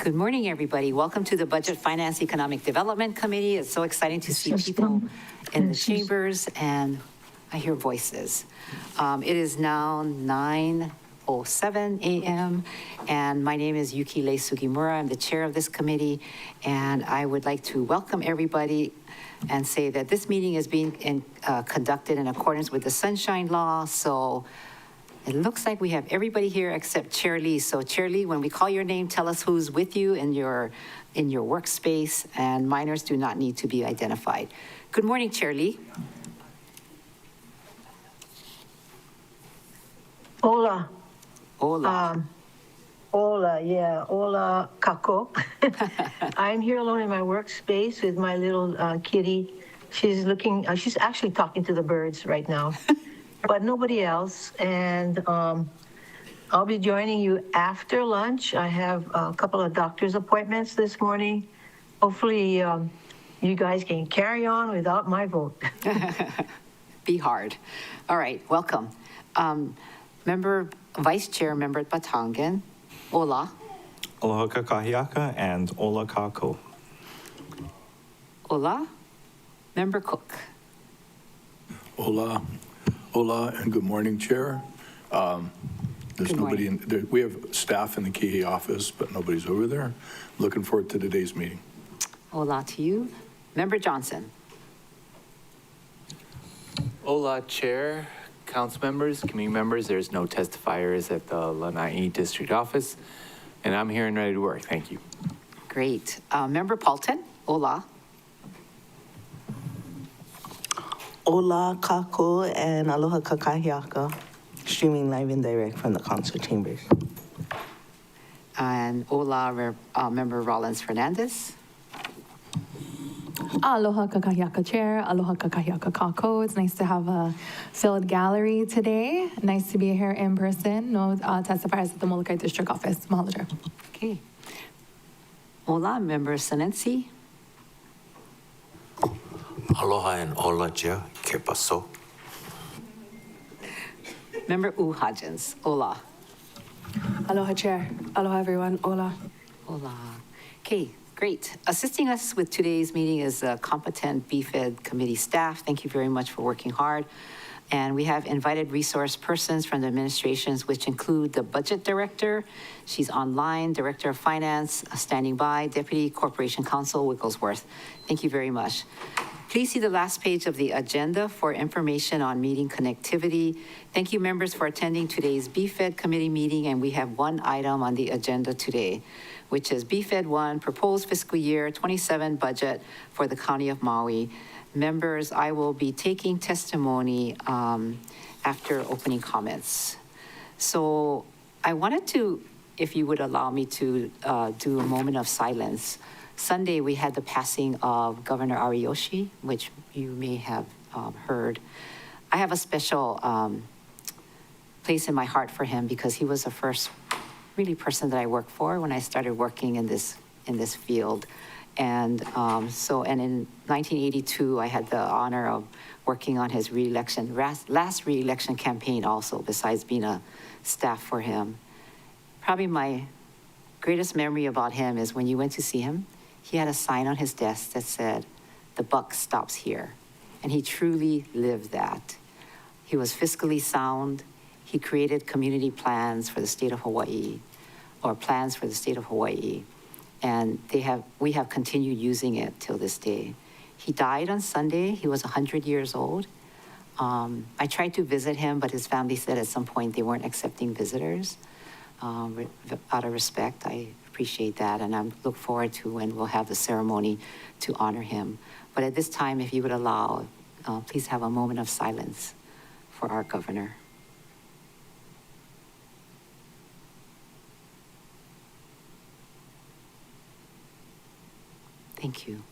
Good morning, everybody. Welcome to the Budget Finance Economic Development Committee. It's so exciting to see people in the chambers, and I hear voices. It is now 9:07 a.m., and my name is Yukile Sugimura. I'm the chair of this committee, and I would like to welcome everybody and say that this meeting is being conducted in accordance with the Sunshine Law. So it looks like we have everybody here except Chair Lee. So Chair Lee, when we call your name, tell us who's with you in your workspace, and minors do not need to be identified. Good morning, Chair Lee. Hola. Hola. Hola, Kako. I'm here alone in my workspace with my little kitty. She's actually talking to the birds right now, but nobody else. And I'll be joining you after lunch. I have a couple of doctor's appointments this morning. Hopefully, you guys can carry on without my vote. Be hard. All right, welcome. Vice Chair Member Batangan. Hola. Aloha kakahiaka and ola kako. Hola. Member Cook. Hola, and good morning, Chair. There's Good nobody morning. in there. We have staff in the Kihi office, but nobody's over there. Looking forward to today's meeting. Hola to you. Member Johnson. Hola, Chair, Council members, committee members. There's no testifiers at the Lanai District Office, and I'm here and ready to work. Thank you. Great. Member Paulton. Hola. Ola kako and aloha kakahiaka, streaming live and direct from the council chambers. And hola, Member Rollins Fernandez. Aloha kakahiaka chair, aloha kakahiaka kako. It's nice to have a filled gallery today. Nice to be here in person. No testifiers at the Molokai District Office. Mahalo, Chair. Okay. Hola, Member Senensi. Aloha and ola, Chair. Que paso? Member Hodgins. Hola. Aloha, Chair. Aloha, everyone. Hola. Hola. Okay, great. Assisting us with today's meeting is competent BFED committee staff. Thank you very much for working hard. And we have invited resource persons from the administrations, which include the budget director. She's online, director of finance, standing by, deputy corporation counsel, Wigglesworth. Thank you very much. Please see the last page of the agenda for information on meeting connectivity. Thank you, members, for attending today's BFED committee meeting, and we have one item on the agenda today, which is BFED 1, Proposed Fiscal Year 27 Budget for the County of Maui. Members, I will be taking testimony after opening comments. So I wanted to, if you would allow me to do a moment of silence. Sunday, we had the passing of Governor Ariyoshi, which you may have heard. I have a special place in my heart for him because he was the first really person that I worked for when I started working in this field. And and in 1982, I had the honor of working on his re-election, last re-election campaign also, besides being a staff for him. Probably my greatest memory about him is when you went to see him, he had a sign on his desk that said, "The buck stops here." And he truly lived that. He was fiscally sound. He created community plans for the state of Hawaii, or plans for the state of Hawaii. And we have continued using it till this day. He died on Sunday. He was 100 years old. I tried to visit him, but his family said at some point they weren't accepting visitors. Out of respect, I appreciate that, and I look forward to when we'll have the ceremony to honor him. But at this time, if you would allow, please have a moment of silence for our governor. Thank you.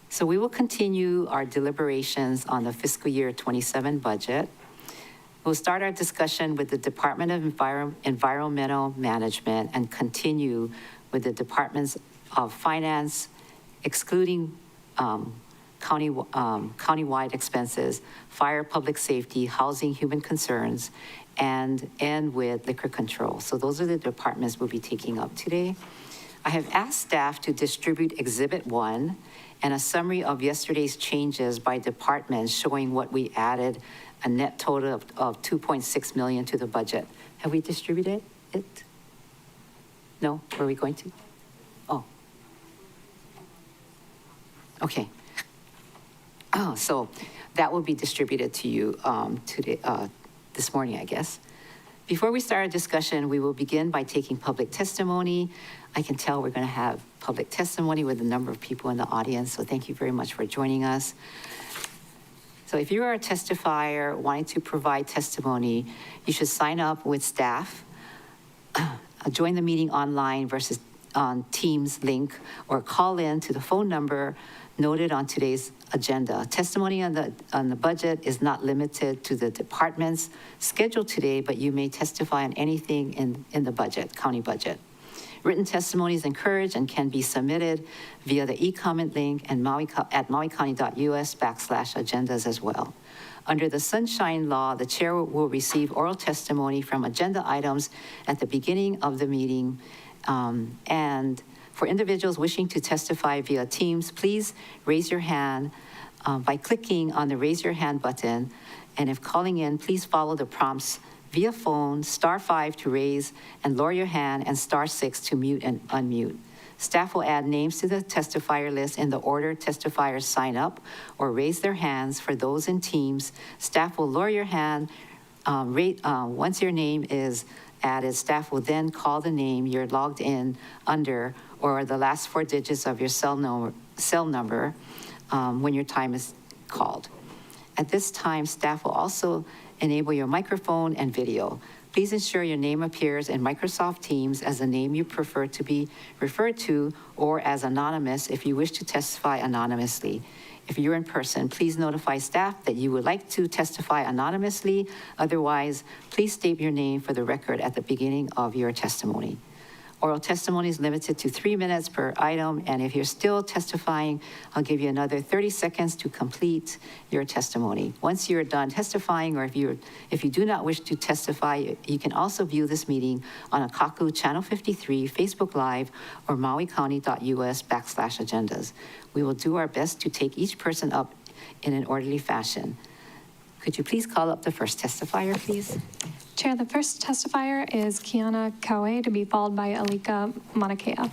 So we will continue our deliberations on the fiscal year 27 budget. We'll start our discussion with the Department of Environmental Management and continue with the Departments of Finance, excluding countywide expenses, fire, public safety, housing, human concerns, and end with liquor control. So those are the departments we'll be taking up today. I have asked staff to distribute Exhibit 1 and a summary of yesterday's changes by department showing what we added, a net total of 2.6 million to the budget. Have we distributed it? No? Were we going to? Oh. Okay. Oh, so that will be distributed to you today, this morning, I guess. Before we start our discussion, we will begin by taking public testimony. I can tell we're going to have public testimony with a number of people in the audience, so thank you very much for joining us. So if you are a testifier wanting to provide testimony, you should sign up with staff, join the meeting online versus on Teams link, or call in to the phone number noted on today's agenda. Testimony on the budget is not limited to the departments scheduled today, but you may testify on anything in the budget, county budget. Written testimony is encouraged and can be submitted via the e-comment link and at mauicounty.us/agendas as well. Under the Sunshine Law, the chair will receive oral testimony from agenda items at the beginning of the meeting. And for individuals wishing to testify via Teams, please raise your hand by clicking on the raise your hand button. And if calling in, please follow the prompts via phone, *5 to raise and lower your hand, and *6 to mute and unmute. Staff will add names to the testifier list in the order testifiers sign up or raise their hands. For those in Teams, staff will lower your hand. Once your name is added, staff will then call the name you're logged in under or the last 4 digits of your cell number when your time is called. At this time, staff will also enable your microphone and video. Please ensure your name appears in Microsoft Teams as the name you prefer to be referred to, or as anonymous if you wish to testify anonymously. If you're in person, please notify staff that you would like to testify anonymously. Otherwise, please state your name for the record at the beginning of your testimony. Oral testimony is limited to 3 minutes per item, and if you're still testifying, I'll give you another 30 seconds to complete your testimony. Once you're done testifying, or if you do not wish to testify, you can also view this meeting on Akaku Channel 53, Facebook Live, or mauicounty.us/agendas. We will do our best to take each person up in an orderly fashion. Could you please call up the first testifier, please? Chair, the first testifier is Kiana Kawe, to be followed by Alika Manakea.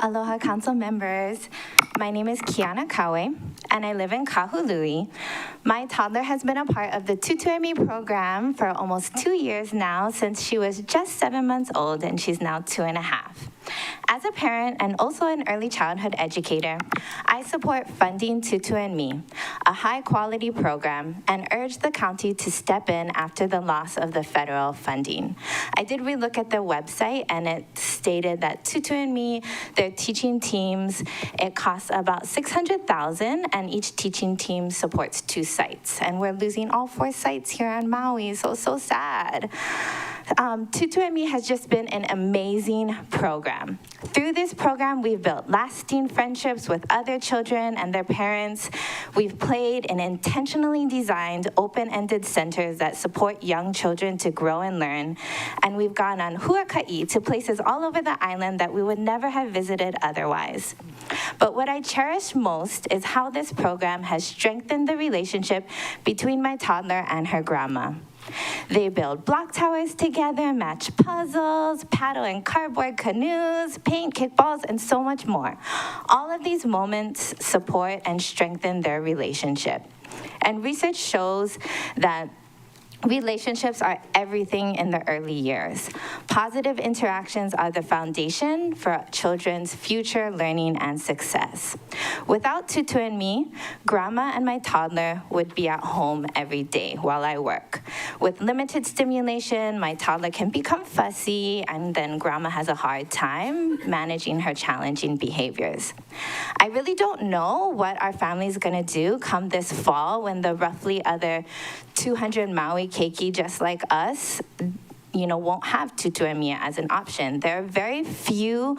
Aloha Council members. My name is Kiana Kawe, and I live in Kahului. My toddler has been a part of the Tutuemi program for almost 2 years now, since she was just 7 months old, and she's now 2.5. As a parent and also an early childhood educator, I support funding Tutu and Me, a high-quality program, and urge the county to step in after the loss of the federal funding. I did relook at their website, and it stated that Tutu and Me, their teaching teams, it costs about $600,000, and each teaching team supports 2 sites. And we're losing all 4 sites here on Maui, so sad. Tutu and Me has just been an amazing program. Through this program, we've built lasting friendships with other children and their parents. We've played in intentionally designed, open-ended centers that support young children to grow and learn. And we've gone on huaka'i to places all over the island that we would never have visited otherwise. But what I cherish most is how this program has strengthened the relationship between my toddler and her grandma. They build block towers together, match puzzles, paddle in cardboard canoes, paint kickballs, and so much more. All of these moments support and strengthen their relationship. And research shows that relationships are everything in the early years. Positive interactions are the foundation for children's future learning and success. Without Tutu and Me, Grandma and my toddler would be at home every day while I work. With limited stimulation, my toddler can become fussy, and then Grandma has a hard time managing her challenging behaviors. I really don't know what our family's gonna do come this fall when the roughly other 200 Maui keiki just like us won't have tutoemia as an option. There are very few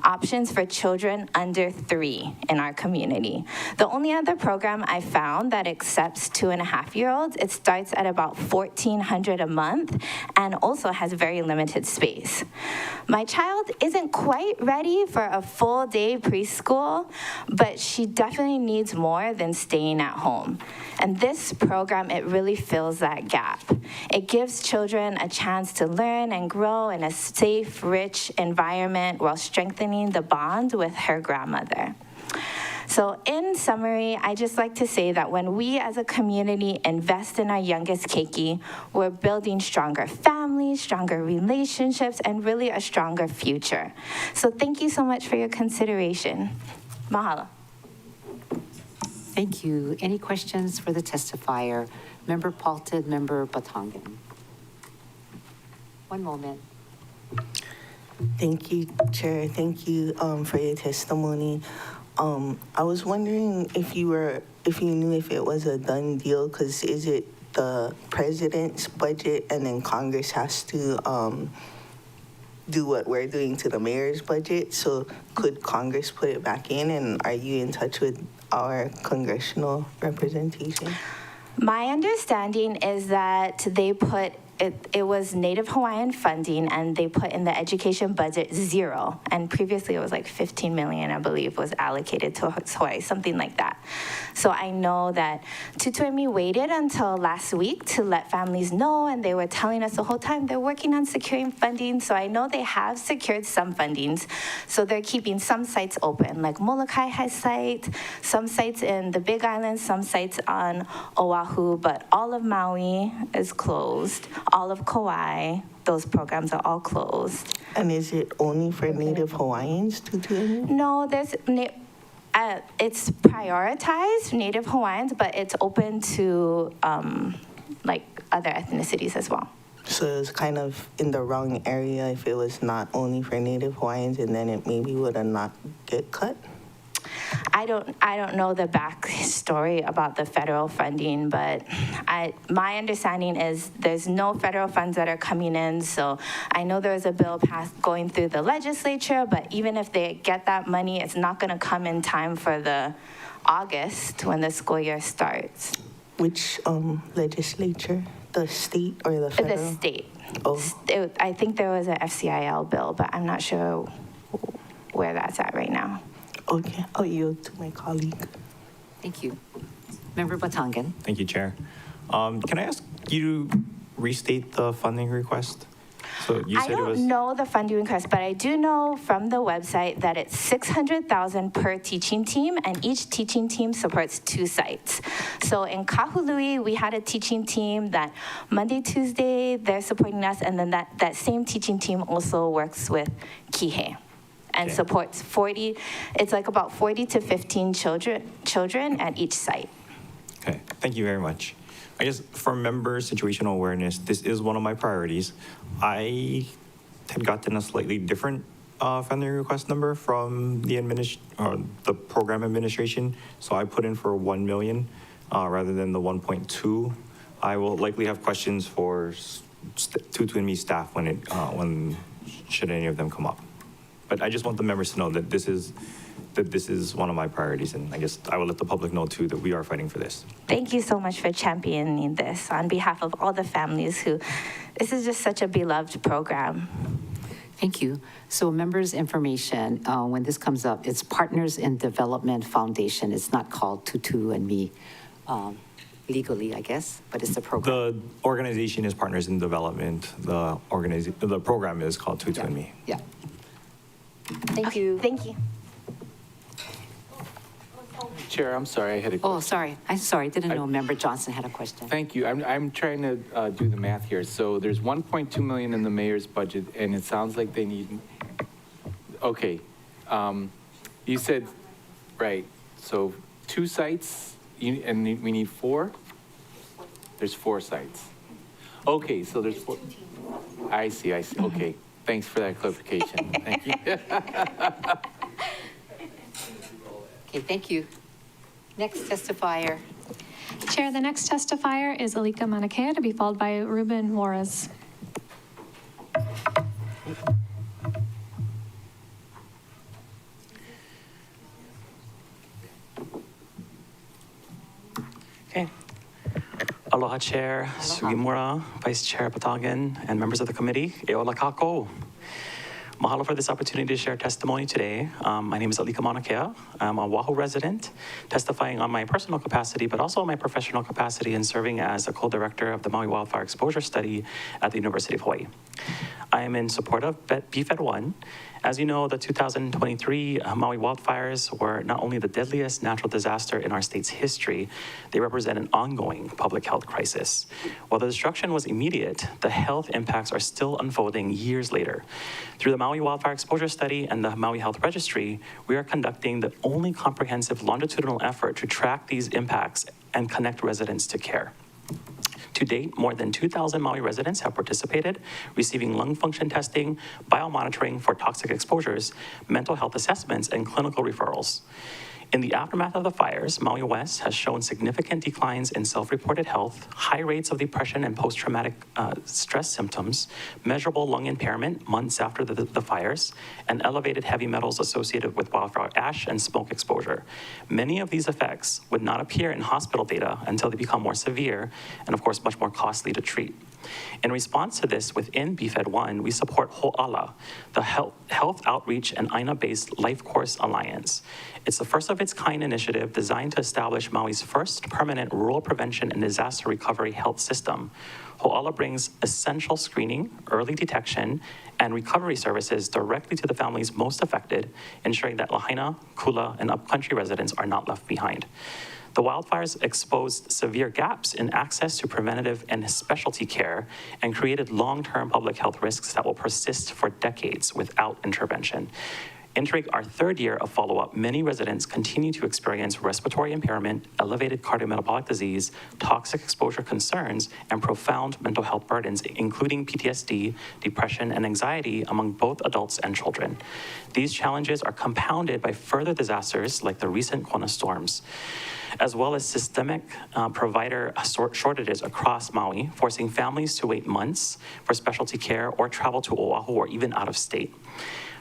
options for children under 3 in our community. The only other program I found that accepts 2.5-year-olds, it starts at about $1,400 a month and also has very limited space. My child isn't quite ready for a full day preschool, but she definitely needs more than staying at home. And this program, it really fills that gap. It gives children a chance to learn and grow in a safe, rich environment while strengthening the bond with her grandmother. So in summary, I just like to say that when we as a community invest in our youngest keiki, we're building stronger families, stronger relationships, and really a stronger future. So thank you so much for your consideration. Mahalo. Thank you. Any questions for the testifier? Member Palted, Member Batangan. One moment. Thank you, Chair. Thank you for your testimony. I was wondering if you knew if it was a done deal, because is it the president's budget and then Congress has to do what we're doing to the mayor's budget? So could Congress put it back in, and are you in touch with our congressional representation? My understanding is that they put it was Native Hawaiian funding, and they put in the education budget 0. And previously it was like 15 million, I believe, was allocated to Hawaii, something like that. So I know that Tutuemi waited until last week to let families know, and they were telling us the whole time they're working on securing funding. So I know they have secured some fundings. So they're keeping some sites open, like Molokai High site, some sites in the Big Island, some sites on Oahu, but all of Maui is closed. All of Kauai, those programs are all closed. And is it only for Native Hawaiians to do it? No, it's prioritized Native Hawaiians, but it's open to like other ethnicities as well. So it's kind of in the wrong area if it was not only for Native Hawaiians, and then it maybe would have not get cut? I don't know the backstory about the federal funding, but my understanding is there's no federal funds that are coming in. So I know there's a bill passed going through the legislature, but even if they get that money, it's not going to come in time for the August when the school year starts. Which legislature? The state or the federal? The state. Oh. I think there was an FCIL bill, but I'm not sure where that's at right now. Okay, I'll yield to my colleague. Thank you. Member Batangan. Thank you, Chair. Can I ask you to restate the funding request? So you said I don't know the funding request, but I do know from the website that it's $600,000 per teaching team, and each teaching team supports 2 sites. So in Kahului, we had a teaching team that Monday, Tuesday, they're supporting us, and then that same teaching team also works with Kihei. And supports 40, it's like about 40 to 15 children at each site. Okay, thank you very much. I guess for member situational awareness, this is one of my priorities. I had gotten a slightly different funding request number from the program administration, so I put in for 1 million rather than the 1.2. I will likely have questions for Tutuemi staff when should any of them come up. But I just want the members to know that this is one of my priorities, and I guess I will let the public know too that we are fighting for this. Thank you so much for championing this on behalf of all the families this is just such a beloved program. Thank you. So members' information, when this comes up, it's Partners in Development Foundation. It's not called Tutu and Me legally, I guess, but it's the program. The organization is Partners in Development. The program is called Tutu and Me. Yeah. Thank you. Thank you. Chair, I'm sorry, I had a Oh, question. sorry. I'm sorry. Didn't know Member Johnson had a question. Thank you. I'm trying to do the math here. So there's 1.2 million in the mayor's budget, and it sounds like they need, okay. You said, right, so 2 sites, and we need 4? There's 4 sites. Okay, so there's 4. I see, okay. Thanks for that clarification. Thank you. Okay, thank you. Next testifier. Chair, the next testifier is Alika Manakea, to be followed by Ruben Juarez. Aloha Chair Sugimura, Vice Chair Patagan, and members of the committee. E ola kako. Mahalo for this opportunity to share testimony today. My name is Alika Mauna Kea. I'm a Oahu resident, testifying on my personal capacity, but also on my professional capacity in serving as a co-director of the Maui Wildfire Exposure Study at the University of Hawaii. I am in support of BFED 1. As you know, the 2023 Maui wildfires were not only the deadliest natural disaster in our state's history, they represent an ongoing public health crisis. While the destruction was immediate, the health impacts are still unfolding years later. Through the Maui Wildfire Exposure Study and the Maui Health Registry, we are conducting the only comprehensive longitudinal effort to track these impacts and connect residents to care. To date, more than 2,000 Maui residents have participated, receiving lung function testing, biomonitoring for toxic exposures, mental health assessments, and clinical referrals. In the aftermath of the fires, Maui West has shown significant declines in self-reported health, high rates of depression and post-traumatic stress symptoms, measurable lung impairment months after the fires, and elevated heavy metals associated with wildfire ash and smoke exposure. Many of these effects would not appear in hospital data until they become more severe and, of course, much more costly to treat. In response to this, within BFED 1, we support Ho'ala, the health outreach and AINA-based Life Course Alliance. It's the first of its kind initiative designed to establish Maui's first permanent rural prevention and disaster recovery health system. Ho'ala brings essential screening, early detection, and recovery services directly to the families most affected, ensuring that Lahaina, Kula, and upcountry residents are not left behind. The wildfires exposed severe gaps in access to preventative and specialty care and created long-term public health risks that will persist for decades without intervention. Entering our third year of follow-up, many residents continue to experience respiratory impairment, elevated cardiometabolic disease, toxic exposure concerns, and profound mental health burdens, including PTSD, depression, and anxiety among both adults and children. These challenges are compounded by further disasters like the recent Kona storms, as well as systemic provider shortages across Maui, forcing families to wait months for specialty care or travel to Oahu or even out of state.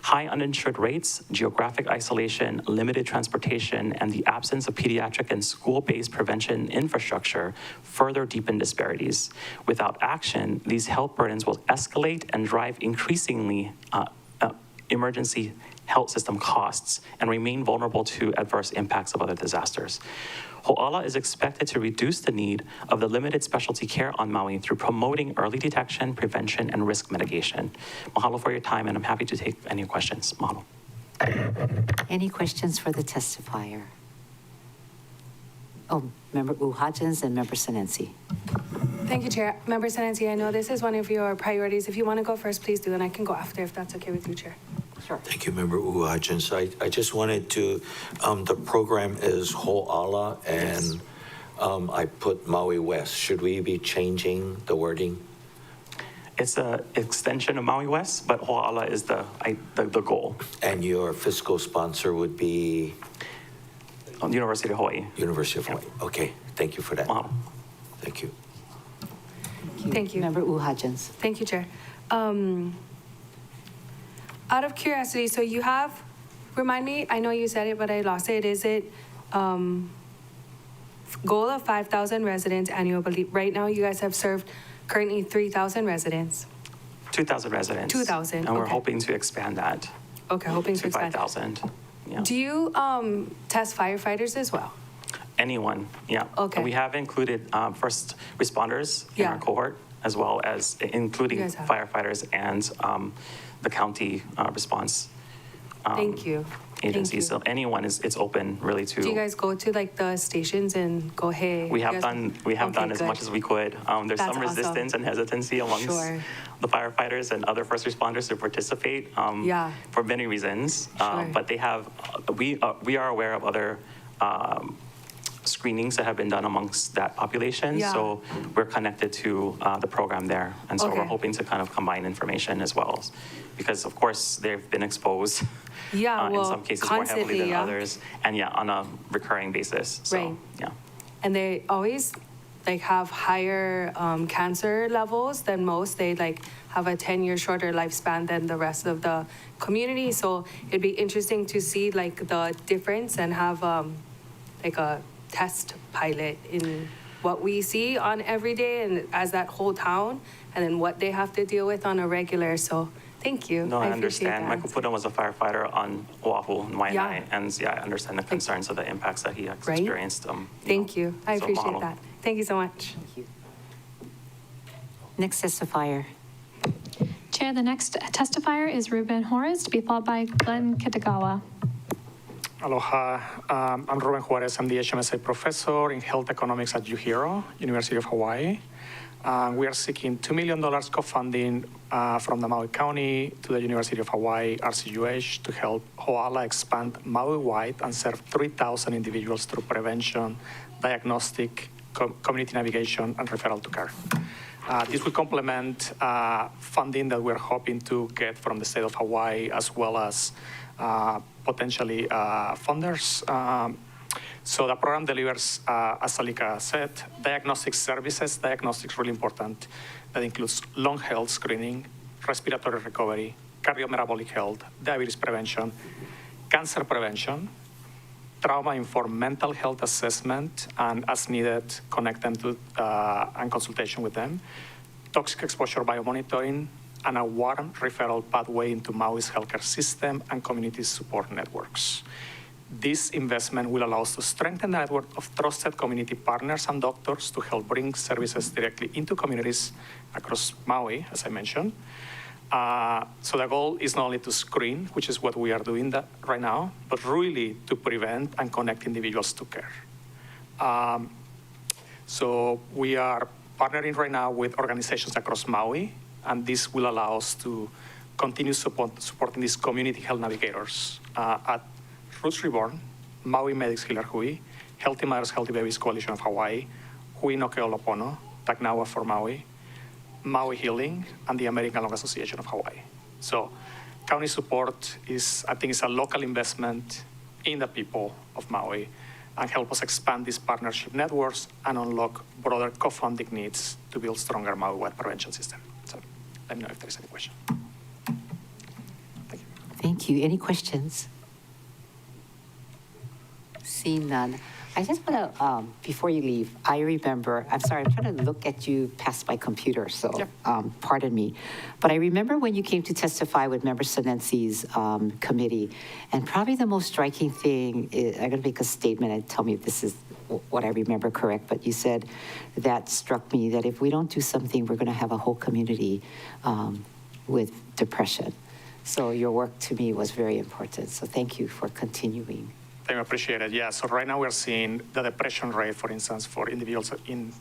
High uninsured rates, geographic isolation, limited transportation, and the absence of pediatric and school-based prevention infrastructure further deepen disparities. Without action, these health burdens will escalate and drive increasingly emergency health system costs and remain vulnerable to adverse impacts of other disasters. Ho'ala is expected to reduce the need of the limited specialty care on Maui through promoting early detection, prevention, and risk mitigation. Mahalo for your time, and I'm happy to take any questions. Mahalo. Any questions for the testifier? Oh, Member Uhajins and Member Senensi. Thank you, Chair. Member Senensi, I know this is one of your priorities. If you want to go first, please do, and I can go after if that's okay with you, Chair. Sure. Thank you, Member Uhajins. I just wanted to, the program is Ho'ala, and I put Maui West. Should we be changing the wording? It's an extension of Maui West, but Ho'ala is the goal. And your fiscal sponsor would be? University of Hawaii. University of Hawaii. Okay, thank you for that. Wow. Thank you. Thank you. Member Uhajins. Thank you, Chair. Out of curiosity, so you have, remind me, I know you said it, but I lost it. Is it goal of 5,000 residents annually? Right now, you guys have served currently 3,000 residents. 2,000 residents. 2,000, And we're okay. hoping to expand that. Okay, hoping to to expand. 5,000. Yeah. Do you test firefighters as well? Anyone, yeah. Okay. We have included first responders in Yeah. our cohort, as well as including You guys have. firefighters and the county response Thank you. agency. Thank you. So anyone it's open really to. Do you guys go to like the stations and go, hey? We you have guys- done Okay, as good. much as we could. There's That's some awesome. resistance and hesitancy amongst Sure. the firefighters and other first responders to participate Yeah. for many reasons. Sure. But they have, we are aware of other screenings that have been done amongst that population. Yeah. So we're connected to the program there. And so we're Okay. hoping to kind of combine information as well. Because of course, they've been exposed Yeah, in well, some cases more heavily constantly, than yeah. others. And yeah, on a recurring basis. So, Right. yeah. And they always like have higher cancer levels than most. They like have a 10-year shorter lifespan than the rest of the community. So it'd be interesting to see like the difference and have like a test pilot in what we see on every day and as that whole town, and then what they have to deal with on a regular. So thank you. No, I appreciate understand. that. Michael Puna was a firefighter on Oahu and Waianae, Yeah. and yeah, I understand the concerns of the impacts that he has Right? experienced. Thank you. I so appreciate mahalo. that. Thank you so much. Next testifier. Chair, the next testifier is Ruben Juarez, to be followed by Glenn Kitagawa. Aloha, I'm Ruben Juarez. I'm the HMSA professor in health economics at UHERO, University of Hawaii. We are seeking $2 million co-funding from the Maui County to the University of Hawaii, RCUH, to help Ho'ala expand Maui-wide and serve 3,000 individuals through prevention, diagnostic, community navigation, and referral to care. This will complement funding that we're hoping to get from the state of Hawaii, as well as potentially funders. So the program delivers, as Alika said, diagnostic services. Diagnostics really important. That includes lung health screening, respiratory recovery, cardiometabolic health, diabetes prevention, cancer prevention, trauma-informed mental health assessment, and as needed, connect them to and consultation with them, toxic exposure biomonitoring, and a warm referral pathway into Maui's healthcare system and community support networks. This investment will allow us to strengthen the network of trusted community partners and doctors to help bring services directly into communities across Maui, as I mentioned. So the goal is not only to screen, which is what we are doing right now, but really to prevent and connect individuals to care. So we are partnering right now with organizations across Maui, and this will allow us to continue supporting these community health navigators at Roots Reborn, Maui Medics Healer Hui, Healthy Mothers, Healthy Babies Coalition of Hawaii, Hui no Ke'olopono, Taknawa for Maui, Maui Healing, and the American Lung Association of Hawaii. So county support is, I think, is a local investment in the people of Maui and help us expand these partnership networks and unlock broader co-funding needs to build stronger Maui-wide prevention system. So let me know if there's any question. Thank you. Thank you. Any questions? Seeing none. I just want to, before you leave, I remember, I'm sorry, I'm trying to look at you past my computer, so pardon me. But I remember when you came to testify with Member Senensi's committee, and probably the most striking thing is, I'm going to make a statement and tell me if this is what I remember correct, but you said that struck me, that if we don't do something, we're going to have a whole community with depression. So your work to me was very important. So thank you for continuing. I appreciate it. Yeah, so right now we're seeing the depression rate, for instance, for individuals in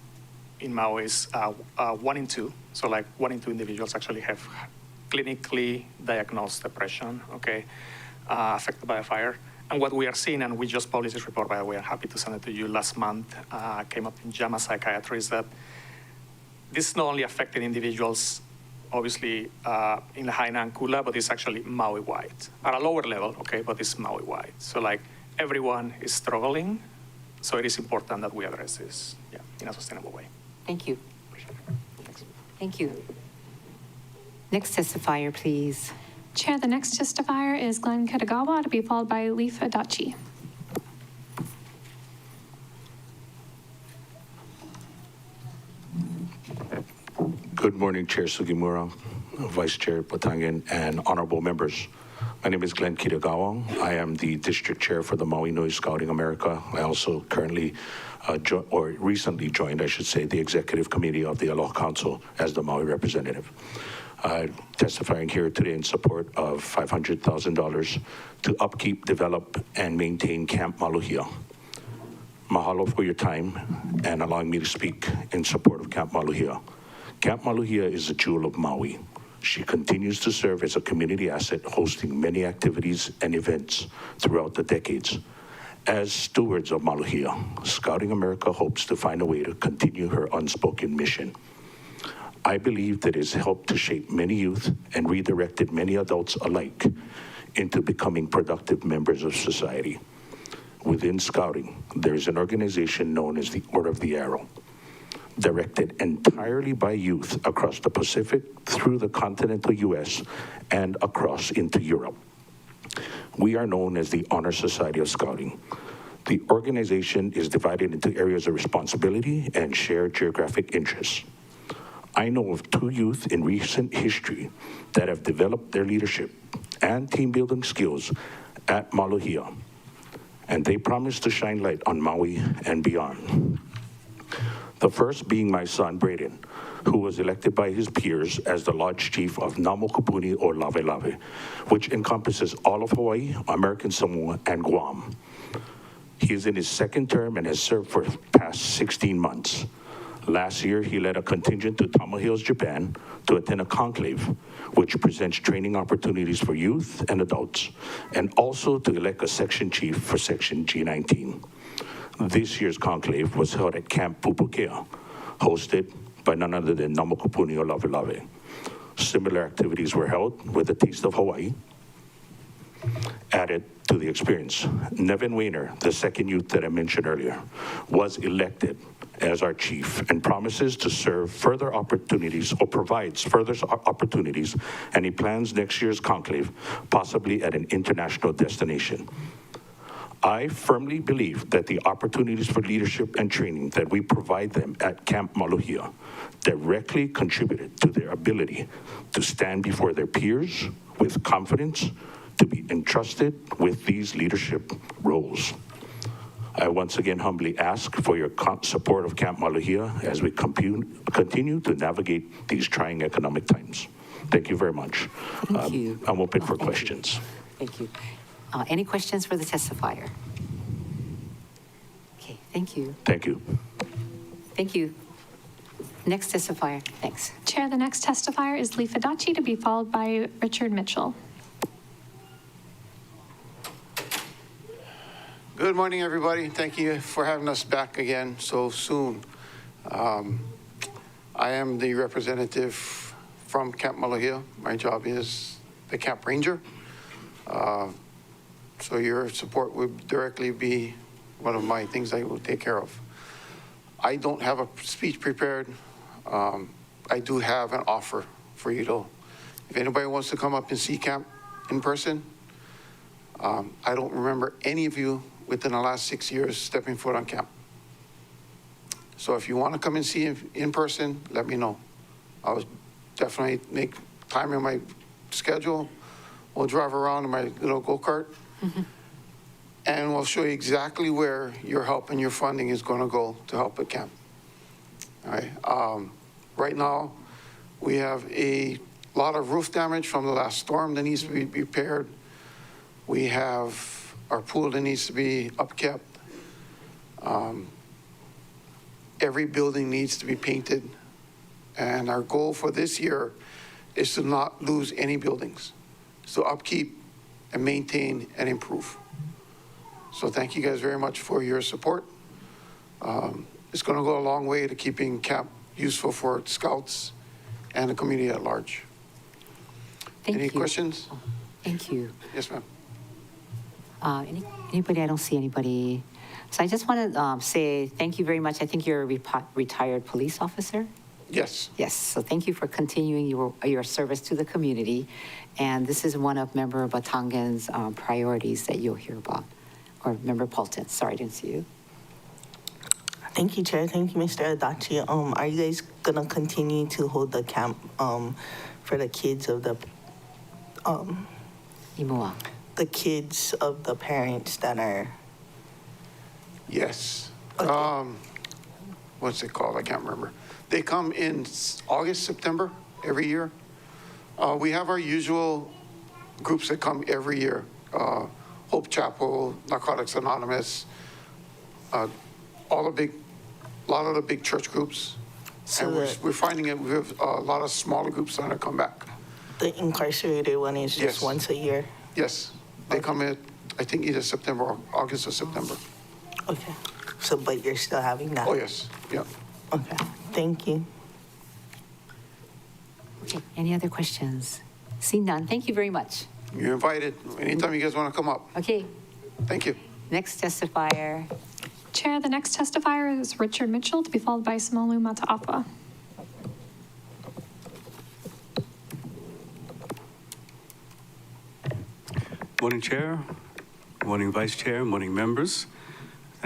Maui is 1 in 2. So like 1 in 2 individuals actually have clinically diagnosed depression, okay, affected by a fire. And what we are seeing, and we just published this report, by the way, I'm happy to send it to you last month, came up in JAMA Psychiatry, is that this is not only affecting individuals, obviously, in Lahaina and Kula, but it's actually Maui-wide. At a lower level, okay, but it's Maui-wide. So like, everyone is struggling, so it is important that we address this in a sustainable way. Thank you. Appreciate it. Thanks. Thank you. Next testifier, please. Chair, the next testifier is Glenn Kitagawa, to be followed by Leif Adachi. Good morning, Chair Sugimura, Vice Chair Patangan, and honorable members. My name is Glenn Kitagawa. I am the district chair for the Maui Nui Scouting America. I also currently, recently joined, I should say, the executive committee of the Aloha Council as the Maui representative. Testifying here today in support of $500,000 to upkeep, develop, and maintain Camp Maluhia. Mahalo for your time and allowing me to speak in support of Camp Maluhia. Camp Maluhia is a jewel of Maui. She continues to serve as a community asset, hosting many activities and events throughout the decades. As stewards of Maluhia, Scouting America hopes to find a way to continue her unspoken mission. I believe that it has helped to shape many youth and redirected many adults alike into becoming productive members of society. Within Scouting, there is an organization known as the Order of the Arrow, directed entirely by youth across the Pacific, through the continental US, and across into Europe. We are known as the Honor Society of Scouting. The organization is divided into areas of responsibility and shared geographic interests. I know of 2 youth in recent history that have developed their leadership and team building skills at Maluhia, and they promise to shine light on Maui and beyond. The first being my son, Braden, who was elected by his peers as the Lodge Chief of Namokupuni or Lave Lave, which encompasses all of Hawaii, American Samoa, and Guam. He is in his 2nd term and has served for the past 16 months. Last year, he led a contingent to Tama Hills, Japan, to attend a conclave, which presents training opportunities for youth and adults, and also to elect a section chief for Section G19. This year's conclave was held at Camp Pupukea, hosted by none other than Namokupuni or Lave Lave. Similar activities were held with a taste of Hawaii added to the experience. Nevin Weiner, the 2nd youth that I mentioned earlier, was elected as our chief and promises to serve further opportunities or provides further opportunities, and he plans next year's conclave, possibly at an international destination. I firmly believe that the opportunities for leadership and training that we provide them at Camp Maluhia directly contributed to their ability to stand before their peers with confidence, to be entrusted with these leadership roles. I once again humbly ask for your support of Camp Maluhia as we continue to navigate these trying economic times. Thank you very much. Thank you. I'm open for questions. Thank you. Any questions for the testifier? Okay, thank you. Thank you. Thank you. Next testifier, thanks. Chair, the next testifier is Lee Fadachi, to be followed by Richard Mitchell. Good morning, everybody. Thank you for having us back again so soon. I am the representative from Camp Maluhia. My job is the Camp Ranger. So your support would directly be one of my things I will take care of. I don't have a speech prepared. I do have an offer for you though. If anybody wants to come up and see camp in person, I don't remember any of you within the last 6 years stepping foot on camp. So if you want to come and see in person, let me know. I'll definitely make time in my schedule. We'll drive around in my little go-kart, and we'll show you exactly where your help and your funding is going to go to help at camp. All right. Right now, we have a lot of roof damage from the last storm that needs to be repaired. We have our pool that needs to be upkept. Every building needs to be painted. And our goal for this year is to not lose any buildings. So upkeep and maintain and improve. So thank you guys very much for your support. It's going to go a long way to keeping camp useful for scouts and the community at large. Any questions? Thank you. Yes, ma'am. Anybody? I don't see anybody. So I just want to say thank you very much. I think you're a retired police officer. Yes. Yes. So thank you for continuing your service to the community. And this is one of Member Batangan's priorities that you'll hear about. Or Member Paulton. Sorry, I didn't see you. Thank you, Chair. Thank you, Mr. Adachi. Are you guys going to continue to hold the camp for the kids of the Imua. The kids of the parents that are... Yes. Okay. What's it called? I can't remember. They come in August, September every year. We have our usual groups that come every year. Hope Chapel, Narcotics Anonymous, a lot of the big church groups. So and we're finding it, we have a lot of smaller groups that come back. The incarcerated one is just once a year? Yes. They come in, I think, either September or August or September. Okay. So, but you're still having that? Oh, yes. Yeah. Okay. Thank you. Okay. Any other questions? See none. Thank you very much. You're invited anytime you guys want to come up. Okay. Thank you. Next testifier. Chair, the next testifier is Richard Mitchell, to be followed by Simolu Mata'apa. Morning, Chair. Morning, Vice Chair. Morning, members.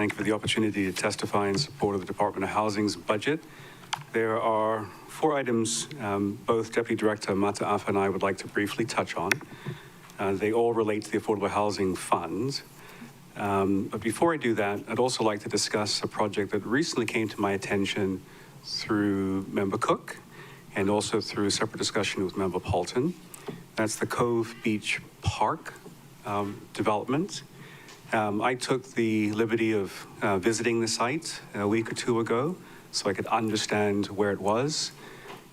Thank you for the opportunity to testify in support of the Department of Housing's budget. There are 4 items both Deputy Director Mataafa and I would like to briefly touch on. They all relate to the Affordable Housing Fund. But before I do that, I'd also like to discuss a project that recently came to my attention through Member Cook and also through a separate discussion with Member Paulton. That's the Cove Beach Park development. I took the liberty of visiting the site a week or 2 ago so I could understand where it was.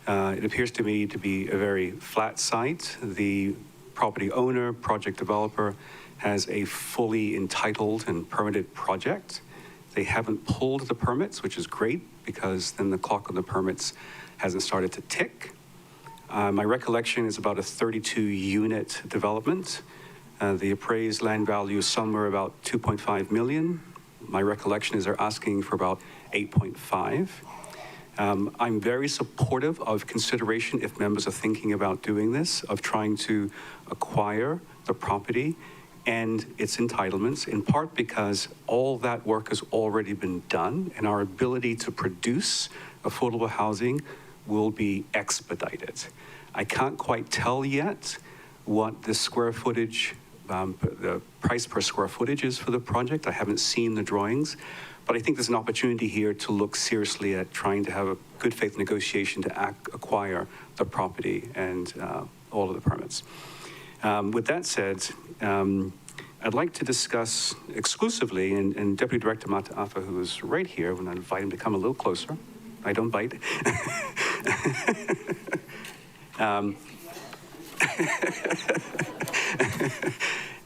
It appears to me to be a very flat site. The property owner, project developer, has a fully entitled and permitted project. They haven't pulled the permits, which is great because then the clock on the permits hasn't started to tick. My recollection is about a 32-unit development. The appraised land value is somewhere about 2.5 million. My recollection is they're asking for about 8.5. I'm very supportive of consideration if members are thinking about doing this, of trying to acquire the property and its entitlements, in part because all that work has already been done and our ability to produce affordable housing will be expedited. I can't quite tell yet what the square footage, the price per square footage is for the project. I haven't seen the drawings, but I think there's an opportunity here to look seriously at trying to have a good faith negotiation to acquire the property and all of the permits. With that said, I'd like to discuss exclusively, and Deputy Director Mataafa, who is right here, when I invite him to come a little closer, I don't bite.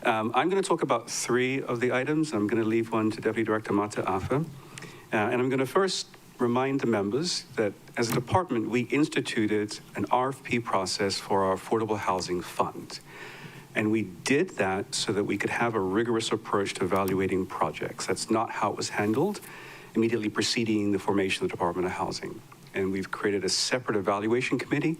I'm going to talk about 3 of the items. I'm going to leave one to Deputy Director Mataafa. And I'm going to first remind the members that as a department, we instituted an RFP process for our Affordable Housing Fund. And we did that so that we could have a rigorous approach to evaluating projects. That's not how it was handled immediately preceding the formation of the Department of Housing. And we've created a separate evaluation committee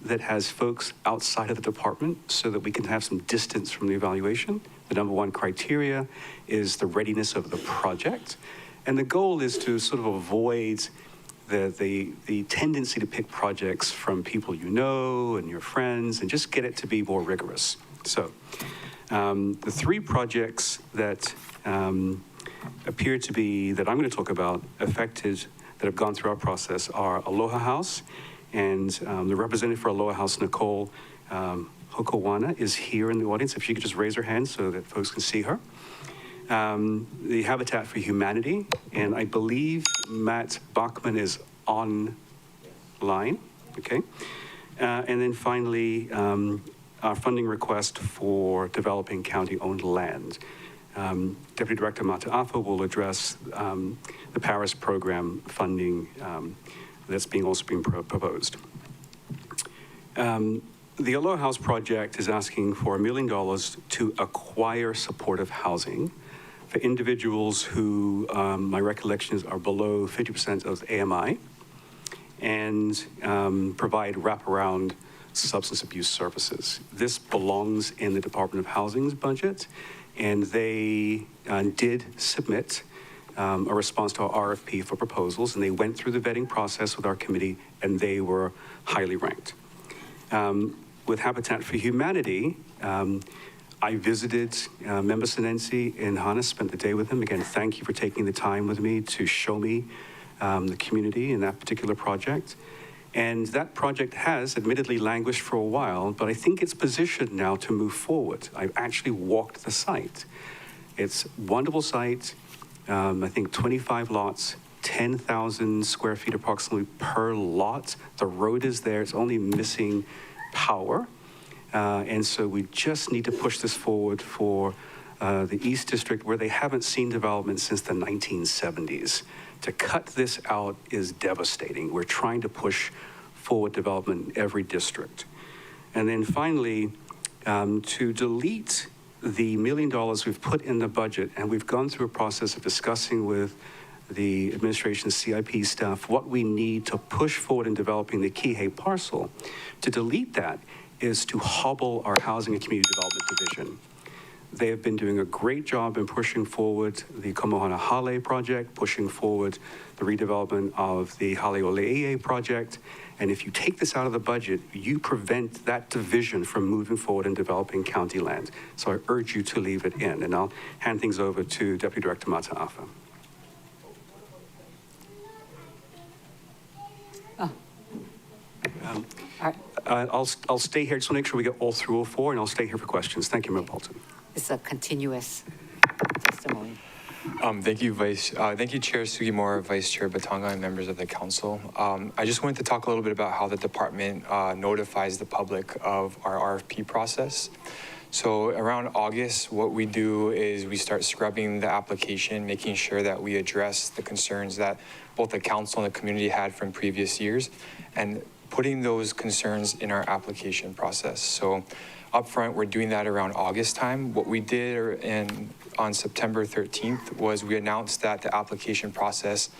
that has folks outside of the department so that we can have some distance from the evaluation. The number 1 criteria is the readiness of the project. And the goal is to sort of avoid the tendency to pick projects from people you know and your friends and just get it to be more rigorous. So the 3 projects that appear to be, that I'm going to talk about, affected, that have gone through our process are Aloha House, and the representative for Aloha House, Nicole Hokowana, is here in the audience. If she could just raise her hand so that folks can see her. The Habitat for Humanity, and I believe Matt Bachman is online, okay? And then finally, our funding request for developing county-owned land. Deputy Director Mataafa will address the Paris program funding that's also being proposed. The Aloha House project is asking for $1 million to acquire supportive housing for individuals who, my recollections, are below 50% of AMI and provide wraparound substance abuse services. This belongs in the Department of Housing's budget, and they did submit a response to our RFP for proposals, and they went through the vetting process with our committee, and they were highly ranked. With Habitat for Humanity, I visited Member Sinensi in Hana, spent the day with him. Again, thank you for taking the time with me to show me the community in that particular project. And that project has admittedly languished for a while, but I think it's positioned now to move forward. I've actually walked the site. It's a wonderful site, I think 25 lots, 10,000 square feet approximately per lot. The road is there, it's only missing power. And so we just need to push this forward for the East District, where they haven't seen development since the 1970s. To cut this out is devastating. We're trying to push forward development in every district. And then finally, to delete the $1 million we've put in the budget, and we've gone through a process of discussing with the administration's CIP staff what we need to push forward in developing the Kihei parcel. To delete that is to hobble our Housing and Community Development Division. They have been doing a great job in pushing forward the Komohana Hale project, pushing forward the redevelopment of the Haleole'e project. And if you take this out of the budget, you prevent that division from moving forward and developing county land. So I urge you to leave it in. And I'll hand things over to Deputy Director Mataafa. I'll stay here just to make sure we get all through all four, and I'll stay here for questions. Thank you, Member Paulton. It's a continuous testimony. Thank you, Chair Sugimura, Vice Chair Batanga, and members of the council. I just wanted to talk a little bit about how the department notifies the public of our RFP process. So around August, what we do is we start scrubbing the application, making sure that we address the concerns that both the council and the community had from previous years, and putting those concerns in our application process. So upfront, we're doing that around August time. What we did on September 13th was we announced that the application process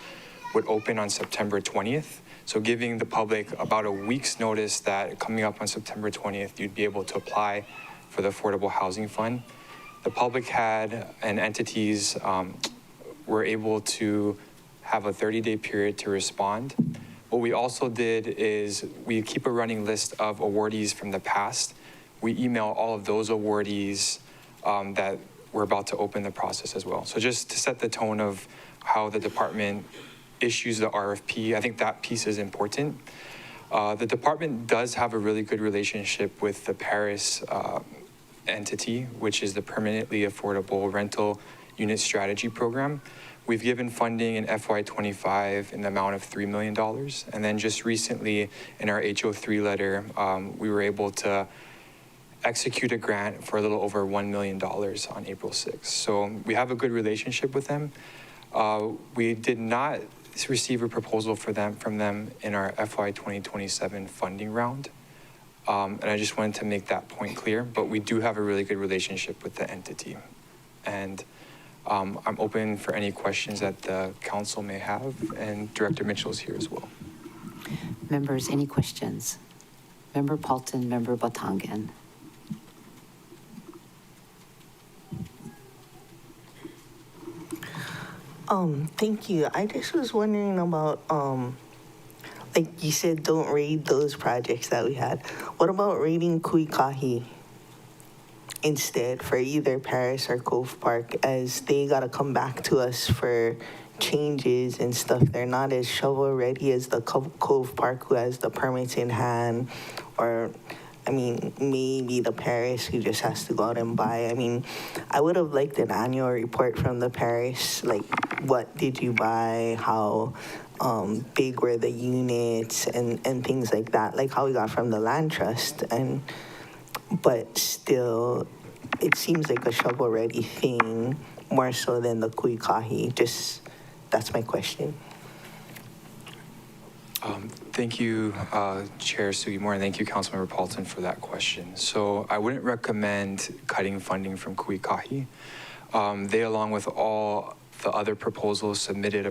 would open on September 20th. So giving the public about a week's notice that coming up on September 20th, you'd be able to apply for the Affordable Housing Fund. The public had and entities were able to have a 30-day period to respond. What we also did is we keep a running list of awardees from the past. We email all of those awardees that we're about to open the process as well. So just to set the tone of how the department issues the RFP, I think that piece is important. The department does have a really good relationship with the Paris entity, which is the Permanently Affordable Rental Unit Strategy Program. We've given funding in FY25 in the amount of $3 million. And then just recently in our HO3 letter, we were able to execute a grant for a little over $1 million on April 6th. So we have a good relationship with them. We did not receive a proposal from them in our FY 2027 funding round. And I just wanted to make that point clear, but we do have a really good relationship with the entity. And I'm open for any questions that the council may have, and Director Mitchell is here as well. Members, any questions? Member Paulton, Member Batangan. Thank you. I just was wondering about, like you said, don't raid those projects that we had. What about raiding Kuikahi instead for either Paris or Cove Park, as they got to come back to us for changes and stuff? They're not as shovel ready as the Cove Park, who has the permits in hand, or I mean, maybe the Paris, who just has to go out and buy. I mean, I would have liked an annual report from the Paris, like what did you buy, how big were the units, and things like that, like how we got from the land trust. But still, it seems like a shovel-ready thing, more so than the Kuikahi. Just, that's my question. Thank you, Chair Sugimura, and thank you, Councilmember Paulton, for that question. So I wouldn't recommend cutting funding from Kuikahi. They, along with all the other proposals, submitted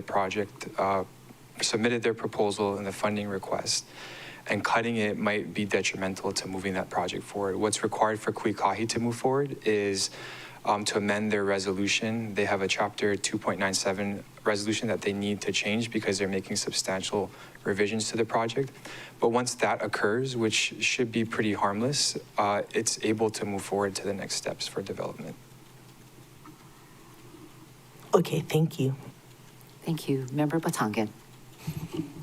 their proposal in the funding request, and cutting it might be detrimental to moving that project forward. What's required for Kuikahi to move forward is to amend their resolution. They have a Chapter 2.97 resolution that they need to change because they're making substantial revisions to the project. But once that occurs, which should be pretty harmless, it's able to move forward to the next steps for development. Okay, thank you. Thank you. Member Batangan.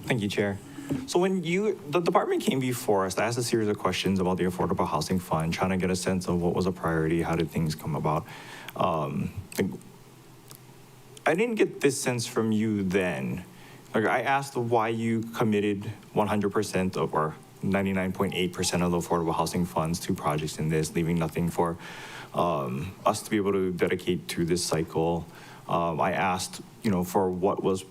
Thank you, Chair. So when the department came before us, I asked a series of questions about the Affordable Housing Fund, trying to get a sense of what was a priority, how did things come about. I didn't get this sense from you then. Like, I asked why you committed 100% of, or 99.8% of the affordable housing funds to projects in this, leaving nothing for us to be able to dedicate to this cycle. I asked, for what was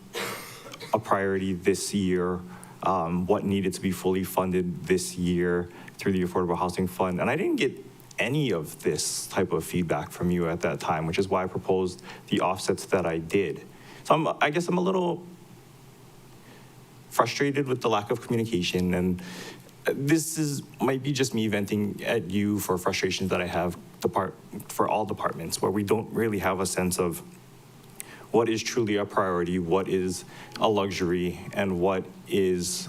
a priority this year, what needed to be fully funded this year through the Affordable Housing Fund. And I didn't get any of this type of feedback from you at that time, which is why I proposed the offsets that I did. So I guess I'm a little frustrated with the lack of communication, and this might be just me venting at you for frustrations that I have for all departments, where we don't really have a sense of what is truly a priority, what is a luxury, and what is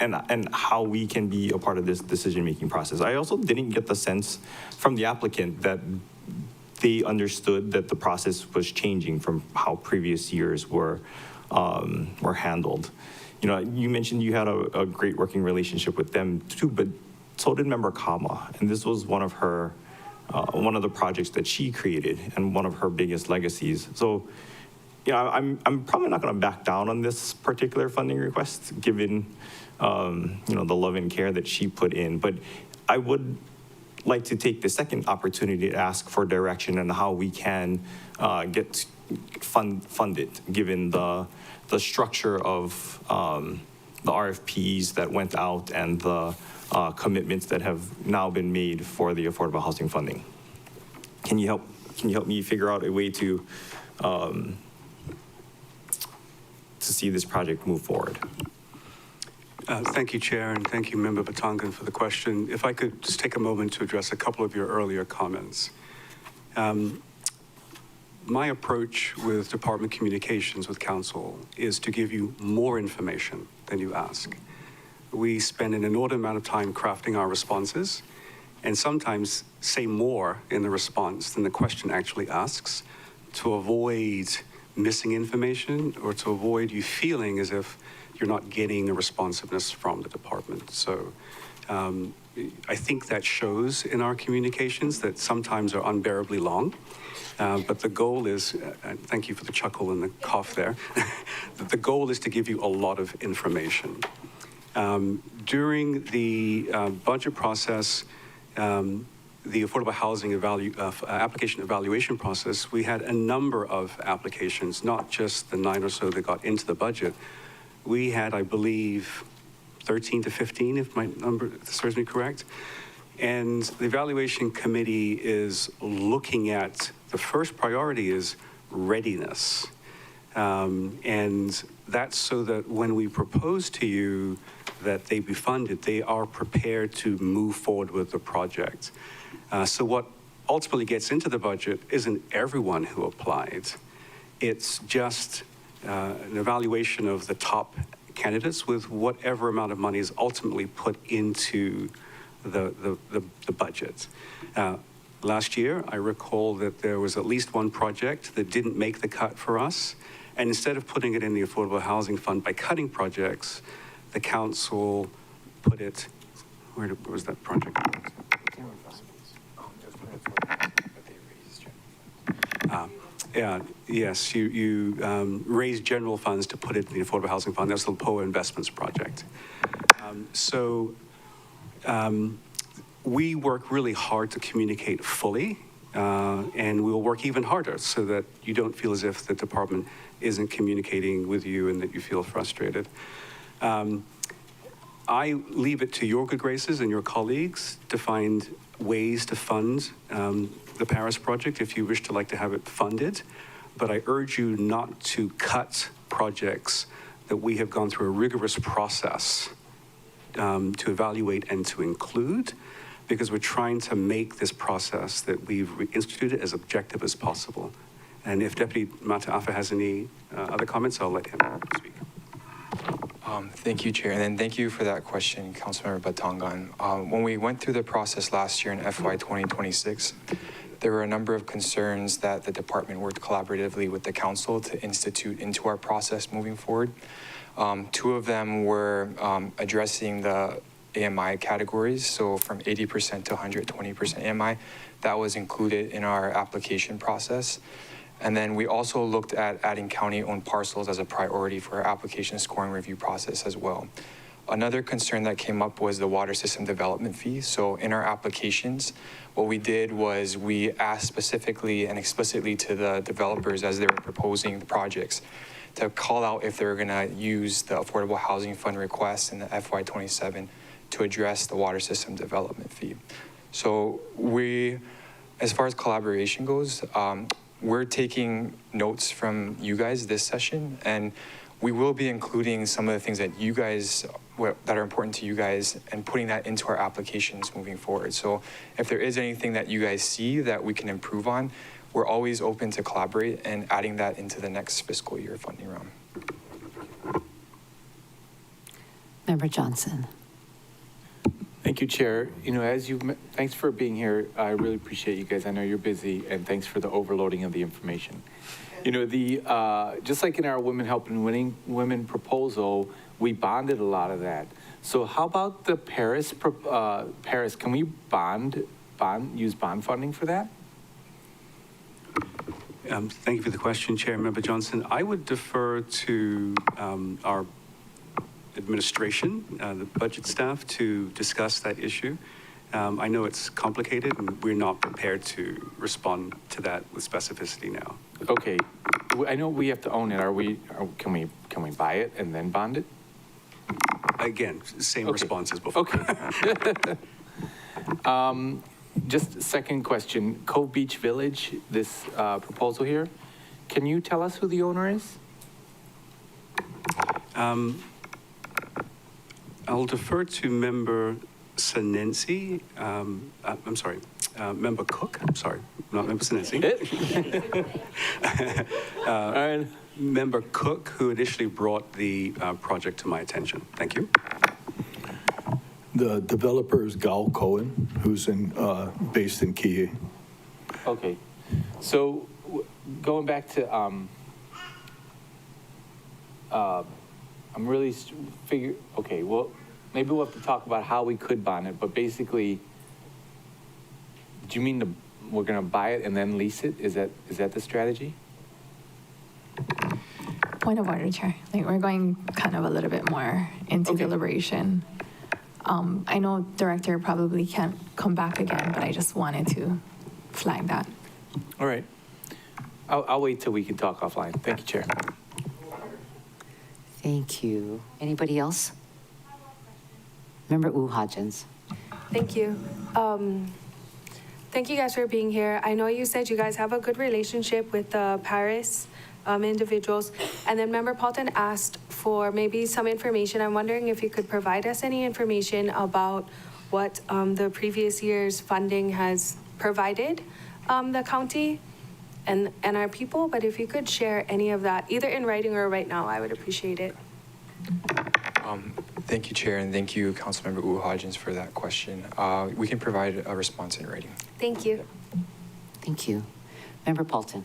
and how we can be a part of this decision-making process. I also didn't get the sense from the applicant that they understood that the process was changing from how previous years were handled. You know, you mentioned you had a great working relationship with them too, but so did Member Kama, and this was one of her, one of the projects that she created and one of her biggest legacies. So, you know, I'm probably not going to back down on this particular funding request, given you know, the love and care that she put in. But I would like to take the second opportunity to ask for direction on how we can get funded, given the structure of the RFPs that went out and the commitments that have now been made for the affordable housing funding. Can you help me figure out a way to see this project move forward? Thank you, Chair, and thank you, Member Batangan, for the question. If I could just take a moment to address a couple of your earlier comments. My approach with Department Communications with Council is to give you more information than you ask. We spend an inordinate amount of time crafting our responses, and sometimes say more in the response than the question actually asks, to avoid missing information or to avoid you feeling as if you're not getting the responsiveness from the department. So I think that shows in our communications that sometimes are unbearably long. But the goal is, thank you for the chuckle and the cough there, the goal is to give you a lot of information. During the budget process, the affordable housing application evaluation process, we had a number of applications, not just the 9 or so that got into the budget. We had, I believe, 13 to 15, if my number serves me correct. And the evaluation committee is looking at, the first priority is readiness. And that's so that when we propose to you that they be funded, they are prepared to move forward with the project. So what ultimately gets into the budget isn't everyone who applied. It's just an evaluation of the top candidates with whatever amount of money is ultimately put into the budget. Last year, I recall that there was at least one project that didn't make the cut for us. And instead of putting it in the Affordable Housing Fund by cutting projects, the council put it, where was that project? Yes, you raised general funds to put it in the Affordable Housing Fund. That's the POA Investments Project. We work really hard to communicate fully, and we'll work even harder so that you don't feel as if the department isn't communicating with you and that you feel frustrated. I leave it to your good graces and your colleagues to find ways to fund the Paris project if you wish to like to have it funded. But I urge you not to cut projects that we have gone through a rigorous process to evaluate and to include, because we're trying to make this process that we've instituted as objective as possible. And if Deputy Mataafa has any other comments, I'll let him speak. Thank you, Chair, and then thank you for that question, Councilmember Batangan. When we went through the process last year in FY 2026, there were a number of concerns that the department worked collaboratively with the council to institute into our process moving forward. Two of them were addressing the AMI categories, so from 80% to 120% AMI, that was included in our application process. And then we also looked at adding county-owned parcels as a priority for our application scoring review process as well. Another concern that came up was the water system development fee. So in our applications, what we did was we asked specifically and explicitly to the developers as they were proposing the projects to call out if they were going to use the Affordable Housing Fund request in the FY27 to address the water system development fee. So we, as far as collaboration goes, we're taking notes from you guys this session, and we will be including some of the things that you guys that are important to you guys and putting that into our applications moving forward. So if there is anything that you guys see that we can improve on, we're always open to collaborate and adding that into the next fiscal year funding round. Member Johnson. Thank you, Chair. You know, thanks for being here. I really appreciate you guys. I know you're busy, and thanks for the overloading of the information. You know, just like in our Women Helping Women proposal, we bonded a lot of that. So how about the Paris? Can we use bond funding for that? Thank you for the question, Chair. Member Johnson. I would defer to our administration, the budget staff, to discuss that issue. I know it's complicated, and we're not prepared to respond to that with specificity now. Okay, I know we have to own it. Can we buy it and then bond it? Again, same response as before. Okay. Just second question, Cove Beach Village, this proposal here, can you tell us who the owner is? I'll defer to Member Senensi. I'm sorry, Member Cook. I'm sorry, not Member Senensi. Member Cook, who initially brought the project to my attention. Thank you. The developer is Gal Cohen, who's based in Kihei. Okay, so going back to, I'm really okay, well, maybe we'll have to talk about how we could bond it, but basically, do you mean we're gonna buy it and then lease it? Is that the strategy? Point of order, Chair. Like, we're going kind of a little bit more into deliberation. I know Director probably can't come back again, but I just wanted to flag that. All right. I'll wait till we can talk offline. Thank you, Chair. Thank you. Anybody else? Member Hodgins. Thank you. Thank you guys for being here. I know you said you guys have a good relationship with the Paris individuals. And then Member Paulton asked for maybe some information. I'm wondering if you could provide us any information about what the previous year's funding has provided the county and our people. But if you could share any of that, either in writing or right now, I would appreciate it. Thank you, Chair, and thank you, Councilmember Hodgins, for that question. We can provide a response in writing. Thank you. Thank you. Member Paulton.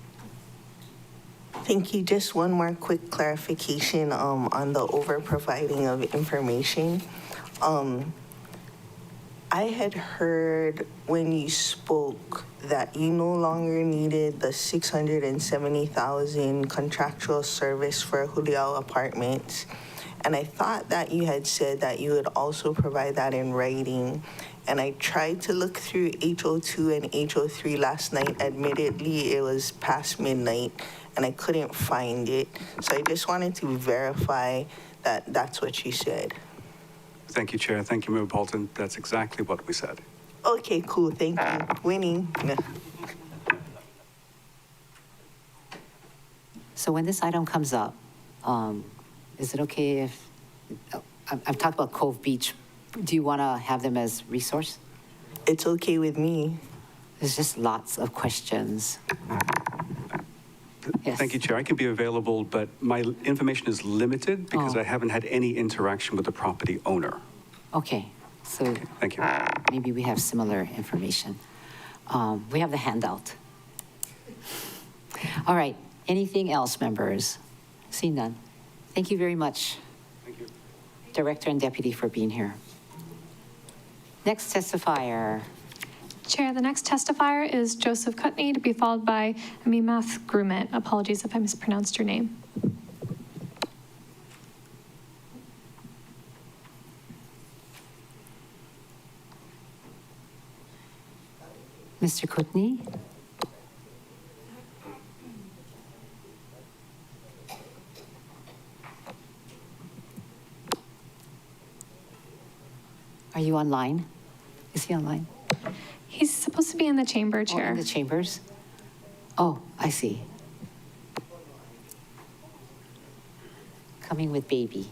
Thank you. Just one more quick clarification on the over-providing of information. I had heard when you spoke that you no longer needed the $670,000 contractual service for Juliao Apartments. And I thought that you had said that you would also provide that in writing. And I tried to look through H02 and H03 last night. Admittedly, it was past midnight, and I couldn't find it. So I just wanted to verify that that's what you said. Thank you, Chair. Thank you, Member Paulton. That's exactly what we said. Okay, cool. Thank you. Winning. So when this item comes up, is it okay if, I've talked about Cove Beach. Do you want to have them as resource? It's okay with me. There's just lots of questions. Yes. Thank you, Chair. I can be available, but my information is limited because I haven't had any interaction with the property owner. Okay, so Thank you. maybe we have similar information. We have the handout. All right, anything else, members? See none. Thank you very much. Thank you. Director and Deputy, for being here. Next testifier. Chair, the next testifier is Joseph Cutney, to be followed by Amimath Grumet. Apologies if I mispronounced your name. Mr. Cutney? Are you online? Is he online? He's supposed to be in the chamber, Chair. Oh, in the chambers? Oh, I see. Coming with baby.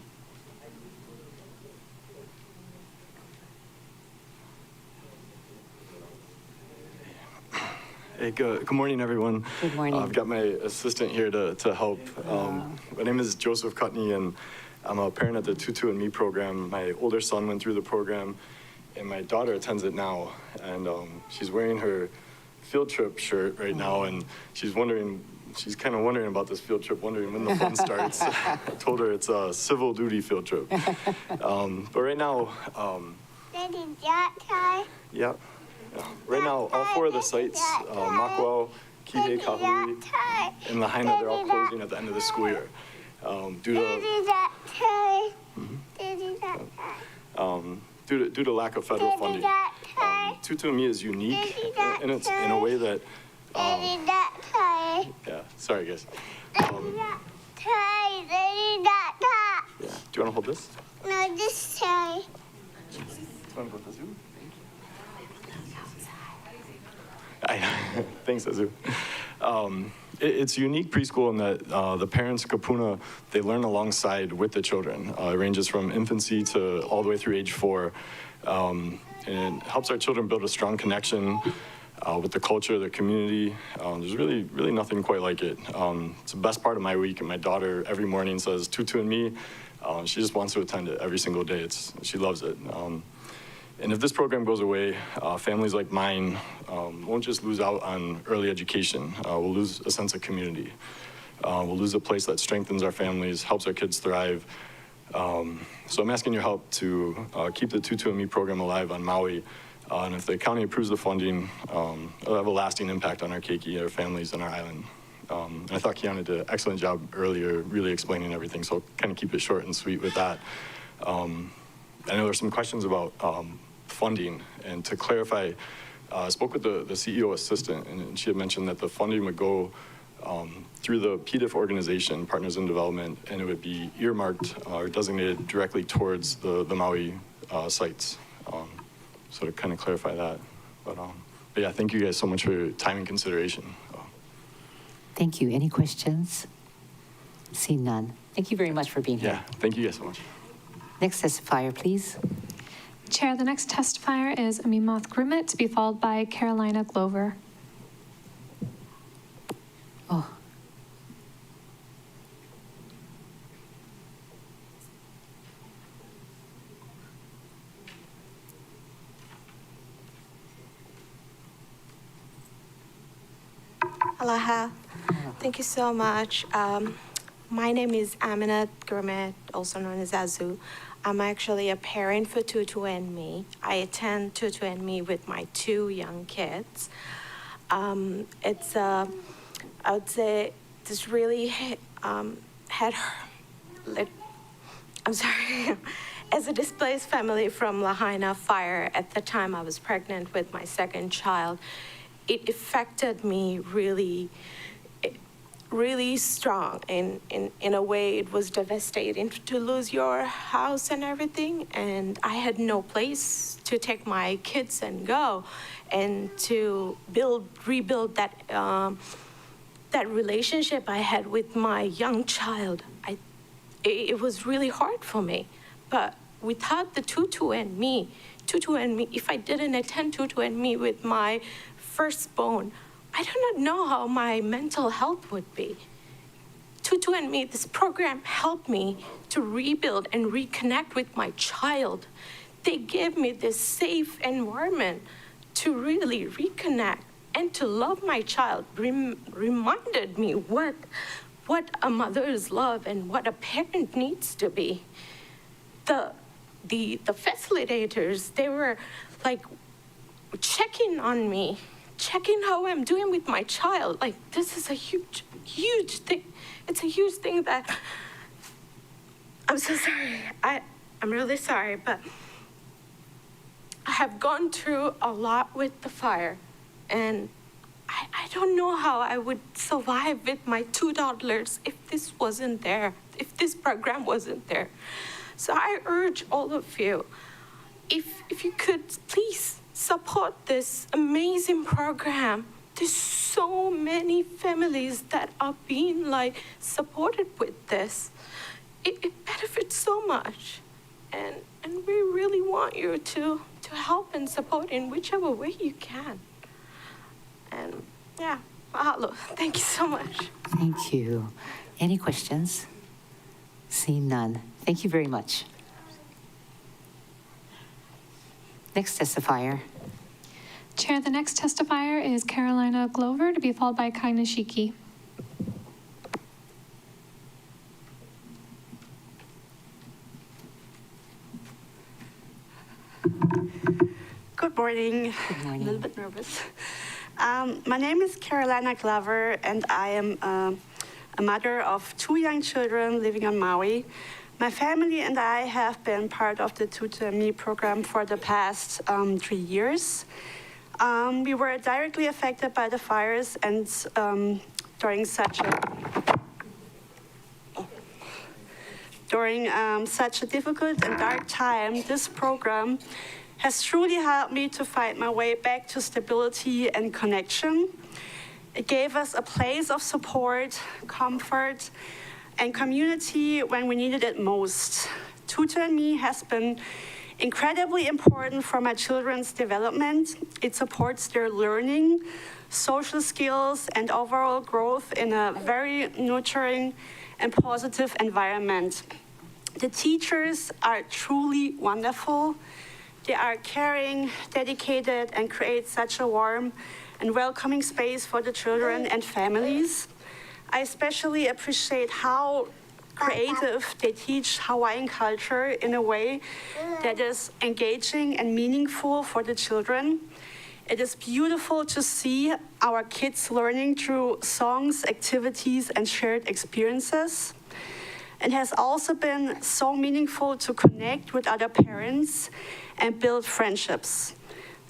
Hey, good morning, everyone. Good morning. I've got my assistant here to help. My name is Joseph Cutney, and I'm a parent at the Tutu and Me program. My older son went through the program, and my daughter attends it now. And she's wearing her field trip shirt right now, and she's kind of wondering about this field trip, wondering when the fun starts. I told her it's a civil duty field trip. But right now, yeah. Right now, all 4 of the sites, Makwao, Kihei, Kahului, and Lahaina, they're all closing at the end of the school year. Due to lack of federal funding. Tutu and Me is unique in a way that, yeah, sorry guys. Yeah. Do you want to hold this? No, this toy. Do you want to go to the zoo? Thanks, Azu. It's a unique preschool in that the parents, kapuna, they learn alongside with the children. It ranges from infancy to all the way through age 4. And it helps our children build a strong connection with the culture, the community. There's really nothing quite like it. It's the best part of my week, and my daughter every morning says, Tutu and Me. She just wants to attend it every single day. She loves it. And if this program goes away, families like mine won't just lose out on early education. We'll lose a sense of community. We'll lose a place that strengthens our families, helps our kids thrive. So I'm asking your help to keep the Tutu and Me program alive on Maui. And if the county approves the funding, it'll have a lasting impact on our keiki, our families, and our island. And I thought Kiana did an excellent job earlier, really explaining everything. So I'll kind of keep it short and sweet with that. I know there's some questions about funding, and to clarify, I spoke with the CEO assistant, and she had mentioned that the funding would go through the PDIF organization, Partners in Development, and it would be earmarked or designated directly towards the Maui sites. So to kind of clarify that. But yeah, thank you guys so much for your time and consideration. Thank you. Any questions? See none. Thank you very much for being here. Yeah, thank you guys so much. Next testifier, please. Chair, the next testifier is Amimath Grumet, to be followed by Carolina Glover. Oh. Aloha. Thank you so much. My name is Aminat Gurmet, also known as Azu. I'm actually a parent for Tutu and Me. I attend Tutu and Me with my 2 young kids. It's, I would say, this really I'm sorry. As a displaced family from Lahaina fire, at the time I was pregnant with my 2nd child, it affected me really strong. In a way, it was devastating to lose your house and everything. And I had no place to take my kids and go, and to rebuild that relationship I had with my young child. It was really hard for me. But without the Tutu and Me, if I didn't attend Tutu and Me with my firstborn, I do not know how my mental health would be. Tutu and Me, this program helped me to rebuild and reconnect with my child. They gave me this safe environment to really reconnect and to love my child, reminded me what a mother's love and what a parent needs to be. The facilitators, they were like checking on me, checking how I'm doing with my child. Like, this is a huge thing. It's a huge thing that, I'm so sorry. I'm really sorry, but I have gone through a lot with the fire, and I don't know how I would survive with my 2 toddlers if this wasn't there, if this program wasn't there. So I urge all of you, if you could please support this amazing program. There's so many families that are being supported with this. It benefits so much. And we really want you to help and support in whichever way you can. And Yeah, mahalo. Thank you so much. Thank you. Any questions? Seeing none. Thank you very much. Next testifier. Chair, the next testifier is Carolina Glover, to be followed by Kai Nishiki. Good morning. Good morning. A little bit nervous. My name is Carolina Glover, and I am a mother of 2 young children living on Maui. My family and I have been part of the Tutor Me program for the past 3 years. We were directly affected by the fires, and during such a difficult and dark time, this program has truly helped me to find my way back to stability and connection. It gave us a place of support, comfort, and community when we needed it most. Tutor Me has been incredibly important for my children's development. It supports their learning, social skills, and overall growth in a very nurturing and positive environment. The teachers are truly wonderful. They are caring, dedicated, and create such a warm and welcoming space for the children and families. I especially appreciate how creative they teach Hawaiian culture in a way that is engaging and meaningful for the children. It is beautiful to see our kids learning through songs, activities, and shared experiences. It has also been so meaningful to connect with other parents and build friendships.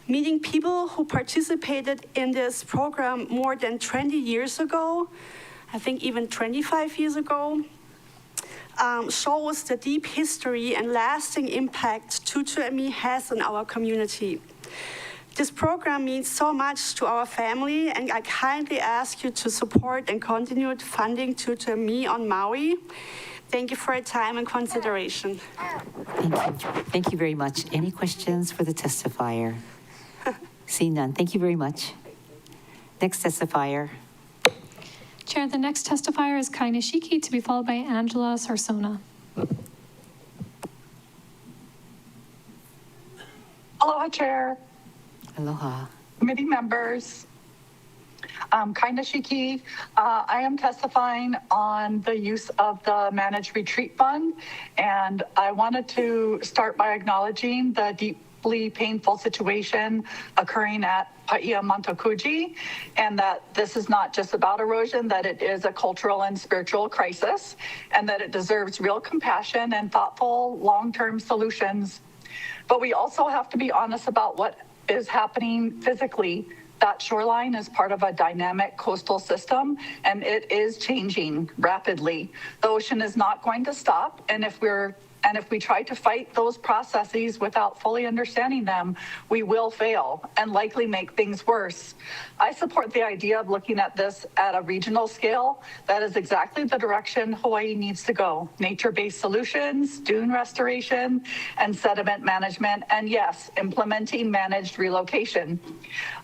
Meeting people who participated in this program more than 20 years ago, I think even 25 years ago, shows the deep history and lasting impact Tutor Me has on our community. This program means so much to our family, and I kindly ask you to support and continue funding Tutor Me on Maui. Thank you for your time and consideration. Thank you. Thank you very much. Any questions for the testifier? Seeing none. Thank you very much. Next testifier. Chair, the next testifier is Kai Nishiki, to be followed by Angela Sarsona. Aloha, Chair. Aloha. Committee members. Kai Nishiki. I am testifying on the use of the Managed Retreat Fund, and I wanted to start by acknowledging the deeply painful situation occurring at Paia Montokuji, and that this is not just about erosion, that it is a cultural and spiritual crisis, and that it deserves real compassion and thoughtful long-term solutions. But we also have to be honest about what is happening physically. That shoreline is part of a dynamic coastal system, and it is changing rapidly. The ocean is not going to stop, and if we try to fight those processes without fully understanding them, we will fail and likely make things worse. I support the idea of looking at this at a regional scale. That is exactly the direction Hawaii needs to go. Nature-based solutions, dune restoration, and sediment management, and yes, implementing managed relocation.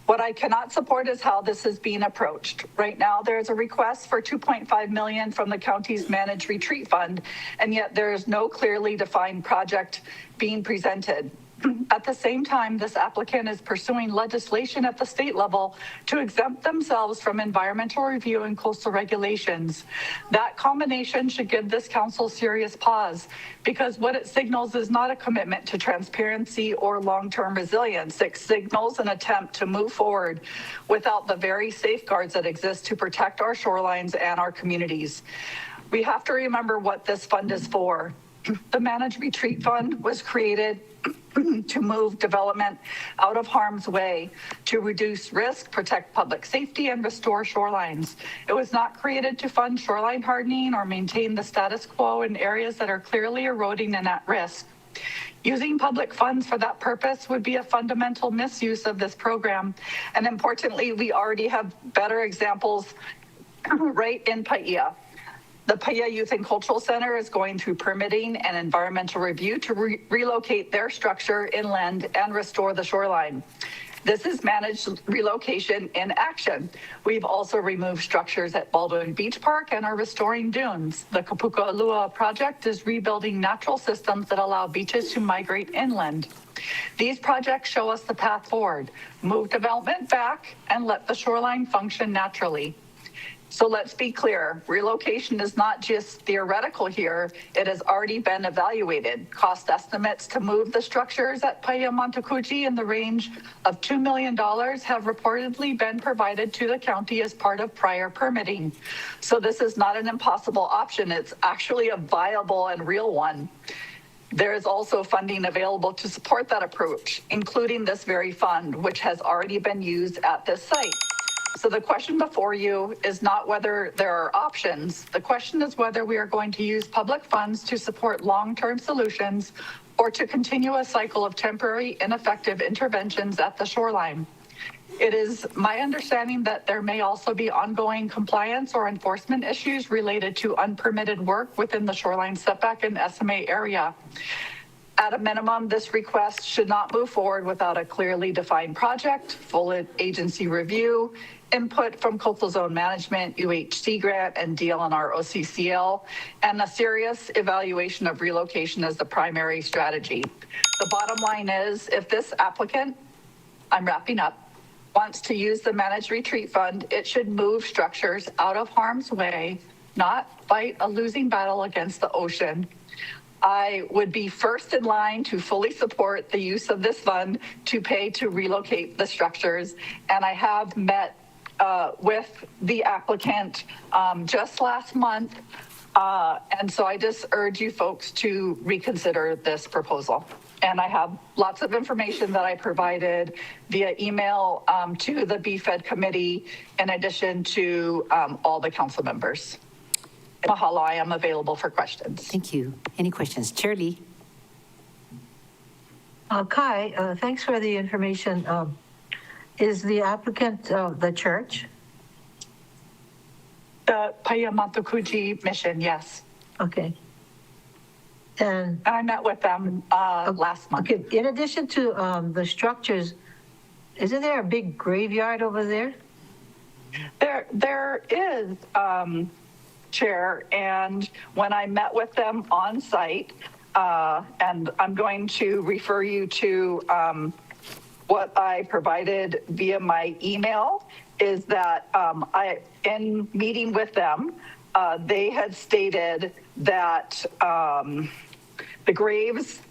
What I cannot support is how this is being approached. Right now, there's a request for $2.5 million from the county's Managed Retreat Fund, and yet there is no clearly defined project being presented. At the same time, this applicant is pursuing legislation at the state level to exempt themselves from environmental review and coastal regulations. That combination should give this council serious pause, because what it signals is not a commitment to transparency or long-term resilience. It signals an attempt to move forward without the very safeguards that exist to protect our shorelines and our communities. We have to remember what this fund is for. The Managed Retreat Fund was created to move development out of harm's way, to reduce risk, protect public safety, and restore shorelines. It was not created to fund shoreline hardening or maintain the status quo in areas that are clearly eroding and at risk. Using public funds for that purpose would be a fundamental misuse of this program. And importantly, we already have better examples right in Paia. The Paia Youth and Cultural Center is going through permitting and environmental review to relocate their structure inland and restore the shoreline. This is managed relocation in action. We've also removed structures at Baldwin Beach Park and are restoring dunes. The Kapuko'olua project is rebuilding natural systems that allow beaches to migrate inland. These projects show us the path forward. Move development back and let the shoreline function naturally. So let's be clear, relocation is not just theoretical here, it has already been evaluated. Cost estimates to move the structures at Paia Montecucci in the range of $2 million have reportedly been provided to the county as part of prior permitting. So this is not an impossible option, it's actually a viable and real one. There is also funding available to support that approach, including this very fund, which has already been used at this site. So the question before you is not whether there are options. The question is whether we are going to use public funds to support long-term solutions or to continue a cycle of temporary ineffective interventions at the shoreline. It is my understanding that there may also be ongoing compliance or enforcement issues related to unpermitted work within the shoreline setback and SMA area. At a minimum, this request should not move forward without a clearly defined project, full agency review, input from coastal zone management, UHC grant, and DLNR OCCL, and a serious evaluation of relocation as the primary strategy. The bottom line is, if this applicant, I'm wrapping up, wants to use the managed retreat fund, it should move structures out of harm's way, not fight a losing battle against the ocean. I would be first in line to fully support the use of this fund to pay to relocate the structures. And I have met with the applicant just last month. And so I just urge you folks to reconsider this proposal. And I have lots of information that I provided via email to the BFED committee, in addition to all the council members. Mahalo, I am available for questions. Thank you. Any questions? Chair Lee. Kai, thanks for the information. Is the applicant the church? The Paia Montecucci mission, yes. Okay. And I met with them last month. Okay. In addition to the structures, isn't there a big graveyard over there? There is, Chair, and when I met with them on site, and I'm going to refer you to what I provided via my email, is that in meeting with them, they had stated that the graves,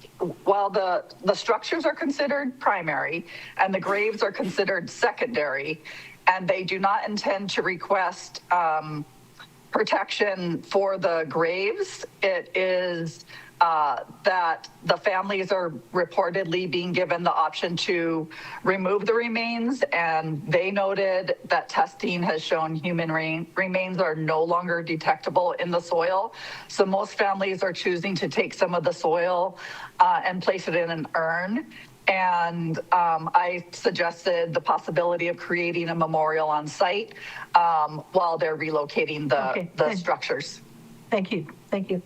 while the structures are considered primary and the graves are considered secondary, and they do not intend to request protection for the graves, it is that the families are reportedly being given the option to remove the remains, and they noted that testing has shown human remains are no longer detectable in the soil. So most families are choosing to take some of the soil and place it in an urn. And I suggested the possibility of creating a memorial on site while they're relocating the structures. Thank you. Thank you.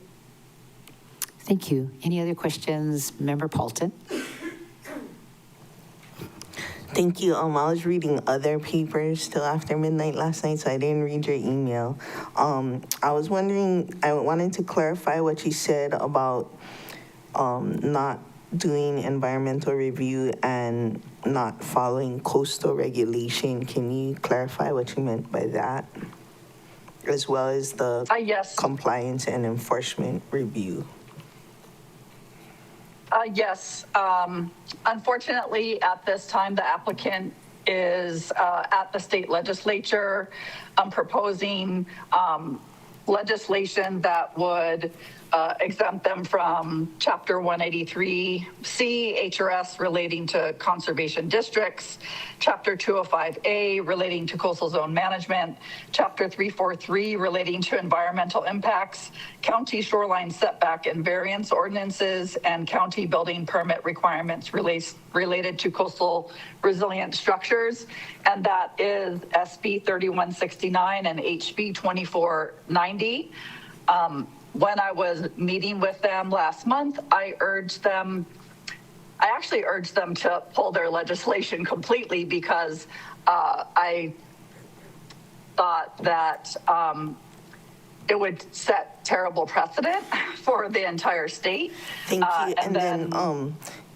Thank you. Any other questions? Member Paulton? Thank you. I was reading other papers till after midnight last night, so I didn't read your email. I was wondering, I wanted to clarify what you said about not doing environmental review and not following coastal regulation. Can you clarify what you meant by that? As well as the compliance and enforcement review. Yes. Unfortunately, at this time, the applicant is at the state legislature proposing legislation that would exempt them from Chapter 183C HRS relating to conservation districts, Chapter 205A relating to coastal zone management, Chapter 343 relating to environmental impacts, county shoreline setback and variance ordinances, and county building permit requirements related to coastal resilient structures. And that is SB 3169 and HB 2490. when I was meeting with them last month, I actually urged them to pull their legislation completely because I thought that it would set terrible precedent for the entire state. Thank you. And then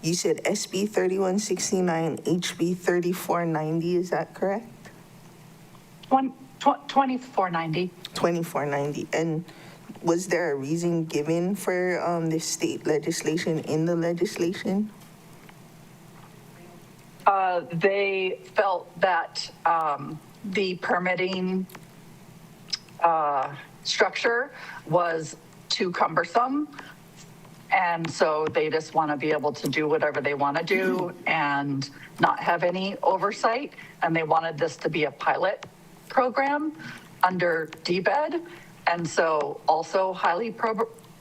you said SB 3169, HB 3490, is that correct? 2490. 2490. And was there a reason given for this state legislation in the legislation? They felt that the permitting structure was too cumbersome. And so they just want to be able to do whatever they want to do and not have any oversight. And they wanted this to be a pilot program under BFED. And so also highly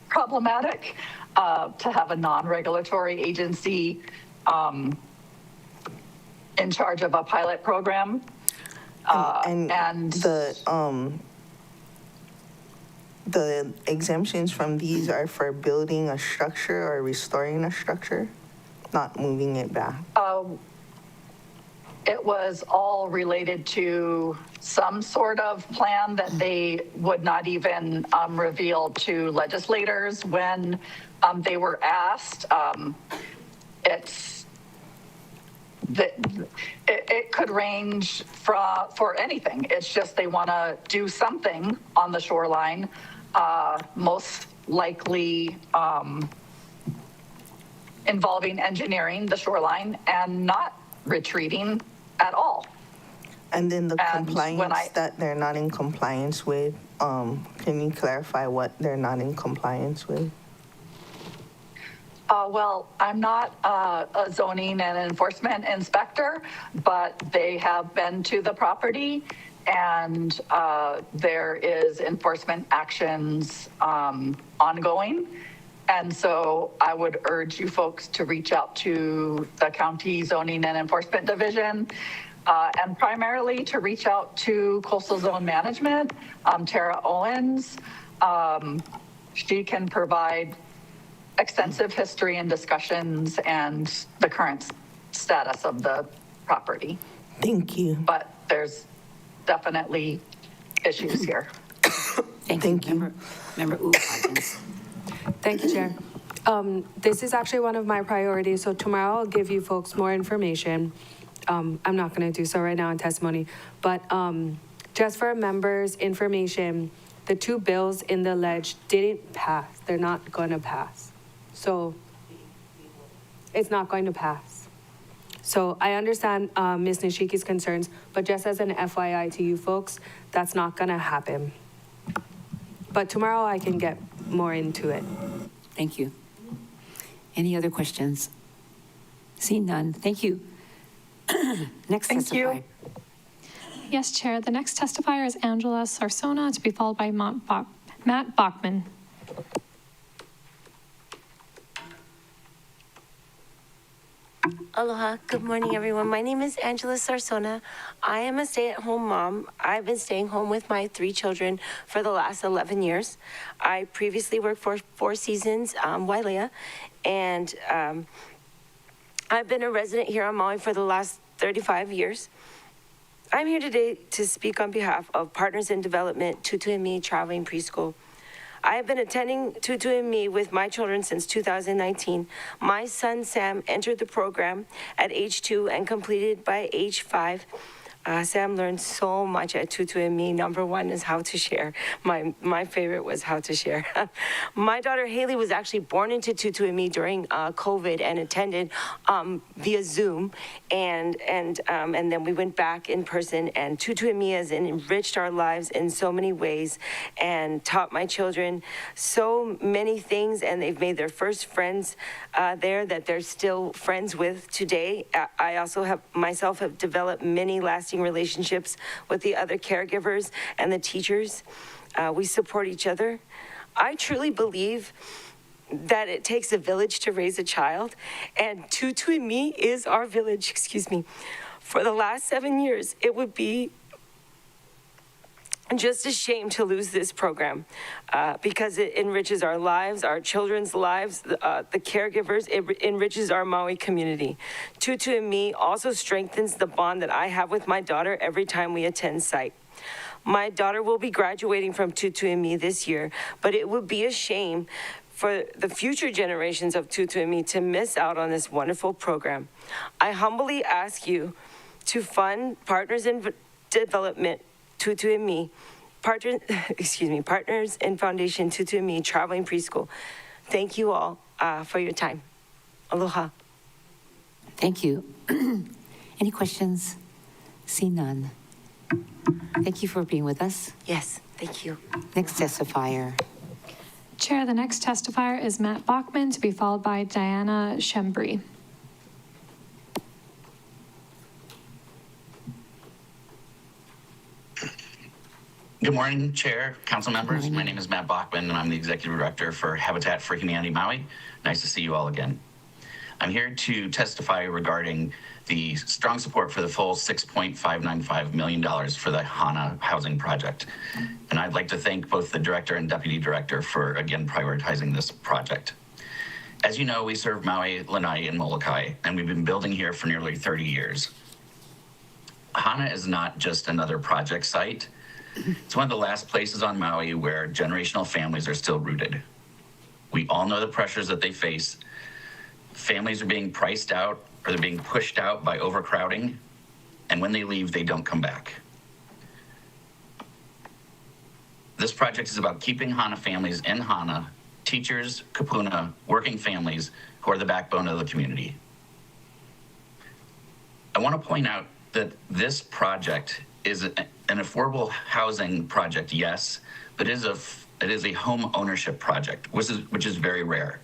problematic to have a non-regulatory agency in charge of a pilot program. And the exemptions from these are for building a structure or restoring a structure, not moving it back. It was all related to some sort of plan that they would not even reveal to legislators when they were asked. It could range for anything. It's just they want to do something on the shoreline, most likely involving engineering the shoreline and not retreating at all. And then the compliance that they're not in compliance with, can you clarify what they're not in compliance with? Well, I'm not a zoning and enforcement inspector, but they have been to the property and there is enforcement actions ongoing. And so I would urge you folks to reach out to the county zoning and enforcement division and primarily to reach out to coastal zone management, Tara Owens. She can provide extensive history and discussions and the current status of the property. Thank you. But there's definitely issues here. Thank you. Member Hawkins. Thank you, Chair. This is actually one of my priorities, so tomorrow I'll give you folks more information. I'm not going to do so right now in testimony, but just for members' information, the two bills in the ledge didn't pass. They're not going to pass. So it's not going to pass. So I understand Ms. Nishiki's concerns, but just as an FYI to you folks, that's not going to happen. But tomorrow I can get more into it. Thank you. Any other questions? Seeing none, thank you. Next testifier. Yes, Chair. The next testifier is Angela Sarsona, to be followed by Matt Bachman. Aloha. Good morning, everyone. My name is Angela Sarsona. I am a stay-at-home mom. I've been staying home with my 3 children for the last 11 years. I previously worked for 4 Seasons, Wailea, and I've been a resident here on Maui for the last 35 years. I'm here today to speak on behalf of Partners in Development, Tutu and Me Traveling Preschool. I have been attending Tutu and Me with my children since 2019. My son, Sam, entered the program at age 2 and completed by age 5. Sam learned so much at Tutu and Me. Number one is how to share. My favorite was how to share. My daughter Haley was actually born into Tutu and Me during COVID and attended via Zoom, and then we went back in person. And Tutu and Me has enriched our lives in so many ways, and taught my children so many things. And they've made their first friends there that they're still friends with today. I also have developed many lasting relationships with the other caregivers and the teachers. We support each other. I truly believe that it takes a village to raise a child, and Tutu and Me is our village, just a shame to lose this program because it enriches our lives, our children's lives, the caregivers. It enriches our Maui community. Tutu and Me also strengthens the bond that I have with my daughter every time we attend site. My daughter will be graduating from Tutu and Me this year, but it would be a shame for the future generations of Tutu and Me to miss out on this wonderful program. I humbly ask you to fund Partners in Development Tutu and Me, Partners in Foundation Tutu and Me Traveling Preschool. Thank you all for your time. Aloha. Thank you. Any questions? See none. Thank you for being with us. Yes, thank you. Next testifier. Chair, the next testifier is Matt Bachman, to be followed by Diana Shembri. Good morning, Chair, Council members. My name is Matt Bachman, and I'm the Executive Director for Habitat for Humanity Maui. Nice to see you all again. I'm here to testify regarding the strong support for the full $6.595 million for the Hana housing project. And I'd like to thank both the Director and Deputy Director for, again, prioritizing this project. As you know, we serve Maui, Lanai, and Molokai, and we've been building here for nearly 30 years. Hana is not just another project site. It's one of the last places on Maui where generational families are still rooted. We all know the pressures that they face. Families are being priced out or they're being pushed out by overcrowding, and when they leave, they don't come back. This project is about keeping Hana families in Hana, teachers, kupuna, working families who are the backbone of the community. I want to point out that this project is an affordable housing project, yes, but it is a home ownership project, which is very rare.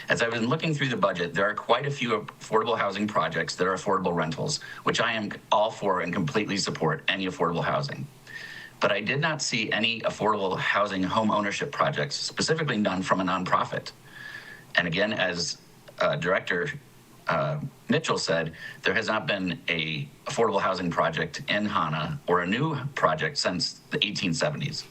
As I've been looking through the budget, there are quite a few affordable housing projects that are affordable rentals, which I am all for and completely support any affordable housing. But I did not see any affordable housing home ownership projects, specifically none from a nonprofit. And again, as Director Mitchell said, there has not been a affordable housing project in Hana or a new project since the 1870s.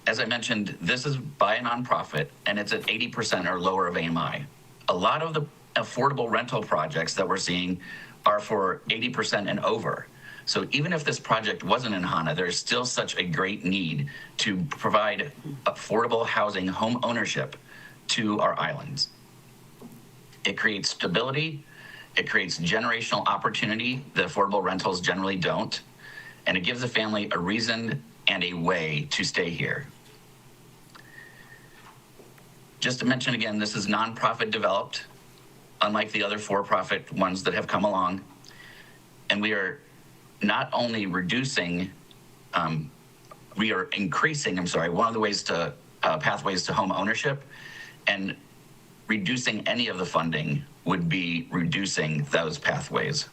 As I mentioned, this is by a nonprofit and it's at 80% or lower of AMI. A lot of the affordable rental projects that we're seeing are for 80% and over. So even if this project wasn't in Hana, there's still such a great need to provide affordable housing, home ownership to our islands. It creates stability, it creates generational opportunity that affordable rentals generally don't, and it gives a family a reason and a way to stay here. Just to mention again, this is nonprofit developed, unlike the other for-profit ones that have come along. And we are not only we are increasing, one of the ways to pathways to home ownership, and reducing any of the funding would be reducing those pathways.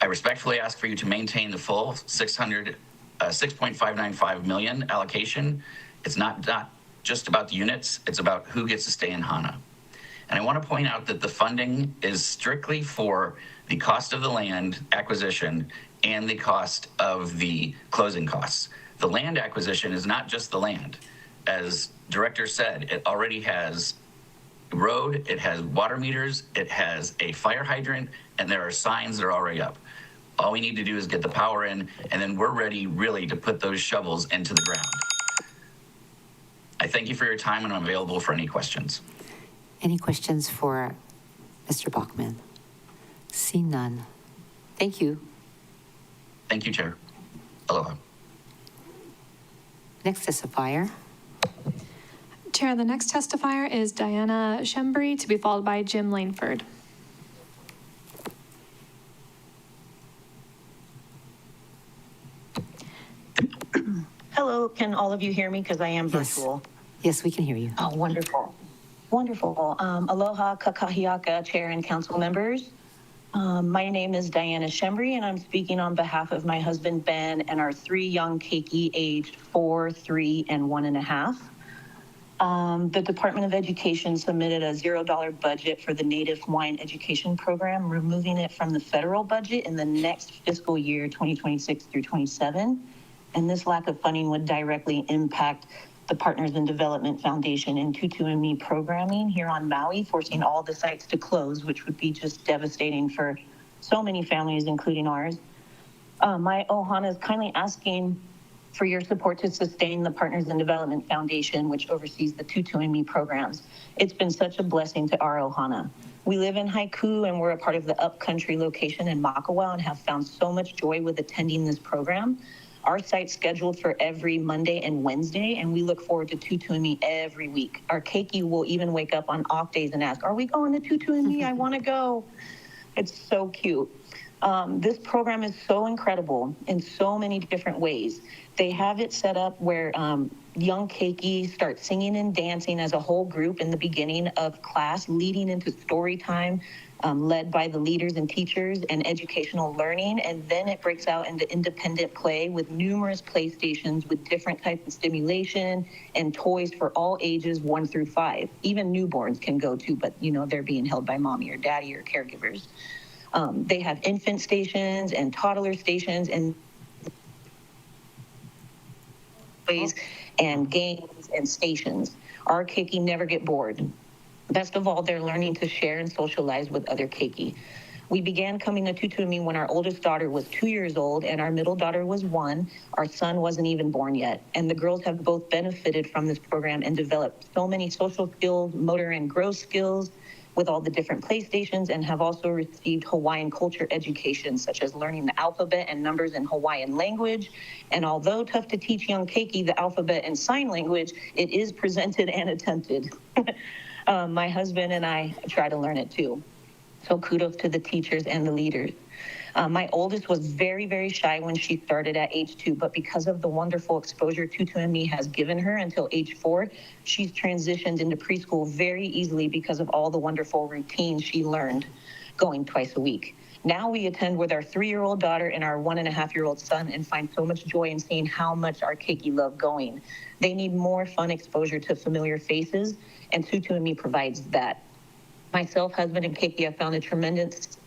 I respectfully ask for you to maintain the full $6.595 million allocation. It's not just about the units, it's about who gets to stay in Hana. And I want to point out that the funding is strictly for the cost of the land acquisition and the cost of the closing costs. The land acquisition is not just the land. As Director said, it already has a road, it has water meters, it has a fire hydrant, and there are signs that are already up. All we need to do is get the power in, and then we're ready really to put those shovels into the ground. I thank you for your time, and I'm available for any questions. Any questions for Mr. Bachman? See none. Thank you. Thank you, Chair. Aloha. Next testifier. Chair, the next testifier is Diana Shembri, to be followed by Jim Langford. Hello, can all of you hear me? Because I am virtual. Yes, we can hear you. Oh, wonderful. Wonderful. Aloha, kakahiaka, Chair and Council members. My name is Diana Shembri, and I'm speaking on behalf of my husband, Ben, and our 3 young keiki aged 4, 3, and 1.5. The Department of Education submitted a $0 budget for the Native Hawaiian Education Program, removing it from the federal budget in the next fiscal year, 2026 through 27. And this lack of funding would directly impact the Partners in Development Foundation and Tutu&Me programming here on Maui, forcing all the sites to close, which would be just devastating for so many families, including ours. My ohana is kindly asking for your support to sustain the Partners in Development Foundation, which oversees the Tutu&Me programs. It's been such a blessing to our ohana. We live in Haiku and we're a part of the upcountry location in Makawa and have found so much joy with attending this program. Our site's scheduled for every Monday and Wednesday, and we look forward to Tutu&Me every week. Our keiki will even wake up on off days and ask, are we going to Tutu&Me? I want to go. It's so cute. This program is so incredible in so many different ways. They have it set up where young keiki start singing and dancing as a whole group in the beginning of class, leading into story time, led by the leaders and teachers and educational learning. And then it breaks out into independent play with numerous playstations with different types of stimulation and toys for all ages 1 through 5. Even newborns can go to, but they're being held by mommy or daddy or caregivers. They have infant stations and toddler stations and toys and games and stations. Our keiki never get bored. Best of all, they're learning to share and socialize with other keiki. We began coming to Tutu&Me when our oldest daughter was 2 years old and our middle daughter was 1. Our son wasn't even born yet. And the girls have both benefited from this program and developed so many social skills, motor and growth skills, with all the different playstations, and have also received Hawaiian culture education, such as learning the alphabet and numbers in Hawaiian language. And although tough to teach young keiki the alphabet and sign language, it is presented and attempted. My husband and I try to learn it too. So kudos to the teachers and the leaders. My oldest was very, very shy when she started at age 2, but because of the wonderful exposure Tutu&Me has given her until age 4, she's transitioned into preschool very easily because of all the wonderful routines she learned going twice a week. Now we attend with our 3-year-old daughter and our 1.5-year-old son and find so much joy in seeing how much our keiki love going. They need more fun exposure to familiar faces, and Tutu&Me provides that. Myself, husband, and keiki have found a tremendous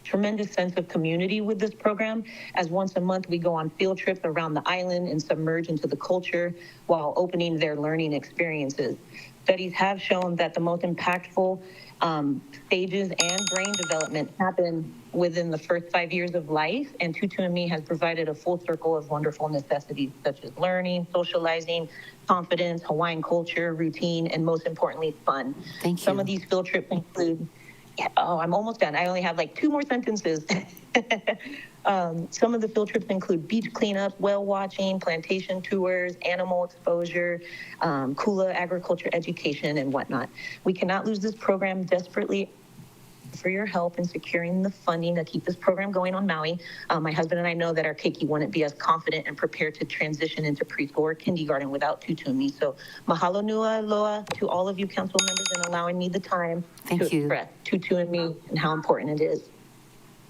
sense of community with this program, as once a month we go on field trips around the island and submerge into the culture while opening their learning experiences. Studies have shown that the most impactful stages and brain development happen within the first 5 years of life, and Tutu&Me has provided a full circle of wonderful necessities such as learning, socializing, confidence, Hawaiian culture, routine, and most importantly, fun. Thank you. Some of these field trips include, I'm almost done. I only have like 2 more sentences. Some of the field trips include beach cleanup, whale watching, plantation tours, animal exposure, kula agriculture education, and whatnot. We cannot lose this program. Desperately for your help in securing the funding to keep this program going on Maui. My husband and I know that our keiki wouldn't be as confident and prepared to transition into preschool or kindergarten without Tutu&Me. So mahalo nua loa to all of you council members and allowing me the time to express Tutu&Me and how important it is.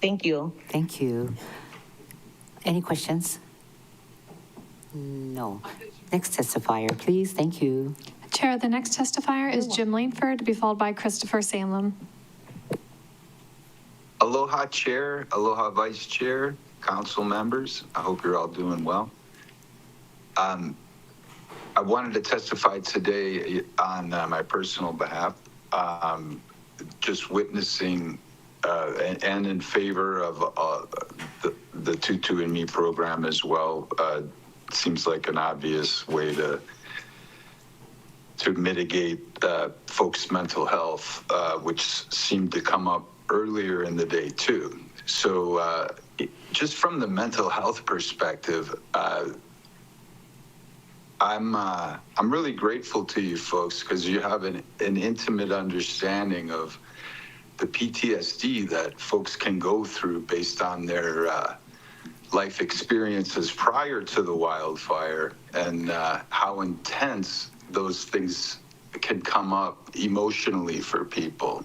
Thank you. Thank you. Any questions? No. Next testifier, please. Thank you. Chair, the next testifier is Jim Langford, to be followed by Christopher Salem. Aloha Chair, aloha Vice Chair, council members. I hope you're all doing well. I wanted to testify today on my personal behalf, just witnessing and in favor of the Tutu&Me program as well. Seems like an obvious way to mitigate folks' mental health, which seemed to come up earlier in the day too. So just from the mental health perspective, I'm really grateful to you folks because you have an intimate understanding of the PTSD that folks can go through based on their life experiences prior to the wildfire and how intense those things can come up emotionally for people.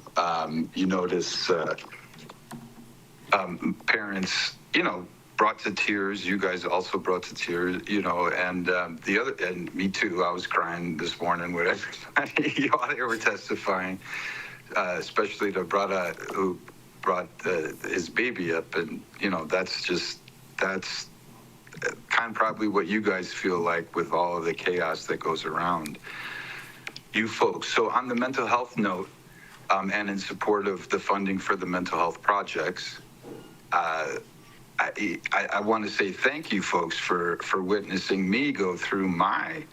You notice parents, brought to tears. You guys also brought to tears, you know, and and me too. I was crying this morning with everybody while they were testifying, especially the brother who brought his baby up. And, you know, that's kind of probably what you guys feel like with all of the chaos that goes around you folks. So on the mental health note, and in support of the funding for the mental health projects, I want to say thank you folks for witnessing me go through my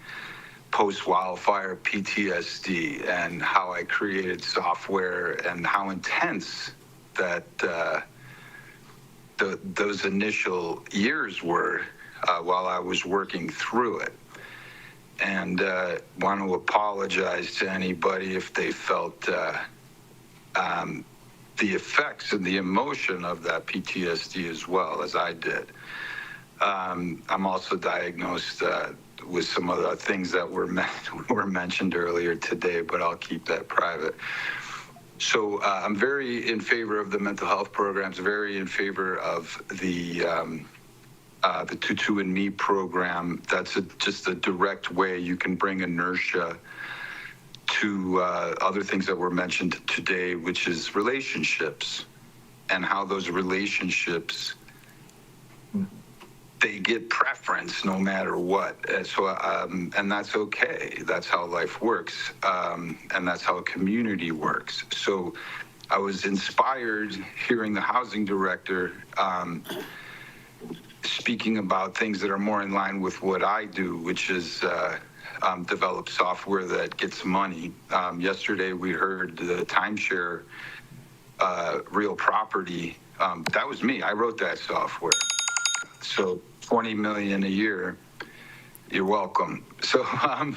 post-wildfire PTSD and how I created software and how intense that those initial years were while I was working through it. And want to apologize to anybody if they felt the effects and the emotion of that PTSD as well as I did. I'm also diagnosed with some of the things that were mentioned earlier today, but I'll keep that private. So I'm very in favor of the mental health programs, very in favor of the 22andMe program. That's just a direct way you can bring inertia to other things that were mentioned today, which is relationships and how those relationships, they get preference no matter what. So, and that's okay. That's how life works. And that's how a community works. So I was inspired hearing the housing director speaking about things that are more in line with what I do, which is develop software that gets money. Yesterday we heard the timeshare real property. That was me. I wrote that software. So 20 million a year. You're welcome. So I'm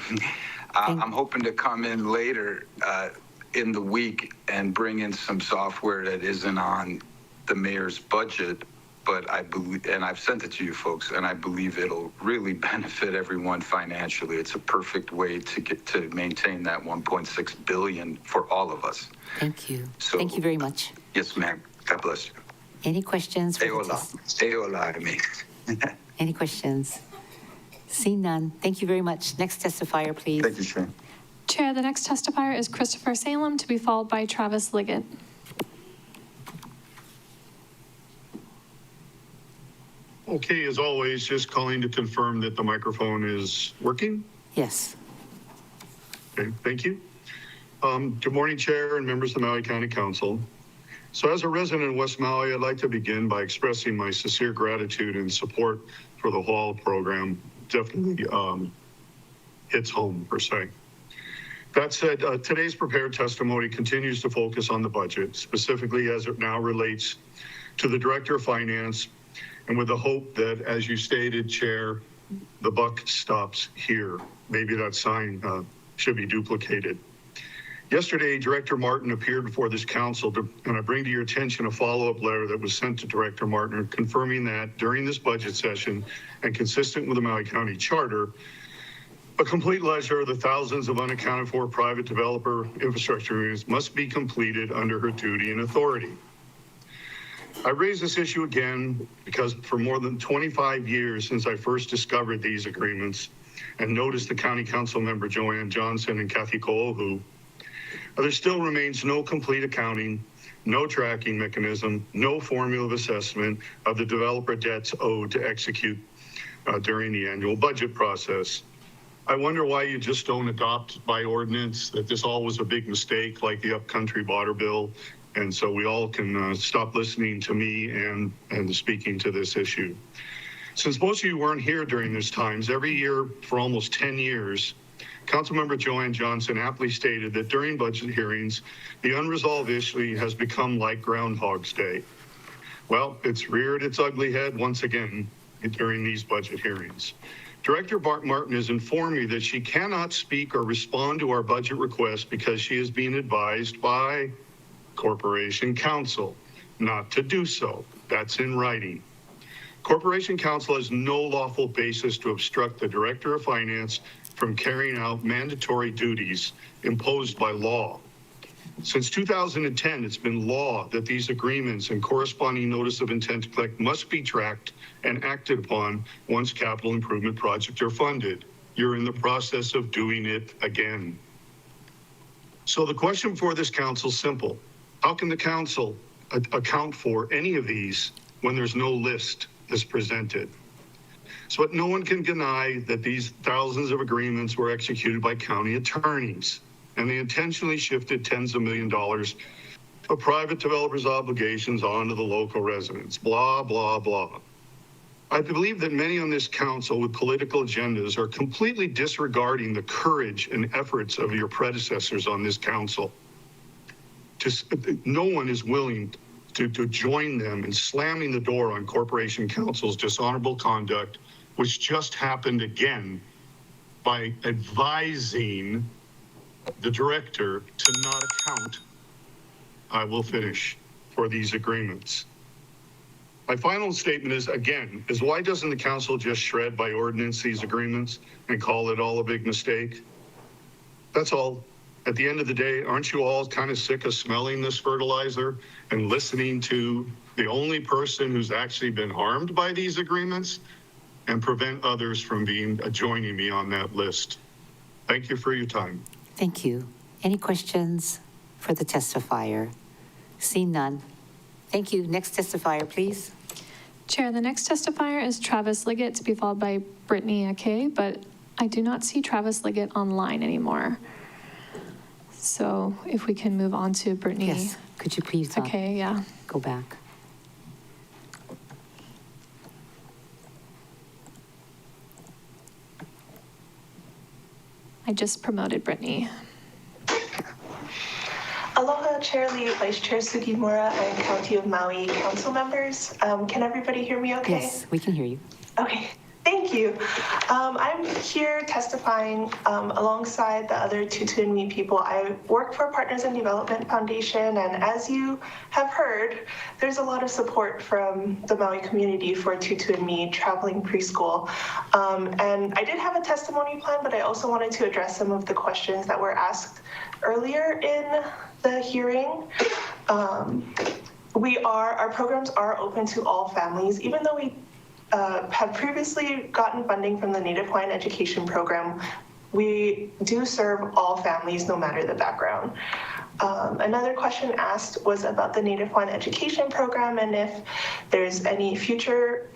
hoping to come in later in the week and bring in some software that isn't on the mayor's budget, but I believe, and I've sent it to you folks, and I believe it'll really benefit everyone financially. It's a perfect way to get to maintain that 1.6 billion for all of us. Thank you. So, Thank you very much. Yes, ma'am. God bless you. Any questions? For Stay hola to me. Any questions? Seeing none. Thank you very much. Next testifier, please. Thank you, Shane. Chair, the next testifier is Christopher Salem, to be followed by Travis Liggett. Okay, as always, just calling to confirm that the microphone is working. Yes. Okay, thank you. Good morning, Chair and members of the Maui County Council. So as a resident of West Maui, I'd like to begin by expressing my sincere gratitude and support for the Hall program. Definitely hits home, per se. That said, today's prepared testimony continues to focus on the budget, specifically as it now relates to the Director of Finance, and with the hope that, as you stated, Chair, the buck stops here. Maybe that sign should be duplicated. Yesterday, Director Martin appeared before this council, and I bring to your attention a follow-up letter that was sent to Director Martin confirming that during this budget session, and consistent with the Maui County Charter, a complete ledger of the thousands of unaccounted for private developer infrastructure units must be completed under her duty and authority. I raise this issue again because for more than 25 years since I first discovered these agreements and noticed the County Council member Joanne Johnson and Kathy Ko'ohu, there still remains no complete accounting, no tracking mechanism, no formula of assessment of the developer debts owed to execute during the annual budget process. I wonder why you just don't adopt by ordinance that this all was a big mistake like the upcountry water bill, and so we all can stop listening to me and speaking to this issue. Since most of you weren't here during these times, every year for almost 10 years, Councilmember Joanne Johnson aptly stated that during budget hearings, the unresolved issue has become like Groundhog's Day. Well, it's reared its ugly head once again during these budget hearings. Director Martin has informed me that she cannot speak or respond to our budget request because she is being advised by Corporation Counsel not to do so. That's in writing. Corporation Counsel has no lawful basis to obstruct the Director of Finance from carrying out mandatory duties imposed by law. Since 2010, it's been law that these agreements and corresponding notice of intent to collect must be tracked and acted upon once capital improvement projects are funded. You're in the process of doing it again. So the question for this council is simple. How can the council account for any of these when there's no list that's presented? So no one can deny that these thousands of agreements were executed by county attorneys, and they intentionally shifted tens of millions of dollars of private developers' obligations onto the local residents, blah, blah, blah. I believe that many on this council with political agendas are completely disregarding the courage and efforts of your predecessors on this council. No one is willing to join them in slamming the door on Corporation Council's dishonorable conduct, which just happened again by advising the director to not account, I will finish, for these agreements. My final statement is why doesn't the council just shred by ordinance these agreements and call it all a big mistake? That's all. At the end of the day, aren't you all kind of sick of smelling this fertilizer and listening to the only person who's actually been harmed by these agreements and prevent others from joining me on that list? Thank you for your time. Thank you. Any questions for the testifier? Seeing none. Thank you. Next testifier, please. Chair, the next testifier is Travis Liggett, to be followed by Brittany Ake, but I do not see Travis Liggett online anymore. So if we can move on to Brittany. Yes. Could you please Okay, yeah. go back? I just promoted Brittany. Aloha, Chair Lee, Vice Chair Sugimura, and County of Maui Council members. Can everybody hear me okay? Yes, we can hear you. Okay, thank you. I'm here testifying alongside the other Tutu&Me people. I work for Partners in Development Foundation, and as you have heard, there's a lot of support from the Maui community for Tutu&Me traveling preschool. And I did have a testimony plan, but I also wanted to address some of the questions that were asked earlier in the hearing. Our programs are open to all families, even though we have previously gotten funding from the Native Hawaiian Education Program. We do serve all families, no matter the background. Another question asked was about the Native Hawaiian Education Program and if there's any future,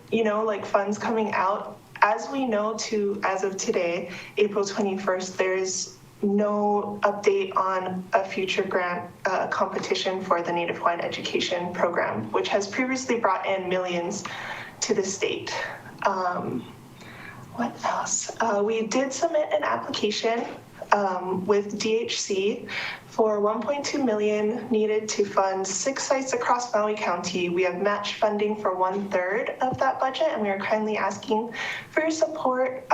funds coming out. As we know, as of today, April 21st, there's no update on a future grant competition for the Native Hawaiian Education Program, which has previously brought in millions to the state. What else? We did submit an application with DHC for $1.2 million needed to fund 6 sites across Maui County. We have match funding for 1/3 of that budget, and we are kindly asking for your support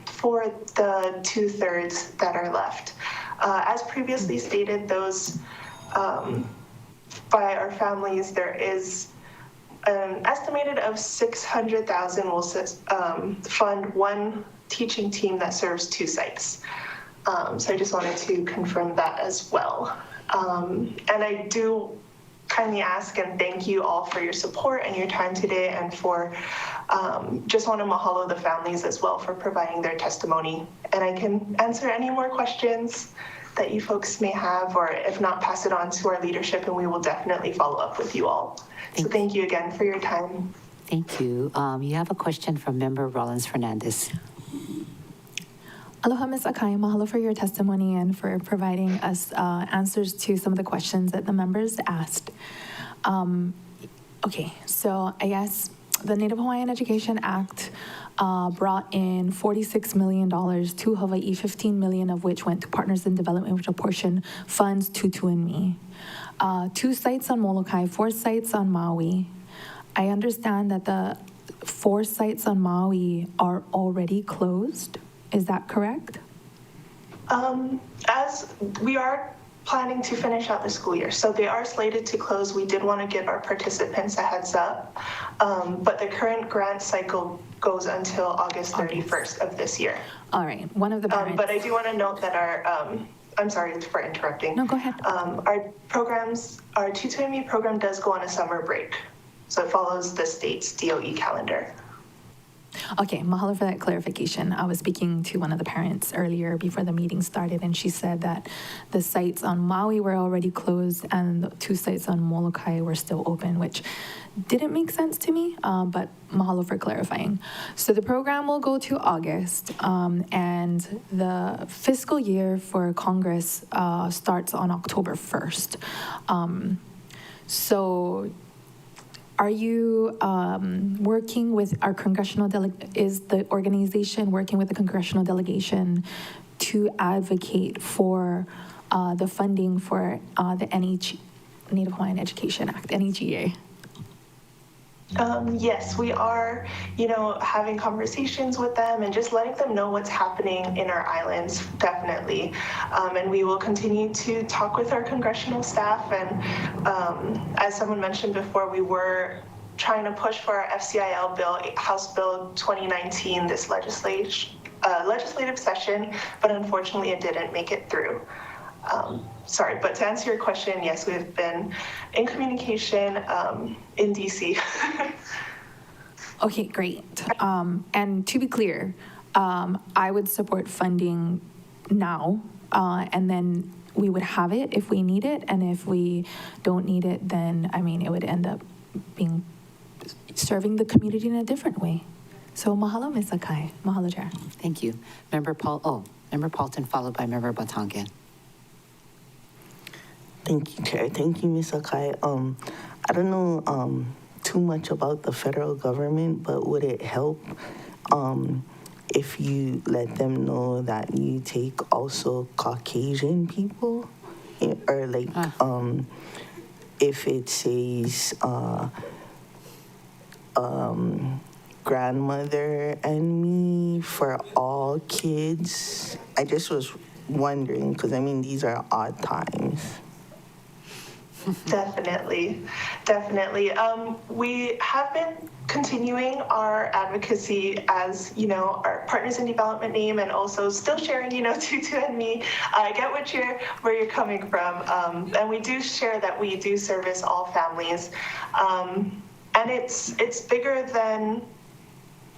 for the 2/3 that are left. As previously stated, those by our families, there is an estimated of $600,000 will fund one teaching team that serves 2 sites. So I just wanted to confirm that as well. And I do kindly ask and thank you all for your support and your time today, and for just want to mahalo the families as well for providing their testimony. And I can answer any more questions that you folks may have, or if not, pass it on to our leadership, and we will definitely follow up with you all. So thank you again for your time. Thank you. You have a question from Member Rollins Fernandez. Aloha, Ms. Akai. Mahalo for your testimony and for providing us answers to some of the questions that the members asked. Okay, so I guess the Native Hawaiian Education Act brought in $46 million to Hawaii, $15 million of which went to Partners in Development, which apportion funds Tutu&Me. 2 sites on Molokai, 4 sites on Maui. I understand that the 4 sites on Maui are already closed. Is that correct? As we are planning to finish out the school year, so they are slated to close. We did want to give our participants a heads up, but the current grant cycle goes until August 31st of this year. All right, one of the parents. But I do want to note that I'm sorry for interrupting. No, go ahead. Our 2-2-ME program does go on a summer break. So it follows the state's DOE calendar. Okay, mahalo for that clarification. I was speaking to one of the parents earlier before the meeting started, and she said that the sites on Maui were already closed and the 2 sites on Molokai were still open, which didn't make sense to me, but mahalo for clarifying. So the program will go to August, and the fiscal year for Congress starts on October 1st. So are you working with our congressional is the organization working with the congressional delegation to advocate for the funding for the Native Hawaiian Education Act, NEGA? Yes, we are, having conversations with them and just letting them know what's happening in our islands, definitely. And we will continue to talk with our congressional staff. And as someone mentioned before, we were trying to push for our FCIL bill, House Bill 2019, this legislative session, but unfortunately it didn't make it through. Sorry, but to answer your question, yes, we've been in communication in DC. Okay, great. And to be clear, I would support funding now, and then we would have it if we need it. And if we don't need it, then, it would end up serving the community in a different way. So mahalo, Ms. Sakai. Mahalo, Chair. Thank you. Member Paulton, followed by Member Batangan. Thank you, Chair. Thank you, Ms. Sakai. I don't know too much about the federal government, but would it help if you let them know that you take also Caucasian people? Or like, if it says grandmother and me for all kids? I just was wondering, because these are odd times. Definitely. We have been continuing our advocacy as, our Partners in Development name, and also still sharing, 2-2-ME. I get where you're coming from. And we do share that we do service all families. And it's bigger than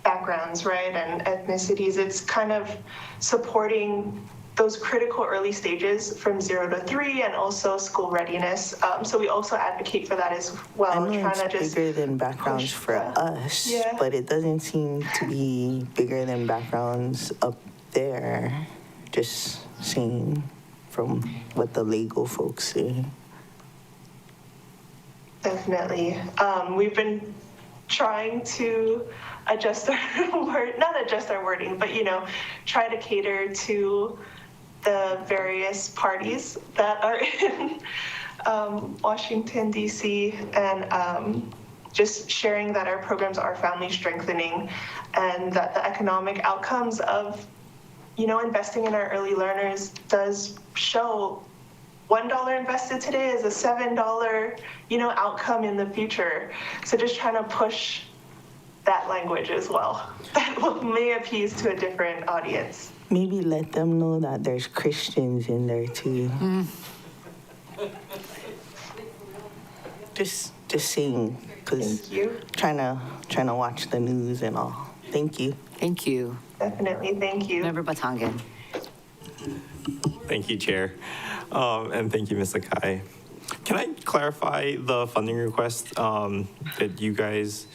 backgrounds, right, and ethnicities. It's kind of supporting those critical early stages from 0 to 3, and also school readiness. So we also advocate for that as well. I know it's bigger than backgrounds for us, but it doesn't seem to be bigger than backgrounds up there. Just saying from what the legal folks say. Definitely. We've been trying to adjust not adjust our wording, but, try to cater to the various parties that are in Washington, D.C., and just sharing that our programs are family strengthening, and that the economic outcomes of, investing in our early learners does show $1 invested today is a $7, outcome in the future. So just trying to push that language as well. That may appease to a different audience. Maybe let them know that there's Christians in there too. Just saying, because trying to watch the news and all. Thank you. Thank you. Definitely, thank you. Member Batangan. Thank you, Chair. And thank you, Ms. Sakai. Can I clarify the funding request that you guys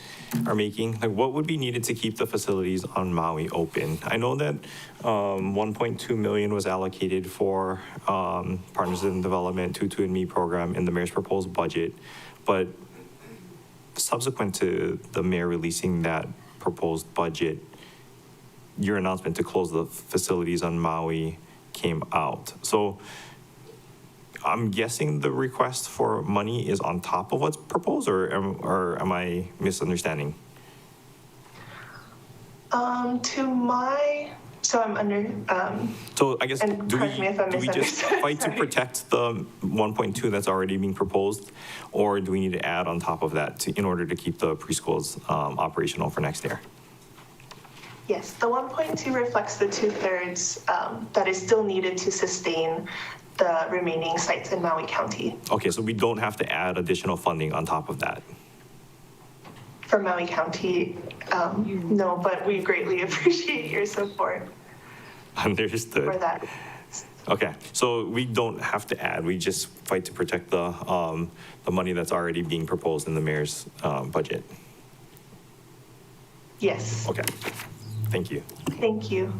are making? Like, what would be needed to keep the facilities on Maui open? I know that 1.2 million was allocated for Partners in Development 2-2-ME program in the mayor's proposed budget, but subsequent to the mayor releasing that proposed budget, your announcement to close the facilities on Maui came out. So I'm guessing the request for money is on top of what's proposed, or am I misunderstanding? So I'm under. So I guess, do we just fight to Sorry. protect the 1.2 that's already being proposed, or do we need to add on top of that in order to keep the preschools operational for next year? Yes, the 1.2 reflects the 2/3 that is still needed to sustain the remaining sites in Maui County. Okay, so we don't have to add additional funding on top of that. For Maui County, no, but we greatly appreciate your support Understood. for that. Okay, so we don't have to add, we just fight to protect the money that's already being proposed in the mayor's budget. Yes. Okay, thank you. Thank you.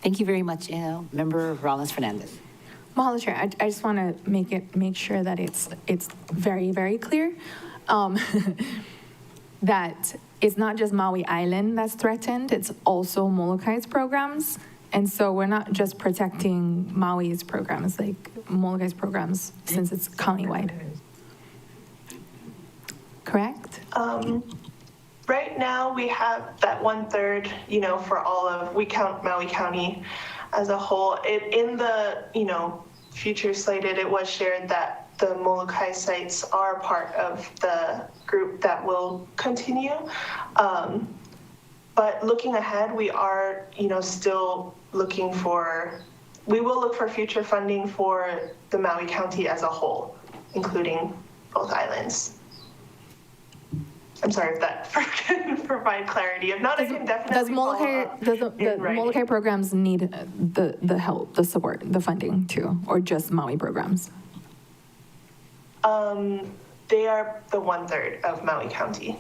Thank you very much, Member Rollins Fernandez. Mahalo, Chair. I just want to make sure that it's very, very clear that it's not just Maui Island that's threatened, it's also Molokai's programs. And so we're not just protecting Maui's programs, like Molokai's programs, since it's countywide. Correct? Right now, we have that 1/3, for all of, we count Maui County as a whole. In the, future slated, it was shared that the Molokai sites are part of the group that will continue. But looking ahead, we are, still looking we will look for future funding for the Maui County as a whole, including both islands. I'm sorry if that can provide clarity. If not, I can definitely Does the Molokai programs need the help, the support, the funding too, or just Maui programs? They are the 1/3 of Maui County.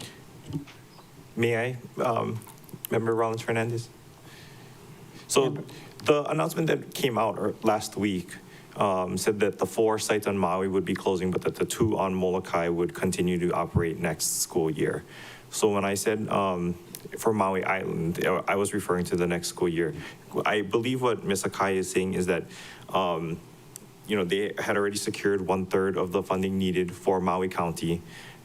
May I, Member Rollins Fernandez? So the announcement that came out last week said that the 4 sites on Maui would be closing, but that the 2 on Molokai would continue to operate next school year. So when I said for Maui Island, I was referring to the next school year. I believe what Ms. Akai is saying is that they had already secured 1/3 of the funding needed for Maui County.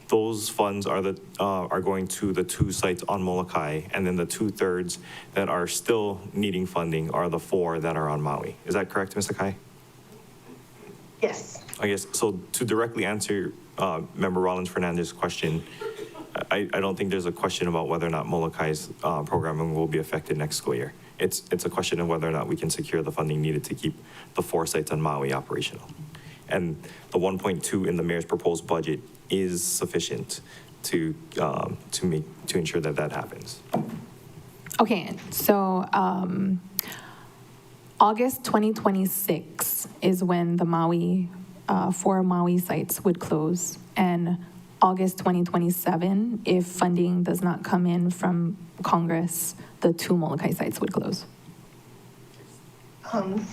Those funds are going to the 2 sites on Molokai, and then the 2/3 that are still needing funding are the 4 that are on Maui. Is that correct, Ms. Akai? Yes. I guess, so to directly answer Member Rollins Fernandez's question, I don't think there's a question about whether or not Molokai's programming will be affected next school year. It's a question of whether or not we can secure the funding needed to keep the 4 sites on Maui operational. And the 1.2 in the mayor's proposed budget is sufficient to ensure that happens. Okay, so August 2026 is when the 4 Maui sites would close, and August 2027, if funding does not come in from Congress, the 2 Molokai sites would close.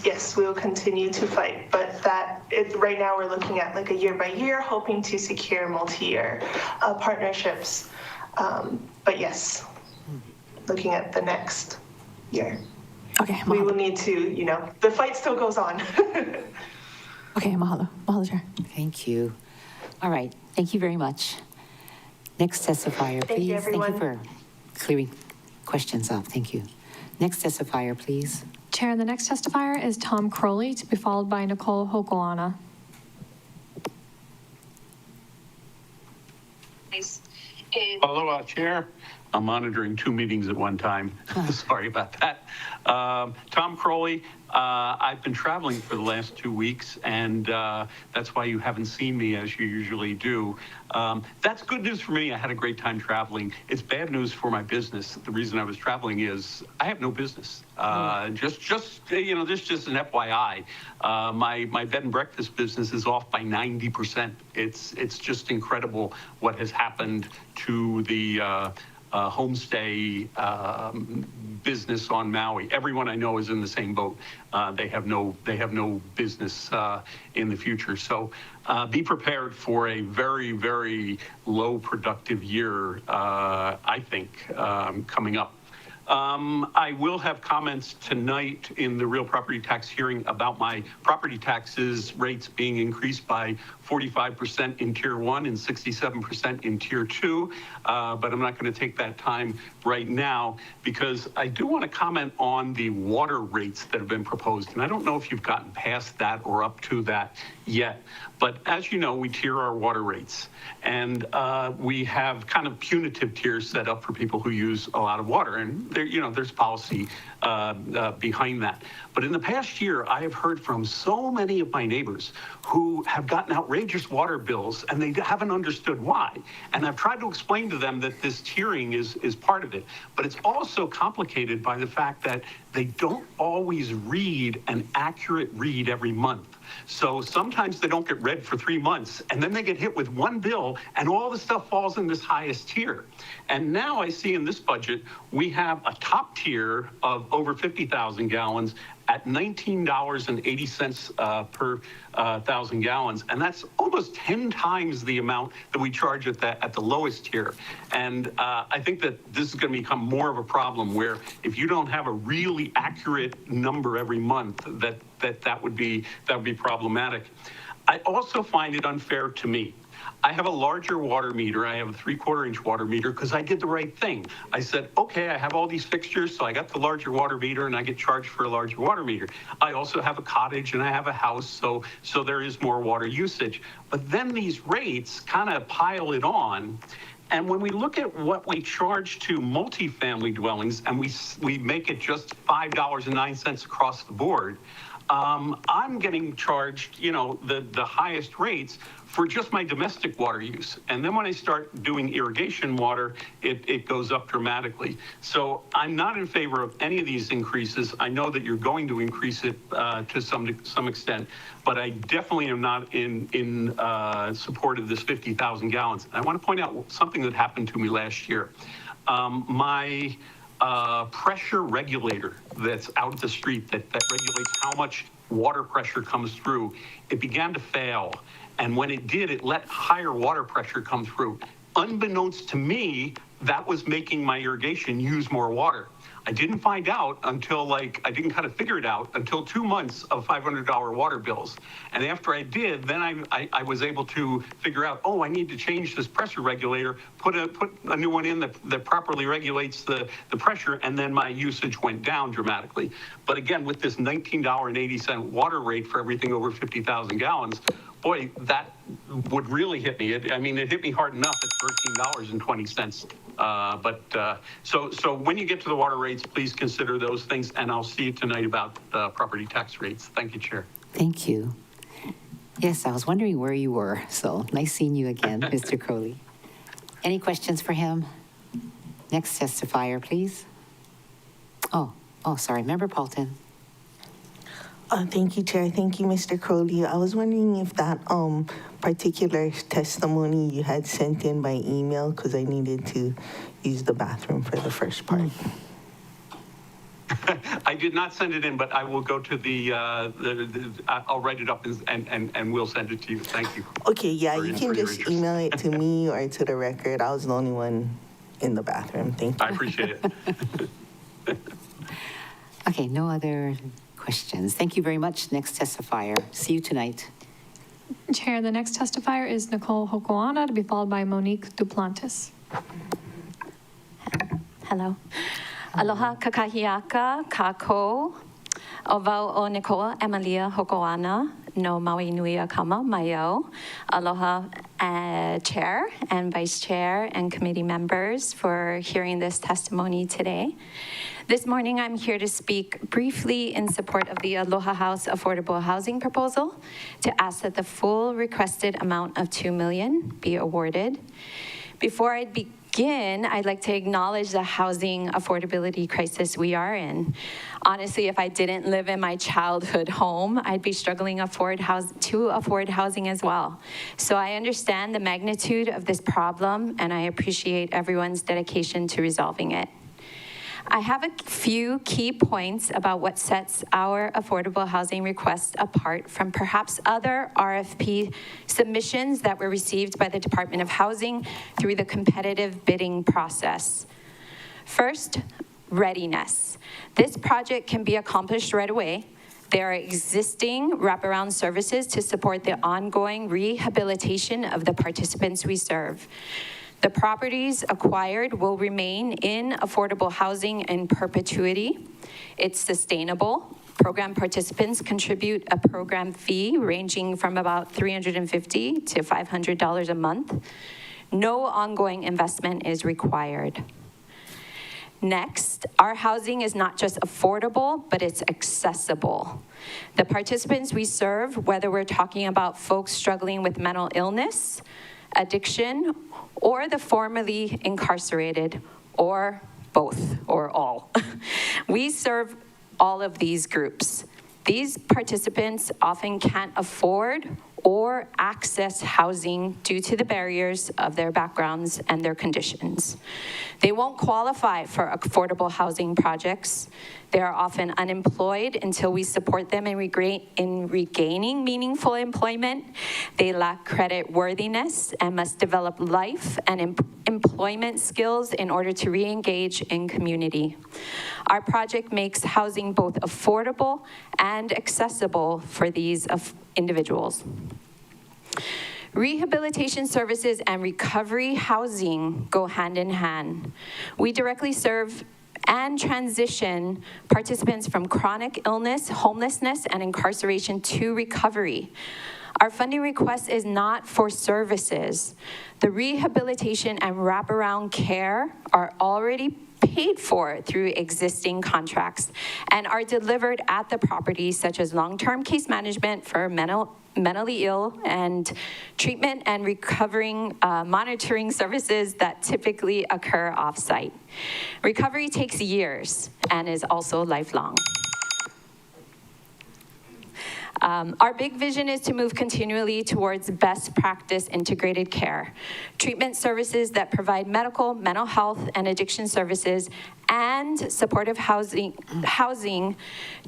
Yes, we will continue to fight, but right now we're looking at like a year by year, hoping to secure multi-year partnerships. But yes, looking at the next year. Okay. We will need to, the fight still goes on. Okay, mahalo. Mahalo, Chair. Thank you. All right, thank you very much. Next testifier, please. Thank you, everyone. Thank you for clearing questions up. Thank you. Next testifier, please. Chair, the next testifier is Tom Crowley, to be followed by Nicole Hokulana. Hello, Chair. I'm monitoring 2 meetings at one time. Sorry about that. Tom Crowley, I've been traveling for the last 2 weeks, and that's why you haven't seen me as you usually do. That's good news for me. I had a great time traveling. It's bad news for my business. The reason I was traveling is I have no business. This is just an FYI. My bed and breakfast business is off by 90%. It's just incredible what has happened to the homestay business on Maui. Everyone I know is in the same boat. They have no business in the future. So be prepared for a very, very low productive year, I think, coming up. I will have comments tonight in the real property tax hearing about my property taxes rates being increased by 45% in Tier 1 and 67% in Tier 2, but I'm not going to take that time right now because I do want to comment on the water rates that have been proposed. And I don't know if you've gotten past that or up to that yet, but as you know, we tier our water rates. And we have kind of punitive tiers set up for people who use a lot of water. And there's policy behind that. But in the past year, I have heard from so many of my neighbors who have gotten outrageous water bills, and they haven't understood why. And I've tried to explain to them that this tiering is part of it. But it's also complicated by the fact that they don't always read an accurate read every month. So sometimes they don't get read for 3 months, and then they get hit with one bill, and all the stuff falls in this highest tier. And now I see in this budget, we have a top tier of over 50,000 gallons at $19.80 per 1,000 gallons, and that's almost 10 times the amount that we charge at the lowest tier. And I think that this is going to become more of a problem, where if you don't have a really accurate number every month, that would be problematic. I also find it unfair to me. I have a larger water meter. I have a 3/4 inch water meter because I did the right thing. I said, okay, I have all these fixtures, so I got the larger water meter and I get charged for a larger water meter. I also have a cottage and I have a house, so there is more water usage. But then these rates kind of pile it on. And when we look at what we charge to multifamily dwellings, and we make it just $5.09 across the board, I'm getting charged, the highest rates for just my domestic water use. And then when I start doing irrigation water, it goes up dramatically. So I'm not in favor of any of these increases. I know that you're going to increase it to some extent, but I definitely am not in support of this 50,000 gallons. And I want to point out something that happened to me last year. My pressure regulator that's out at the street that regulates how much water pressure comes through, it began to fail. And when it did, it let higher water pressure come through. Unbeknownst to me, that was making my irrigation use more water. I didn't find out until I didn't kind of figure it out until 2 months of $500 water bills. And after I did, then I was able to figure out, I need to change this pressure regulator, put a new one in that properly regulates the pressure, and then my usage went down dramatically. But again, with this $19.80 water rate for everything over 50,000 gallons, boy, that would really hit me. It hit me hard enough at $13.20. So when you get to the water rates, please consider those things, and I'll see you tonight about property tax rates. Thank you, Chair. Thank you. Yes, I was wondering where you were, so nice seeing you again, Mr. Crowley. Any questions for him? Next testifier, please. Oh, sorry, Member Paulton. Thank you, Chair. Thank you, Mr. Crowley. I was wondering if that particular testimony you had sent in by email, because I needed to use the bathroom for the first part. I did not send it in, but I will go to I'll write it up and we'll send it to you. Thank you. Okay, yeah, you can just email it to me or to the record. I was the only one in the bathroom. Thank you. I appreciate it. Okay, no other questions. Thank you very much. Next testifier. See you tonight. Chair, the next testifier is Nicole Hokoana, to be followed by Monique Duplantis. Hello. Aloha kakahiaka kako. Ovau o Nicole Emilia Hokoana no Maui Nui a Kama Mayo. Aloha Chair and Vice Chair and committee members for hearing this testimony today. This morning, I'm here to speak briefly in support of the Aloha House affordable housing proposal to ask that the full requested amount of $2 million be awarded. Before I begin, I'd like to acknowledge the housing affordability crisis we are in. Honestly, if I didn't live in my childhood home, I'd be struggling to afford housing as well. So I understand the magnitude of this problem, and I appreciate everyone's dedication to resolving it. I have a few key points about what sets our affordable housing request apart from perhaps other RFP submissions that were received by the Department of Housing through the competitive bidding process. First, readiness. This project can be accomplished right away. There are existing wraparound services to support the ongoing rehabilitation of the participants we serve. The properties acquired will remain in affordable housing in perpetuity. It's sustainable. Program participants contribute a program fee ranging from about $350 to $500 a month. No ongoing investment is required. Next, our housing is not just affordable, but it's accessible. The participants we serve, whether we're talking about folks struggling with mental illness, addiction, or the formerly incarcerated, or both, or all. We serve all of these groups. These participants often can't afford or access housing due to the barriers of their backgrounds and their conditions. They won't qualify for affordable housing projects. They are often unemployed until we support them in regaining meaningful employment. They lack credit worthiness and must develop life and employment skills in order to re-engage in community. Our project makes housing both affordable and accessible for these individuals. Rehabilitation services and recovery housing go hand in hand. We directly serve and transition participants from chronic illness, homelessness, and incarceration to recovery. Our funding request is not for services. The rehabilitation and wraparound care are already paid for through existing contracts and are delivered at the property, such as long-term case management for mentally ill and treatment and recovering monitoring services that typically occur off-site. Recovery takes years and is also lifelong. Our big vision is to move continually towards best practice integrated care, treatment services that provide medical, mental health, and addiction services, and supportive housing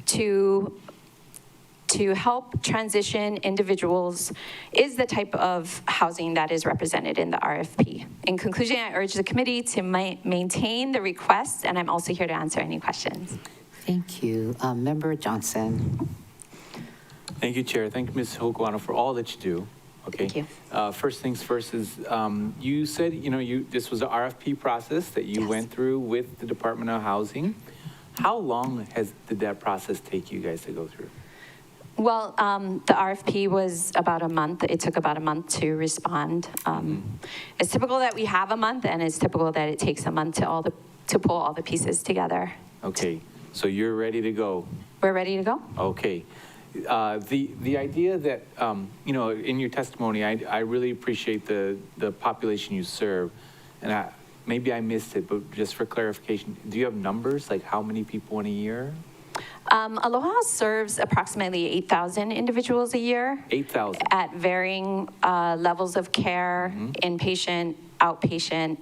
to help transition individuals is the type of housing that is represented in the RFP. In conclusion, I urge the committee to maintain the request, and I'm also here to answer any questions. Thank you. Member Johnson. Thank you, Chair. Thank you, Ms. Hokuano, for all that you do. Okay. Thank you. First things first is you said, this was an RFP process that you went through with the Department of Housing. How long did that process take you guys to go through? Well, the RFP was about a month. It took about a month to respond. It's typical that we have a month, and it's typical that it takes a month to pull all the pieces together. Okay, so you're ready to go? We're ready to go. Okay. The idea that, in your testimony, I really appreciate the population you serve. And maybe I missed it, but just for clarification, do you have numbers, like how many people in a year? Aloha serves approximately 8,000 individuals a year. 8,000. At varying levels of care, inpatient, outpatient.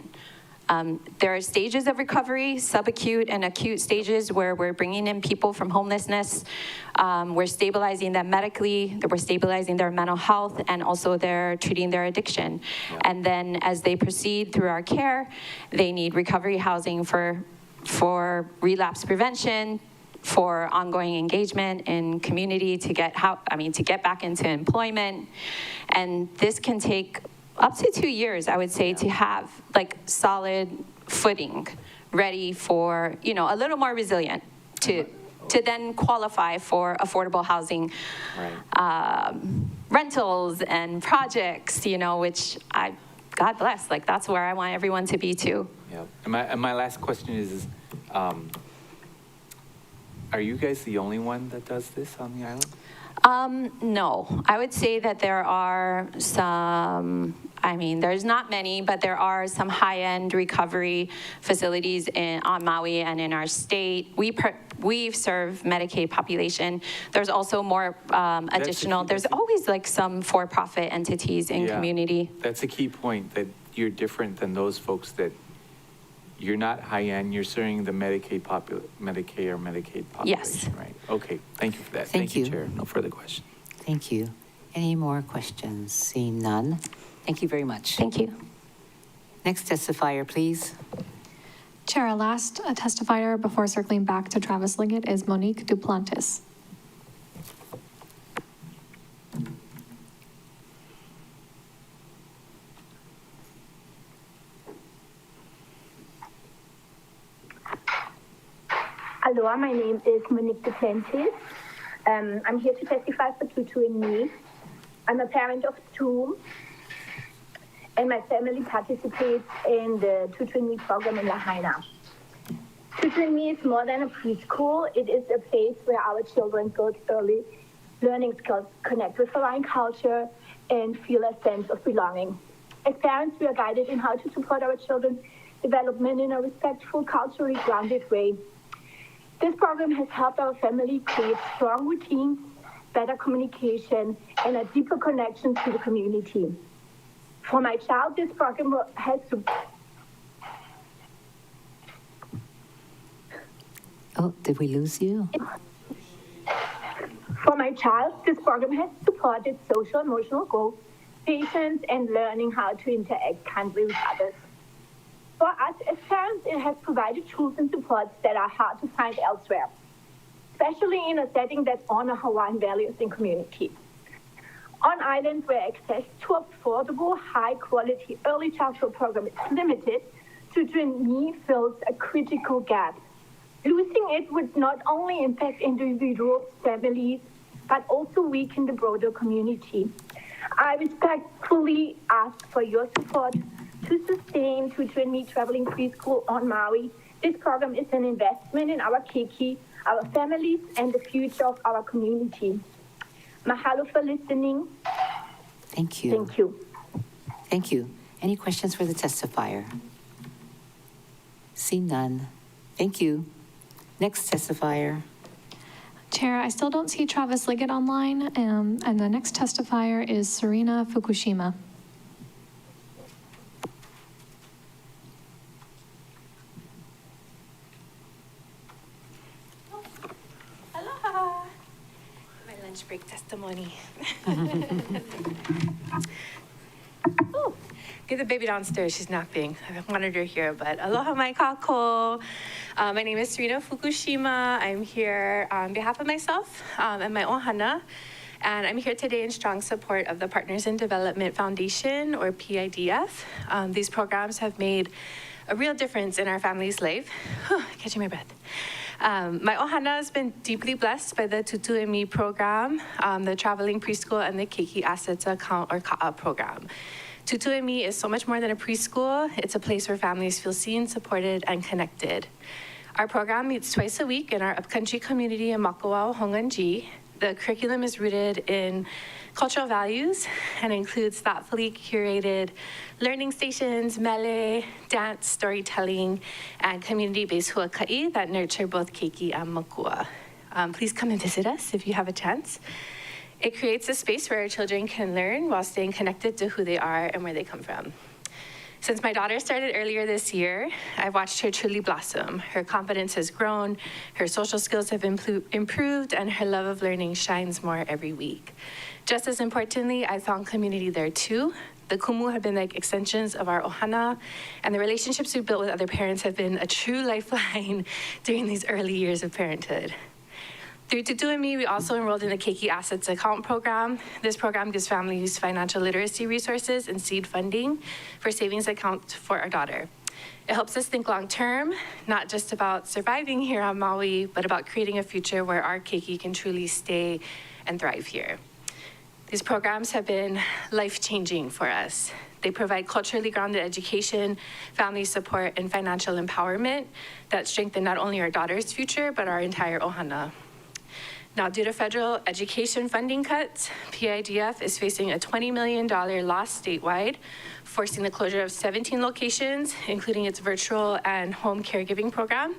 There are stages of recovery, subacute and acute stages, where we're bringing in people from homelessness. We're stabilizing them medically, we're stabilizing their mental health, and also they're treating their addiction. Yeah. And then as they proceed through our care, they need recovery housing for relapse prevention, for ongoing engagement in community to get back into employment. And this can take up to 2 years, I would say, to have like solid footing ready for, a little more resilient to then qualify for affordable housing, rentals and projects, which God bless, like that's where I want everyone to be too. Yeah, and my last question is are you guys the only one that does this on the island? No, I would say that there are some, there's not many, but there are some high-end recovery facilities on Maui and in our state. We serve Medicaid population. There's also more additional, there's always like some for-profit entities in community. That's a key point, that you're different than those folks that you're not high-end, you're serving the Medicare or Medicaid population, yes. Right? Okay, thank you for that. Thank you, Chair. No further questions. Thank you. Any more questions? Seeing none. Thank you very much. Thank you. Next testifier, please. Chair, our last testifier before circling back to Travis Liggett is Monique Duplantis. Aloha, my name is Monique Duplantis. I'm here to testify for Tutu and me. I'm a parent of 2, and my family participates in the Tutu and me program in Lahaina. Tutoring Me is more than a preschool. It is a place where our children build early learning skills, connect with Hawaiian culture, and feel a sense of belonging. As parents, we are guided in how to support our children's development in a respectful, culturally grounded way. This program has helped our family create strong routines, better communication, and a deeper connection to the community. For my child, this program has Oh, did we lose you? For my child, this program has supported social emotional growth, patience, and learning how to interact kindly with others. For us as parents, it has provided tools and supports that are hard to find elsewhere, especially in a setting that honors Hawaiian values and community. On islands where access to affordable, high-quality early childhood program is limited, Tutoring Me fills a critical gap. Losing it would not only impact individuals, families, but also weaken the broader community. I respectfully ask for your support to sustain Tutoring Me Traveling Preschool on Maui. This program is an investment in our keiki, our families, and the future of our community. Mahalo for listening. Thank you. Thank you. Thank you. Any questions for the testifier? See none. Thank you. Next testifier. Chair, I still don't see Travis Liggett online, and the next testifier is Serena Fukushima. Aloha. My lunch break testimony. Ooh, get the baby downstairs. She's napping. I wanted her here, but aloha mai kako. My name is Serena Fukushima. I'm here on behalf of myself and my ohana. And I'm here today in strong support of the Partners in Development Foundation, or PIDF. These programs have made a real difference in our family's life. Catching my breath. My ohana has been deeply blessed by the Tutu Me program, the Traveling Preschool, and the Keiki Assets Account, or Ka'a program. Tutu Me is so much more than a preschool. It's a place where families feel seen, supported, and connected. Our program meets twice a week in our upcountry community in Makawao, Honganji. The curriculum is rooted in cultural values and includes thoughtfully curated learning stations, mele, dance, storytelling, and community-based huaka'i that nurture both keiki and makua. Please come and visit us if you have a chance. It creates a space where our children can learn while staying connected to who they are and where they come from. Since my daughter started earlier this year, I've watched her truly blossom. Her confidence has grown, her social skills have improved, and her love of learning shines more every week. Just as importantly, I found community there too. The kumu have been like extensions of our ohana, and the relationships we've built with other parents have been a true lifeline during these early years of parenthood. Through Tutu Me, we also enrolled in the Keiki Assets Account program. This program gives families financial literacy resources and seed funding for savings accounts for our daughter. It helps us think long-term, not just about surviving here on Maui, but about creating a future where our keiki can truly stay and thrive here. These programs have been life-changing for us. They provide culturally grounded education, family support, and financial empowerment that strengthen not only our daughter's future, but our entire ohana. Now, due to federal education funding cuts, PIDF is facing a $20 million loss statewide, forcing the closure of 17 locations, including its virtual and home caregiving program,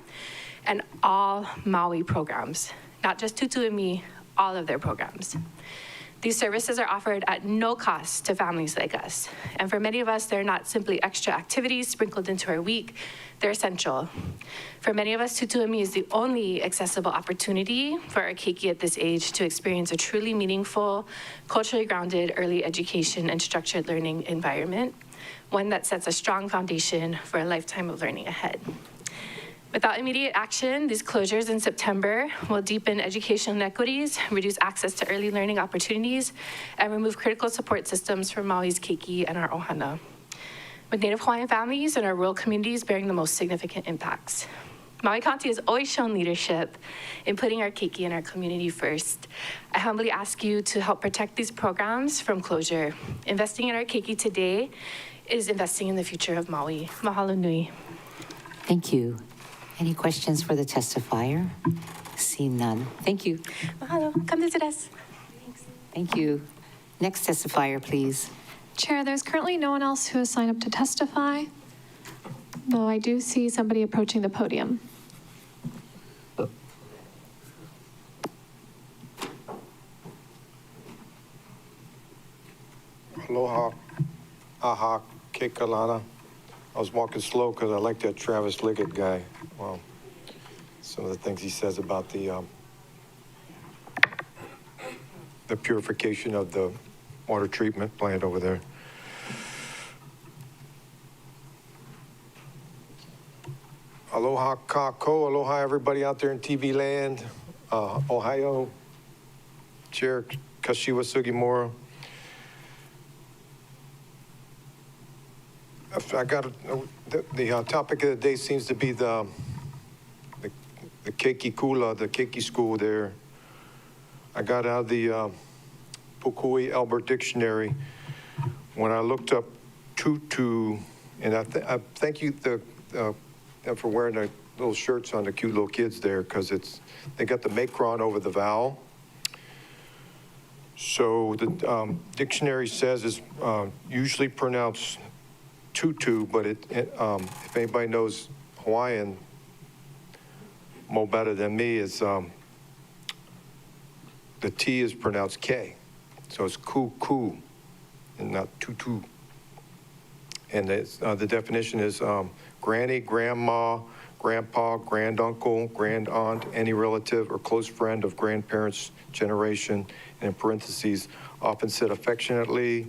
and all Maui programs, not just Tutu Me, all of their programs. These services are offered at no cost to families like us. And for many of us, they're not simply extra activities sprinkled into our week, they're essential. For many of us, Tutu Me is the only accessible opportunity for our keiki at this age to experience a truly meaningful, culturally grounded early education and structured learning environment, one that sets a strong foundation for a lifetime of learning ahead. Without immediate action, these closures in September will deepen educational inequities, reduce access to early learning opportunities, and remove critical support systems from Maui's keiki and our ohana, with Native Hawaiian families and our rural communities bearing the most significant impacts. Maui County has always shown leadership in putting our keiki and our community first. I humbly ask you to help protect these programs from closure. Investing in our keiki today is investing in the future of Maui. Mahalo nui. Thank you. Any questions for the testifier? See none. Thank you. Mahalo. Come visit us. Thank you. Next testifier, please. Chair, there's currently no one else who has signed up to testify, though I do see somebody approaching the podium. Aloha, aha, ke kalana. I was walking slow because I like that Travis Liggett guy. Well, some of the things he says about the purification of the water treatment plant over there. Aloha kako, aloha everybody out there in TV land. Ohio, Chair Kashiwa Sugimura. I got the topic of the day seems to be the keiki kula, the keiki school there. I got out of the Pukui Albert Dictionary when I looked up tutu, and I thank you for wearing the little shirts on the cute little kids there, because they got the macron over the vowel. So the dictionary says it's usually pronounced tutu, but if anybody knows Hawaiian more better than me, is the T is pronounced K. So it's ku, and not tutu. And the definition is granny, grandma, grandpa, granduncle, grandaunt, any relative or close friend of grandparents' generation, and in parentheses, often said affectionately.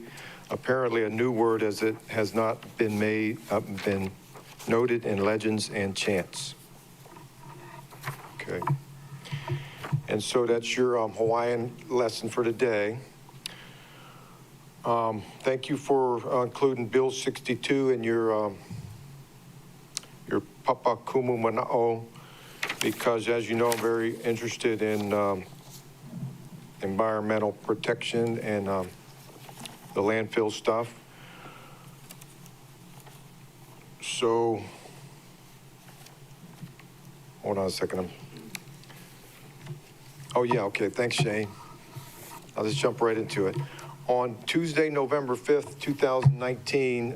Apparently a new word, as it has not been noted in legends and chants. Okay. And so that's your Hawaiian lesson for today. Thank you for including Bill 62 in your Papa Kumu Mana'o, because as you know, I'm very interested in environmental protection and the landfill stuff. So, hold on a second. Oh yeah, okay, thanks Shane. I'll just jump right into it. On Tuesday, November 5th, 2019,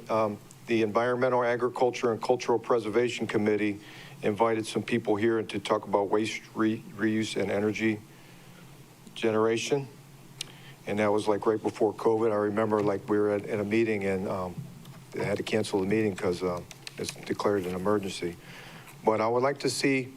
the Environmental, Agriculture, and Cultural Preservation Committee invited some people here to talk about waste reuse and energy generation. And that was like right before COVID. I remember like we were at a meeting and they had to cancel the meeting because it's declared an emergency. But I would like to see,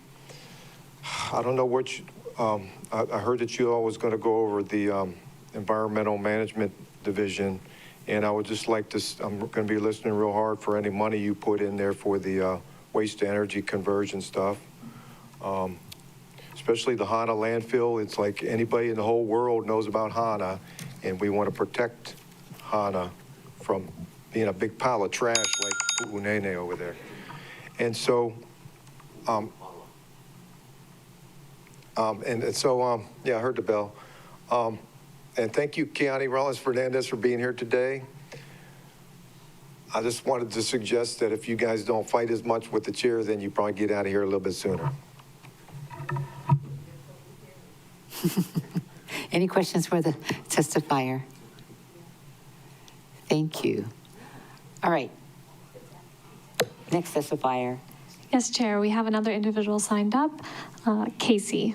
I don't know which, I heard that you all was going to go over the Environmental Management Division, and I would just like to, I'm going to be listening real hard for any money you put in there for the waste to energy conversion stuff. Especially the Hana landfill. It's like anybody in the whole world knows about Hana, and we want to protect Hana from being a big pile of trash like Pu'unene over there. And so, yeah, I heard the bell. And thank you, Keani Rollins Fernandez, for being here today. I just wanted to suggest that if you guys don't fight as much with the chair, then you probably get out of here a little bit sooner. Any questions for the testifier? Thank you. All right. Next testifier. Yes, Chair, we have another individual signed up, Casey.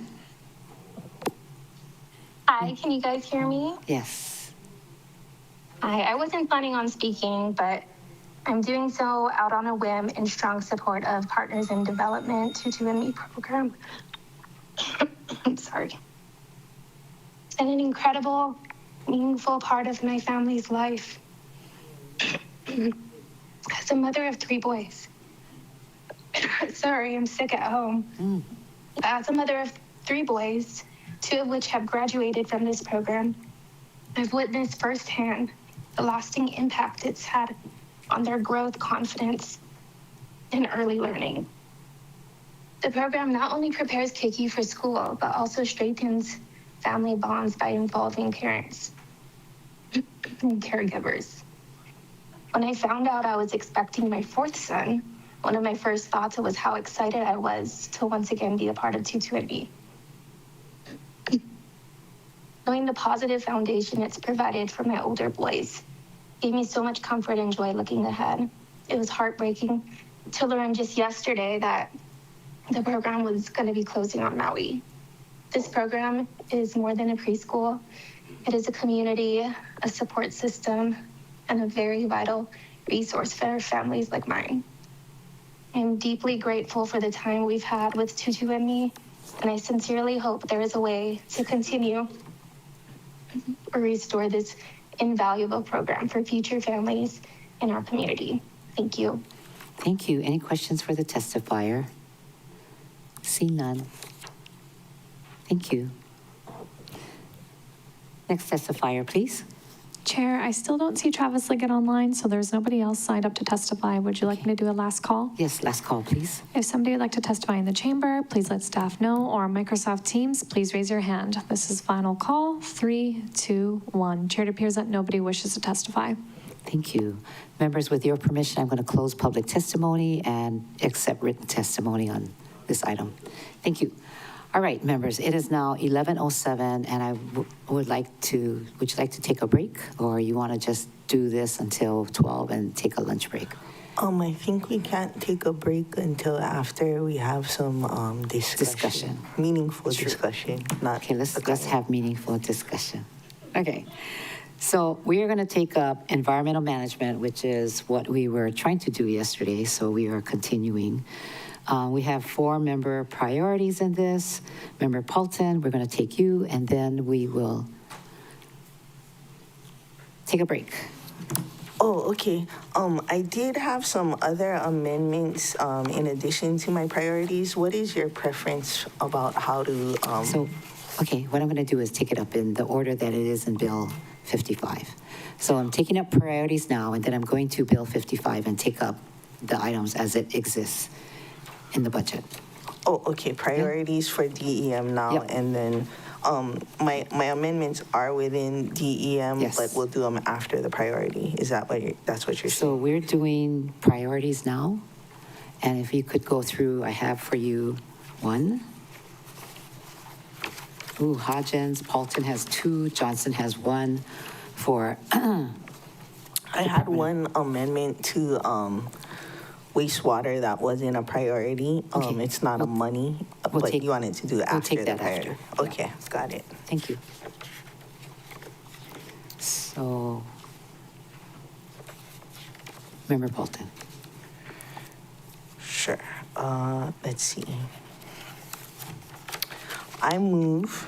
Hi, can you guys hear me? Yes. Hi, I wasn't planning on speaking, but I'm doing so out on a whim in strong support of Partners in Development 22andMe program. I'm sorry. It's been an incredible, meaningful part of my family's life. As a mother of 3 boys. Sorry, I'm sick at home. As a mother of 3 boys, 2 of which have graduated from this program, I've witnessed firsthand the lasting impact it's had on their growth, confidence, and early learning. The program not only prepares Keiki for school, but also strengthens family bonds by involving parents and caregivers. When I found out I was expecting my 4th son, one of my first thoughts was how excited I was to once again be a part of 22andMe. Knowing the positive foundation it's provided for my older boys gave me so much comfort and joy looking ahead. It was heartbreaking to learn just yesterday that the program was going to be closing on Maui. This program is more than a preschool. It is a community, a support system, and a very vital resource for families like mine. I'm deeply grateful for the time we've had with 22andMe, and I sincerely hope there is a way to continue or restore this invaluable program for future families in our community. Thank you. Thank you. Any questions for the testifier? See none. Thank you. Next testifier, please. Chair, I still don't see Travis Liggett online, so there's nobody else signed up to testify. Would you like me to do a last call? Yes, last call, please. If somebody would like to testify in the chamber, please let staff know, or on Microsoft Teams, please raise your hand. This is final call, 3, 2, 1. Chair, it appears that nobody wishes to testify. Thank you. Members, with your permission, I'm going to close public testimony and accept written testimony on this item. Thank you. All right, members, it is now 11:07, and I would you like to take a break, or you want to just do this until 12 and take a lunch break? I think we can't take a break until after we have some discussion. Meaningful discussion, not. Okay, let's have meaningful discussion. Okay. So we are going to take up environmental management, which is what we were trying to do yesterday, so we are continuing. We have 4 member priorities in this. Member Paulton, we're going to take you, and then we will take a break. Oh, okay. I did have some other amendments in addition to my priorities. What is your preference about how to? Okay, what I'm going to do is take it up in the order that it is in Bill 55. So I'm taking up priorities now, and then I'm going to Bill 55 and take up the items as it exists in the budget. Oh, okay. Priorities for DEM now, and then my amendments are within DEM, but we'll do them after the priority. Is that that's what you're saying? So we're doing priorities now, and if you could go through, I have for you 1. Ooh, Hodgins, Paulton has 2, Johnson has 1 for. I had one amendment to wastewater that wasn't a priority. It's not a money, but you wanted to do it after the priority. After. Okay, got it. Thank you. So, Member Paulton. Sure. Let's see. I move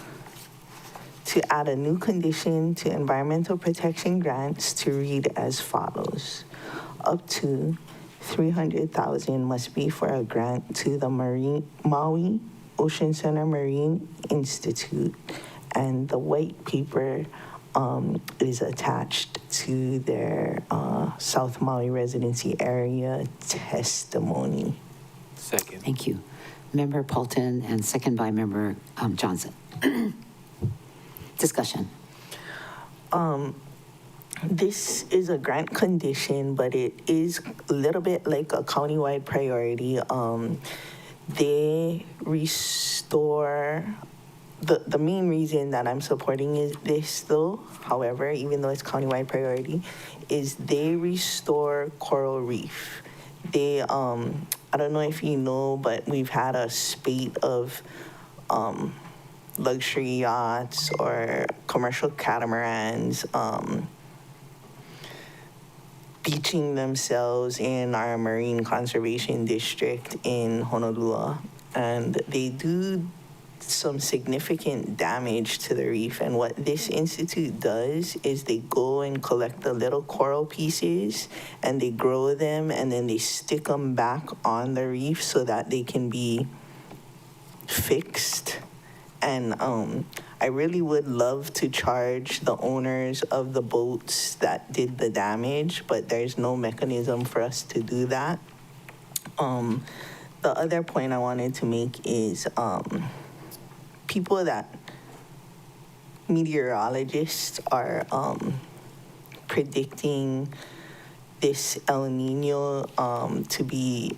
to add a new condition to environmental protection grants to read as follows. Up to $300,000 must be for a grant to the Maui Ocean Center Marine Institute, and the white paper is attached to their South Maui residency area testimony. Second. Thank you. Member Paulton, and second by Member Johnson. Discussion. This is a grant condition, but it is a little bit like a countywide priority. They restore, the main reason that I'm supporting is this though, however, even though it's countywide priority, is they restore coral reef. They, I don't know if you know, but we've had a spate of luxury yachts or commercial catamarans beaching themselves in our marine conservation district in Honolulu, and they do some significant damage to the reef. And what this institute does is they go and collect the little coral pieces and they grow them, and then they stick them back on the reef so that they can be fixed. And I really would love to charge the owners of the boats that did the damage, but there's no mechanism for us to do that. The other point I wanted to make is people that meteorologists are predicting this El Nino to be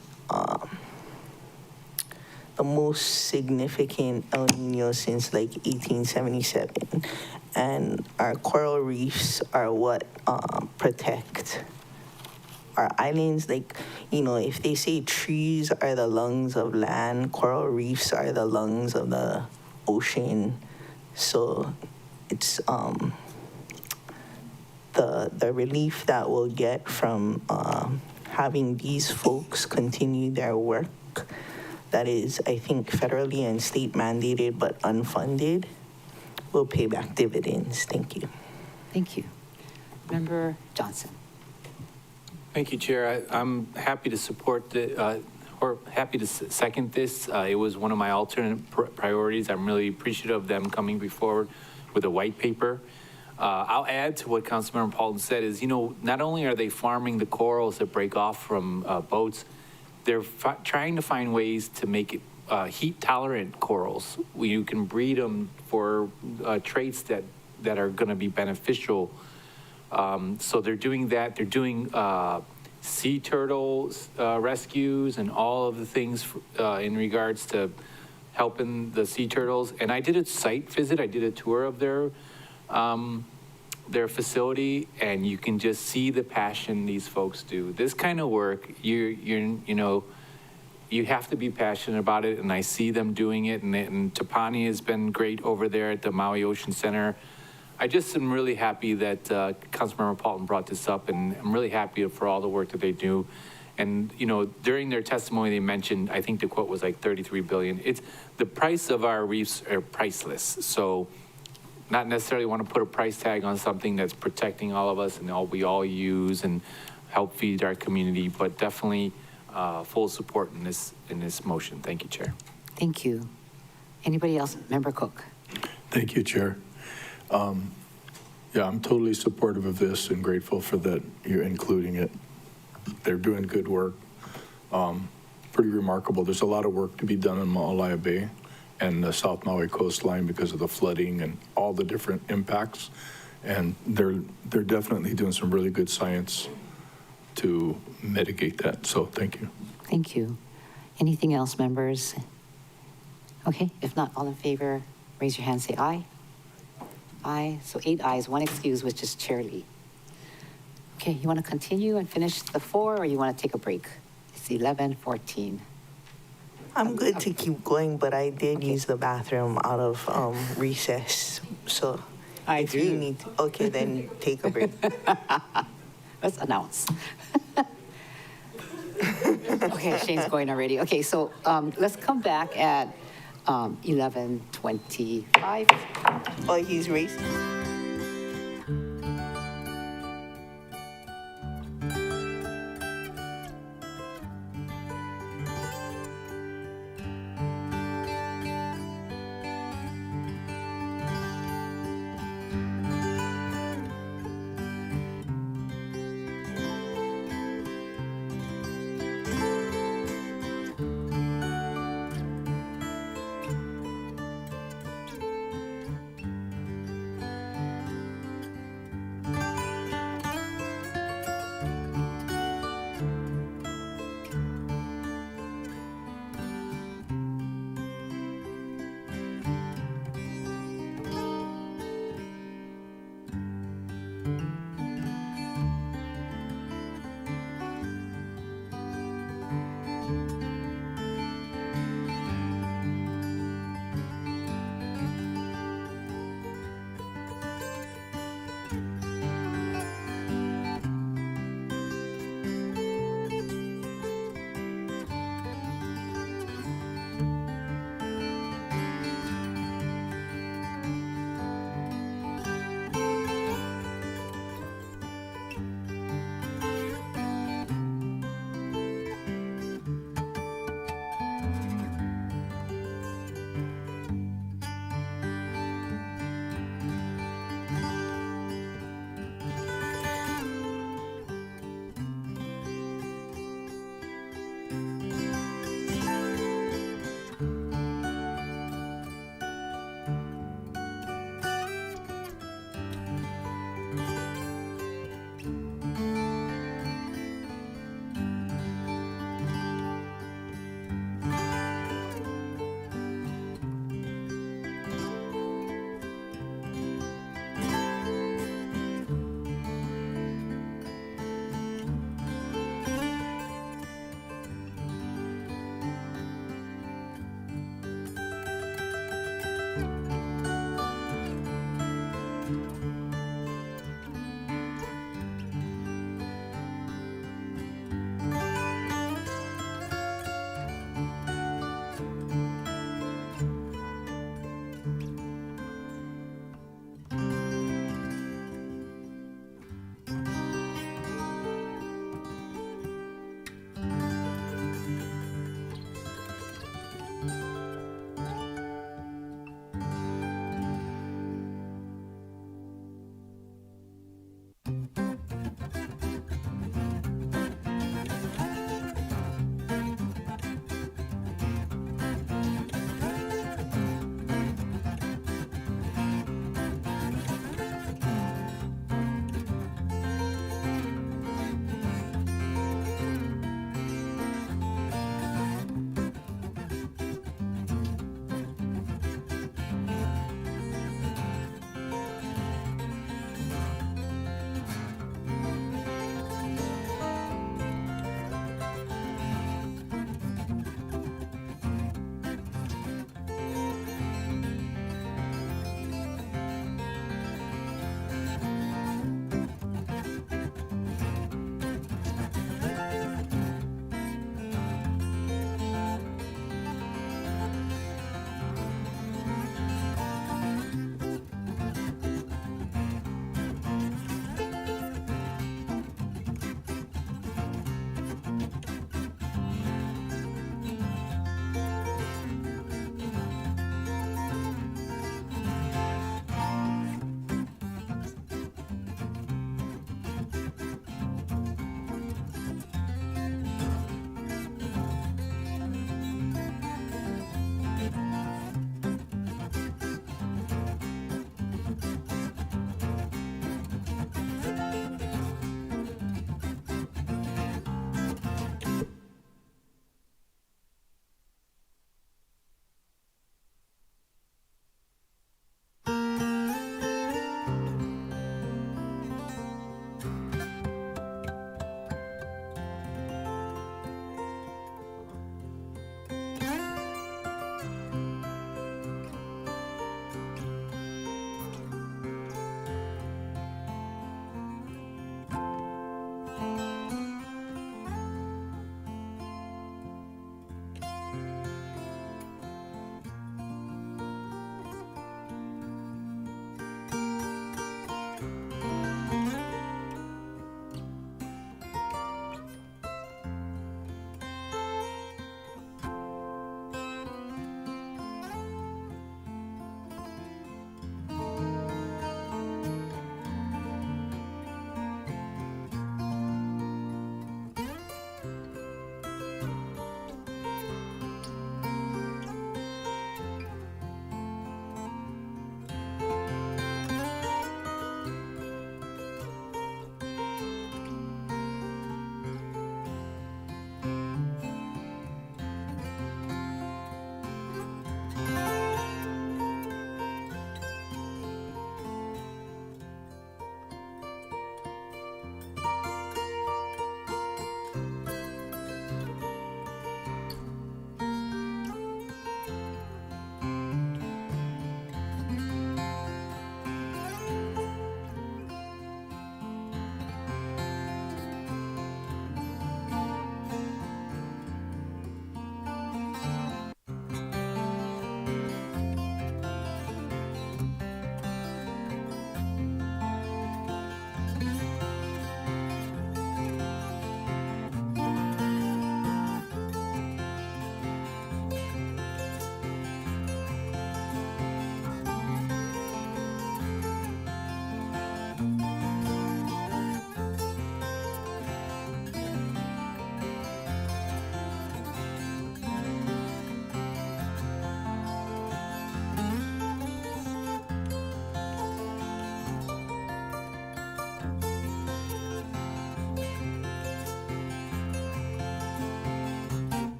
most significant El Nino since like 1877. And our coral reefs are what protect our islands. Like, you know, if they say trees are the lungs of land, coral reefs are the lungs of the ocean. So it's the relief that we'll get from having these folks continue their work that is, I think, federally and state mandated but unfunded will pay back dividends. Thank you. Thank you. Member Johnson. Thank you, Chair. I'm happy to support or happy to second this. It was one of my alternate priorities. I'm really appreciative of them coming forward with a white paper. I'll add to what Councilmember Paulton said is, you know, not only are they farming the corals that break off from boats, they're trying to find ways to make it heat-tolerant corals. You can breed them for traits that are going to be beneficial. So they're doing that. They're doing sea turtle rescues and all of the things in regards to helping the sea turtles. And I did a site visit. I did a tour of their facility, and you can just see the passion these folks do. This kind of work, you know, you have to be passionate about it, and I see them doing it. And Tapani has been great over there at the Maui Ocean Center. I just am really happy that Councilmember Paulton brought this up, and I'm really happy for all the work that they do. And, you know, during their testimony, they mentioned, I think the quote was like 33 billion. It's the price of our reefs are priceless. So not necessarily want to put a price tag on something that's protecting all of us and all we all use and help feed our community, but definitely full support in this motion. Thank you, Chair. Thank you. Anybody else? Member Cook. Thank you, Chair. Yeah, I'm totally supportive of this and grateful for that you're including it. They're doing good work. Pretty remarkable. There's a lot of work to be done in Maalaea Bay and the South Maui coastline because of the flooding and all the different impacts. And they're definitely doing some really good science to mitigate that. So thank you. Thank you. Anything else, members? Okay, if not, all in favor, raise your hand, say aye. Aye. So 8 ayes, 1 excuse, which is Chair Lee. Okay, you want to continue and finish the 4, or you want to take a break? It's 11:14. I'm good to keep going, but I did use the bathroom out of recess. So if you need to, okay, then take a break. Let's announce. Okay, Shane's going already. Okay, so let's come back at 11:25. Oh, he's racing.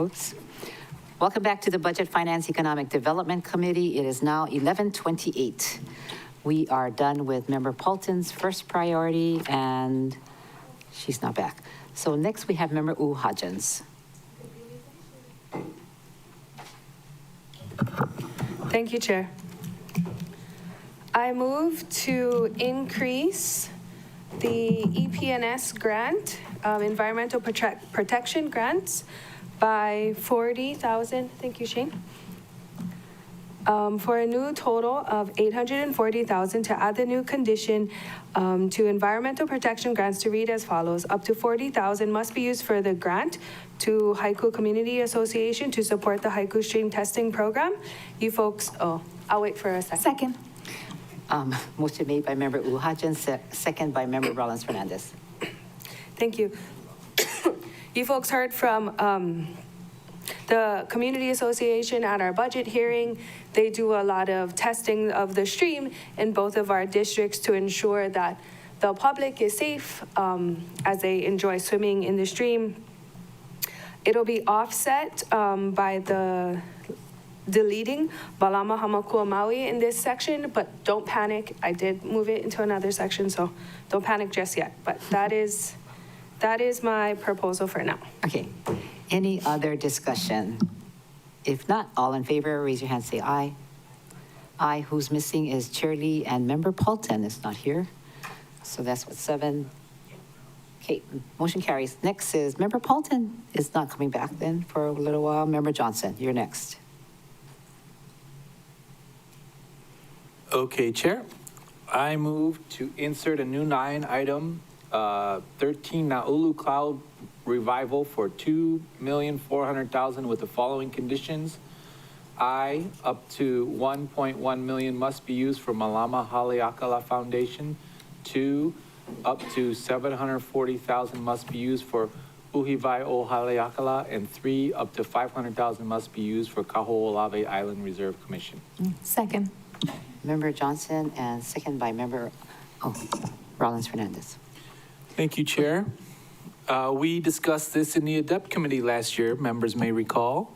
Oops. Welcome back to the Budget Finance Economic Development Committee. It is now 11:28. We are done with Member Paulton's first priority, and she's not back. So next we have Member Hodgins. Thank you, Chair. I move to increase the EPNS grant, Environmental Protection Grants, by 40,000, thank you, Shane, for a new total of 840,000 to add the new condition to environmental protection grants to read as follows. Up to 40,000 must be used for the grant to Haiku Community Association to support the Haiku Stream Testing Program. You folks, I'll wait for a second. Second. Motion made by Member Hodgins, second by Member Rollins Fernandez. Thank you. You folks heard from the Community Association at our budget hearing. They do a lot of testing of the stream in both of our districts to ensure that the public is safe as they enjoy swimming in the stream. It'll be offset by the deleting Balama Hamakua Maui in this section, but don't panic. I did move it into another section, so don't panic just yet. But that is my proposal for now. Okay. Any other discussion? If not, all in favor, raise your hand, say aye. Aye. Who's missing is Chair Lee, and Member Paulton is not here. So that's what, 7. Okay, motion carries. Next is Member Paulton is not coming back then for a little while. Member Johnson, you're next. Okay, Chair. I move to insert a new 9 item, 13 Naulu Cloud Revival for $2,400,000 with the following conditions. I, up to $1.1 million must be used for Malama Haleakala Foundation. 2, up to $740,000 must be used for Uhivai o Haleakala. And 3, up to $500,000 must be used for Kaho'olawe Island Reserve Commission. Second. Member Johnson, and second by Member Rollins Fernandez. Thank you, Chair. We discussed this in the ADEPT committee last year, members may recall.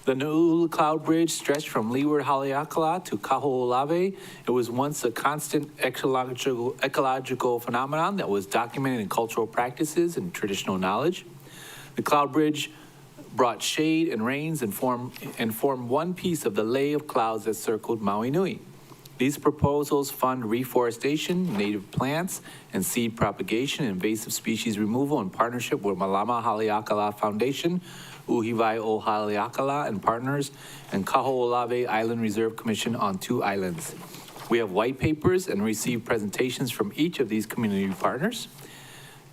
The Naulu Cloud Bridge stretched from Leeward Haleakala to Kaho'olawe. It was once a constant ecological phenomenon that was documented in cultural practices and traditional knowledge. The Cloud Bridge brought shade and rains and formed one piece of the lei of clouds that circled Maui Nui. These proposals fund reforestation, native plants, and seed propagation, invasive species removal in partnership with Malama Haleakala Foundation, Uhivai o Haleakala and partners, and Kaho'olawe Island Reserve Commission on 2 islands. We have white papers and received presentations from each of these community partners.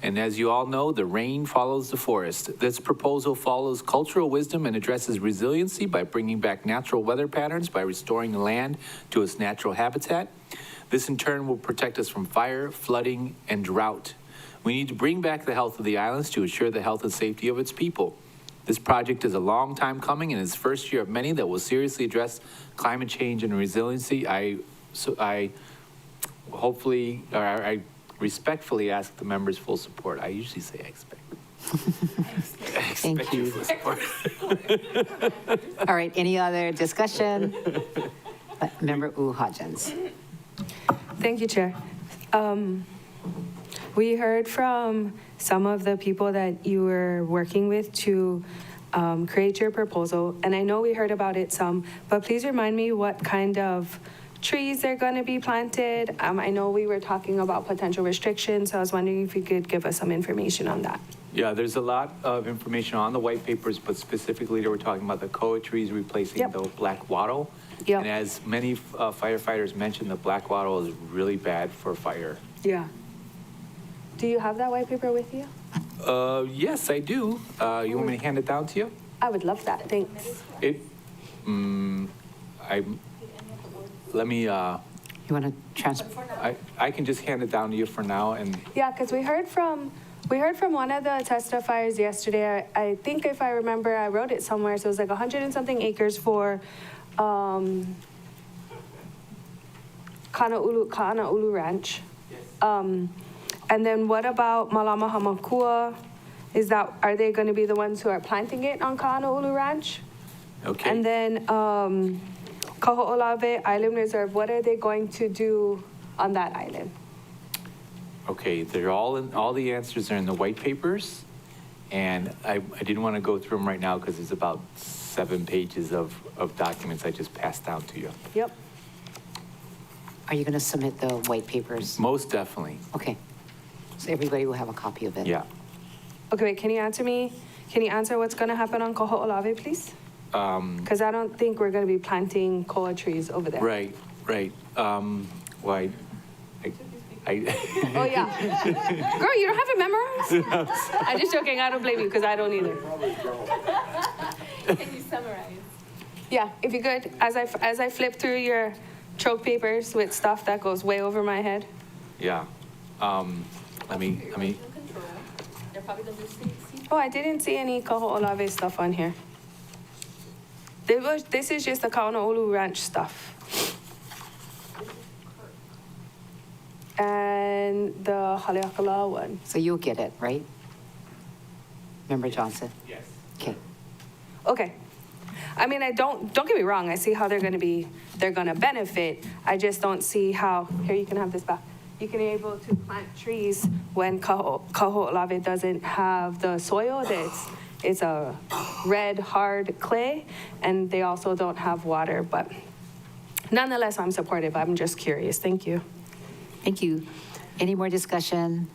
And as you all know, the rain follows the forest. This proposal follows cultural wisdom and addresses resiliency by bringing back natural weather patterns by restoring the land to its natural habitat. This in turn will protect us from fire, flooding, and drought. We need to bring back the health of the islands to ensure the health and safety of its people. This project is a long time coming and is the first year of many that will seriously address climate change and resiliency. I respectfully ask the members' full support. I usually say I expect. Thank you. Full support. All right, any other discussion? Member Hodgins. Thank you, Chair. We heard from some of the people that you were working with to create your proposal, and I know we heard about it some, but please remind me what kind of trees are going to be planted. I know we were talking about potential restrictions, so I was wondering if you could give us some information on that. Yeah, there's a lot of information on the white papers, but specifically they were talking about the koa trees replacing the black wattle. Yep. And as many firefighters mentioned, the black wattle is really bad for fire. Yeah. Do you have that white paper with you? Yes, I do. You want me to hand it down to you? I would love that. Thanks. Let me, you want to transfer? I can just hand it down to you for now. And yeah, because we heard from one of the testifiers yesterday. I think if I remember, I wrote it somewhere. So it was like 100 and something acres for Kanaulu Ranch. And then what about Malama Hamakua are they going to be the ones who are planting it on Ka'ana'ulu Ranch? Okay. And then Kaho'olawe Island Reserve, what are they going to do on that island? Okay, they're all the answers are in the white papers, and I didn't want to go through them right now because it's about 7 pages of documents I just passed down to you. Yep. Are you going to submit the white papers? Most definitely. Okay. So everybody will have a copy of it. Yeah. Okay, wait, can you answer me? Can you answer what's going to happen on Kaho'olawe, please? Because I don't think we're going to be planting koa trees over there. Right. Why? Oh, yeah. Girl, you don't have it memorized? I'm just joking. I don't blame you because I don't either. Can you summarize? Yeah, if you could, as I flip through your choke papers with stuff that goes way over my head. Yeah. Let me. Oh, I didn't see any Kaho'olawe stuff on here. This is just the Ka'ana'ulu Ranch stuff. And the Haleakala one. So you'll get it, right? Member Johnson? Yes. Okay. Okay. I mean, don't get me wrong. I see how they're going to benefit. I just don't see how, here, you can have this back. You can be able to plant trees when Kaho'olawe doesn't have the soil. It's a red, hard clay, and they also don't have water. But nonetheless, I'm supportive. I'm just curious. Thank you. Thank you. Any more discussion?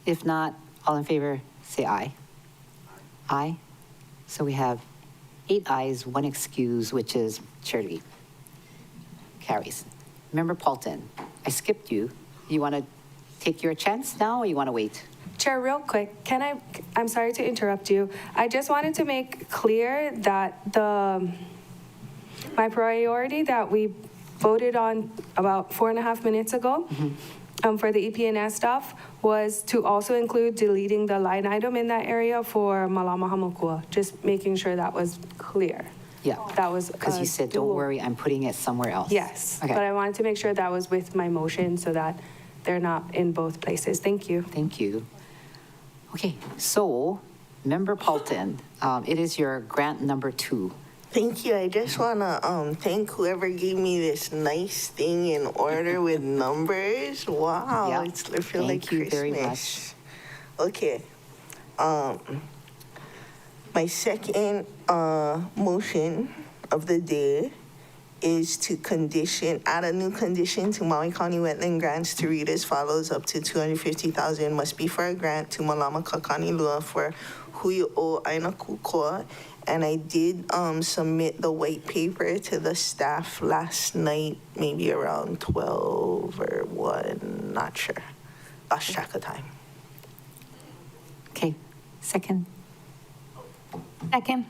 If not, all in favor, say aye. Aye. So we have 8 ayes, 1 excuse, which is Chair Lee. Carries. Member Paulton, I skipped you. You want to take your chance now, or you want to wait? Chair, real quick, I'm sorry to interrupt you. I just wanted to make clear that my priority that we voted on about 4.5 minutes ago for the EP&S stuff was to also include deleting the line item in that area for Malama Hamakua, just making sure that was clear. Yeah. That was Because you said, don't worry, I'm putting it somewhere else. Yes, Okay. but I wanted to make sure that was with my motion so that they're not in both places. Thank you. Thank you. Okay, so Member Paulton, it is your grant number 2. Thank you. I just want to thank whoever gave me this nice thing in order with numbers. Wow, Yeah. I feel like Thank you Christmas. very much. Okay. My second motion of the day is to add a new condition to Maui County wetland grants to read as follows: up to $250,000 must be for a grant to Malama Kakanilua for Hui o Aina Kukoa. And I did submit the white paper to the staff last night, maybe around 12 or 1, not sure. Lost track of time. Okay, second. Second.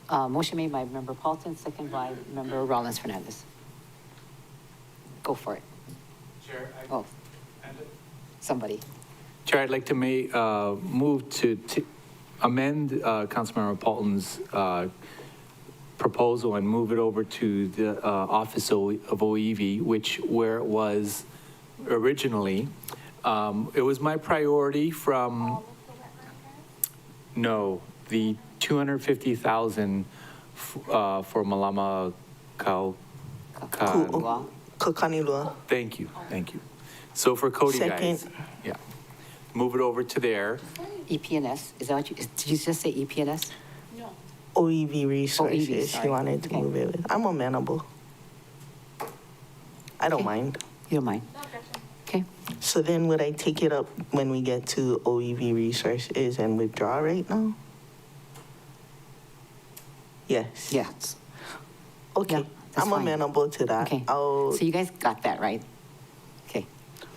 Motion made by Member Paulton, second by Member Rollins Fernandez. Go for it. Chair, Somebody. Chair, I'd like to move to amend Councilmember Paulton's proposal and move it over to the Office of OEV, where it was originally. It was my priority from, no, the $250,000 for Malama Kakanilua. Thank you. So for Cody guys, Second. yeah, move it over to there. EP&S, is that what did you just say EP&S? OEV resources, sorry. she wanted to move it with. I'm amenable. I don't mind. You don't mind? Okay. So then would I take it up when we get to OEV resources and withdraw right now? Yes. Yes. Okay, Yeah, that's I'm fine. amenable to that. Okay. I'll So you guys got that, right? Okay.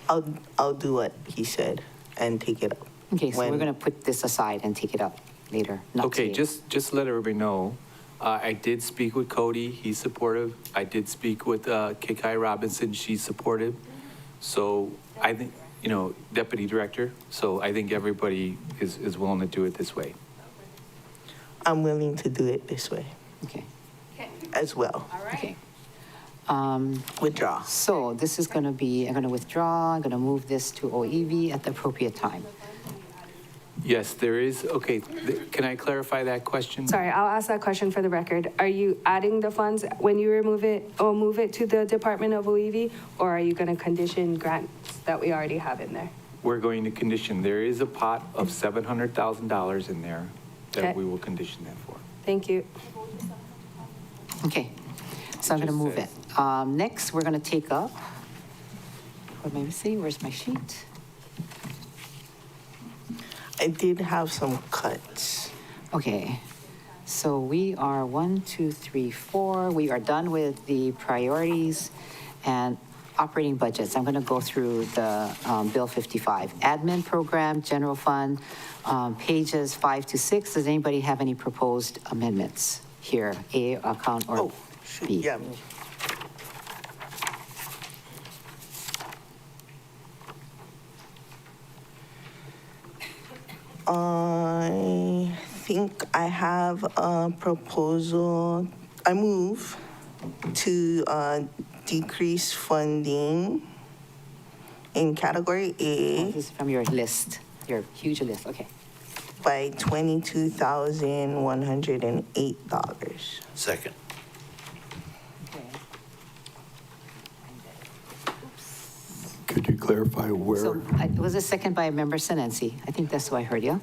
I'll do what he said and take it up. Okay, so we're When- going to put this aside and take it up later, not Okay, today. just let everybody know, I did speak with Cody, he's supportive. I did speak with Kikai Robinson, she's supportive. So I think, Deputy Director, so I think everybody is willing to do it this way. I'm willing to do it this way Okay. as well. Okay. Withdraw. So this is going to be, I'm going to withdraw, I'm going to move this to OEV at the appropriate time. Yes, there is. Okay, can I clarify that question? Sorry, I'll ask that question for the record. Are you adding the funds when you remove it or move it to the Department of OEV, or are you going to condition grants that we already have in there? We're going to condition. There is a pot of $700,000 in there that Okay. we will condition that for. Thank you. Okay, so I'm going to move it. Next, we're going to take up, what am I missing? Where's my sheet? I did have some cuts. Okay, so we are 1, 2, 3, 4. We are done with the priorities and operating budgets. I'm going to go through the Bill 55. Admin program, general fund, pages 5 to 6. Does anybody have any proposed amendments here? A account or B? Yeah. I think I have a proposal. I move to decrease funding in category A. This is from your list, your huge list, okay. By $22,108. Second. Could you clarify where? So it was a second by Member Senensi. I think that's who I heard, yeah?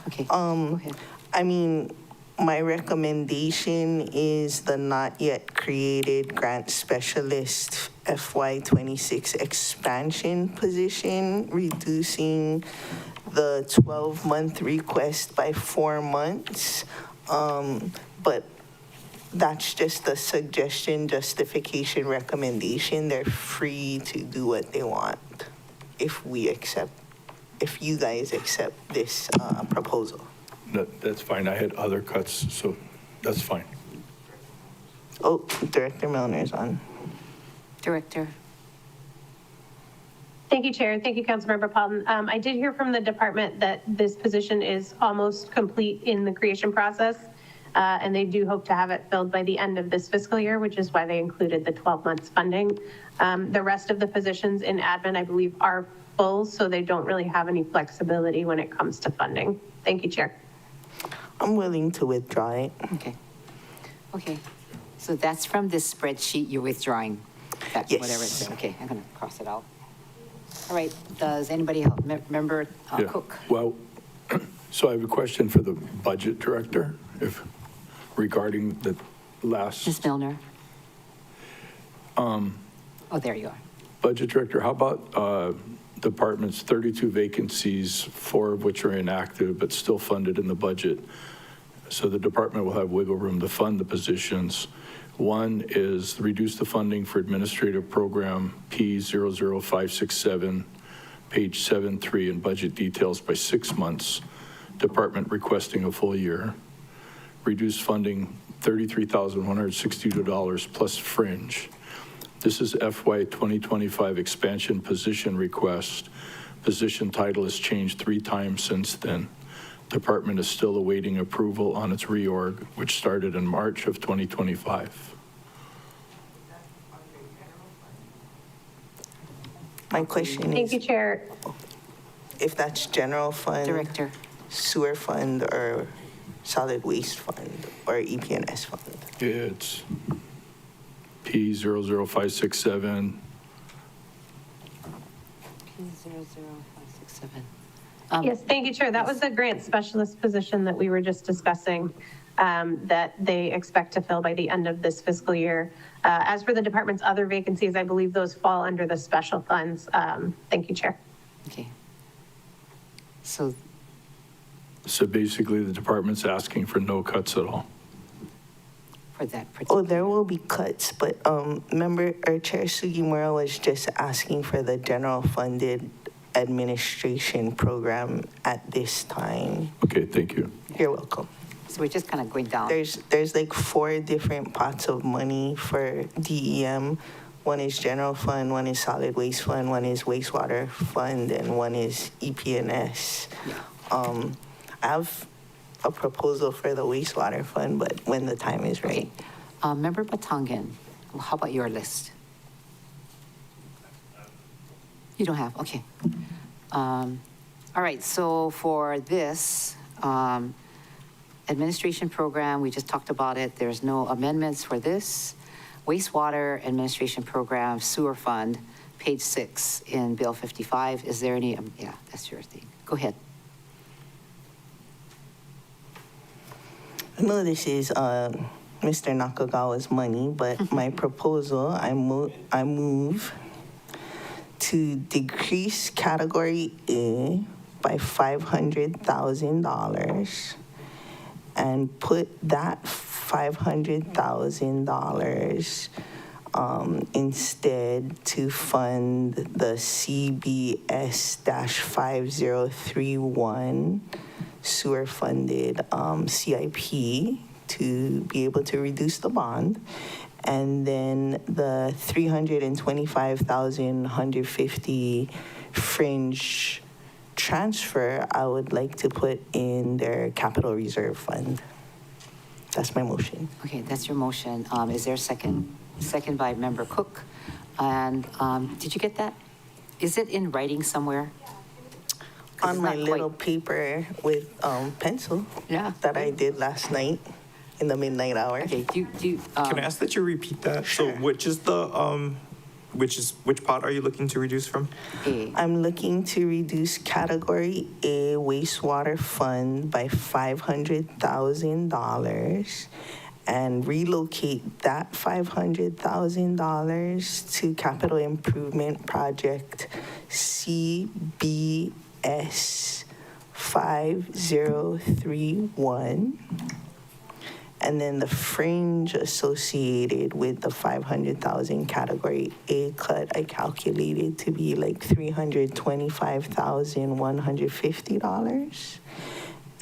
Okay, go ahead. I mean, my recommendation is the not yet created grant specialist FY26 expansion position, reducing the 12-month request by 4 months. But that's just a suggestion, justification, recommendation. They're free to do what they want if you guys accept this proposal. No, that's fine. I had other cuts, so that's fine. Oh, Director Milner's on. Director. Thank you, Chair. Thank you, Councilmember Paulden. I did hear from the department that this position is almost complete in the creation process, and they do hope to have it filled by the end of this fiscal year, which is why they included the 12 months funding. The rest of the positions in admin, I believe, are full, so they don't really have any flexibility when it comes to funding. Thank you, Chair. I'm willing to withdraw it. Okay. Okay. So that's from this spreadsheet you're withdrawing? That's Yes. whatever it says. Okay, I'm going to cross it out. All right. Does anybody else? Member Yeah. Cook? Well, so I have a question for the budget director, regarding the last. Ms. Milner? Oh, there you are. Budget director, how about departments, 32 vacancies, 4 of which are inactive but still funded in the budget? So the department will have wiggle room to fund the positions. One is reduce the funding for administrative program P00567, page 7.3 in budget details by 6 months. Department requesting a full year. Reduce funding $33,162 plus fringe. This is FY 2025 expansion position request. Position title has changed 3 times since then. Department is still awaiting approval on its reorg, which started in March of 2025. My question is. Thank you, Chair. If that's general fund. Director. Sewer fund or solid waste fund or EPNS fund. It's P00567. P00567. Yes, thank you, Chair. That was the grant specialist position that we were just discussing that they expect to fill by the end of this fiscal year. As for the department's other vacancies, I believe those fall under the special funds. Thank you, Chair. Okay. So basically the department's asking for no cuts at all. for that particular. Oh, there will be cuts, but remember our Chair Sugimura was just asking for the general funded administration program at this time. Okay, thank you. You're welcome. So we're just kind of going down. There's like 4 different pots of money for DEM. One is general fund, one is solid waste fund, one is wastewater fund, and one is EPNS. I have a proposal for the wastewater fund, but when the time is right. Member Batangan, how about your list? You don't have, okay. All right, so for this administration program, we just talked about it. There's no amendments for this. Wastewater administration program, sewer fund, page 6 in Bill 55. Is there any, yeah, that's your thing. Go ahead. I know this is Mr. Nakagawa's money, but my proposal, I move to decrease category A by $500,000 and put that $500,000 instead to fund the CBS-5031 sewer funded CIP to be able to reduce the bond. And then the $325,150 fringe transfer, I would like to put in their capital reserve fund. That's my motion. Okay, that's your motion. Is there a second? Second by Member Cook. And did you get that? Is it in writing somewhere? On my little paper with pencil that I did last night in the midnight hour. Okay, Can I ask that you repeat that? Sure. So which is the, which pot are you looking to reduce from? I'm looking to reduce category A wastewater fund by $500,000 and relocate that $500,000 to capital improvement project CBS 5031. And then the fringe associated with the 500,000 category A cut, I calculated to be like $325,150.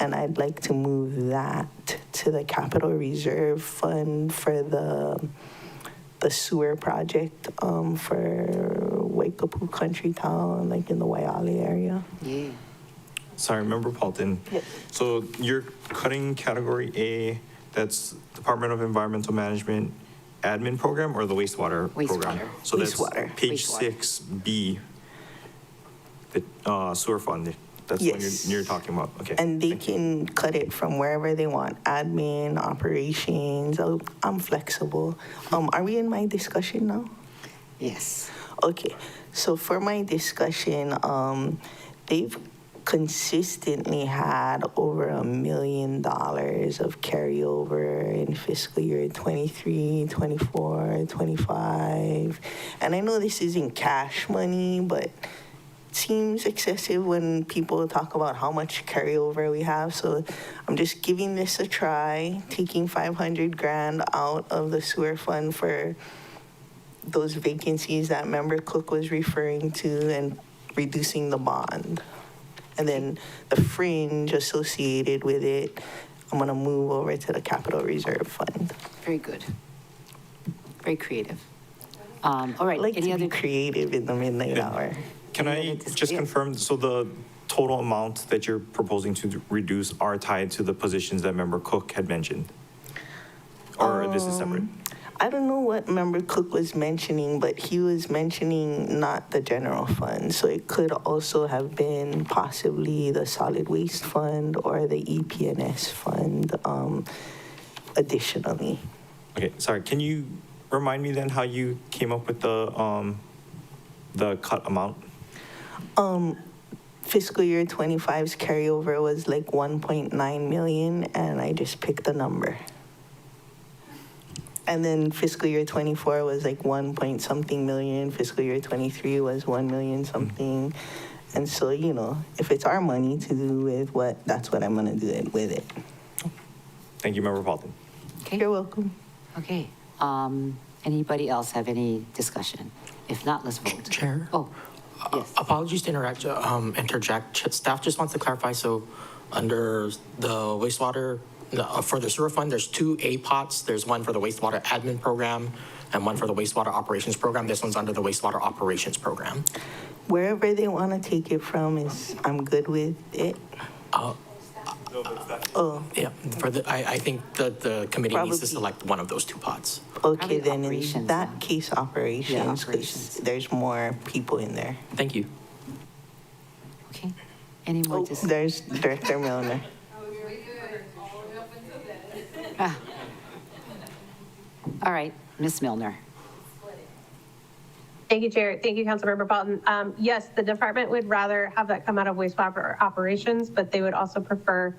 And I'd like to move that to the capital reserve fund for the sewer project for Waikapu Country Town, like in the Waiale area. Yeah. Sorry, Member Paulton. Yes. So you're cutting category A, that's Department of Environmental Management admin program, or the wastewater program? So that's page 6B, the sewer fund. That's what you're talking about. Okay. And they can cut it from wherever they want, admin, operations. I'm flexible. Are we in my discussion now? Yes. Okay. So for my discussion, they've consistently had over $1 million of carryover in fiscal year 23, 24, 25. And I know this isn't cash money, but it seems excessive when people talk about how much carryover we have. So I'm just giving this a try, taking $500,000 out of the sewer fund for those vacancies that Member Cook was referring to and reducing the bond. And then the fringe associated with it, I'm going to move over to the capital reserve fund. Very good. Very creative. All right. I like to be creative in the midnight hour. Can I just confirm, so the total amount that you're proposing to reduce are tied to the positions that Member Cook had mentioned? Or this is separate? I don't know what Member Cook was mentioning, but he was mentioning not the general fund. So it could also have been possibly the solid waste fund or the EP&S fund additionally. Okay, sorry, can you remind me then how you came up with the cut amount? Fiscal year 25's carryover was like 1.9 million, and I just picked a number. And then fiscal year 24 was like 1-point-something million. Fiscal year 23 was 1 million something. And so, you know, if it's our money to do with what, that's what I'm going to do it with it. Thank you, Member Paulton. Okay. You're welcome. Okay. Anybody else have any discussion? If not, let's vote. Chair? Oh, yes. Apologies to interject. Staff just wants to clarify, so under the wastewater, for the sewer fund, there's 2 A pots. There's one for the wastewater admin program and one for the wastewater operations program. This one's under the wastewater operations program. Wherever they want to take it from is, I'm good with it. Yeah, I think the committee needs to select one of those 2 pots. Okay, then in that case, operations, because there's more people in there. Thank you. Okay. Any more? There's Director Milner. Ah. All right, Ms. Milner. Thank you, Chair. Thank you, Councilmember Paulton. Yes, the department would rather have that come out of wastewater operations, but they would also prefer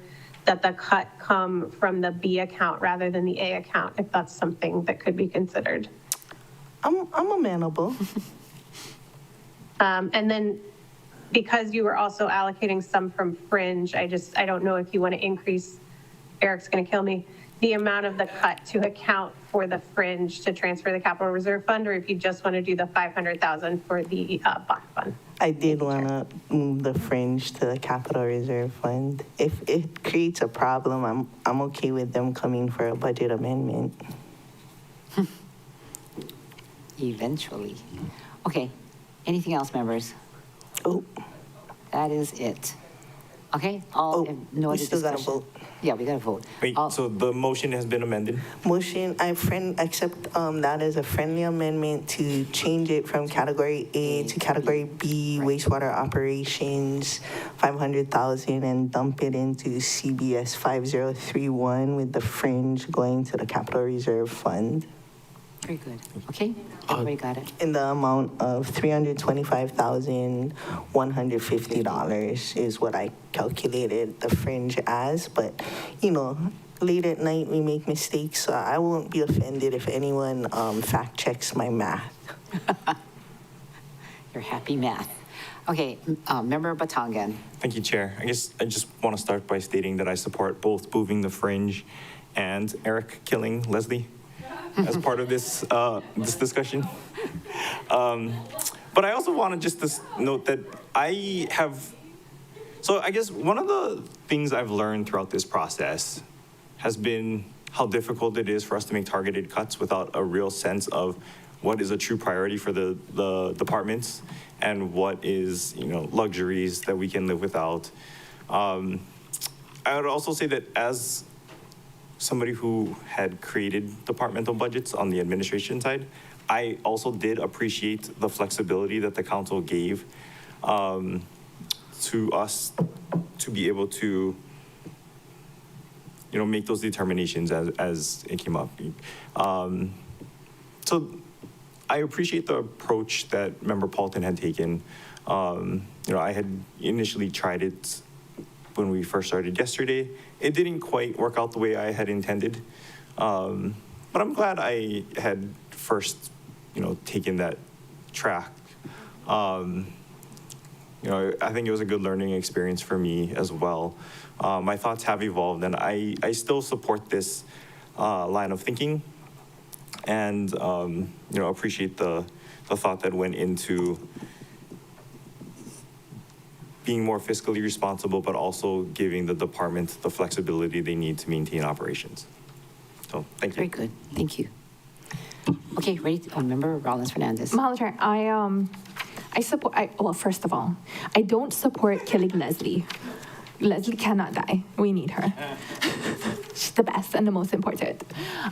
that the cut come from the B account rather than the A account, if that's something that could be considered. I'm amenable. And then because you were also allocating some from fringe, I don't know if you want to increase, Eric's going to kill me, the amount of the cut to account for the fringe to transfer the capital reserve fund, or if you just want to do the 500,000 for the bond fund. I did want to move the fringe to the capital reserve fund. If it creates a problem, I'm okay with them coming for a budget amendment. Eventually. Okay, anything else, members? Oh. That is it. Okay, all, no we other still gotta discussion? vote. Yeah, we gotta vote. Wait, so the motion has been amended? Motion, I accept that as a friendly amendment to change it from category A to category B, wastewater operations, 500,000, and dump it into CBS 5031 with the fringe going to the capital reserve fund. Very good. Okay, everybody got it? In the amount of $325,150 is what I calculated the fringe as, but late at night we make mistakes, so I won't be offended if anyone fact checks my math. Your happy math. Okay, Member Batangan. Thank you, Chair. I guess I just want to start by stating that I support both moving the fringe and Eric killing Leslie as part of this this discussion. But I also want to just note that I guess one of the things I've learned throughout this process has been how difficult it is for us to make targeted cuts without a real sense of what is a true priority for the departments and what is, luxuries that we can live without. I would also say that as somebody who had created departmental budgets on the administration side, I also did appreciate the flexibility that the council gave to us to be able to, make those determinations as it came up. So I appreciate the approach that Member Paulton had taken. I had initially tried it when we first started yesterday. It didn't quite work out the way I had intended. But I'm glad I had first, taken that track. I think it was a good learning experience for me as well. My thoughts have evolved, and I still support this line of thinking, and appreciate the thought that went into being more fiscally responsible, but also giving the department the flexibility they need to maintain operations. So, thank you. Very good, thank you. Okay, ready? Member Rollins Fernandez. Madam Chair, well, first of all, I don't support killing Leslie. Leslie cannot die. We need her. She's the best and the most important.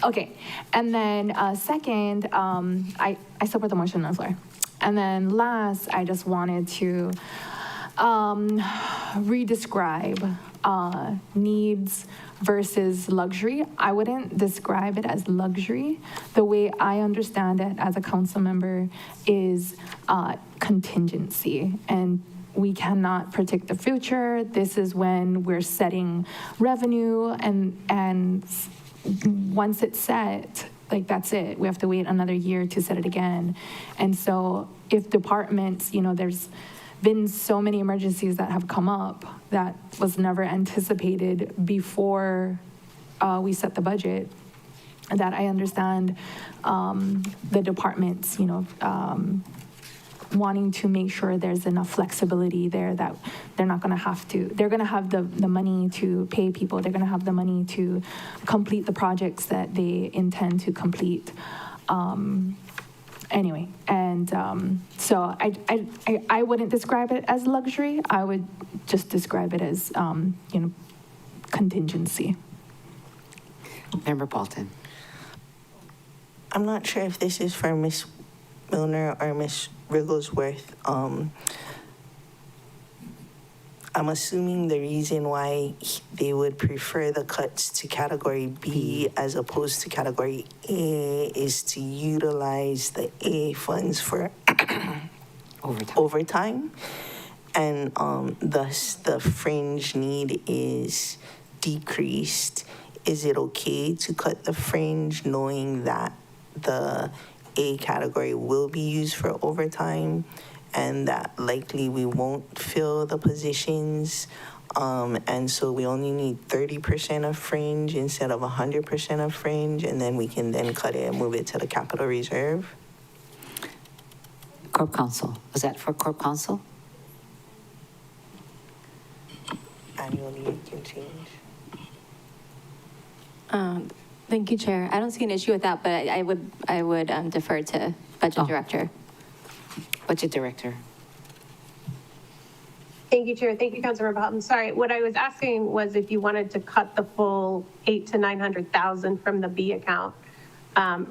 Okay, and then second, I support the motion on the floor. And then last, I just wanted to redescribe needs versus luxury. I wouldn't describe it as luxury. The way I understand it as a council member is contingency, and we cannot predict the future. This is when we're setting revenue, and once it's set, that's it. We have to wait another year to set it again. And so if departments, there's been so many emergencies that have come up that was never anticipated before we set the budget, that I understand the departments, wanting to make sure there's enough flexibility there that they're not going to have to, they're going to have the money to pay people, they're going to have the money to complete the projects that they intend to complete. Anyway, and so I wouldn't describe it as luxury. I would just describe it as, contingency. Member Paulton. I'm not sure if this is for Ms. Milner or Ms. Wigglesworth. I'm assuming the reason why they would prefer the cuts to category B as opposed to category A is to utilize the A funds for overtime. And thus the fringe need is decreased. Is it okay to cut the fringe knowing that the A category will be used for overtime and that likely we won't fill the positions? And so we only need 30% of fringe instead of 100% of fringe, and then we can then cut it and move it to the capital reserve? Corp Counsel, was that for Corp Counsel? Annually it can change. Thank you, Chair. I don't see an issue with that, but I would defer to Budget Director. Budget Director. Thank you, Chair. Thank you, Councilmember Houghton. Sorry, what I was asking was if you wanted to cut the full 800,000 to 900,000 from the B account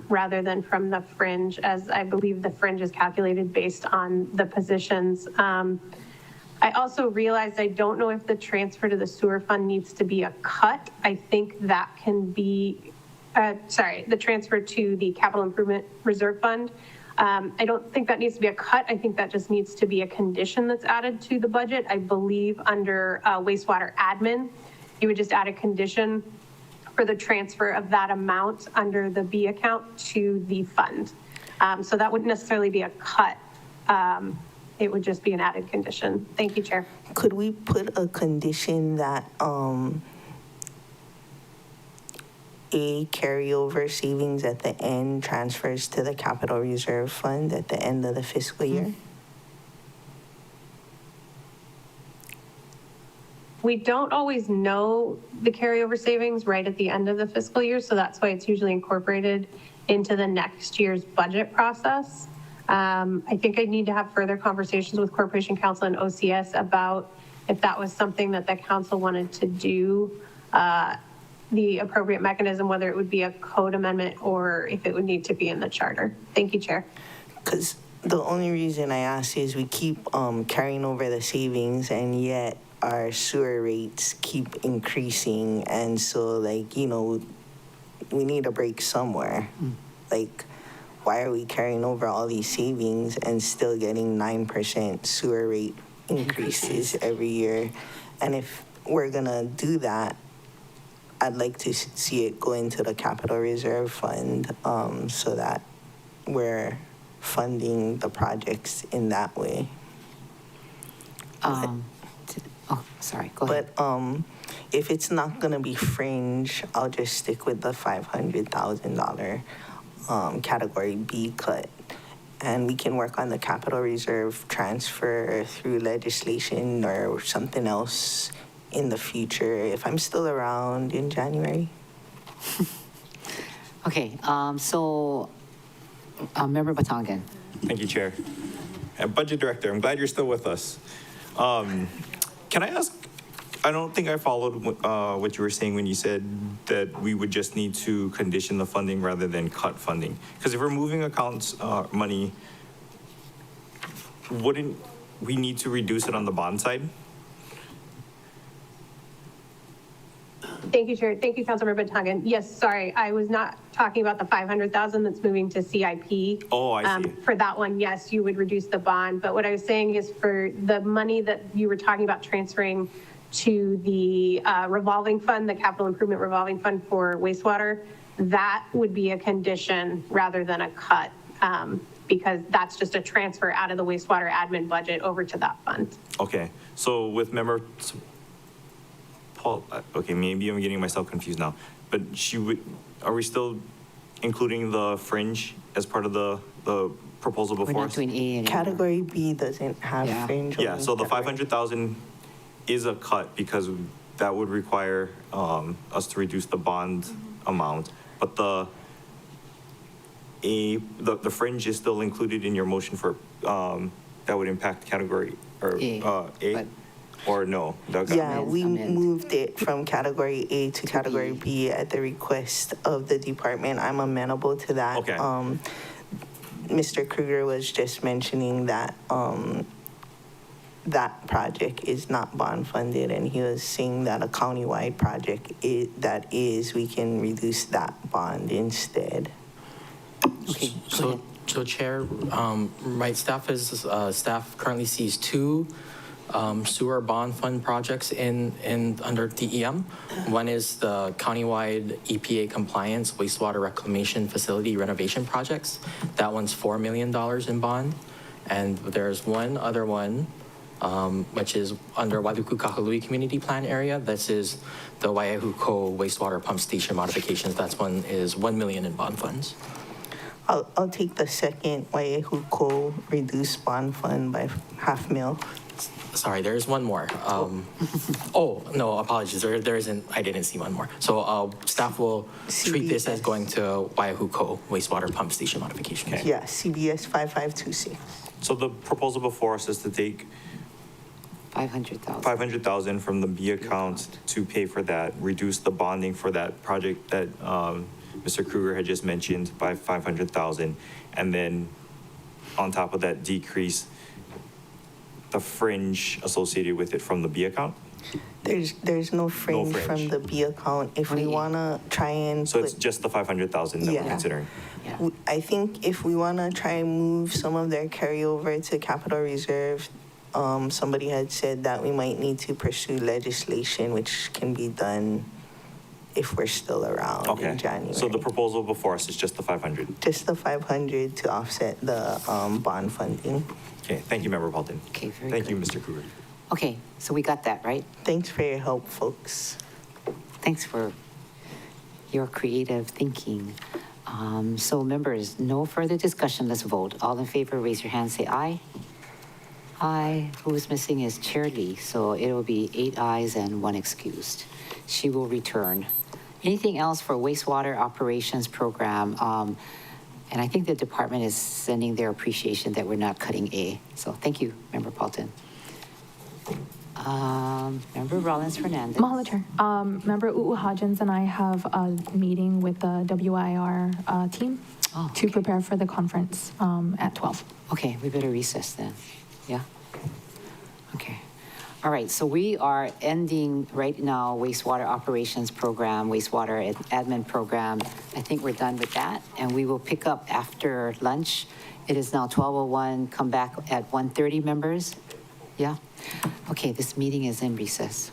rather than from the fringe, as I believe the fringe is calculated based on the positions. I also realized I don't know if the transfer to the sewer fund needs to be a cut. I think that can be, the transfer to the capital improvement reserve fund. I don't think that needs to be a cut. I think that just needs to be a condition that's added to the budget. I believe under wastewater admin, you would just add a condition for the transfer of that amount under the B account to the fund. So that wouldn't necessarily be a cut. It would just be an added condition. Thank you, Chair. Could we put a condition that A carryover savings at the end transfers to the capital reserve fund at the end of the fiscal year? We don't always know the carryover savings right at the end of the fiscal year, so that's why it's usually incorporated into the next year's budget process. I think I need to have further conversations with Corporation Counsel and OCS about if that was something that the council wanted to do, the appropriate mechanism, whether it would be a code amendment or if it would need to be in the charter. Thank you, Chair. Because the only reason I ask is we keep carrying over the savings and yet our sewer rates keep increasing. And so, like, you know, we need a break somewhere. Like, why are we carrying over all these savings and still getting 9% sewer rate increases every year? And if we're gonna do that, I'd like to see it go into the capital reserve fund so that we're funding the projects in that way. Sorry, go ahead. But if it's not gonna be fringe, I'll just stick with the $500,000 category B cut. And we can work on the capital reserve transfer through legislation or something else in the future if I'm still around in January. Okay, so Member Batangan. Thank you, Chair. And Budget Director, I'm glad you're still with us. Can I ask, I don't think I followed what you were saying when you said that we would just need to condition the funding rather than cut funding. Because if we're moving accounts money, wouldn't we need to reduce it on the bond side? Thank you, Chair. Thank you, Councilmember Batangan. Yes, sorry, I was not talking about the 500,000 that's moving to CIP. Oh, I see. For that one, yes, you would reduce the bond. But what I was saying is for the money that you were talking about transferring to the revolving fund, the capital improvement revolving fund for wastewater, that would be a condition rather than a cut because that's just a transfer out of the wastewater admin budget over to that fund. Okay, so with member Paul, okay, maybe I'm getting myself confused now, but are we still including the fringe as part of the proposal before us? We're not doing A anymore. Category B doesn't have fringe. Yeah, only so the category. 500,000 is a cut because that would require us to reduce the bond amount, but the fringe is still included in your motion for that would impact category or A. Or no? Yeah, we moved it from category A to category B at the request of the department. I'm amenable to that. Okay. Mr. Kruger was just mentioning that that project is not bond funded, and he was saying that a countywide project we can reduce that bond instead. Okay, So Chair, my staff currently sees two sewer bond fund projects under DEM. One is the countywide EPA compliance wastewater reclamation facility renovation projects. That one's $4 million in bond. And there's one other one, which is under Wailuku Kahalui Community Plan area. This is the Waiahuko wastewater pump station modifications. That one is $1 million in bond funds. I'll take the second Waiahuko reduced bond fund by $500,000. Sorry, there is one more. Oh, no, apologies. There isn't, I didn't see one more. So staff will treat this as going to Waiahuko wastewater pump station modifications. Okay. Yeah, CBS 5526. So the proposal before us is to take 500,000. 500,000 from the B account to pay for that, reduce the bonding for that project that Mr. Kruger had just mentioned by 500,000, and then on top of that, decrease the fringe associated with it from the B account? There's no fringe from the B account. If we want to try and So it's just the 500,000 that we're considering? I think if we want to try and move some of their carryover to capital reserve, somebody had said that we might need to pursue legislation, which can be done if we're still around in January. So the proposal before us is just the 500? Just the 500 to offset the bond funding. Okay, thank you, Member Paulton. Okay, very Thank good. you, Mr. Kruger. Okay, so we got that, right? Thanks for your help, folks. Thanks for your creative thinking. So members, no further discussion, let's vote. All in favor, raise your hand, say aye. Aye. Who is missing is Chair Lee, so it will be 8 ayes and 1 excused. She will return. Anything else for wastewater operations program? And I think the department is sending their appreciation that we're not cutting A. So thank you, Member Paulton. Member Rollins Fernandez. Mahalo, Chair. Member U'u Hodgins and I have a meeting with the WIR team to prepare for the conference at 12. Okay, we better recess then. Yeah? Okay. All right, so we are ending right now wastewater operations program, wastewater admin program. I think we're done with that, and we will pick up after lunch. It is now 12:01. Come back at 1:30, members. Yeah? Okay, this meeting is in recess.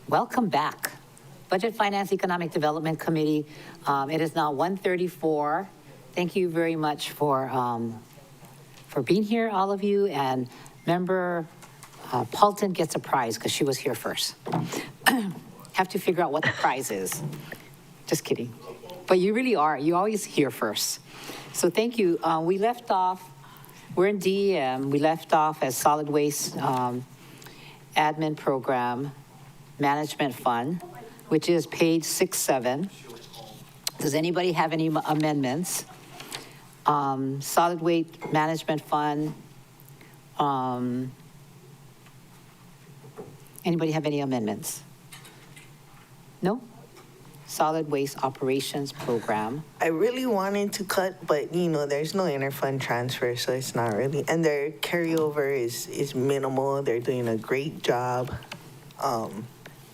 welcome back. Budget Finance Economic Development Committee. It is now 1:34. Thank you very much for being here, all of you. And member Paulton gets a prize because she was here first. Have to figure out what the prize is. Just kidding. But you really are. You always here first. So thank you. We left off, we're in DEM. We left off as Solid Waste Admin Program Management Fund, which is page 6-7. Does anybody have any amendments? Solid Waste Management Fund. Anybody have any amendments? No? Solid Waste Operations Program. I really wanted to cut, but there's no interfund transfer, so it's not really. And their carryover is minimal. They're doing a great job.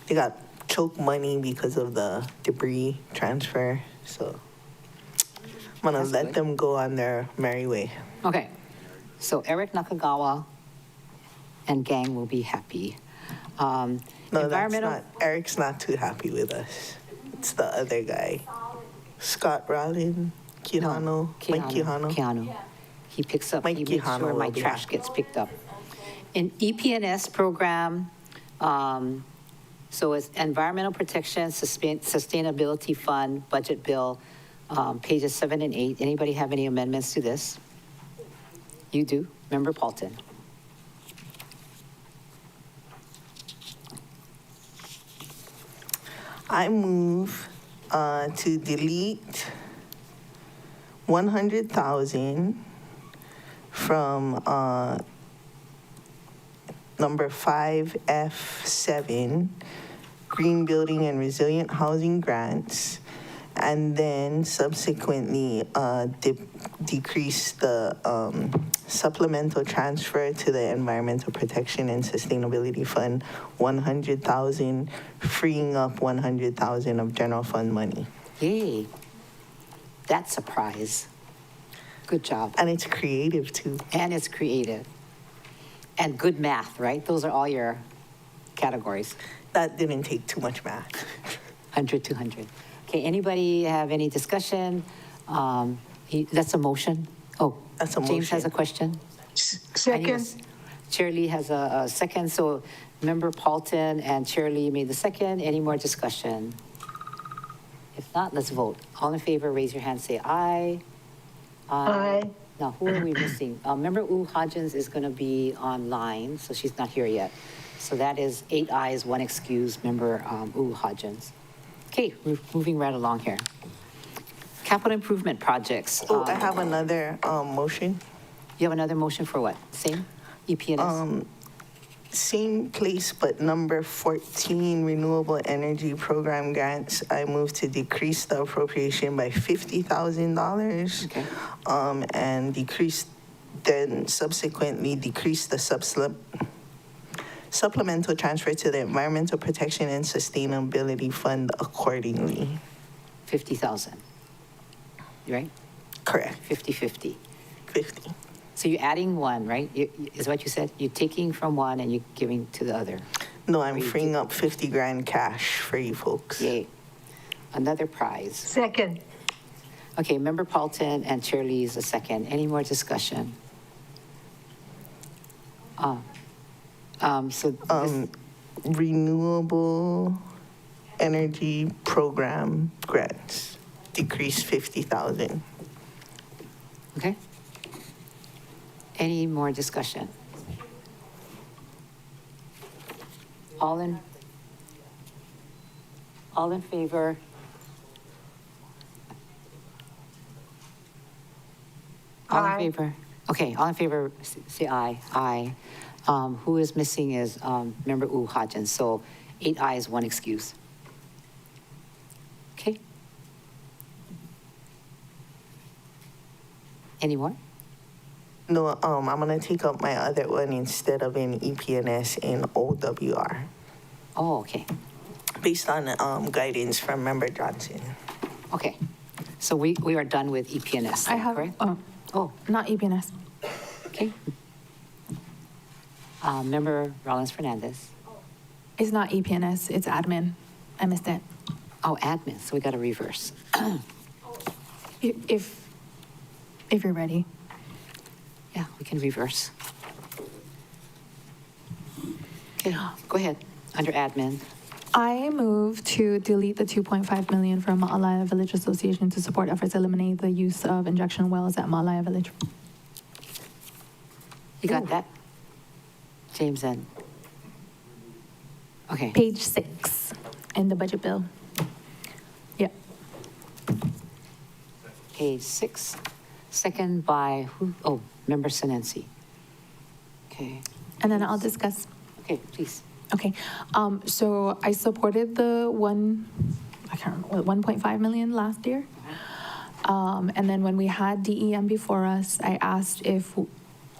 They got choke money because of the debris transfer, so I'm gonna let them go on their merry way. Okay. So Eric Nakagawa and gang will be happy. No, that's not. Eric's not too happy with us. It's the other guy, Scott Rollin, Quijano, Mike Quijano. Quijano. He picks up, Mike he makes Quijano sure my will be trash happy. gets picked up. In EPNS program, so it's Environmental Protection Sustainability Fund Budget Bill, pages 7 and 8. Anybody have any amendments to this? You do? Member Paulton. I move to delete 100,000 from number 5F7, Green Building and Resilient Housing Grants, and then subsequently decrease the supplemental transfer to the Environmental Protection and Sustainability Fund, 100,000, freeing up 100,000 of general fund money. Yay. That's a prize. Good job. And it's creative too. And it's creative. And good math, right? Those are all your categories. That didn't take too much math. 100, 200. Okay, anybody have any discussion? That's a motion? Oh, that's a James has a motion. question? Second. Chair Lee has a second, so Member Paulton and Chair Lee made the second. Any more discussion? If not, let's vote. All in favor, raise your hand, say aye. Aye. Now, who are we missing? Member U Hodgins is going to be online, so she's not here yet. So that is 8 ayes, 1 excuse, Member U Hodgins. Okay, we're moving right along here. Capital improvement projects. Oh, I have another motion. You have another motion for what? Same? EPNS? Same place, but number 14, Renewable Energy Program Grants. I move to decrease the appropriation by $50,000. Okay. And then subsequently decrease the supplemental transfer to the Environmental Protection and Sustainability Fund accordingly. 50,000. Right? Correct. 50-50. 50. So you're adding one, right? Is what you said? You're taking from one and you're giving to the other. No, I'm freeing up 50 grand cash for you folks. Yay. Another prize. Second. Okay, Member Paulton and Chair Lee is a second. Any more discussion? Renewable Energy Program grants, decrease 50,000. Okay. Any more discussion? All in favor? All in favor? Okay, all in favor, say aye. Aye. Who is missing is Member U Hodgins. So 8 ayes, 1 excuse. Okay. Any more? No, I'm gonna take up my other one instead of in EPNS in OWR. Oh, okay. Based on guidance from Member Johnson. Okay. So we are done with EPNS, I have, correct? not EPNS. Okay. Member Rollins Fernandez. It's not EPNS, it's admin. I missed it. Oh, admin, so we got to reverse. If you're ready. Yeah, we can reverse. Okay, go ahead, under admin. I move to delete the 2.5 million from Ma'alaya Village Association to support efforts to eliminate the use of injection wells at Ma'alaya Village. You got that? James and, okay. Page 6 in the budget bill. Yeah. Page 6, second by who? Oh, Member Sinensi. Okay, And then I'll discuss. okay, please. Okay, so I supported the 1.5 million last year. And then when we had DEM before us, I asked if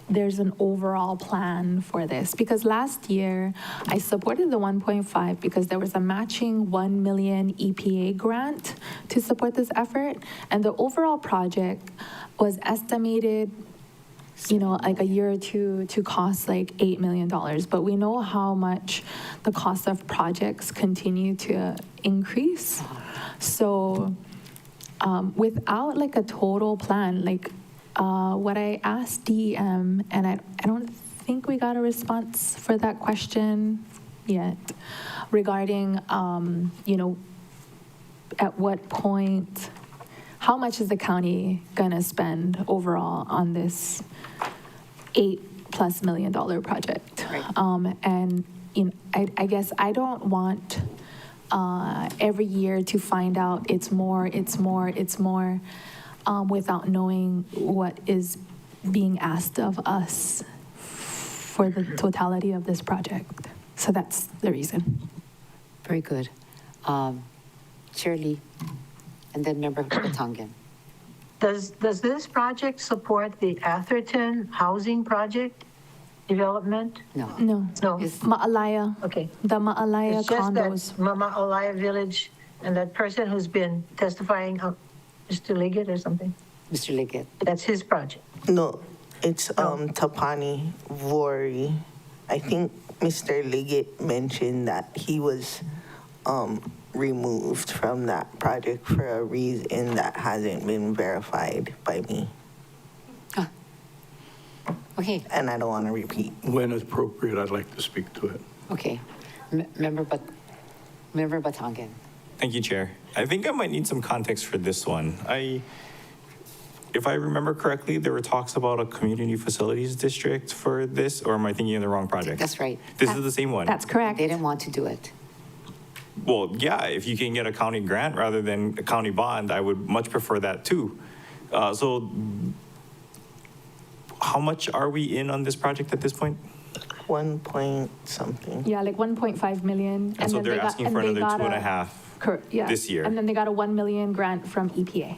there's an overall plan for this. Because last year, I supported the 1.5 because there was a matching 1 million EPA grant to support this effort. And the overall project was estimated, you know, like a year or two to cost like $8 million. But we know how much the cost of projects continue to increase. So without like a total plan, like what I asked DEM, and I don't think we got a response for that question yet, regarding, you know, at what point, how much is the county gonna spend overall on this $8+ million project? Right. And you know, I guess I don't want every year to find out it's more, without knowing what is being asked of us for the totality of this project. So that's the reason. Very good. Chair Lee, and then Member Batangan. Does this project support the Atherton housing project development? No. No. No. Ma'alaya. Okay. The Ma'alaya It's just condos. that Mama Olaya Village and that person who's been testifying, Mr. Liggett or something, Mr. Liggett. that's his project. No, it's Tapani Vori. I think Mr. Liggett mentioned that he was removed from that project for a reason that hasn't been verified by me. Okay, And I don't want to repeat. When appropriate, I'd like to speak to it. okay. Member Batangan. Thank you, Chair. I think I might need some context for this one. If I remember correctly, there were talks about a community facilities district for this, or am I thinking of the wrong project? That's right. This is the same one. That's correct. They didn't want to do it. Well, yeah, if you can get a county grant rather than a county bond, I would much prefer that too. So how much are we in on this project at this point? 1 point something. Yeah, like 1.5 million. And so then they're they got- asking and for they another got two and a- a half Yeah. this year. And then they got a 1 million grant from EPA.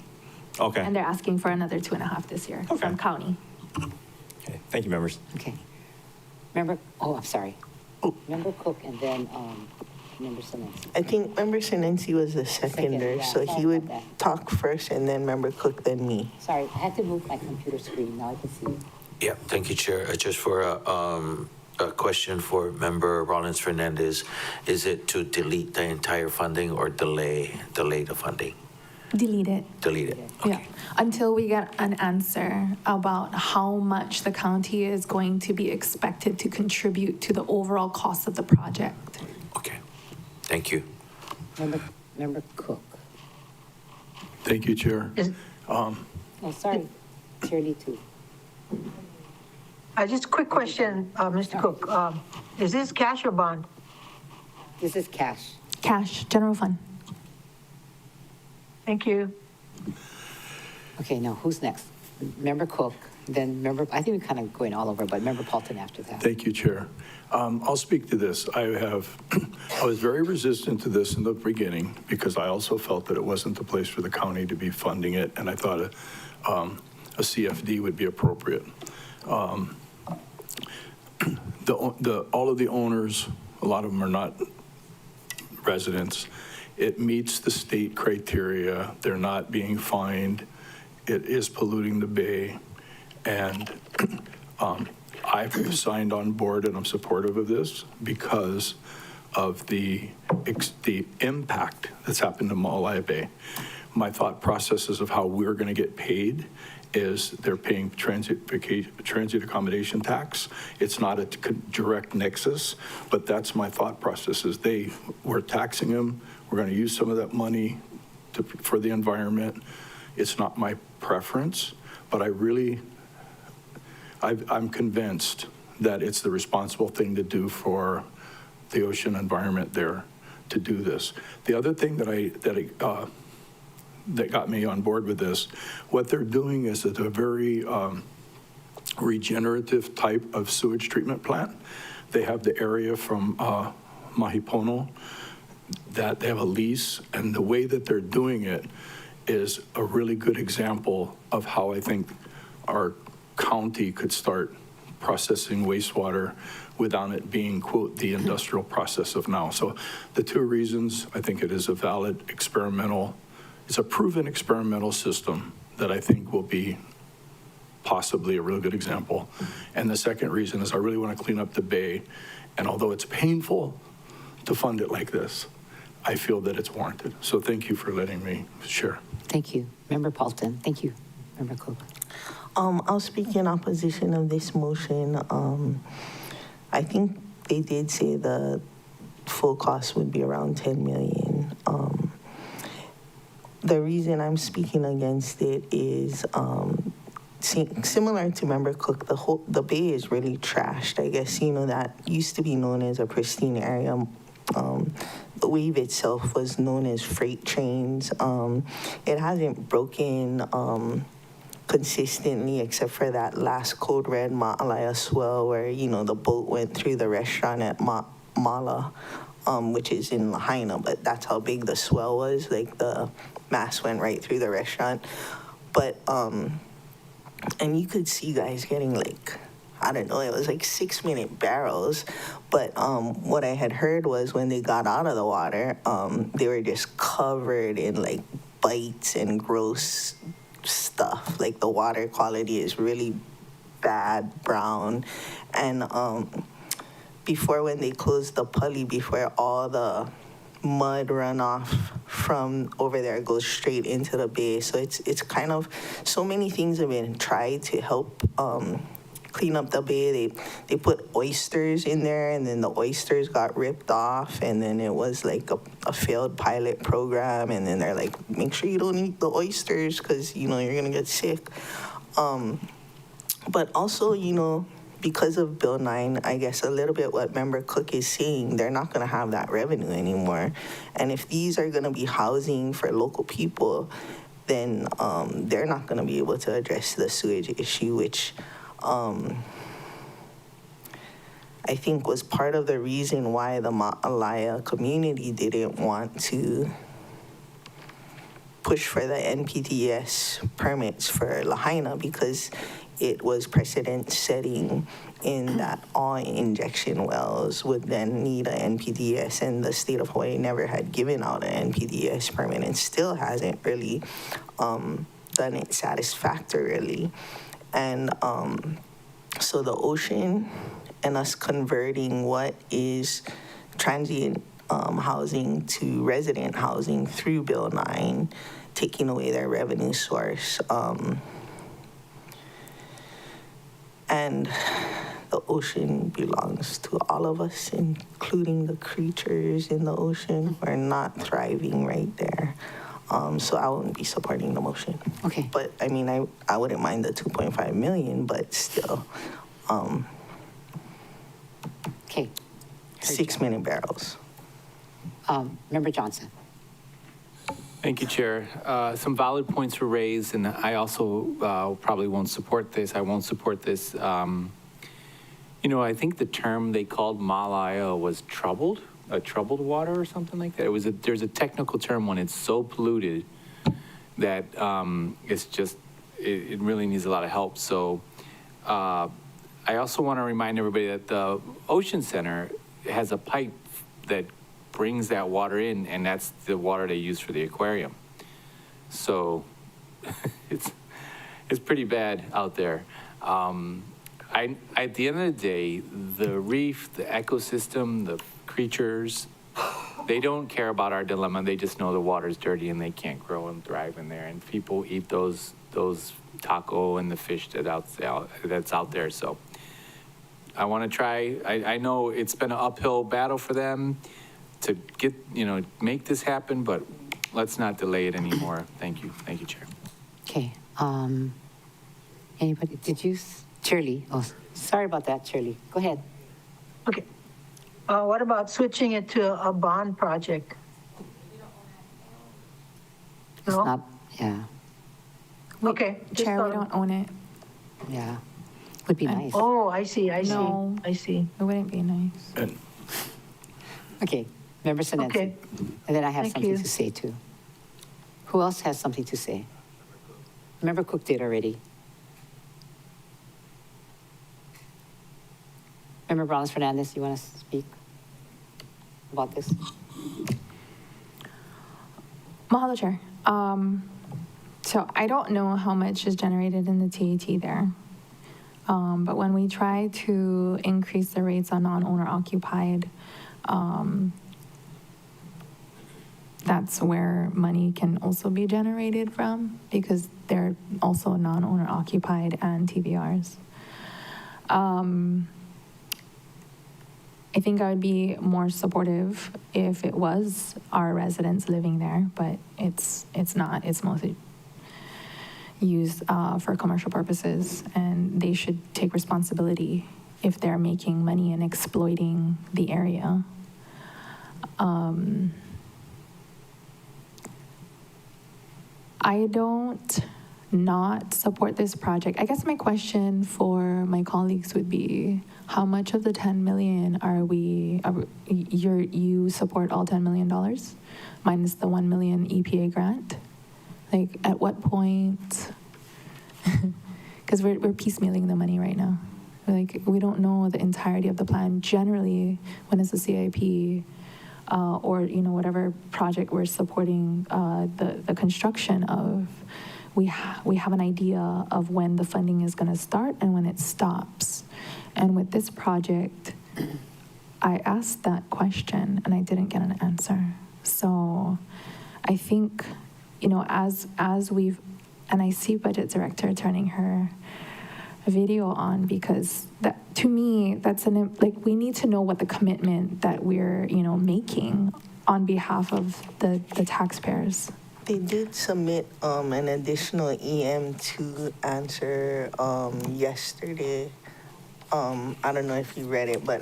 Okay. And they're asking for another 2.5 this year from county. Okay. Thank you, members. Okay. Member, oh, I'm sorry. Member Cook and then Member Sinensi. I think Member Sinensi was the seconder, yeah, so sorry he would about that. talk first and then Member Cook, then me. Sorry, I had to move my computer screen. Now I can see it. Yeah, thank you, Chair. Just for a question for Member Rollins Fernandez, is it to delete the entire funding or delay the funding? Delete it. Delete it. Yeah, until we get an answer about how much the county is going to be expected to contribute to the overall cost of the project. Okay, thank you. Member Cook. Thank you, Chair. Oh, sorry. Chair Lee too. Just a quick question, Mr. Cook. Is this cash or bond? This is cash. Cash, general fund. Thank you. Okay, now who's next? Member Cook, then Member, I think we're kind of going all over, but Member Paulton after that. Thank you, Chair. I'll speak to this. I was very resistant to this in the beginning because I also felt that it wasn't the place for the county to be funding it, and I thought a CFD would be appropriate. All of the owners, a lot of them are not residents. It meets the state criteria. They're not being fined. It is polluting the bay. And I've signed on board and I'm supportive of this because of the impact that's happened to Maalaea Bay. My thought processes of how we're going to get paid is they're paying transit accommodation tax. It's not a direct nexus, but that's my thought process is we're taxing them. We're going to use some of that money for the environment. It's not my preference, but I'm convinced that it's the responsible thing to do for the ocean environment there to do this. The other thing that got me on board with this, what they're doing is at a very regenerative type of sewage treatment plant. They have the area from Mahipono that they have a lease, and the way that they're doing it is a really good example of how I think our county could start processing wastewater without it being, quote, the industrial process of now. So the two reasons, I think it is a valid experimental, it's a proven experimental system that I think will be possibly a real good example. And the second reason is I really want to clean up the bay. And although it's painful to fund it like this, I feel that it's warranted. So thank you for letting me share. Thank you. Member Paulton. Thank you. Member Cook. I'll speak in opposition of this motion. I think they did say the full cost would be around $10 million. The reason I'm speaking against it is similar to Member Cook, the bay is really trashed. I guess, that used to be known as a pristine area. The wave itself was known as freight trains. It hasn't broken consistently except for that last code red Maalaea swell where, the boat went through the restaurant at Mala, which is in Lahaina, but that's how big the swell was. Like the mass went right through the restaurant. But, and you could see guys getting I don't know, it was 6-minute barrels. But what I had heard was when they got out of the water, they were just covered in bites and gross stuff. The water quality is really bad, brown. And before, when they closed the pulley, before all the mud runoff from over there goes straight into the bay. So it's kind of, so many things have been tried to help clean up the bay. They put oysters in there, and then the oysters got ripped off, and then it was a failed pilot program, and then they're make sure you don't eat the oysters because you're gonna get sick. But also, because of Bill 9, I guess a little bit what Member Cook is saying, they're not gonna have that revenue anymore. And if these are gonna be housing for local people, then they're not gonna be able to address the sewage issue, which I think was part of the reason why the Maalaea community didn't want to push for the NPDES permits for Lahaina, because it was precedent setting in that all injection wells would then need an NPDES, and the state of Hawaii never had given out an NPDES permit and still hasn't really done it satisfactorily. And so the ocean and us converting what is transient housing to resident housing through Bill 9, taking away their revenue source. And the ocean belongs to all of us, including the creatures in the ocean who are not thriving right there. So I wouldn't be supporting the motion. Okay. But I mean, I wouldn't mind the 2.5 million, but still, Okay. 6-minute barrels. Member Johnson. Thank you, Chair. Some valid points were raised, and I also probably won't support this. I won't support this. I think the term they called Maalaea was troubled water or something like that. There's a technical term when it's so polluted that it's just, it really needs a lot of help. So I also want to remind everybody that the Ocean Center has a pipe that brings that water in, and that's the water they use for the aquarium. So it's pretty bad out there. at the end of the day, the reef, the ecosystem, the creatures, they don't care about our dilemma. They just know the water's dirty and they can't grow and thrive in there. And people eat those taco and the fish that's out there. So I want to try. I know it's been an uphill battle for them to get, make this happen, but let's not delay it anymore. Thank you. Thank you, Chair. Okay. Anybody, Shirley? Oh, sorry about that, Shirley. Go ahead. Okay. What about switching it to a bond project? It's not, yeah, Okay. just Chair, we thought- don't own it. yeah. Would be nice. Oh, I see. No. I see. It wouldn't be nice. Okay, Member Sinensi. Okay. And then I have Thank something you. to say too. Who else has something to say? Member Cook did already. Member Brown Fernandez, you want to speak about this? Mahalo, Chair. So I don't know how much is generated in the TAT there. But when we try to increase the rates on non-owner occupied, that's where money can also be generated from because they're also non-owner occupied and TVRs. I think I would be more supportive if it was our residents living there, but it's not. It's mostly used for commercial purposes, and they should take responsibility if they're making money and exploiting the area. I don't not support this project. I guess my question for my colleagues would be, how much of the 10 million you support all $10 million minus the 1 million EPA grant? Like, at what point? Because we're piecemealing the money right now. Like, we don't know the entirety of the plan. Generally, when it's a CIP or whatever project we're supporting the construction of, we have an idea of when the funding is going to start and when it stops. And with this project, I asked that question and I didn't get an answer. So I think, as we've, and I see Budget Director turning her video on, because that, to me, that's we need to know what the commitment that we're, making on behalf of the taxpayers. They did submit an additional EM2 answer yesterday. I don't know if you read it, but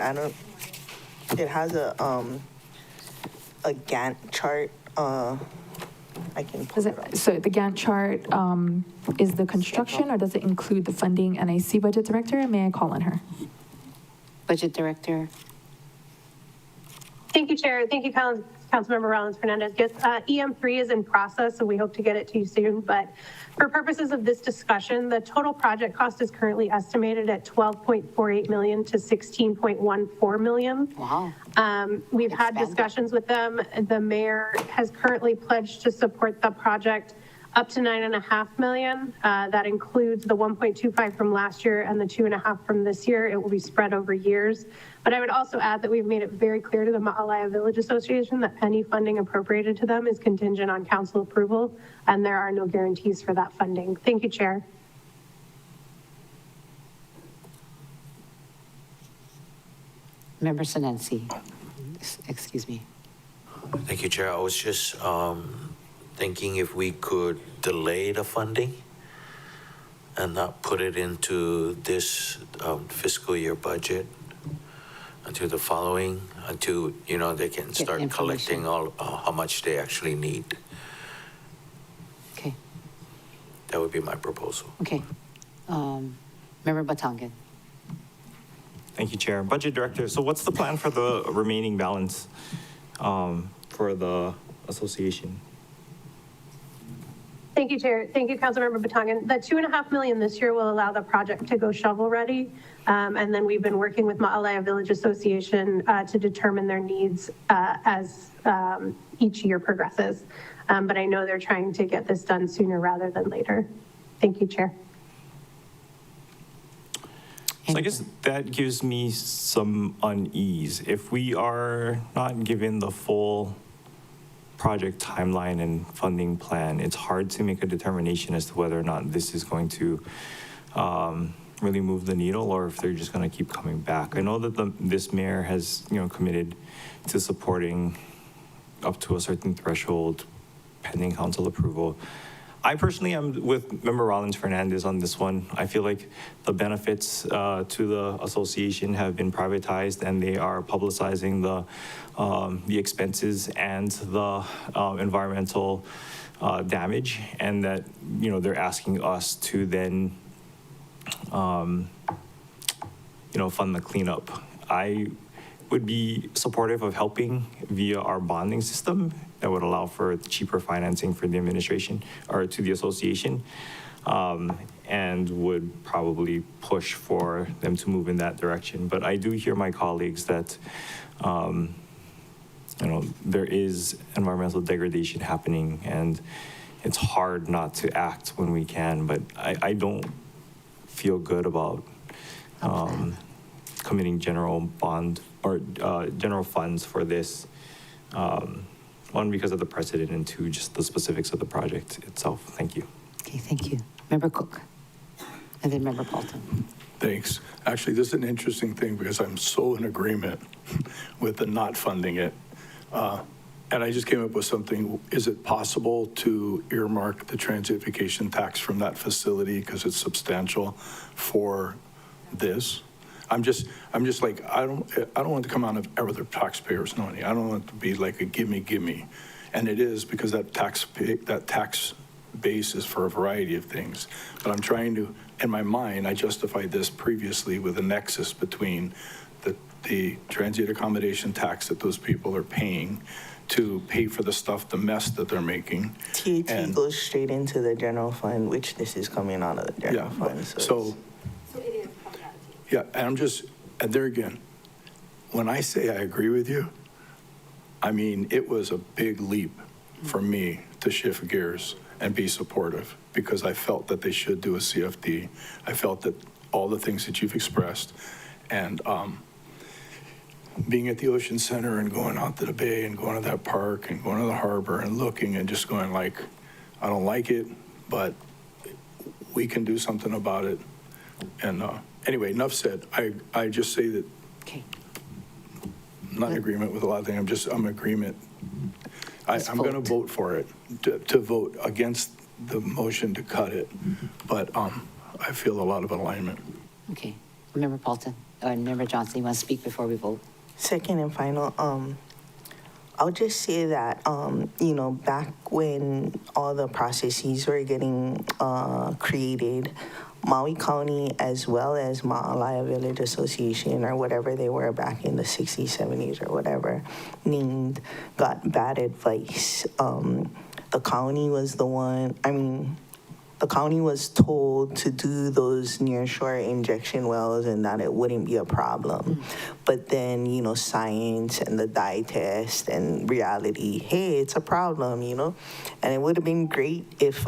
it has a Gantt chart. I can pull it up. So the Gantt chart is the construction, or does it include the funding? And I see Budget Director, may I call on her? Budget Director. Thank you, Chair. Thank you, Councilmember Rollins Fernandez. Yes, EM3 is in process, so we hope to get it to you soon. But for purposes of this discussion, the total project cost is currently estimated at $12.48 million to $16.14 million. Wow. We've had discussions with them. The mayor has currently pledged to support the project up to $9.5 million. That includes the 1.25 from last year and the 2.5 from this year. It will be spread over years. But I would also add that we've made it very clear to the Ma'alaya Village Association that any funding appropriated to them is contingent on council approval, and there are no guarantees for that funding. Thank you, Chair. Member Sinensi. Excuse me. Thank you, Chair. I was just thinking if we could delay the funding and not put it into this fiscal year budget until the following, until, they can start collecting all how much they actually need. Okay. That would be my proposal. Okay. Member Batangan. Thank you, Chair. Budget Director, so what's the plan for the remaining balance for the association? Thank you, Chair. Thank you, Councilmember Batangan. The $2.5 million this year will allow the project to go shovel ready. And then we've been working with Ma'alaya Village Association to determine their needs as each year progresses. But I know they're trying to get this done sooner rather than later. Thank you, Chair. So I guess that gives me some unease. If we are not given the full project timeline and funding plan, it's hard to make a determination as to whether or not this is going to really move the needle or if they're just going to keep coming back. I know that this mayor has, committed to supporting up to a certain threshold pending council approval. I personally am with Member Rollins Fernandez on this one. I feel like the benefits to the association have been privatized and they are publicizing the expenses and the environmental damage, and that, they're asking us to then, fund the cleanup. I would be supportive of helping via our bonding system that would allow for cheaper financing for the administration or to the association, and would probably push for them to move in that direction. But I do hear my colleagues that, there is environmental degradation happening and it's hard not to act when we can, but I don't feel good about committing general bond or general funds for this. One, because of the precedent, and two, just the specifics of the project itself. Thank you. Okay, thank you. Member Cook, and then Member Paulton. Thanks. Actually, this is an interesting thing because I'm so in agreement with the not funding it. And I just came up with something. Is it possible to earmark the transit-vacation tax from that facility because it's substantial for this? I'm just like, I don't want it to come out of other taxpayers' money. I don't want it to be like a gimme. And it is, because that tax base is for a variety of things. But I'm trying to, in my mind, I justified this previously with a nexus between the transient accommodation tax that those people are paying to pay for the stuff, the mess that they're making. TAT goes straight into the general fund, which this is coming out of the general fund. So it is coming out of TAT. Yeah, and there again, when I say I agree with you, I mean, it was a big leap for me to shift gears and be supportive, because I felt that they should do a CFD. I felt that all the things that you've expressed, and being at the Ocean Center and going out to the bay and going to that park and going to the harbor and looking and just going like, I don't like it, but we can do something about it. And anyway, enough said. I just say that I'm not in agreement with a lot of things. I'm in agreement. I'm going to vote for it, to vote against the motion to cut it. But I feel a lot of alignment. Okay. Member Paulton, or Member Johnson, you want to speak before we vote? Second and final, I'll just say that, back when all the processes were getting created, Maui County, as well as Ma'alaya Village Association, or whatever they were back in the 60s, 70s, or whatever, got bad advice. The county was the county was told to do those nearshore injection wells and that it wouldn't be a problem. But then, science and the dye test and reality, hey, it's a problem, And it would have been great if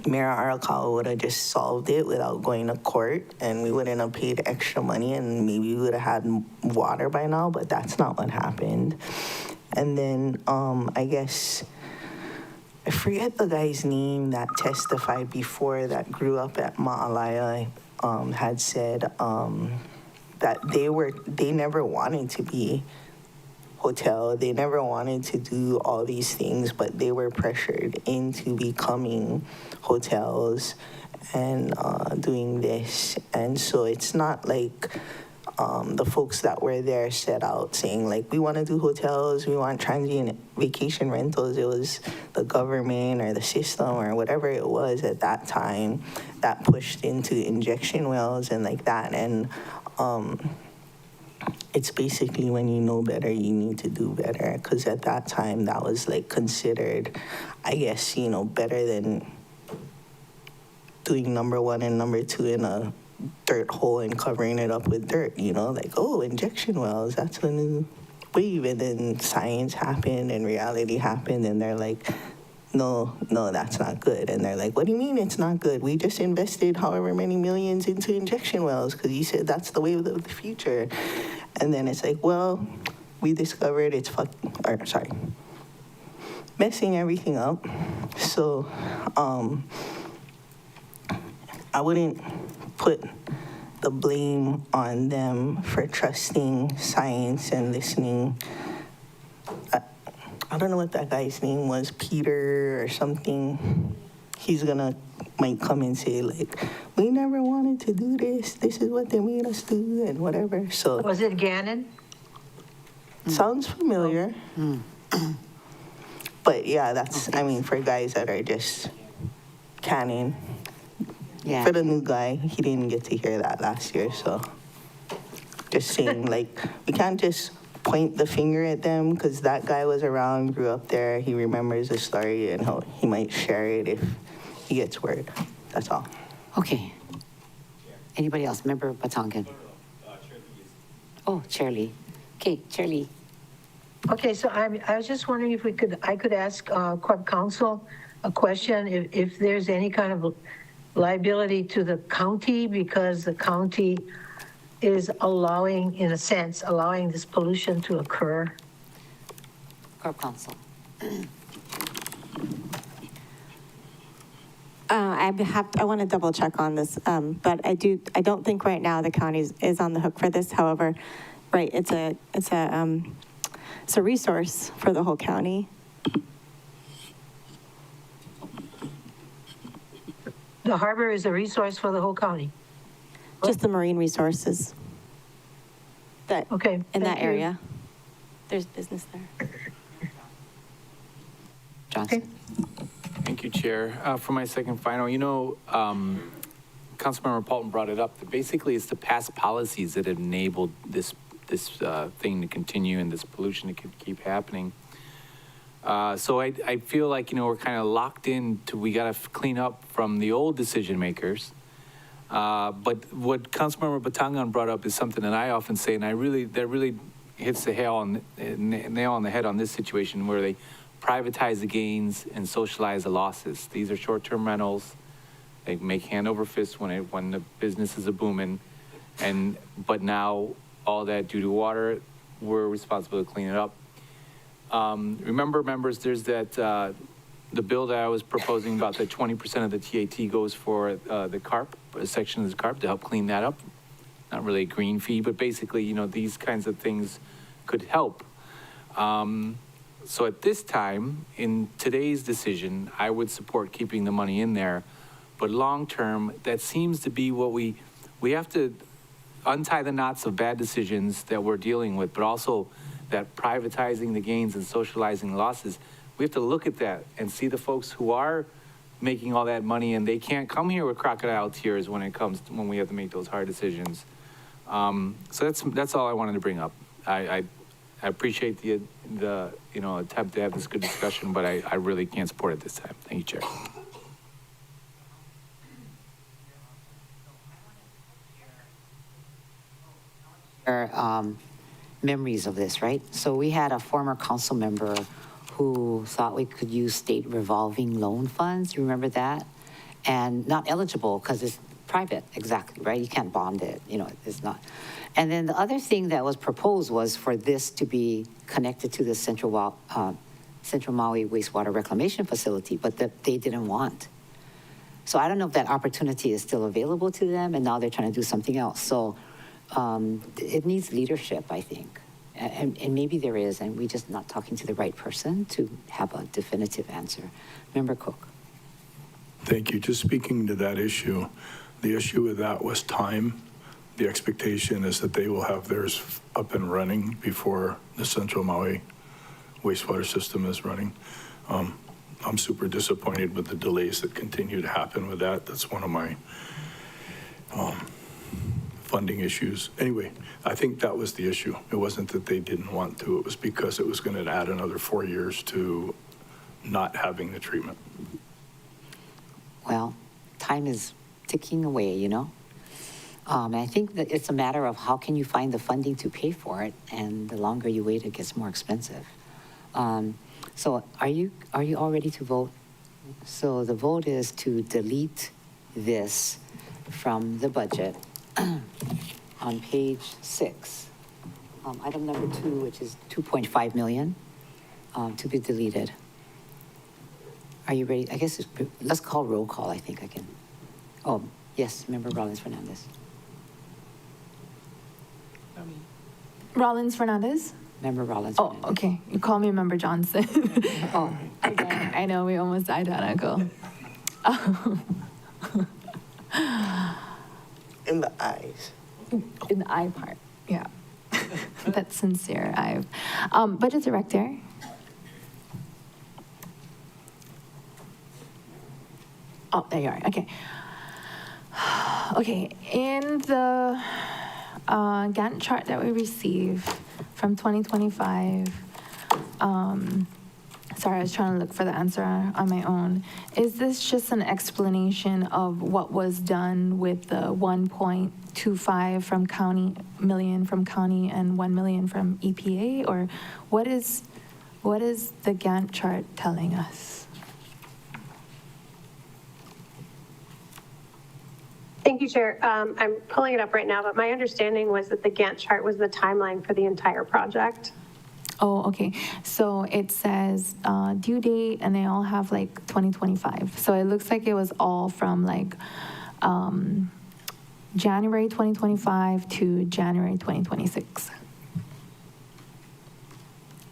Mayor Arakawa would have just solved it without going to court, and we wouldn't have paid extra money, and maybe we would have had water by now, but that's not what happened. And then I guess, I forget the guy's name that testified before that grew up at Ma'alaya, had said that they never wanted to be hotel. They never wanted to do all these things, but they were pressured into becoming hotels and doing this. And so it's not like the folks that were there set out saying, like, we want to do hotels, we want transient vacation rentals. It was the government or the system or whatever it was at that time that pushed into injection wells and like that. And it's basically, when you know better, you need to do better. Because at that time, that was like considered, I guess, better than doing number one and number two in a dirt hole and covering it up with dirt, like, oh, injection wells, that's a new wave. And then science happened and reality happened, and they're like, no, that's not good. And they're like, what do you mean it's not good? We just invested however many millions into injection wells because you said that's the way of the future. And then it's like, well, we discovered it's messing everything up. So I wouldn't put the blame on them for trusting science and listening. I don't know what that guy's name was, Peter or something. He's might come and say like, we never wanted to do this. This is what they made us do and whatever. So Was it Gannon? sounds familiar. But yeah, that's, I mean, for guys that are just canning. Yeah. For the new guy, he didn't get to hear that last year, so just saying, like, we can't just point the finger at them because that guy was around, grew up there, he remembers the story, and he might share it if he gets word. That's all. Okay. Anybody else? Member Batangan? Oh, Chair Lee. Okay, Chair Lee. Okay, so I was just wondering if I could ask Corp Counsel a question, if there's any kind of liability to the county because the county is allowing, in a sense, allowing this pollution to occur. Corp Counsel. I want to double check on this, but I don't think right now the county is on the hook for this. However, right, it's a resource for the whole county. The harbor is a resource for the whole county. Just the marine resources. That okay in that you. area. There's business there. Johnson. Thank you, Chair. For my second final, Councilmember Paulton brought it up. That basically, it's the past policies that have enabled this thing to continue and this pollution to keep happening. So I feel like, we're kind of locked into, we got to clean up from the old decision makers. But what Councilmember Batangan brought up is something that I often say, and that really hits the nail on the head on this situation where they privatize the gains and socialize the losses. These are short-term rentals. They make hand over fist when the business is a booming. But now all that due to water, we're responsible to clean it up. Remember, members, there's that, the bill that I was proposing about that 20% of the TAT goes for the carp, a section of the carp to help clean that up. Not really a green fee, but basically, these kinds of things could help. So at this time, in today's decision, I would support keeping the money in there. But long-term, that seems to be what we have to untie the knots of bad decisions that we're dealing with, but also that privatizing the gains and socializing the losses. We have to look at that and see the folks who are making all that money and they can't come here with crocodile tears when when we have to make those hard decisions. So that's all I wanted to bring up. I appreciate the attempt to have this good discussion, but I really can't support it this time. Thank you, Chair. Memories of this, right? So we had a former council member who thought we could use state revolving loan funds. You remember that? And not eligible because it's private, exactly, right? You can't bond it, it's not. And then the other thing that was proposed was for this to be connected to the Central Maui Wastewater Reclamation Facility, but that they didn't want. So I don't know if that opportunity is still available to them, and now they're trying to do something else. So it needs leadership, I think. And maybe there is, and we're just not talking to the right person to have a definitive answer. Member Cook. Thank you. Just speaking to that issue, the issue with that was time. The expectation is that they will have theirs up and running before the Central Maui wastewater system is running. I'm super disappointed with the delays that continue to happen with that. That's one of my funding issues. Anyway, I think that was the issue. It wasn't that they didn't want to. It was because it was going to add another 4 years to not having the treatment. Well, time is ticking away, And I think that it's a matter of how can you find the funding to pay for it, and the longer you wait, it gets more expensive. So are you all ready to vote So the vote is to delete this from the budget on page 6. Item number 2, which is 2.5 million, to be deleted. Are you ready? I guess let's call roll call, I think I can. Oh, yes, Member Rollins Fernandez. Rollins Fernandez? Member Rollins Oh, Fernandez. okay. You call me Member Johnson. Oh, Again, I know we almost identical. In the eyes. In the I part, yeah. That's sincere. Budget Director. Oh, there you are. Okay. Okay. In the Gantt chart that we received from 2025, sorry, I was trying to look for the answer on my own. Is this just an explanation of what was done with the 1.25 million from county and 1 million from EPA, or what is the Gantt chart telling us? Thank you, Chair. I'm pulling it up right now, but my understanding was that the Gantt chart was the timeline for the entire project. Oh, okay. So it says due date, and they all have like 2025. So it looks like it was all from like January 2025 to January 2026.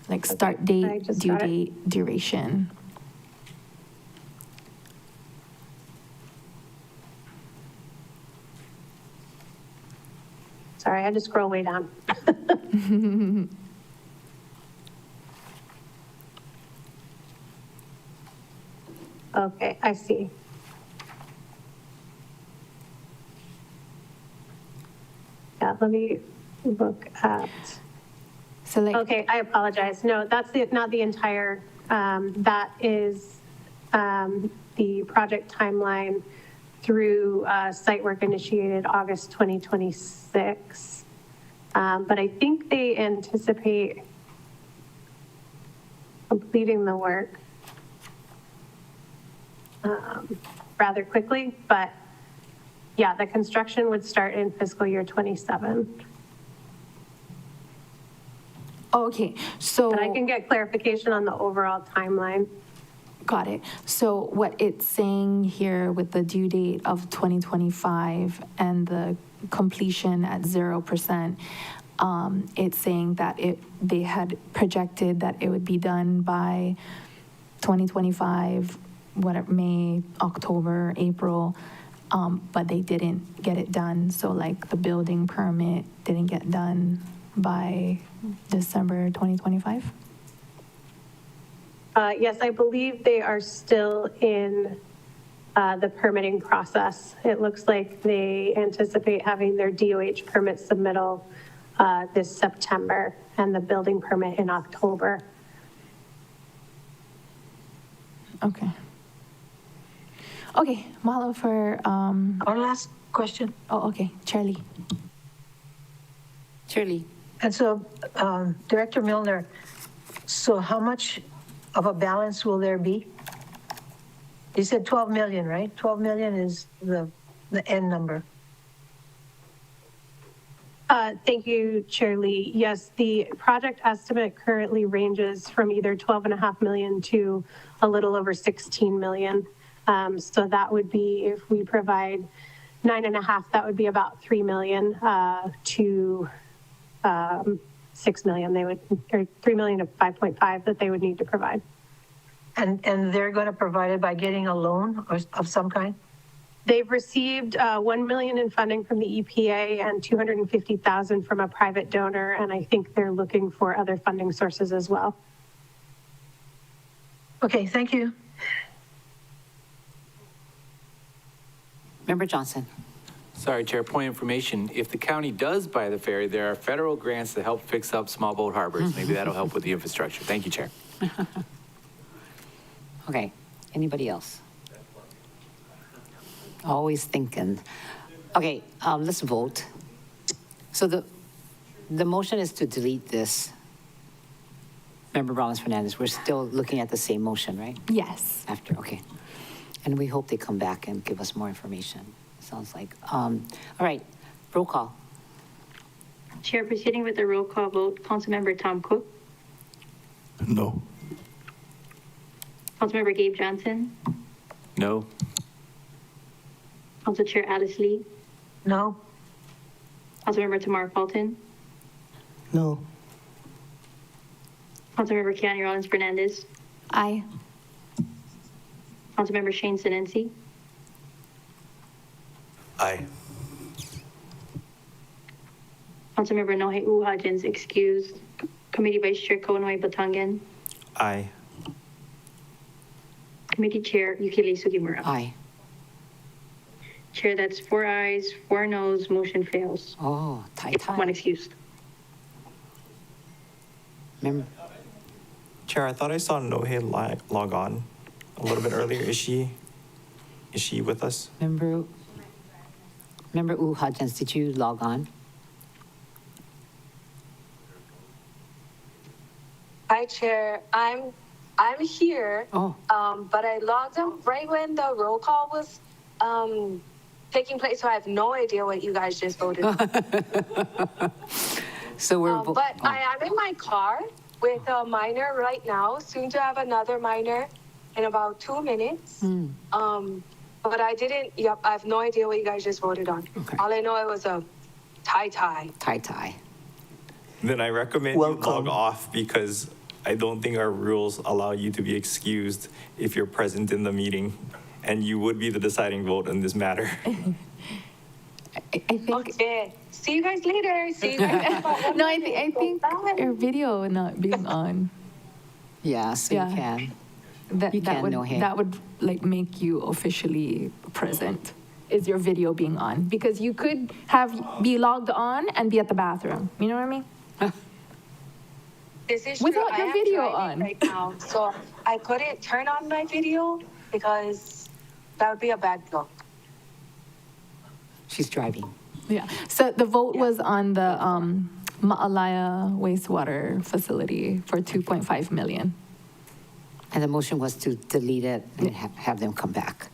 Like start date, due date, duration. Sorry, I had to scroll way down. Okay, I see. Yeah, let me look at. So like, okay, I apologize. No, that's not the entire, that is the project timeline through site work initiated August 2026. But I think they anticipate completing the work rather quickly, but yeah, the construction would start in fiscal year 27. oh, okay. So But I can get clarification on the overall timeline. got it. So what it's saying here with the due date of 2025 and the completion at 0%, it's saying that they had projected that it would be done by 2025, whatever, May, October, April, but they didn't get it done. So like the building permit didn't get done by December 2025? Yes, I believe they are still in the permitting process. It looks like they anticipate having their DOH permit submittal this September and the building permit in October. Okay. Okay, mahalo for, Our last question. oh, okay, Charlie. Shirley. And so, Director Milner, so how much of a balance will there be? You said 12 million, right? 12 million is the end number. Thank you, Chair Lee. Yes, the project estimate currently ranges from either 12.5 million to a little over 16 million. So that would be, if we provide 9.5, that would be about 3 million to 6 million. They would, or 3 million to 5.5 that they would need to provide. And they're going to provide it by getting a loan or of some kind? They've received 1 million in funding from the EPA and 250,000 from a private donor, and I think they're looking for other funding sources as well. Okay, thank you. Member Johnson. Sorry, Chair, point of information. If the county does buy the ferry, there are federal grants to help fix up small boat harbors. Maybe that'll help with the infrastructure. Thank you, Chair. Okay, anybody else? Always thinking. Okay, let's vote. So the motion is to delete this Member Rollins Fernandez, we're still looking at the same motion, right? Yes. After, okay. And we hope they come back and give us more information, sounds like. All right, roll call. Chair, proceeding with the roll call vote, Councilmember Tom Cook, No. Councilmember Gabe Johnson, No. Council Chair Alice Lee, No. Councilmember Tamar Fulton, No. Councilmember Keani Rollins Fernandez, Aye. Councilmember Shane Sinensi, Aye. Councilmember Nohe Uhajins excused, Committee Vice Chair Konoe Batangan, Aye. Committee Chair Yukili Sugimura. Aye. Chair, that's 4 ayes, 4 noes, motion fails. Oh, tie. One excused. Member, Chair, I thought I saw Nohe log on a little bit earlier. Is she with us? Member Hudgens, did you log on? Hi, Chair. I'm here. Oh. But I logged on right when the roll call was taking place, so I have no idea what you guys just voted on. So we're. But I am in my car with a minor right now, soon to have another minor in about 2 minutes. But I didn't, I have no idea what you guys just voted on. Okay. All I know it was a tie. Tie. Then I recommend you log off because I don't think our rules allow you to be excused if you're present in the meeting, and you would be the deciding vote on this matter. I think. Okay. See you guys later. See you guys. No, I think your video not being on. Yeah, so Yeah. you can. That, You that can, would no hit. that would like make you officially present. Is your video being on? Because you could be logged on and be at the bathroom. You know what I mean? This is Without true. your I am video driving on. right now, so I couldn't turn on my video because that would be a bad look. She's driving. Yeah. So the vote was on the Ma'alaya wastewater facility for 2.5 million. And the motion was to delete it and have them come back.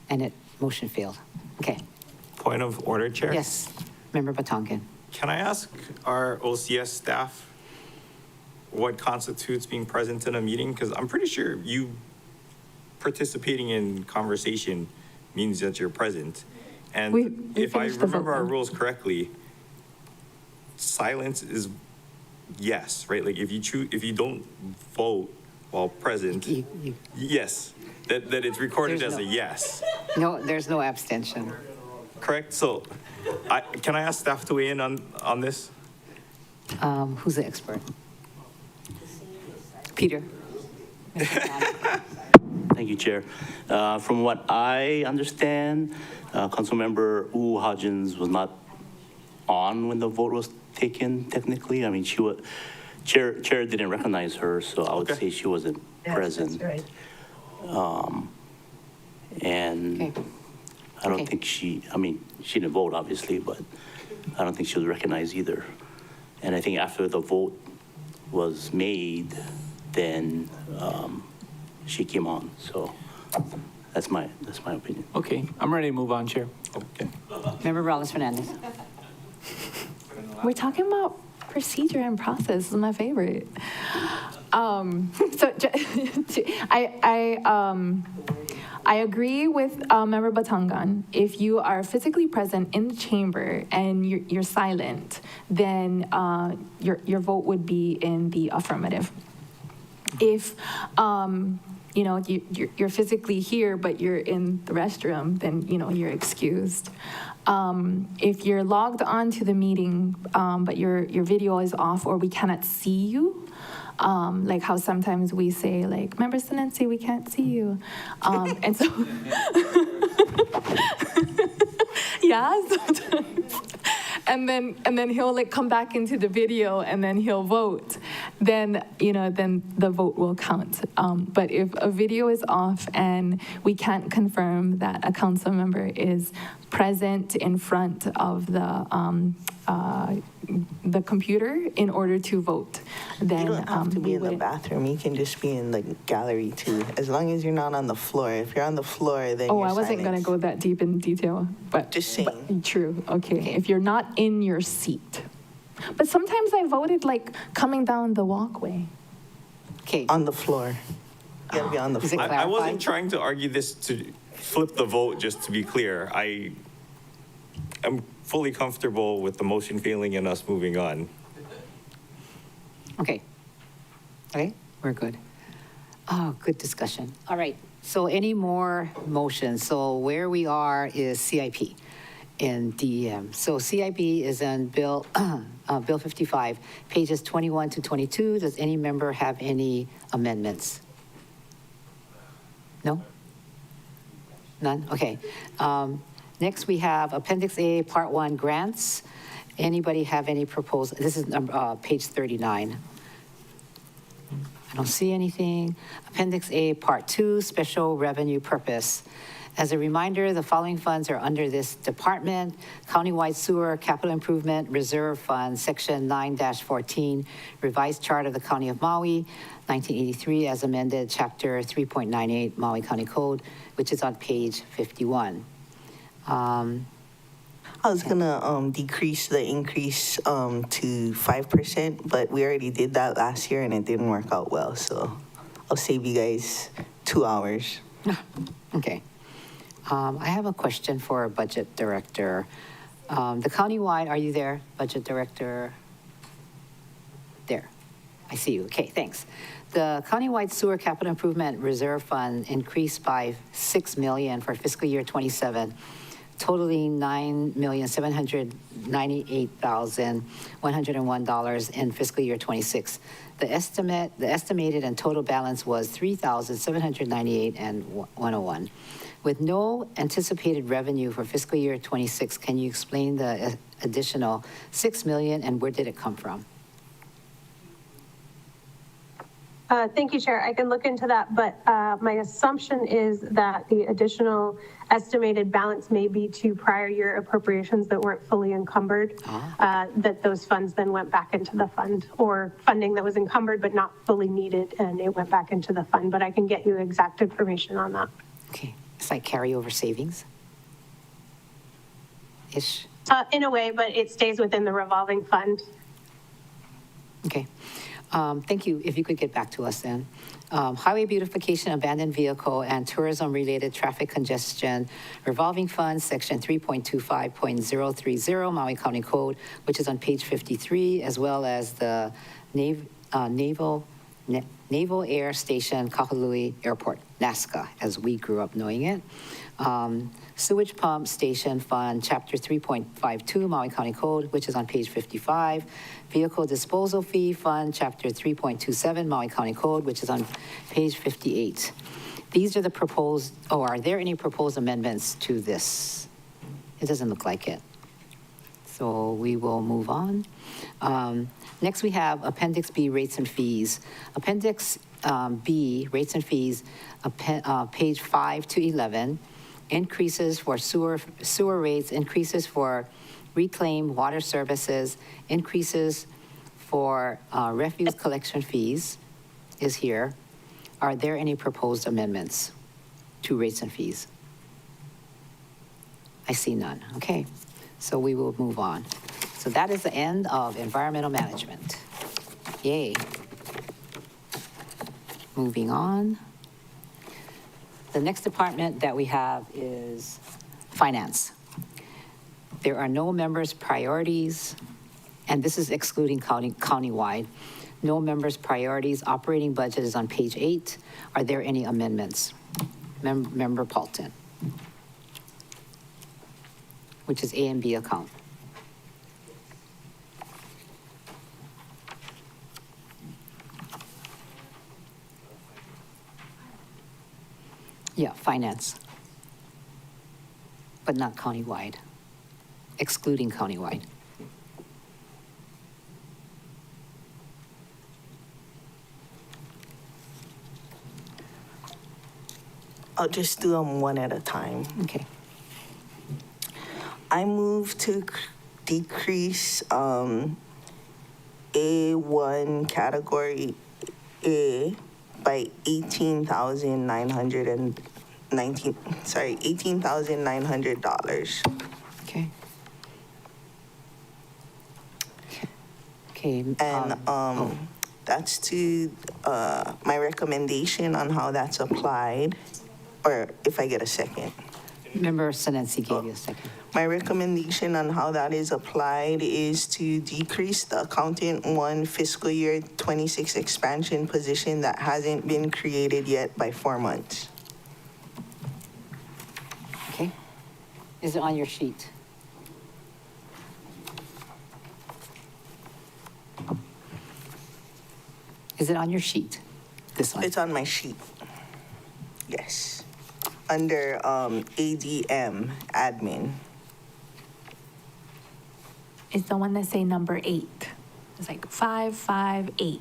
And motion failed. Okay. Point of order, Chair? Yes, Member Batongan. Can I ask our OCS staff what constitutes being present in a meeting? Because I'm pretty sure you participating in conversation means that you're present. And We if I finished the vote remember our now. rules correctly, silence is yes, right? Like if you don't vote while present, yes, that it's recorded There's as a no- yes. No, there's no abstention. Correct? So can I ask staff to weigh in on this? Who's the expert? Peter. Thank you, Chair. From what I understand, Councilmember Hodgins was not on when the vote was taken, technically. I mean, Chair didn't recognize her, so I would say she wasn't present. That's right. And I don't think she didn't vote, obviously, but I don't think she was recognized either. And I think after the vote was made, then she came on. So that's my opinion. Okay, I'm ready to move on, Chair. Okay. Member Rollins Fernandez. We're talking about procedure and process. This is my favorite. I agree with Member Batangan. If you are physically present in the chamber and you're silent, then your vote would be in the affirmative. If you're physically here but you're in the restroom, then you're excused. If you're logged on to the meeting but your video is off or we cannot see you, like how sometimes we say like, Member Sinensi, we can't see you, and so yeah, sometimes. And then he'll like come back into the video and then he'll vote. Then the vote will count. But if a video is off and we can't confirm that a council member is present in front of the computer in order to vote, then You don't have to be we in the wouldn't. bathroom. You can just be in the gallery too, as long as you're not on the floor. If you're on the floor, then Oh, you're I wasn't going to silenced. go that deep in detail, but. Just saying. True, okay. If you're not in your seat. But sometimes I voted like coming down the walkway. Okay. On the floor. You gotta be on the Is it floor. I wasn't clarified? trying to argue this to flip the vote, just to be clear. I am fully comfortable with the motion failing and us moving on. Okay. Okay, we're good. Oh, good discussion. All right, so any more motions? So where we are is CIP in DEM. So CIP is in Bill 55, pages 21 to 22. Does any member have any amendments? No? None? Okay. Next, we have Appendix A, Part 1, grants. Anybody have any proposal? This is page 39. I don't see anything. Appendix A, Part 2, special revenue purpose. As a reminder, the following funds are under this department: Countywide Sewer Capital Improvement Reserve Fund, Section 9-14, Revised Chart of the County of Maui, 1983, as amended, Chapter 3.98, Maui County Code, which is on page 51. I was gonna decrease the increase to 5%, but we already did that last year and it didn't work out well, so I'll save you guys 2 hours. Okay. I have a question for Budget Director. The countywide, are you there, Budget Director? There. I see you. Okay, thanks. The countywide sewer capital improvement reserve fund increased by $6 million for fiscal year 27, totaling $9,798,101 in fiscal year 26. The estimated and total balance was $3,798,101. With no anticipated revenue for fiscal year 26, can you explain the additional $6 million and where did it come from? Thank you, Chair. I can look into that, but my assumption is that the additional estimated balance may be to prior year appropriations that weren't fully encumbered, that those funds then went back into the fund, or funding that was encumbered but not fully needed, and it went back into the fund. But I can get you exact information on that. Okay, it's like carryover savings? Ish? In a way, but it stays within the revolving fund. Okay. Thank you. If you could get back to us then. Highway beautification, abandoned vehicle, and tourism-related traffic congestion revolving funds, section 3.25.030 Maui County Code, which is on page 53, as well as the Naval Air Station Kahului Airport, NASCA, as we grew up knowing it. Sewage Pump Station Fund, Chapter 3.52 Maui County Code, which is on page 55. Vehicle Disposal Fee Fund, Chapter 3.27 Maui County Code, which is on page 58. These are the proposed, are there any proposed amendments to this? It doesn't look like it. So we will move on. Next, we have Appendix B, rates and fees. Appendix B, rates and fees, page 5 to 11. Increases for sewer rates, increases for reclaimed water services, increases for refuse collection fees is here. Are there any proposed amendments to rates and fees? I see none. Okay, so we will move on. So that is the end of environmental management. Yay. Moving on. The next department that we have is finance. There are no members' priorities, and this is excluding countywide. No members' priorities. Operating budget is on page 8. Are there any amendments? Member Paulton, which is A and B account. Yeah, finance, but not countywide, excluding countywide. I'll just do them one at a time. Okay. I move to decrease A1 category A by $18,900. Okay. Okay. And that's to my recommendation on how that's applied, or if I get a second. Member Senensi gave you a second. My recommendation on how that is applied is to decrease the accountant 1 fiscal year 26 expansion position that hasn't been created yet by 4 months. Okay. Is it on your sheet? Is it on your sheet? This one? It's on my sheet. Yes. Under ADM, admin. It's the one that say number 8. It's like 558.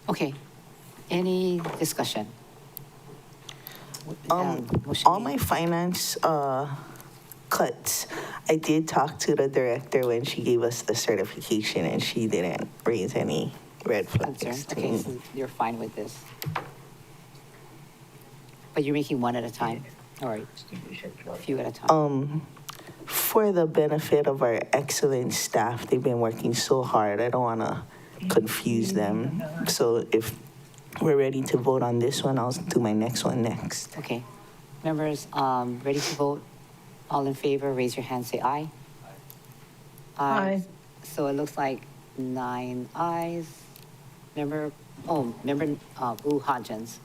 Okay. Any discussion? All my finance cuts, I did talk to the director when she gave us the certification, and she didn't raise any red flags to Okay, me. so you're fine with this. But you're making one at a time, or a few at a time? For the benefit of our excellent staff, they've been working so hard. I don't want to confuse them. So if we're ready to vote on this one, I'll do my next one next. Okay. Members, ready to vote? All in favor, raise your hand, say aye. Aye. So it looks like 9 ayes. Member U Hodgins.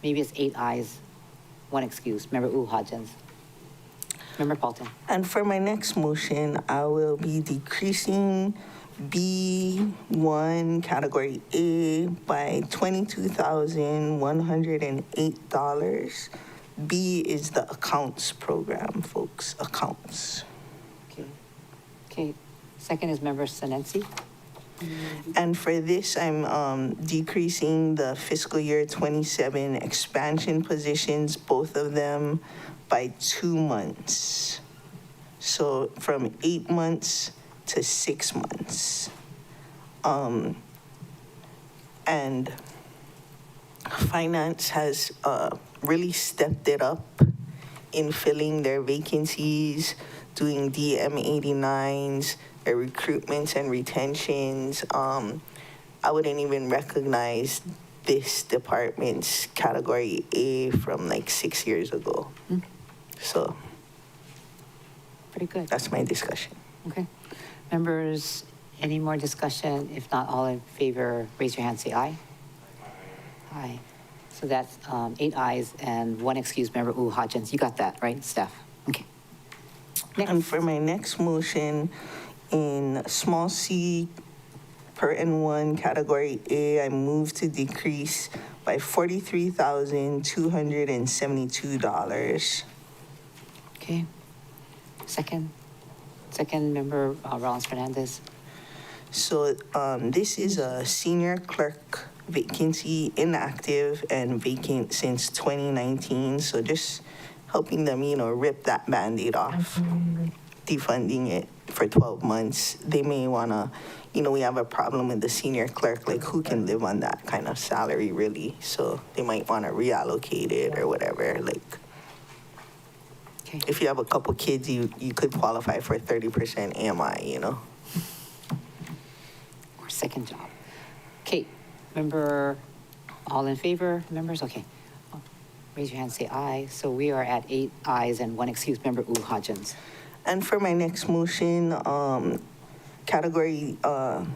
Maybe it's 8 ayes, 1 excuse. Member U Hodgins. Member Paulton. And for my next motion, I will be decreasing B1 category A by $22,108. B is the accounts program, folks, accounts. Okay. Second is Member Senensi. And for this, I'm decreasing the fiscal year 27 expansion positions, both of them, by 2 months. So from 8 months to 6 months. And finance has really stepped it up in filling their vacancies, doing DM89s, their recruitments and retentions. I wouldn't even recognize this department's category A from like 6 years ago. So Pretty good. that's my discussion. Okay. Members, any more discussion? If not, all in favor, raise your hand, say aye. Aye. So that's 8 ayes and 1 excused member, U Hodgins. You got that, right, Steph? Okay. And for my next motion, in small c per N1 category A, I move to decrease by $43,272. Okay. Second member, Rollins Fernandez. So this is a senior clerk vacancy, inactive and vacant since 2019. So just helping them, rip that Band-Aid off, defunding it for 12 months. They may want to, we have a problem with the senior clerk, like who can live on that kind of salary really? So they might want to reallocate it or whatever. Like, if you have a couple kids, you could qualify for 30% AMI, Or second job. Okay. Member, all in favor, members? Okay. Raise your hand, say aye. So we are at 8 ayes and 1 excused member, U Hodgins. And for my next motion, category A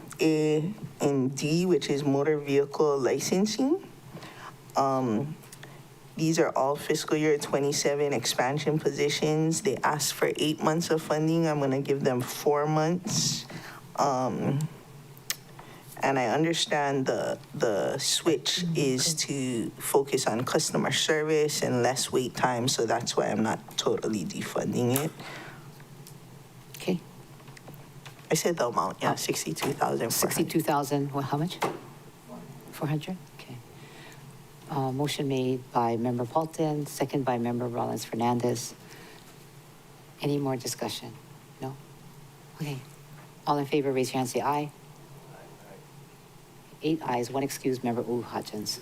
and D, which is motor vehicle licensing. These are all fiscal year 27 expansion positions. They asked for 8 months of funding. I'm gonna give them 4 months. And I understand the switch is to focus on customer service and less wait time, so that's why I'm not totally defunding it. Okay. I said the amount, yeah, 62,000. 62,000, well, how much? 400? Okay. Motion made by Member Paulton, second by Member Rollins Fernandez. Any more discussion? No? Okay. All in favor, raise your hand, say aye. 8 ayes, 1 excused, Member Wu Hodgins.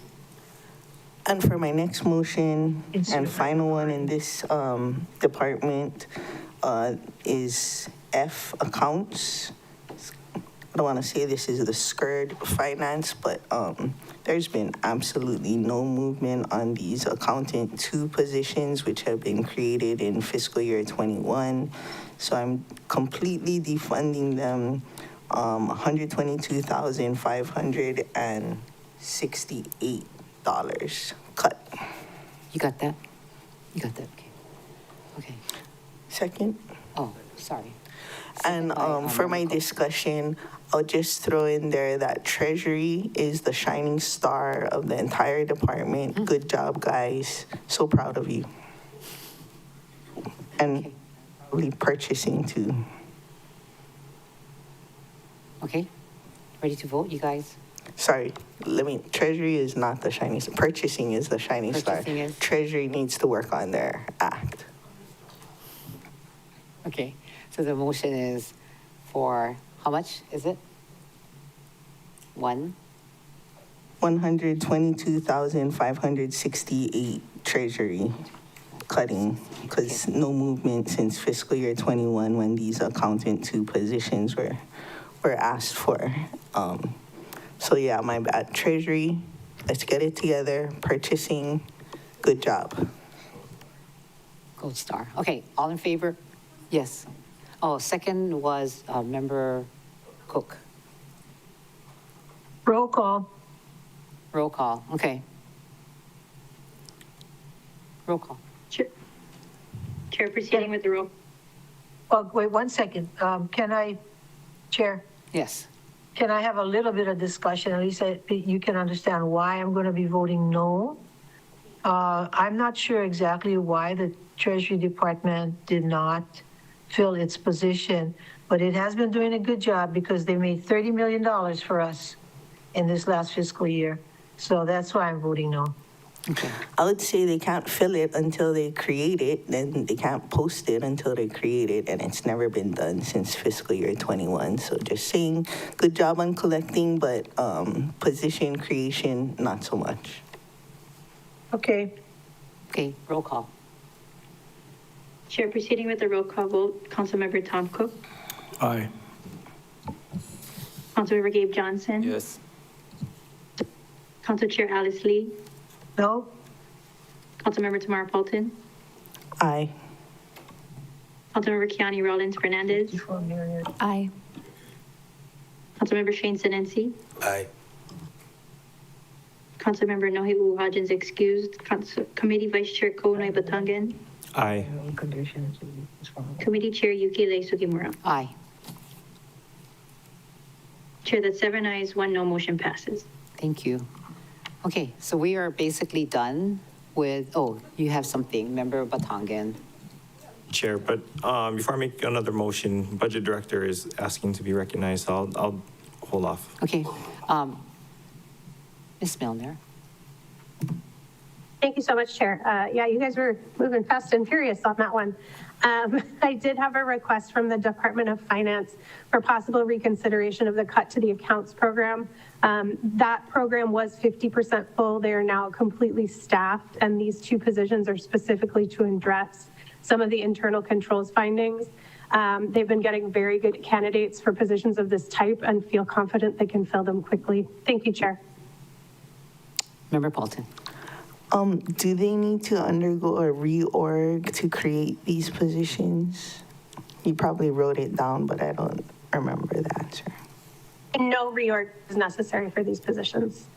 And for my next motion and final one in this department is F, accounts. I don't want to say this is the SCURD finance, but there's been absolutely no movement on these accountant 2 positions, which have been created in fiscal year 21. So I'm completely defunding them, $122,568 cut. You got that? You got that, okay. Okay. Second. Oh, sorry. And for my discussion, I'll just throw in there that Treasury is the shining star of the entire department. Good job, guys. So proud of you. And probably purchasing too. Okay. Ready to vote, you guys? Sorry, Treasury is not the shining star. Purchasing is the shining star. Purchasing is? Treasury needs to work on their act. Okay. So the motion is for, how much is it? 122,568 Treasury cutting, because no movement since fiscal year 21 when these accountant 2 positions were asked for. So yeah, my bad. Treasury, let's get it together. Purchasing, good job. Gold star. Okay, all in favor? Yes. Oh, second was Member Cook. Roll call. Roll call, okay. Roll call. Chair proceeding with the roll. Oh, wait 1 second. Chair, Yes. can I have a little bit of discussion? At least you can understand why I'm going to be voting no. I'm not sure exactly why the Treasury Department did not fill its position, but it has been doing a good job because they made $30 million for us in this last fiscal year. So that's why I'm voting no. I would say they can't fill it until they create it, then they can't post it until they create it, and it's never been done since fiscal year 21. So just saying, good job on collecting, but position creation, not so much. Okay. Okay, roll call. Chair proceeding with the roll call vote. Councilmember Tom Cook. Aye. Councilmember Gabe Johnson. Yes. Council Chair Alice Lee. No. Councilmember Tamara Paulton. Aye. Councilmember Kiani Rollins Fernandez. Aye. Councilmember Shane Sinensi. Aye. Councilmember Nohe Hodgins excused. Committee Vice Chair Kounoi Batangan. Aye. Committee Chair Yuki Lei Sugimura. Aye. Chair, that's 7 ayes, 1 no, motion passes. Thank you. Okay, so we are basically done with, oh, you have something, Member Batangan. Chair, but before I make another motion, Budget Director is asking to be recognized, so I'll hold off. Okay. Ms. Milner. Thank you so much, Chair. Yeah, you guys were moving fast and furious on that one. I did have a request from the Department of Finance for possible reconsideration of the cut to the accounts program. That program was 50% full. They are now completely staffed, and these 2 positions are specifically to address some of the internal controls findings. They've been getting very good candidates for positions of this type and feel confident they can fill them quickly. Thank you, Chair. Member Paulton. Do they need to undergo a reorg to create these positions? You probably wrote it down, but I don't remember that, sir. No reorg is necessary for these positions.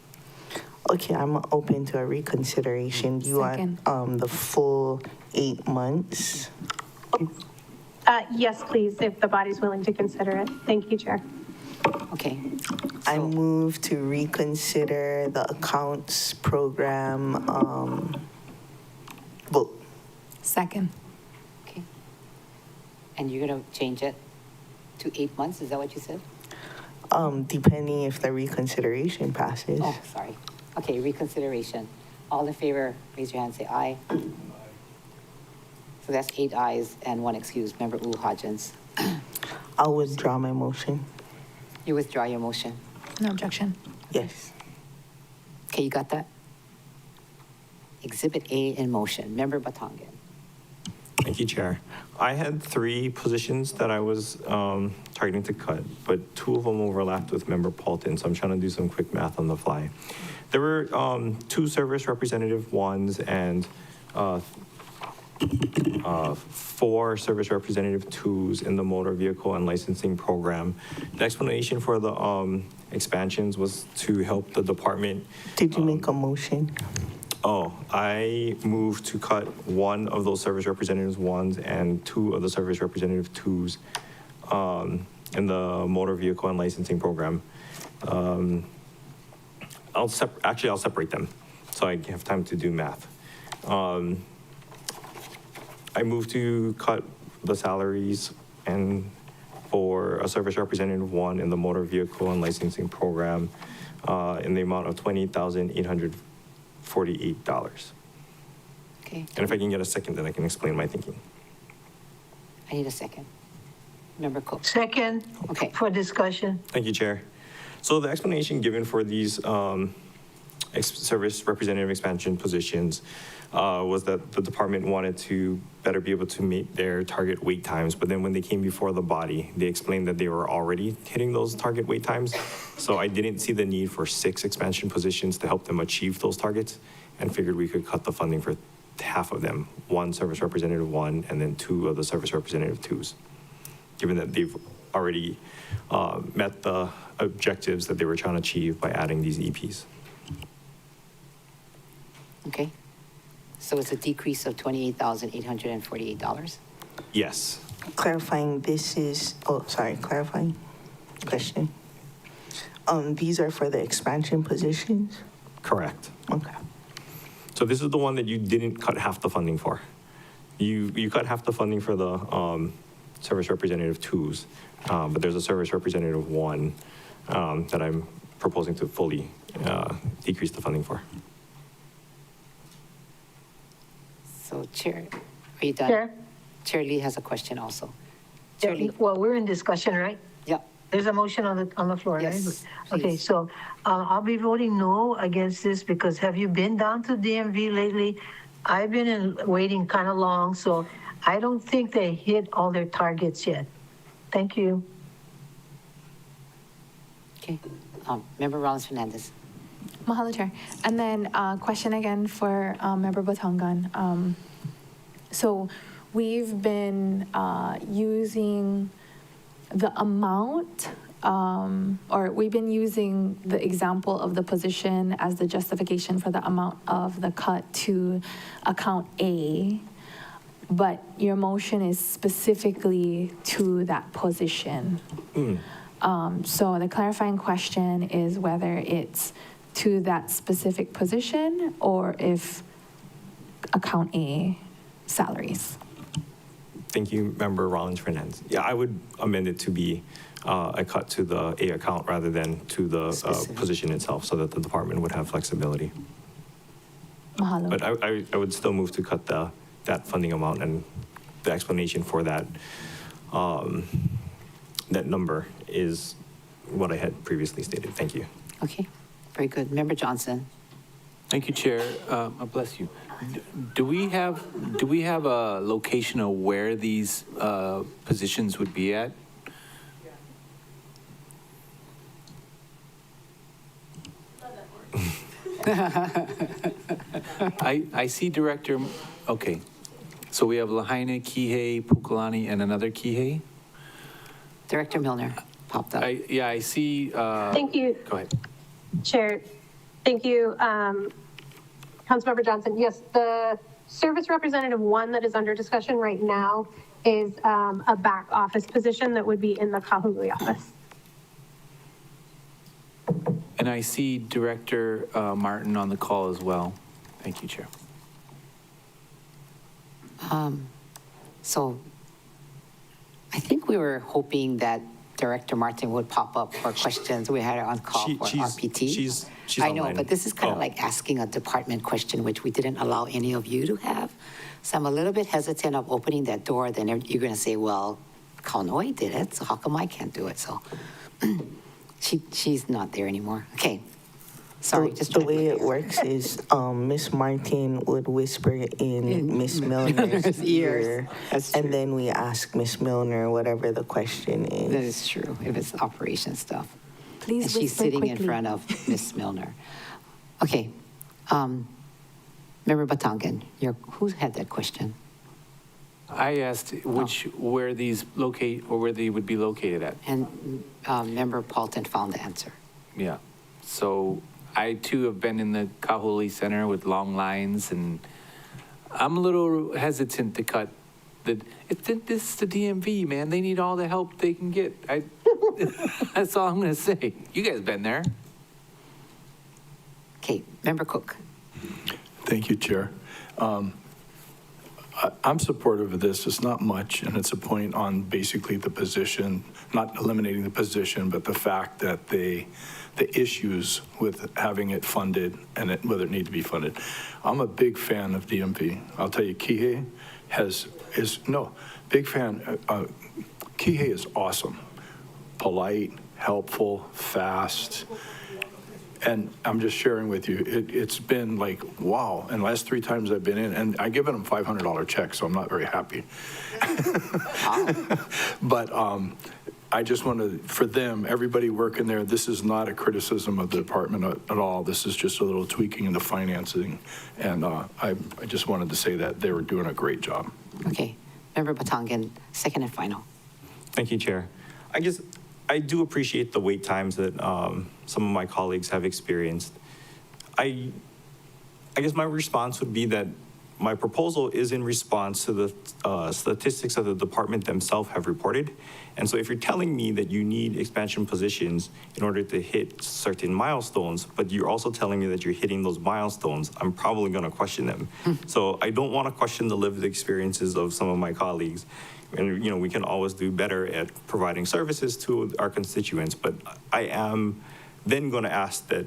Okay, I'm open to a reconsideration. Do you want the full 8 months? Yes, please, if the body's willing to consider it. Thank you, Chair. Okay. I move to reconsider the accounts program vote. Second. Okay. And you're going to change it to 8 months? Is that what you said? Depending if the reconsideration passes. Oh, sorry. Okay, reconsideration. All in favor, raise your hand, say aye. So that's 8 ayes and 1 excuse. Member Wu Hodgins. I'll withdraw my motion. You withdraw your motion. No objection. Yes. Okay, you got that? Exhibit A in motion. Member Batangan. Thank you, Chair. I had 3 positions that I was targeting to cut, but 2 of them overlapped with Member Paulton, so I'm trying to do some quick math on the fly. There were 2 service representative 1s and 4 service representative 2s in the motor vehicle and licensing program. The explanation for the expansions was to help the department. Did you make a motion? Oh, I moved to cut 1 of those service representatives 1s and 2 of the service representative 2s in the motor vehicle and licensing program. I'll separate them so I have time to do math. I moved to cut the salaries and for a service representative 1 in the motor vehicle and licensing program in the amount of $28,848. Okay. And if I can get a second, then I can explain my thinking. I need a second. Member Cook. Second. Okay. For discussion. Thank you, Chair. So the explanation given for these service representative expansion positions was that the department wanted to better be able to meet their target wait times, but then when they came before the body, they explained that they were already hitting those target wait times. So I didn't see the need for 6 expansion positions to help them achieve those targets and figured we could cut the funding for half of them, 1 service representative 1 and then 2 of the service representative 2s, given that they've already met the objectives that they were trying to achieve by adding these EPs. Okay. So it's a decrease of $28,848? Yes. Clarifying, clarifying question. These are for the expansion positions? Correct. Okay. So this is the one that you didn't cut half the funding for. You cut half the funding for the service representative 2s, but there's a service representative 1 that I'm proposing to fully decrease the funding for. So Chair, are you done? Chair? Chair Lee has a question also. Well, we're in discussion, right? Yeah. There's a motion on the floor, right? Yes, Okay, please. so I'll be voting no against this because have you been down to DMV lately? I've been waiting kind of long, so I don't think they hit all their targets yet. Thank you. Okay. Member Rollins Fernandez. Mahalo, Chair. And then question again for Member Batangan. So we've been using the amount, or we've been using the example of the position as the justification for the amount of the cut to account A, but your motion is specifically to that position. So the clarifying question is whether it's to that specific position or if account A salaries. Thank you, Member Rollins Fernandez. Yeah, I would amend it to be a cut to the A account rather than to the position itself so that the department would have flexibility. Mahalo. But I would still move to cut that funding amount, and the explanation for that that number is what I had previously stated. Thank you. Okay, very good. Member Johnson. Thank you, Chair. Bless you. Do we have a location of where these positions would be at? I see Director. Okay, so we have Lahaina, Kihei, Pukalani, and another Kihei. Director Milner popped up. I see. Thank you. Go ahead. Chair, thank you. Councilmember Johnson, yes, the service representative 1 that is under discussion right now is a back office position that would be in the Kahului office. And I see Director Martin on the call as well. Thank you, Chair. So I think we were hoping that Director Martin would pop up for questions. We had her on call for RPT. She's I know, online. but this is kind of Oh. like asking a department question, which we didn't allow any of you to have. So I'm a little bit hesitant of opening that door. Then you're going to say, well, Kaunoi did it, so how come I can't do it? So she's not there anymore. Okay. Sorry, just The trying to way be it fair. works is Miss Martin would whisper in Miss Milner's ears. ear, That's true. and then we ask Miss Milner whatever the question is. That is true, if it's operation stuff. Please And she's whisper sitting in quickly. front of Miss Milner. Okay. Member Batangan, who had that question? I asked where these locate, or where they would be located at. And Member Paulton found the answer. Yeah. So I too have been in the Kahului Center with long lines, and I'm a little hesitant to cut this is the DMV, man. They need all the help they can get. That's all I'm going to say. You guys been there. Okay, Member Cook. Thank you, Chair. I'm supportive of this. It's not much, and it's a point on basically the position, not eliminating the position, but the fact that the issues with having it funded and whether it needs to be funded. I'm a big fan of DMV. I'll tell you, Kihei big fan. Kihei is awesome, polite, helpful, fast. And I'm just sharing with you, it's been like, wow. And the last 3 times I've been in, and I given them $500 check, so I'm not very happy. But I just want to, for them, everybody working there, this is not a criticism of the department at all. This is just a little tweaking in the financing. And I just wanted to say that they were doing a great job. Okay, Member Batangan, second and final. Thank you, Chair. I do appreciate the wait times that some of my colleagues have experienced. I guess my response would be that my proposal is in response to the statistics that the department themselves have reported. And so if you're telling me that you need expansion positions in order to hit certain milestones, but you're also telling me that you're hitting those milestones, I'm probably going to question them. So I don't want to question the lived experiences of some of my colleagues. And, we can always do better at providing services to our constituents, but I am then going to ask that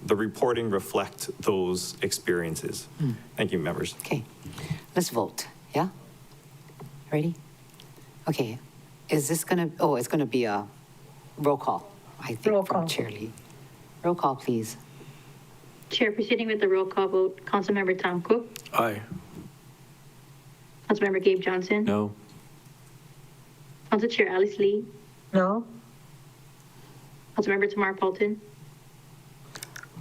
the reporting reflect those experiences. Thank you, members. Okay, let's vote, yeah? Ready? Okay, is this gonna, it's gonna be a roll call, I think, from Chair Lee. Roll call, please. Chair, proceeding with the roll call vote, Councilmember Tom Cook, Aye. Councilmember Gabe Johnson, No. Council Chair Alice Lee, No? Councilmember Tamar Paulton,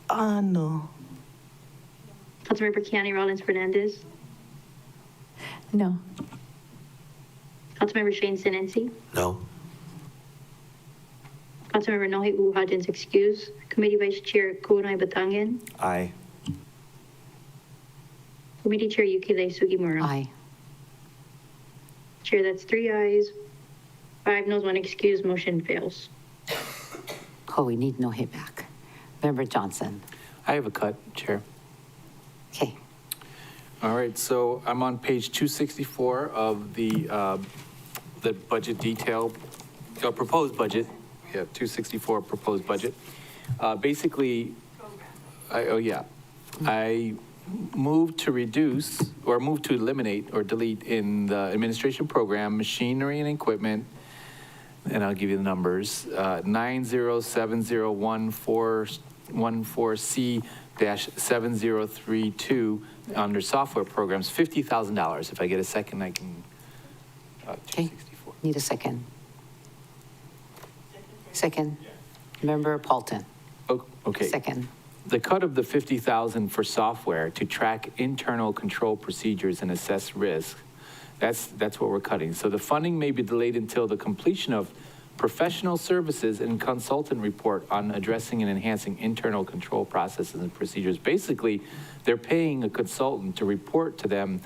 No. Councilmember Kiani Rollins Fernandez, No. Councilmember Shane Sinensi, No. Councilmember Nohe Uhajin's excuse, Committee Vice Chair Kunai Batangan, Aye. Committee Chair Yukile Sugimura. Aye. Chair, that's 3 ayes, 5 noes, 1 excuse, motion fails. Oh, we need no hit back. Member Johnson. I have a cut, Chair. Okay. All right, so I'm on page 264 of the budget detail, proposed budget. Yeah, 264 proposed budget. Basically, I move to reduce, or move to eliminate or delete in the administration program, machinery and equipment, and I'll give you the numbers, 907014C-7032 under software programs, $50,000. If I get a second, I can, Okay, need a second. Second. Member Paulton. Okay. Second. The cut of the $50,000 for software to track internal control procedures and assess risk, that's what we're cutting. So the funding may be delayed until the completion of professional services and consultant report on addressing and enhancing internal control processes and procedures. Basically, they're paying a consultant to report to them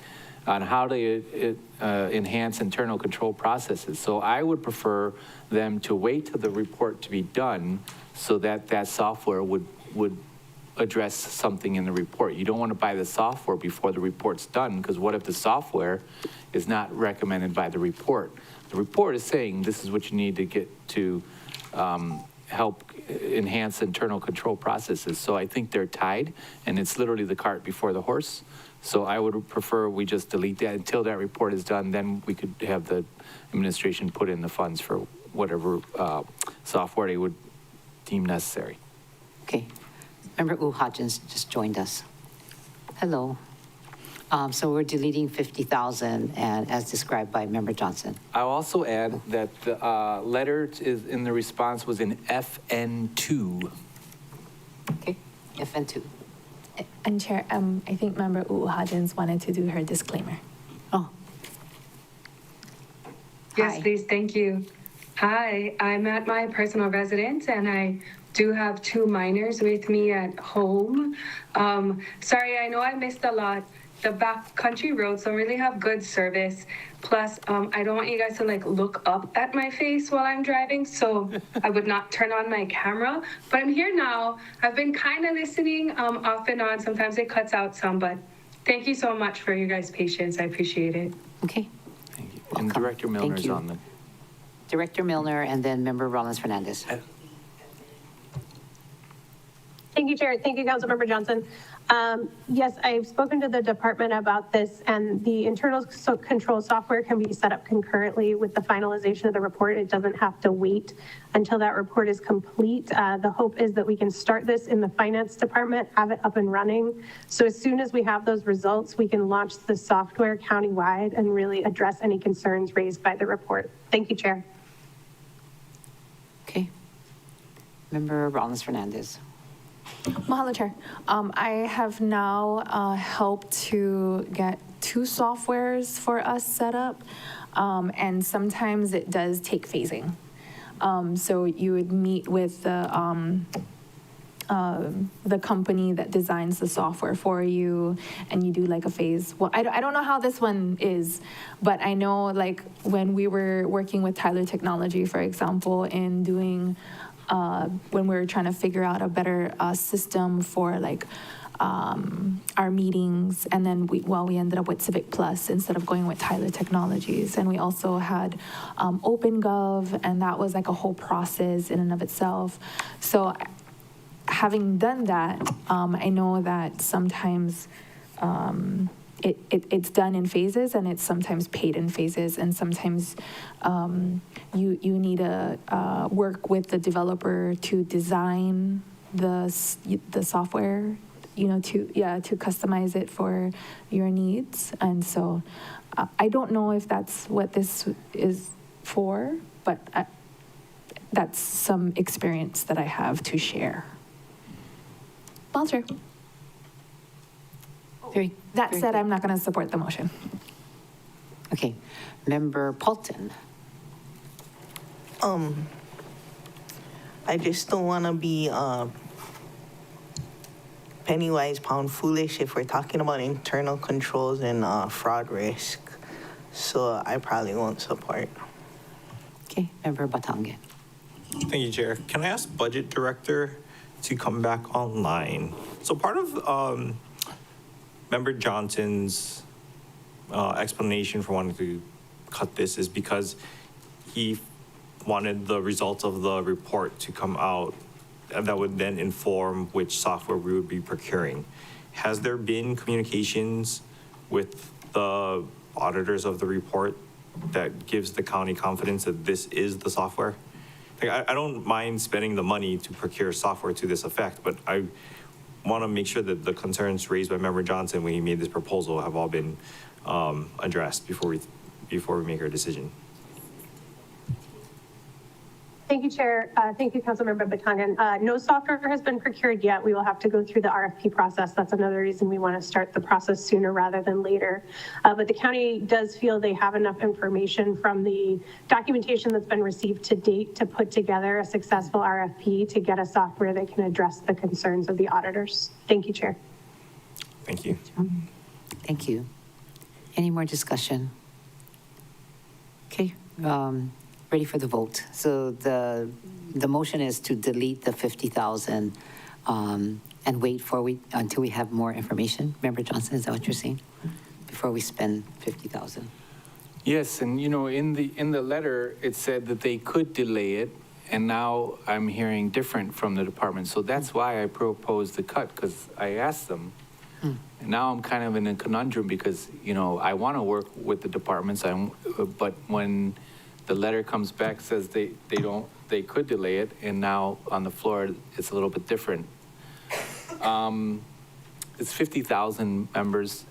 on how to enhance internal control processes. So I would prefer them to wait till the report to be done so that that software would address something in the report. You don't want to buy the software before the report's done, because what if the software is not recommended by the report? the report is saying this is what you need to get to help enhance internal control processes. So I think they're tied, and it's literally the cart before the horse. So I would prefer we just delete that until that report is done. Then we could have the administration put in the funds for whatever software they would deem necessary. Okay. Member U Hodgins just joined us. Hello. So we're deleting 50,000 and as described by Member Johnson. I'll also add that the letter is in the response was in FN2. Okay, FN2. And Chair, I think Member Hodgins wanted to do her disclaimer. Oh. Yes, Hi. please, thank you. Hi, I'm at my personal residence and I do have 2 minors with me at home. Sorry, I know I missed a lot. The back country roads don't really have good service. Plus, I don't want you guys to like look up at my face while I'm driving, so I would not turn on my camera. But I'm here now. I've been kind of listening off and on. Sometimes it cuts out some, but thank you so much for your guys' patience. I appreciate it. Okay. Thank you. Welcome. And Director Milner's you. on the. Director Milner and then Member Rollins Fernandez. Thank you, Chair. Thank you, Councilmember Johnson. Yes, I've spoken to the department about this, and the internal control software can be set up concurrently with the finalization of the report. It doesn't have to wait until that report is complete. The hope is that we can start this in the finance department, have it up and running. So as soon as we have those results, we can launch the software countywide and really address any concerns raised by the report. Thank you, Chair. Okay. Member Rollins Fernandez. Mahalo, Chair. I have now helped to get 2 softwares for us set up, and sometimes it does take phasing. So you would meet with the company that designs the software for you, and you do like a phase. Well, I don't know how this one is, but I know like when we were working with Tyler Technology, for example, in doing when we were trying to figure out a better system for like our meetings, and then we ended up with Civic Plus instead of going with Tyler Technologies. And we also had OpenGov, and that was like a whole process in and of itself. So having done that, I know that sometimes it's done in phases, and it's sometimes paid in phases, and sometimes you need to work with the developer to design the software, to customize it for your needs. And so I don't know if that's what this is for, but that's some experience that I have to share. Walter. That said, I'm not going to support the motion. Okay. Member Paulton. I just don't want to be penny wise, pound foolish if we're talking about internal controls and fraud risk. So I probably won't support. Okay. Member Batangan. Thank you, Chair. Can I ask Budget Director to come back online? So part of Member Johnson's explanation for wanting to cut this is because he wanted the results of the report to come out, and that would then inform which software we would be procuring. Has there been communications with the auditors of the report that gives the county confidence that this is the software? Like, I don't mind spending the money to procure software to this effect, but I want to make sure that the concerns raised by Member Johnson when he made this proposal have all been addressed before we make our decision. Thank you, Chair. Thank you, Councilmember Batangan. No software has been procured yet. We will have to go through the RFP process. That's another reason we want to start the process sooner rather than later. But the county does feel they have enough information from the documentation that's been received to date to put together a successful RFP to get a software that can address the concerns of the auditors. Thank you, Chair. Thank you. Thank you. Any more discussion? Okay. Ready for the vote. So the motion is to delete the 50,000 and wait until we have more information. Member Johnson, is that what you're saying? Before we spend 50,000. Yes, and in the letter, it said that they could delay it, and now I'm hearing different from the department. So that's why I proposed the cut, because I asked them. And now I'm kind of in a conundrum because, I want to work with the departments, but when the letter comes back, says they could delay it, and now on the floor, it's a little bit different. It's 50,000 members.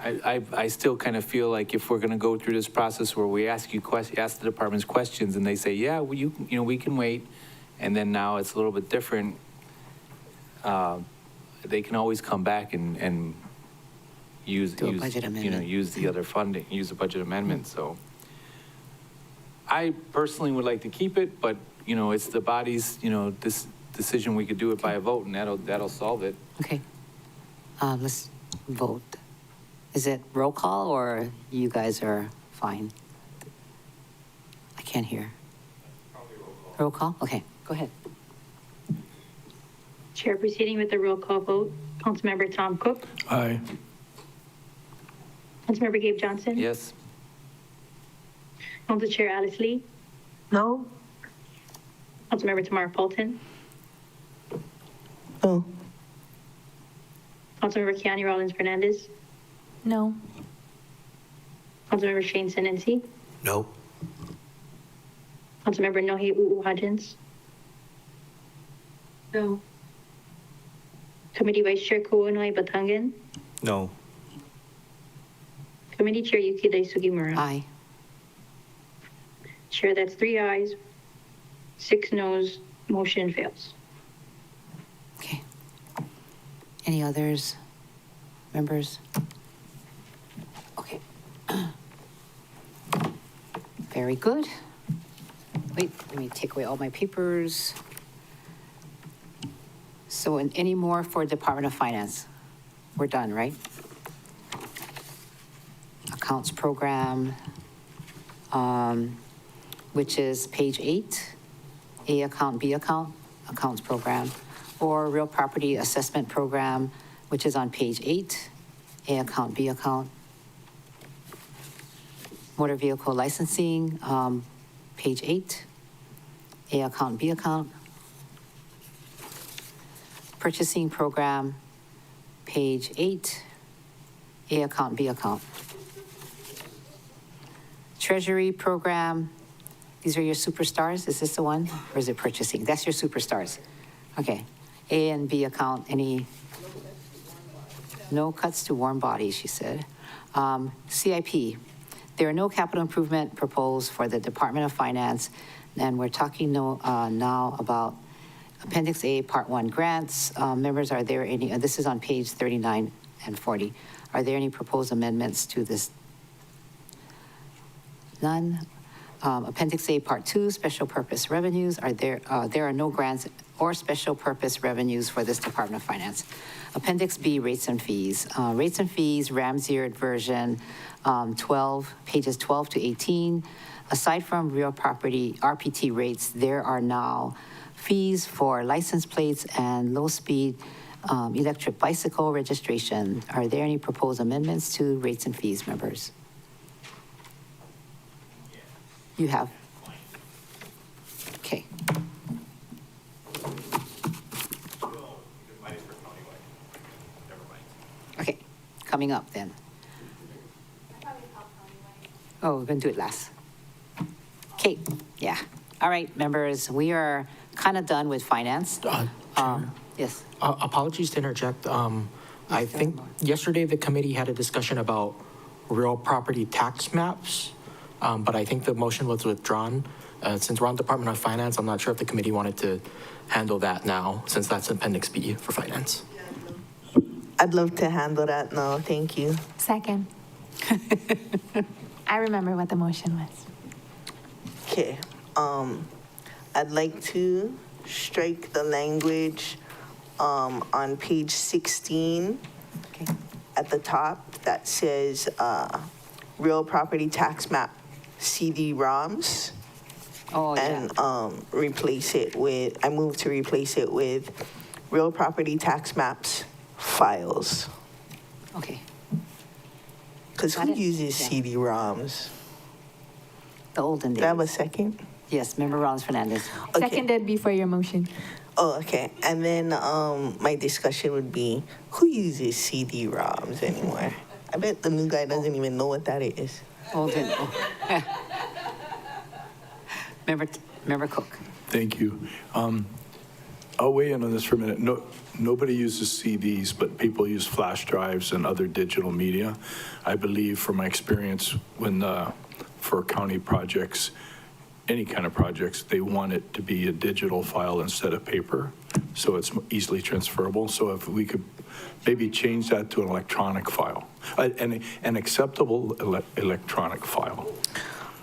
I still kind of feel like if we're going to go through this process where we ask the departments questions and they say, yeah, well, we can wait, and then now it's a little bit different, they can always come back and use the other funding, use the budget amendment. So I personally would like to keep it, but it's the body's this decision. We could do it by a vote, and that'll solve it. Okay. Let's vote. Is it roll call or you guys are fine? I can't hear. Roll call? Okay, go ahead. Chair, proceeding with the roll call vote. Councilmember Tom Cook. Aye. Councilmember Gabe Johnson. Yes. Council Chair Alice Lee. No? Councilmember Tamara Fulton. No. Councilmember Keani Rollins Fernandez. No. Councilmember Shane Senency. No. Councilmember Nohe Hodgins. No. Committee Vice Chair Kuonoi Batangan. No. Committee Chair Yukida Sugimura. Aye. Chair, that's 3 ayes, 6 noes, motion fails. Okay. Any others, members? Okay. Very good. Wait, let me take away all my papers. So any more for Department of Finance? We're done, right? Accounts program, which is page 8, A account, B account, accounts program, or real property assessment program, which is on page 8, A account, B account. Motor vehicle licensing, page 8, A account, B account. Purchasing program, page 8, A account, B account. Treasury program, these are your superstars. Is this the one? Or is it purchasing? That's your superstars. Okay. A and B account, any? No cuts to warm bodies, she said. CIP, there are no capital improvement proposed for the Department of Finance. And we're talking now about Appendix A, Part 1 grants. Members, are there any, this is on page 39 and 40. Are there any proposed amendments to this? None. Appendix A, Part 2, special purpose revenues. There are no grants or special purpose revenues for this Department of Finance. Appendix B, rates and fees. Rates and fees, Ramsey version 12, pages 12 to 18. Aside from real property RPT rates, there are now fees for license plates and low-speed electric bicycle registration. Are there any proposed amendments to rates and fees, members? You have? Okay. Okay, coming up then. Oh, we're going to do it last. Okay, yeah. All right, members, we are kind of done with finance. Yes. Apologies to interject. I think yesterday the committee had a discussion about real property tax maps, but I think the motion was withdrawn. Since we're on Department of Finance, I'm not sure if the committee wanted to handle that now, since that's Appendix B for finance. I'd love to handle that now. Thank you. Second. I remember what the motion was. Okay. I'd like to strike the language on page 16 at the top that says real property tax map CD-ROMs. Oh, and replace it with, I move to replace it with real property tax maps files. Okay. Because who uses CD-ROMs? The olden days. Do I have a second? Yes, Member Rollins Fernandez. Okay. Seconded before your motion. Oh, okay. And then my discussion would be, who uses CD-ROMs anymore? I bet the new guy doesn't even know what that is. Olden. Member Cook. Thank you. I'll weigh in on this for a minute. Nobody uses CDs, but people use flash drives and other digital media. I believe from my experience for county projects, any kind of projects, they want it to be a digital file instead of paper, so it's easily transferable. So if we could maybe change that to an electronic file, an acceptable electronic file.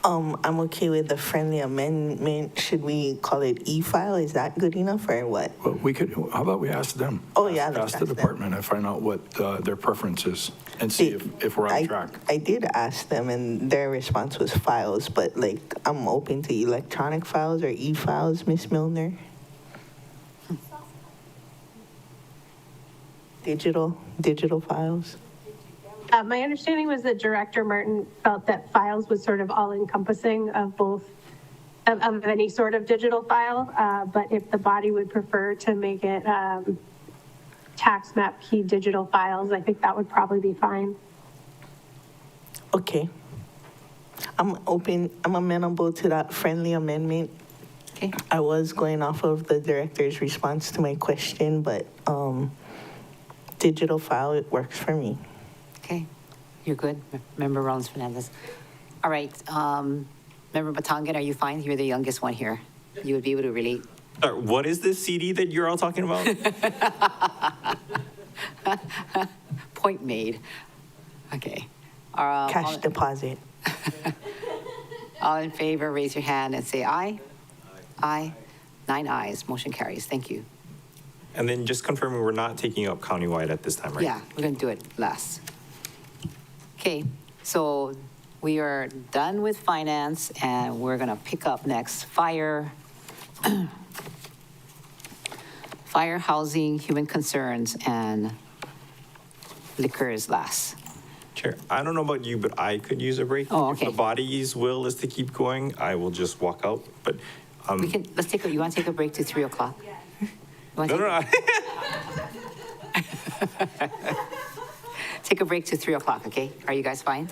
I'm okay with the friendly amendment. Should we call it e-file? Is that good enough or what? Well, we could, how about we ask them? Oh, yeah, let's Ask the ask them. department and find out what their preference is and see if we're on track. I did ask them and their response was files, but like I'm open to electronic files or e-files, Miss Milner. Digital files. My understanding was that Director Martin felt that files was sort of all encompassing of both, of any sort of digital file, but if the body would prefer to make it tax map key digital files, I think that would probably be fine. Okay. I'm open, I'm amenable to that friendly amendment. Okay. I was going off of the director's response to my question, but digital file, it works for me. Okay, you're good, Member Rollins Fernandez. All right, Member Batangan, are you fine? You're the youngest one here. You would be able to relate. What is this CD that you're all talking about? Point made. Okay. Cash deposit. All in favor, raise your hand and say aye. Aye. 9 ayes, motion carries. Thank you. And then just confirming we're not taking up countywide at this time, right? Yeah, we're going to do it last. Okay, so we are done with finance, and we're going to pick up next fire, fire, housing, human concerns, and liquor is last. Chair, I don't know about you, but I could use a break. Oh, okay. If the body's will is to keep going, I will just walk out. But We can, let's take you want to take a break to 3 o'clock? no. Take a break to 3 o'clock, okay? Are you guys fine?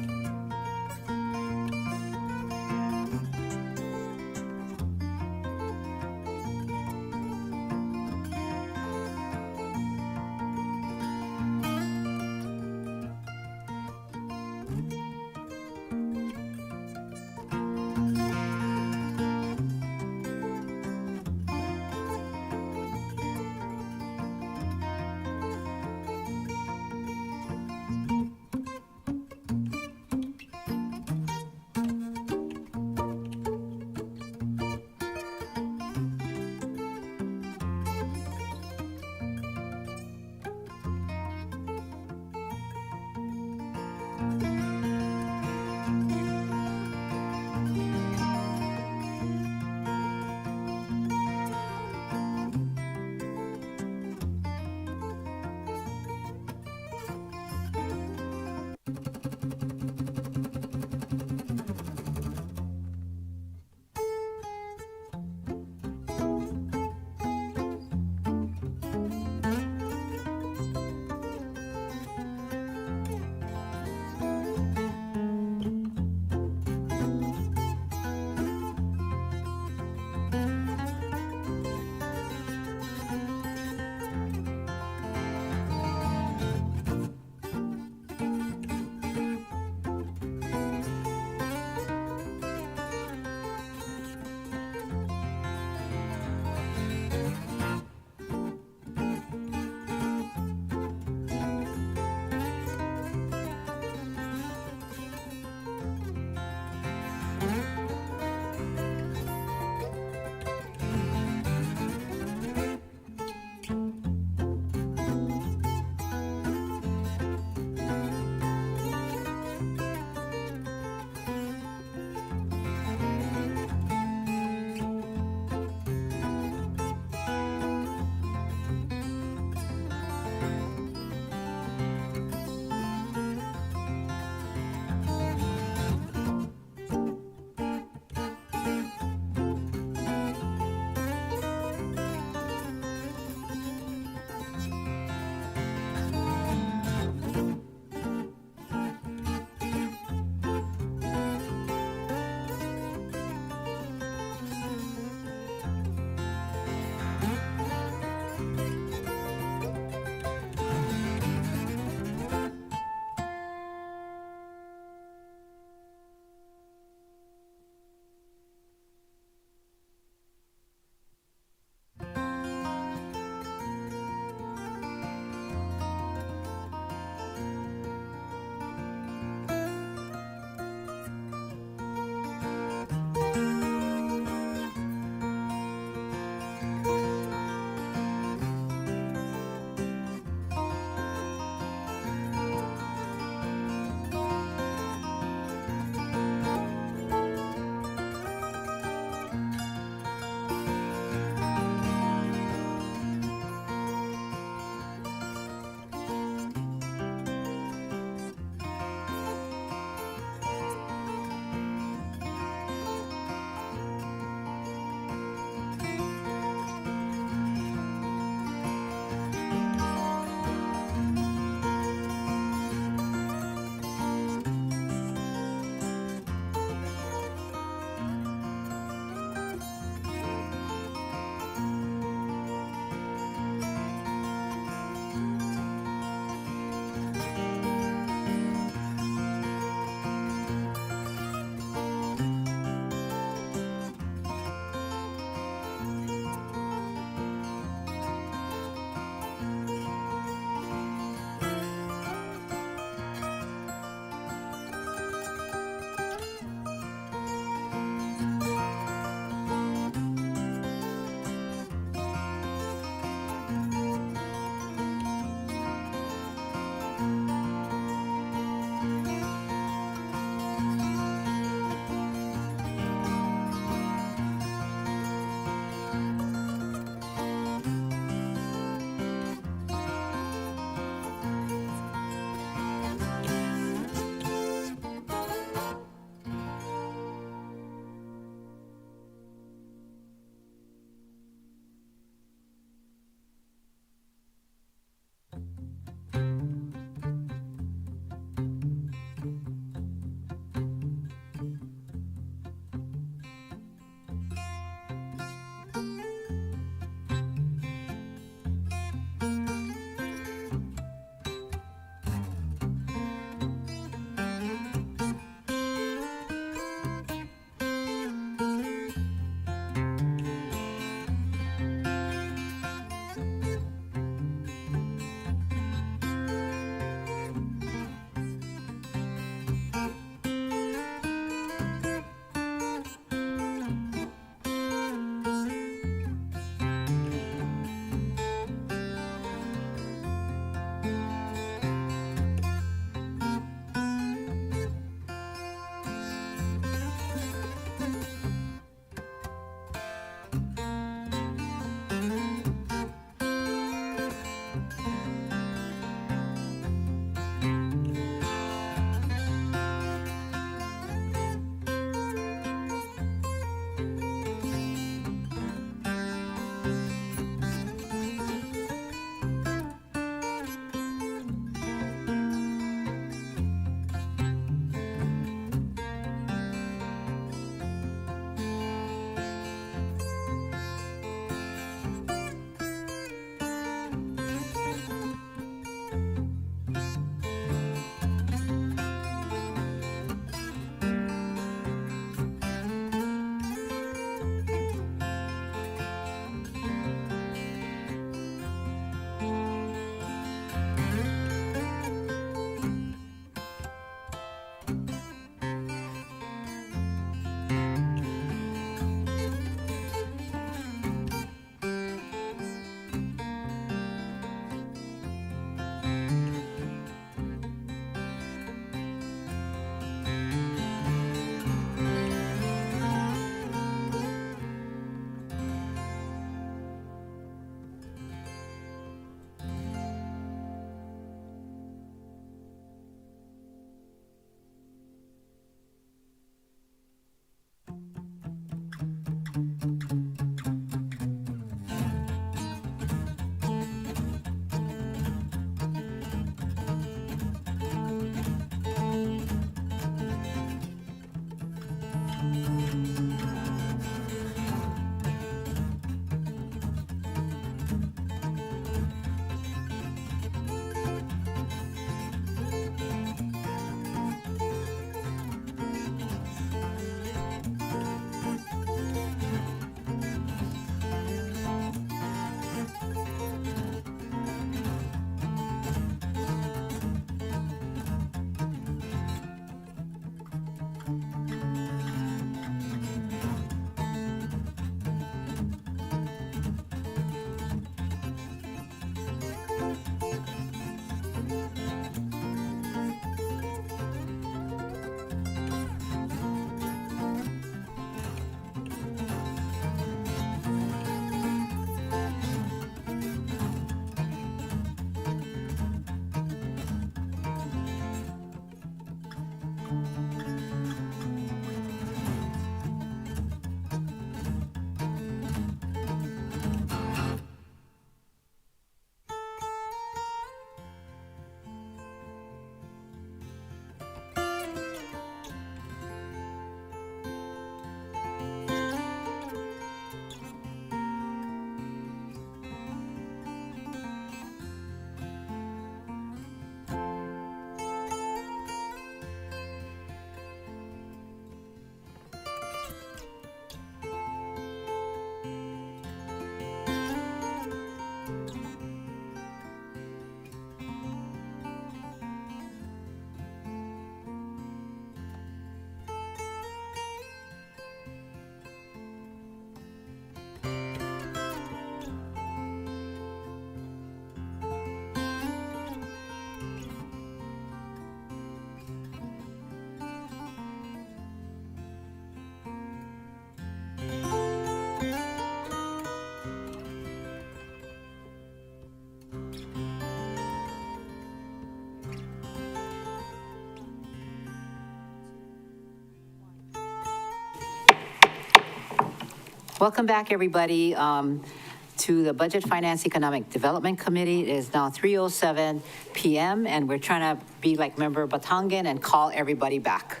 Welcome back, everybody, to the Budget Finance Economic Development Committee. It is now 3:07 p.m., and we're trying to be like Member Batangan and call everybody back.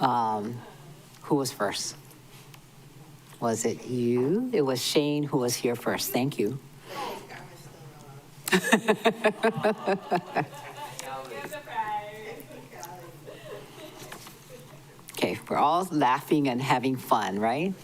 Who was first? Was it you? It was Shane who was here first. Thank you. Okay, we're all laughing and having fun, right?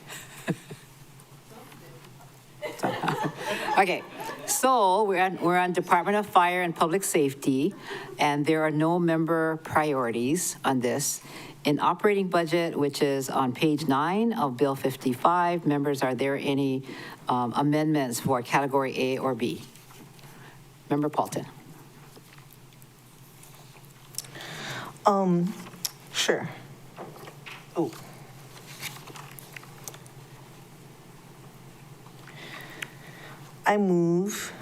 Okay, so we're on Department of Fire and Public Safety, and there are no member priorities on this. In operating budget, which is on page 9 of Bill 55, members, are there any amendments for category A or B? Member Paulton. Sure. Oh. I move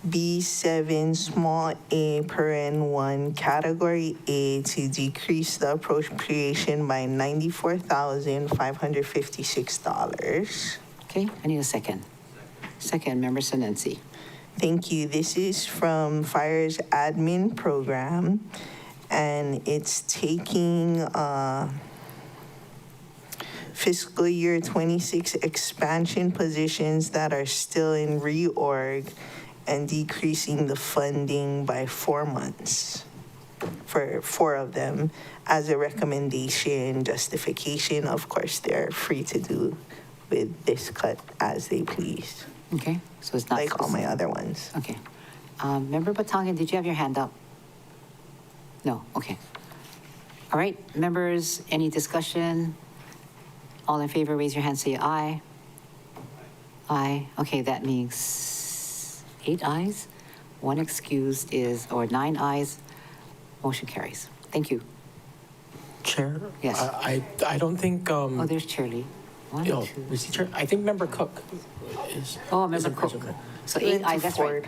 B7 small a paren 1 category A to decrease the appropriation by $94,556. Okay, I need a second. Second, Member Sinensi. Thank you. This is from Fire's admin program, and it's taking fiscal year 26 expansion positions that are still in reorg and decreasing the funding by 4 months for 4 of them as a recommendation justification. Of course, they're free to do with this cut as they please. Okay, so it's not like all my other ones. Okay. Member Batangan, did you have your hand up? No, okay. All right, members, any discussion? All in favor, raise your hand, say aye. Aye, okay, that means 8 ayes, 1 excused or 9 ayes, motion carries. Thank you. Chair? Yes. I don't think. Oh, there's Chair Lee. One, Oh, two. is he chair? I think Member Cook is. Oh, Member isn't Cook. present. So 8 ayes, that's right.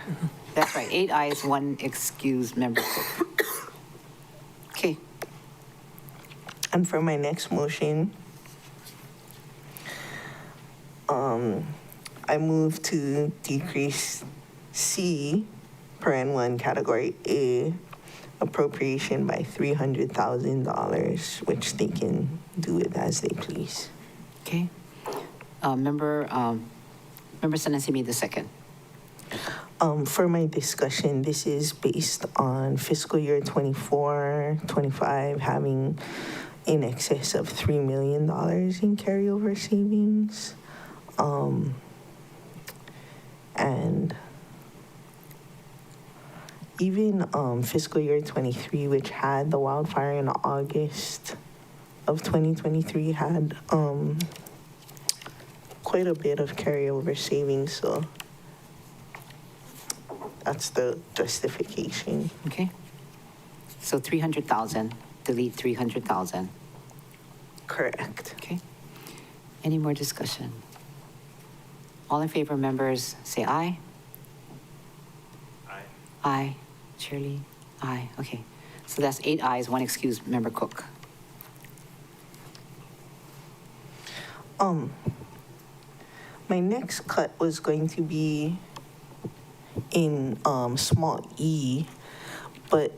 That's right, 8 ayes, 1 excused Member Cook. Okay. And for my next motion, I move to decrease C, paren 1, category A, appropriation by $300,000, which they can do it as they please. Okay. Member Sinensi made the second. For my discussion, this is based on fiscal year 24, 25 having in excess of $3 million in carryover savings. And even fiscal year 23, which had the wildfire in August of 2023, had quite a bit of carryover savings, so that's the justification. Okay. So 300,000, delete 300,000. Correct. Okay. Any more discussion? All in favor, members, say aye. Aye. Aye. Shirley? Aye. Okay. So that's 8 ayes, 1 excused, Member Cook. My next cut was going to be in small e, but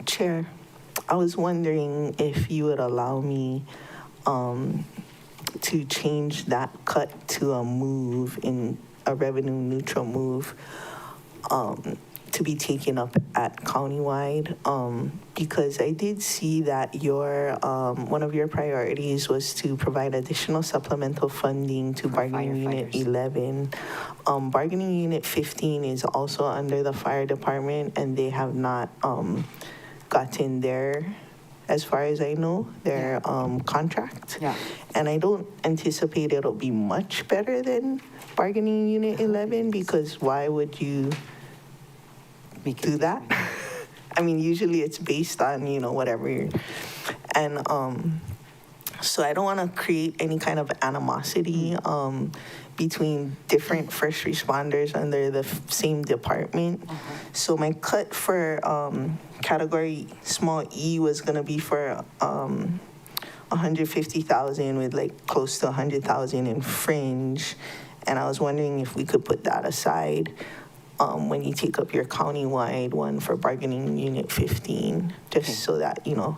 Chair, I was wondering if you would allow me to change that cut to a move in a revenue neutral move to be taken up at countywide, because I did see that your one of your priorities was to provide additional supplemental funding to bargaining unit 11. Bargaining unit 15 is also under the fire department, and they have not gotten their, as far as I know, their contract. Yeah. And I don't anticipate it'll be much better than bargaining unit 11, because why would you do that? I mean, usually it's based on, whatever you're, and so I don't want to create any kind of animosity between different first responders under the same department. So my cut for category small e was going to be for 150,000 with like close to 100,000 in fringe. And I was wondering if we could put that aside when you take up your countywide one for bargaining unit 15, just so that, you know,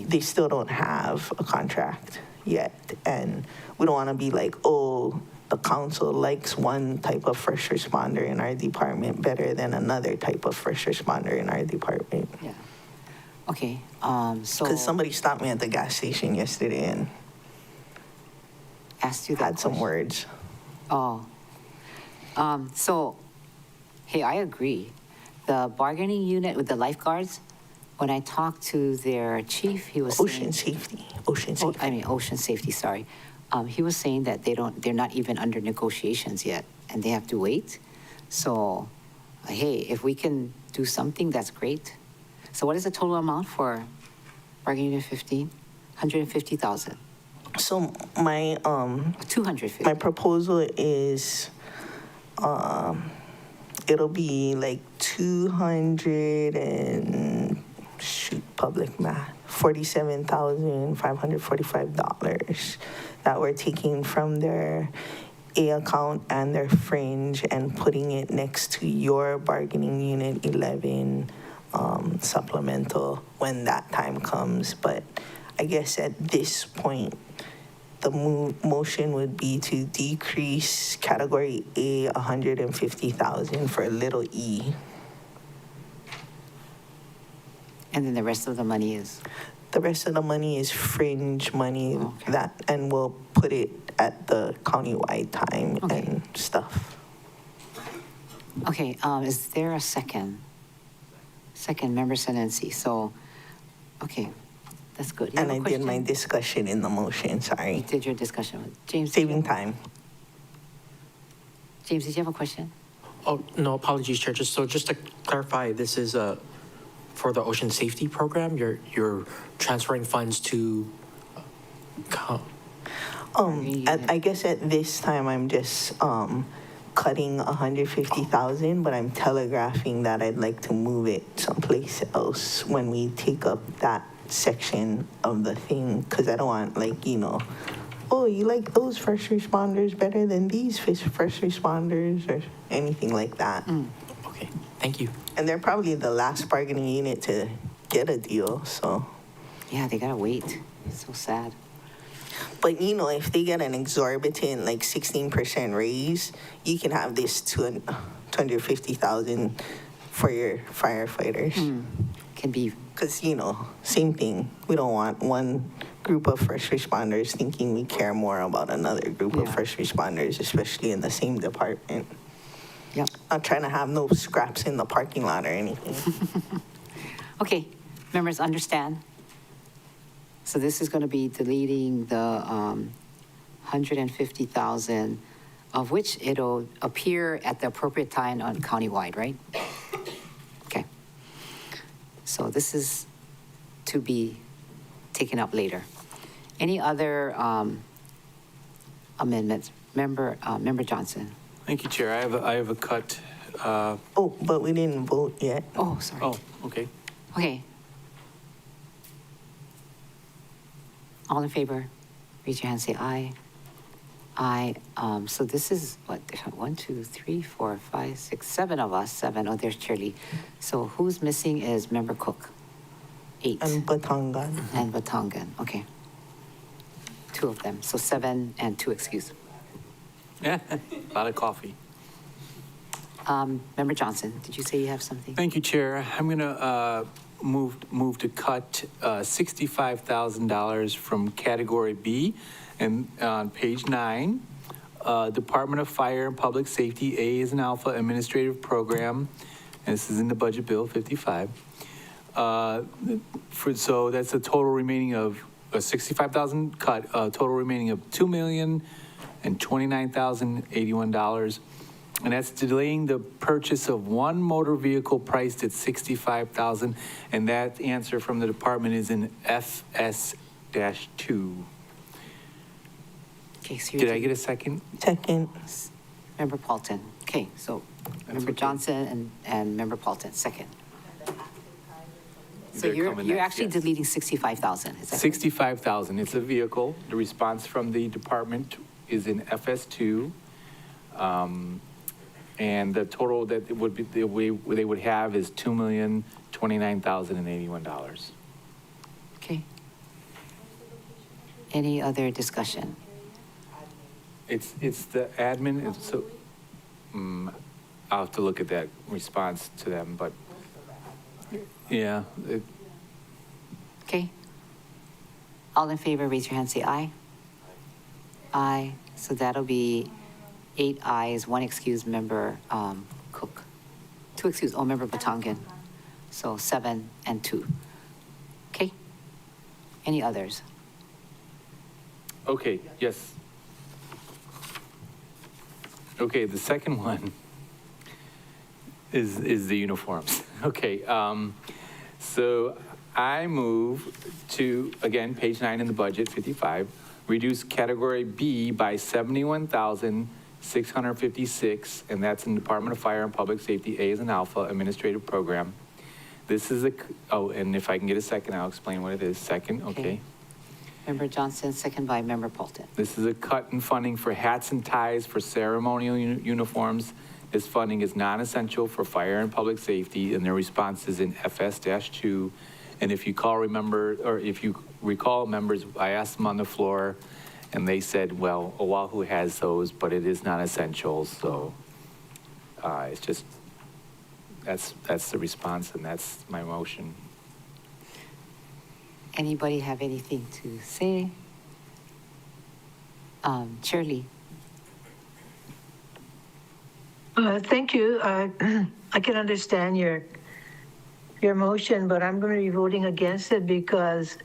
they still don't have a contract yet. And we don't want to be like, oh, the council likes one type of first responder in our department better than another type of first responder in our department. Yeah. Okay, so. Because somebody stopped me at the gas station yesterday and asked you that had some question. words. Oh. So, hey, I agree. The bargaining unit with the lifeguards, when I talked to their chief, he was Ocean saying, safety. Ocean safety, sorry. He was saying that they're not even under negotiations yet, and they have to wait. So, hey, if we can do something, that's great. So what is the total amount for bargaining unit 15? 150,000. So my 250. my proposal is it'll be like 200 and public math, $47,545 that we're taking from their A account and their fringe and putting it next to your bargaining unit 11 supplemental when that time comes. But I guess at this point, the motion would be to decrease category A 150,000 for little e. And then the rest of the money is? The rest of the money is fringe money and we'll put it at the countywide time and stuff. Okay, is there a second? Second, member Senency. So, okay, that's good. And I did my discussion in the motion, sorry. You did your discussion with James. Saving time. James, did you have a question? Oh, no, apologies, Chair. Just to clarify, this is for the ocean safety program. You're transferring funds to. I guess at this time I'm just cutting 150,000, but I'm telegraphing that I'd like to move it someplace else when we take up that section of the thing, because I don't want, like, you know, oh, you like those first responders better than these first responders or anything like that. Okay, thank you. And they're probably the last bargaining unit to get a deal, so. Yeah, they gotta wait. It's so sad. But, you know, if they get an exorbitant, like 16% raise, you can have this 250,000 for your firefighters. Can be. Because, you know, same thing. We don't want one group of first responders thinking we care more about another group of first responders, especially in the same department. Yep. Not trying to have no scraps in the parking lot or anything. Okay, members understand. So this is going to be deleting the 150,000, of which it'll appear at the appropriate time on countywide, right? Okay. So this is to be taken up later. Any other amendments? Member Johnson. Thank you, Chair. I have a cut. Oh, but we didn't vote yet. Oh, sorry. Oh, okay. Okay. All in favor, raise your hand, say aye. Aye. So this is what, 1, 2, 3, 4, 5, 6, 7 of us, 7. Oh, there's Shirley. So who's missing is Member Cook. 8. And Batangan. And Batangan, okay. 2 of them, so 7 and 2 excused. A lot of coffee. Member Johnson, did you say you have something? Thank you, Chair. I'm going to move to cut $65,000 from Category B, and on page 9, Department of Fire and Public Safety, A is an Alpha Administrative Program, and this is in the Budget Bill 55. So that's a total remaining of a $65,000 cut, a total remaining of $2,029,081. And that's delaying the purchase of one motor vehicle priced at $65,000, and that answer from the department is in FS-2. Okay, so Did I get a second? Second. Member Paulton. Okay, so Member Johnson and Member Paulton, second. So they're you're, coming you're next, actually yes. deleting 65,000, is that? 65,000, it's a vehicle. The response from the department is in FS2. And the total that it would be, they would have is $2,029,081. Okay. Any other discussion? It's the admin, so, I'll have to look at that response to them, but, yeah. Okay. All in favor, raise your hand, say aye. Aye. So that'll be 8 ayes, 1 excused member Cook. 2 excused, member Batangan. So 7 and 2. Okay. Any others? Okay, yes. Okay, the second one is the uniforms. Okay, so I move to, again, page 9 in the budget, 55, reduce category B by 71,656, and that's in Department of Fire and Public Safety, A as an Alpha Administrative Program. This is and if I can get a second, I'll explain what it is. Second, okay. Member Johnson, second by Member Paulton. This is a cut in funding for hats and ties for ceremonial uniforms. This funding is non-essential for fire and public safety, and their response is in FS-2. And if you recall, members, I asked them on the floor, and they said, well, Oahu has those, but it is non-essential. So it's just, that's the response, and that's my motion. Anybody have anything to say? Chair Lee. Thank you. I can understand your motion, but I'm going to be voting against it because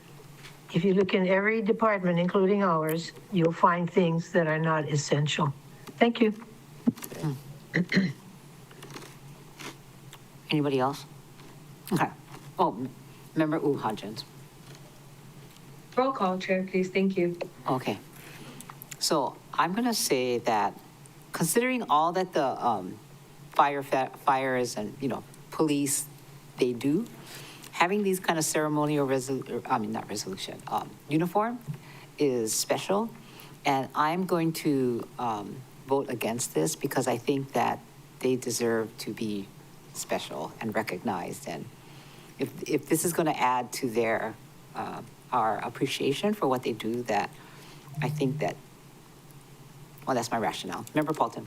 if you look in every department, including ours, you'll find things that are not essential. Thank you. Anybody else? Okay. Member Hodgins. Roll call, Chair, please. Thank you. Okay. So I'm going to say that considering all that the fires and, police, they do, having these kind of ceremonial uniform is special. And I'm going to vote against this because I think that they deserve to be special and recognized. And if this is going to add to their our appreciation for what they do, that I think that, well, that's my rationale. Member Paulton.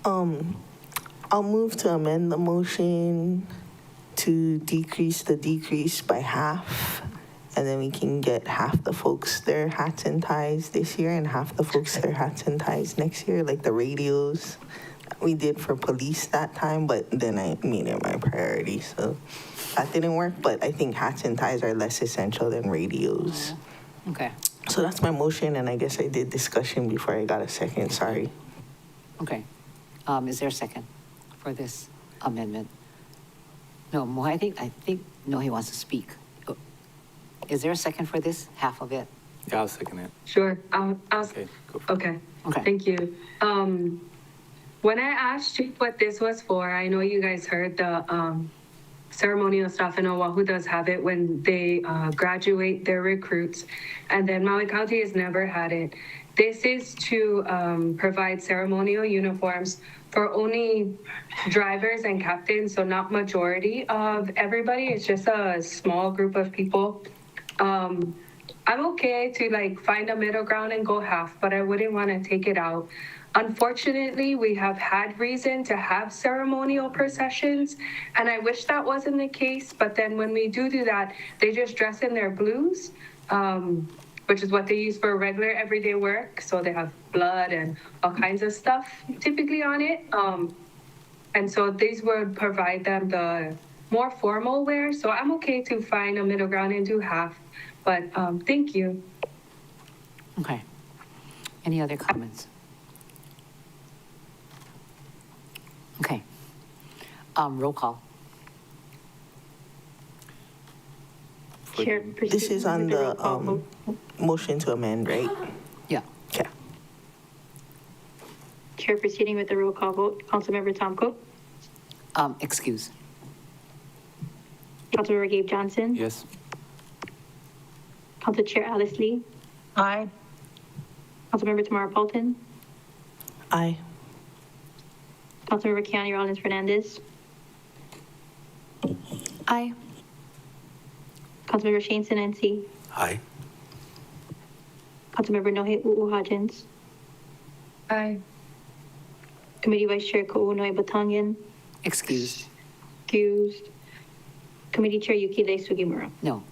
I'll move to amend the motion to decrease the decrease by half, and then we can get half the folks their hats and ties this year and half the folks their hats and ties next year, like the radios we did for police that time, but then I made it my priority, so that didn't work. But I think hats and ties are less essential than radios. Okay. So that's my motion, and I guess I did discussion before I got a second, sorry. Okay. Is there a second for this amendment? No, I think, no, he wants to speak. Is there a second for this, half of it? Yeah, I'll second it. Sure. Okay, go for it. Okay. Okay. Thank you. When I asked you what this was for, I know you guys heard the ceremonial stuff, and Oahu does have it when they graduate their recruits, and then Maui County has never had it. This is to provide ceremonial uniforms for only drivers and captains, so not majority of everybody. It's just a small group of people. I'm okay to find a middle ground and go half, but I wouldn't want to take it out. Unfortunately, we have had reason to have ceremonial processions, and I wish that wasn't the case, but then when we do that, they just dress in their blues, which is what they use for regular everyday work. So they have blood and all kinds of stuff typically on it. And so these would provide them the more formal wear. So I'm okay to find a middle ground and do half, but thank you. Okay. Any other comments? Okay. Roll call. Chair, This is on the motion to amend, right? Yeah. Okay. Chair, proceeding with the roll call vote. Councilmember Tom Cook, Excuse. Councilmember Gabe Johnson. Yes. Council Chair Alice Lee. Aye. Councilmember Tamara Paulton. Aye. Councilmember Keani Rollins Fernandez. Aye. Councilmember Shane Sinensi. Aye. Councilmember Nohe Hodgins. Aye. Committee Vice Chair Ko'onoe Batangan. Excused. Excused. Committee Chair Yukile Sugimura. No.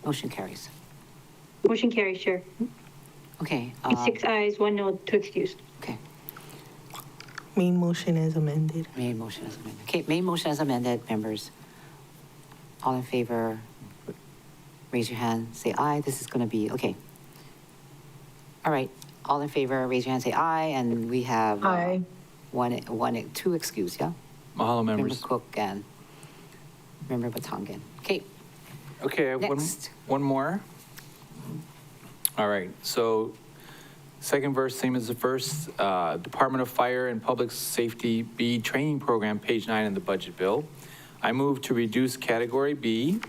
Motion carries. Motion carries, Chair. Okay. 6 ayes, 1 no, 2 excused. Okay. Main motion is amended. Main motion as amended. Okay, main motion as amended, members. All in favor, raise your hand, say aye. This is going to be, okay. All right, all in favor, raise your hand, say aye, and we have Aye. two excused, yeah? Mahalo, Member members. Cook and Member Batangan. Okay, Okay, I have Next. one more. All right, so second verse, same as the first. Department of Fire and Public Safety B training program, page 9 in the budget bill. I move to reduce category B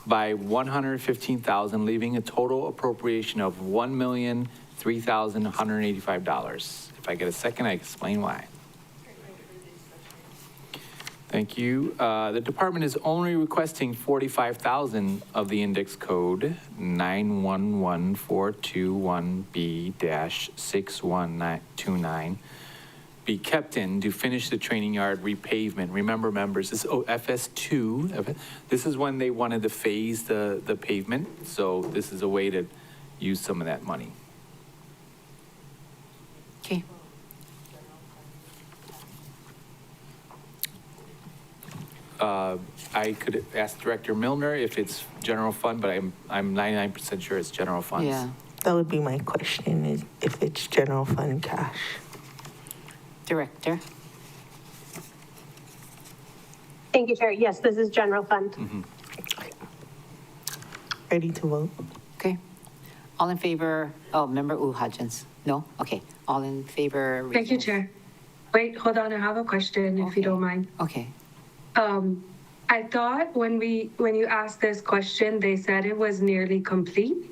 by $115,000, leaving a total appropriation of $1,003,185. If I get a second, I explain why. Thank you. The department is only requesting $45,000 of the index code 911421B-6129 be kept in to finish the training yard repavement. Remember, members, this FS2. This is when they wanted to phase the pavement, so this is a way to use some of that money. okay. I could ask Director Milner if it's general fund, but I'm 99% sure it's general funds. Yeah. That would be my question, is if it's general fund cash. Director? Thank you, Chair. Yes, this is general fund. Mm-hmm. Ready to vote? Okay. All in favor, oh, Member Hodgins? No? Okay. All in favor? Thank you, Chair. Wait, hold on. I have a question, if you don't mind. Okay. I thought when you asked this question, they said it was nearly complete,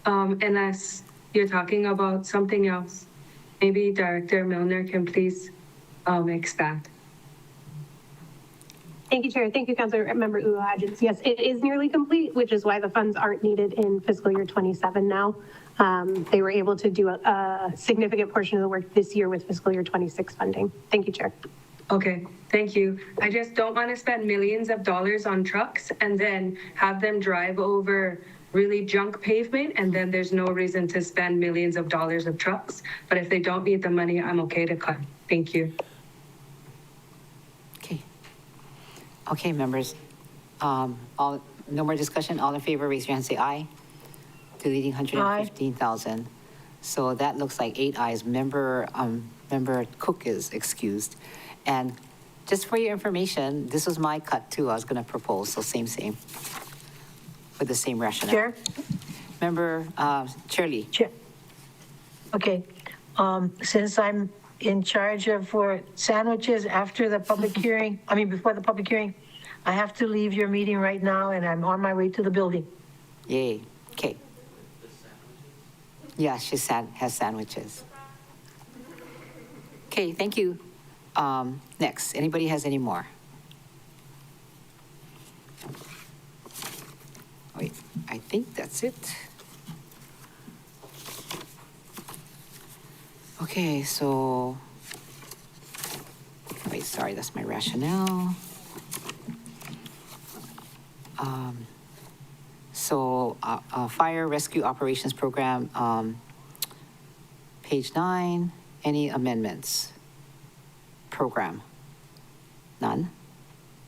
unless you're talking about something else. Maybe Director Milner can please expand. Thank you, Chair. Thank you, Councilor Member Hodgins. Yes, it is nearly complete, which is why the funds aren't needed in fiscal year 27 now. They were able to do a significant portion of the work this year with fiscal year 26 funding. Thank you, Chair. Okay, thank you. I just don't want to spend millions of dollars on trucks and then have them drive over really junk pavement, and then there's no reason to spend millions of dollars of trucks. But if they don't need the money, I'm okay to cut. Thank you. Okay, members. No more discussion. All in favor, raise your hand, say aye. Deleting 115,000. So that looks like 8 ayes. Member Cook is excused. And just for your information, this was my cut too. I was going to propose, so same, with the same rationale. Chair? Member Chair Lee. Chair. Okay, since I'm in charge of for sandwiches after the public hearing, before the public hearing, I have to leave your meeting right now, and I'm on my way to the building. Yay. Okay. Yeah, she has sandwiches. Okay, thank you. Next, anybody has any more? Wait, I think that's it. Okay, so, wait, sorry, that's my rationale. Fire Rescue Operations Program, page 9, any amendments? Program? None?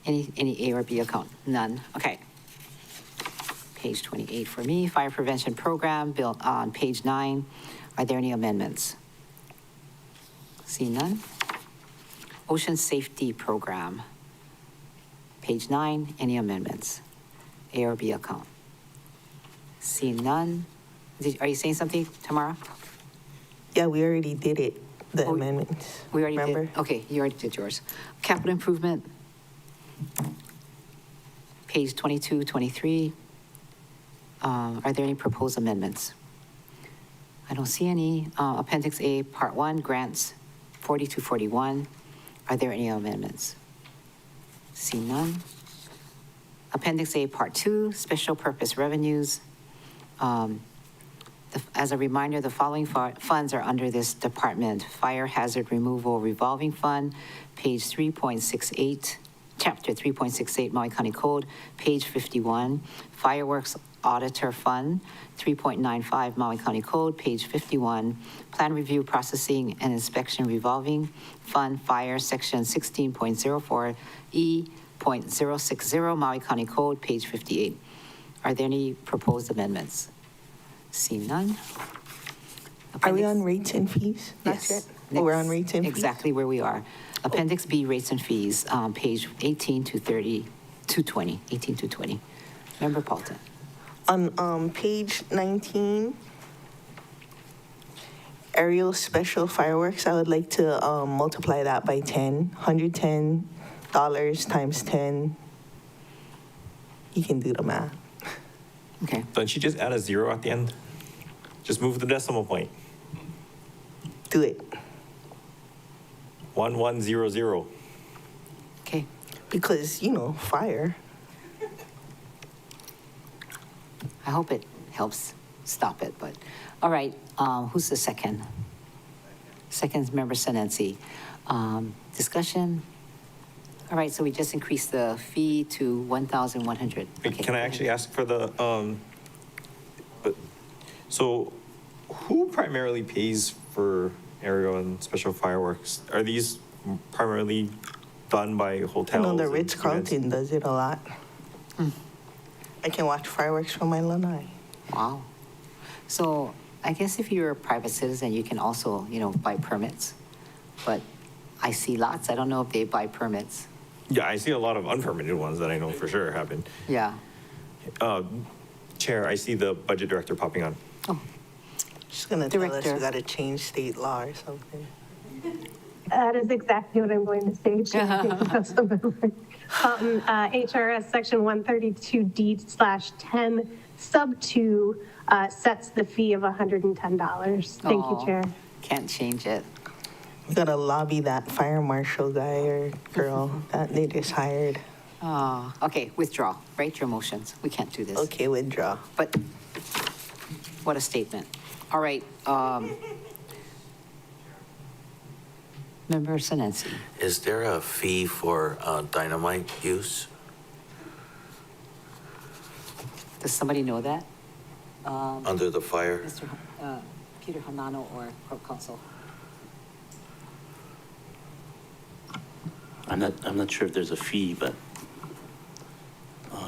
Any A or B account? None, okay. Page 28 for me, Fire Prevention Program, built on page 9. Are there any amendments? See none? Ocean Safety Program, page 9, any amendments? A or B account? See none? Are you saying something, Tamara? Yeah, we already did it, the amendments. We already Remember? did? Okay, you already did yours. Capital Improvement? page 22, 23. Are there any proposed amendments? I don't see any. Appendix A, Part 1, grants, 40 to 41. Are there any amendments? See none. Appendix A, Part 2, special purpose revenues. As a reminder, the following funds are under this department: Fire Hazard Removal Revolving Fund, page 3.68, chapter 3.68, Maui County Code, page 51. Fireworks Auditor Fund, 3.95, Maui County Code, page 51. Plan Review Processing and Inspection Revolving Fund, Fire, section 16.04E.060, Maui County Code, page 58. Are there any proposed amendments? See none. Are we on rates and fees? Not Yes. yet? Oh, we're on rates and fees? Exactly where we are. Appendix B, rates and fees, page 18 to 30, 220, 18 to 20. Member Paulton. On page 19, aerial special fireworks, I would like to multiply that by 10, $110 times 10. You can do the math. Okay. Don't you just add a 0 at the end? Just move the decimal point. Do it. 1100. Okay. Because, fire. I hope it helps stop it, but, all right, who's the second? Second is Member Senensi. Discussion? All right, so we just increased the fee to 1,100. Okay. Can I actually ask for the, so who primarily pays for aerial and special fireworks? Are these primarily done by hotels? I know the and Ritz-Carlton does it a lot. I can watch fireworks from my lanai. Wow. So I guess if you're a private citizen, you can also, buy permits. But I see lots, I don't know if they buy permits. Yeah, I see a lot of unpermitted ones that I know for sure happen. Yeah. Chair, I see the budget director popping on. She's going to tell us Director. we got to change state law or something. That is exactly what I'm going to say, Chair. Thank you, Councilmember. HRS Section 132D/10, sub 2, sets the fee of $110. Thank you, Oh, Chair. Can't change it. We got to lobby that fire marshal guy or girl that they just hired. Okay, withdraw, right, your motions. We can't do this. Okay, withdraw. But what a statement. All right. Member Senensi. Is there a fee for dynamite use? Does somebody know that? Under the fire? Mr. Peter Hanano or Corp Counsel? I'm not sure if there's a fee, but.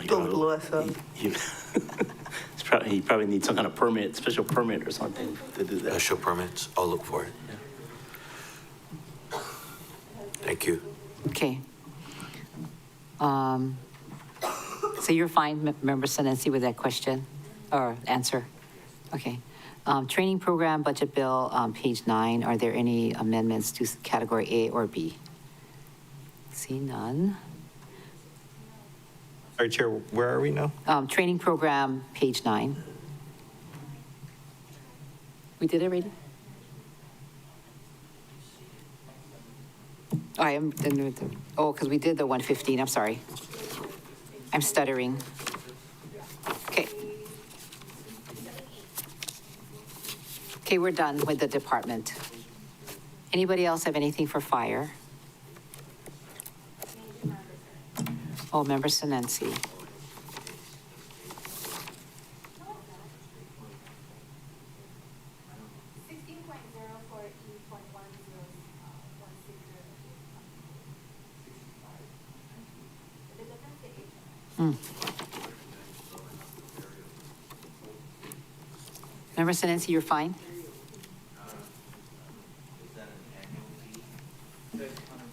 Don't blow us up. He probably needs some kind of permit, special permit or something to do that. Special permits? I'll look for it. Thank you. Okay. So you're fine, Member Senensi, with that question or answer? Okay. Training program, budget bill, page 9. Are there any amendments to category A or B? See none. Sorry, Chair, where are we now? Training program, page 9. We did it already? Because we did the 115, I'm sorry. I'm stuttering. Okay. Okay, we're done with the department. Anybody else have anything for fire? Oh, Member Senensi. Member Senensi, you're fine?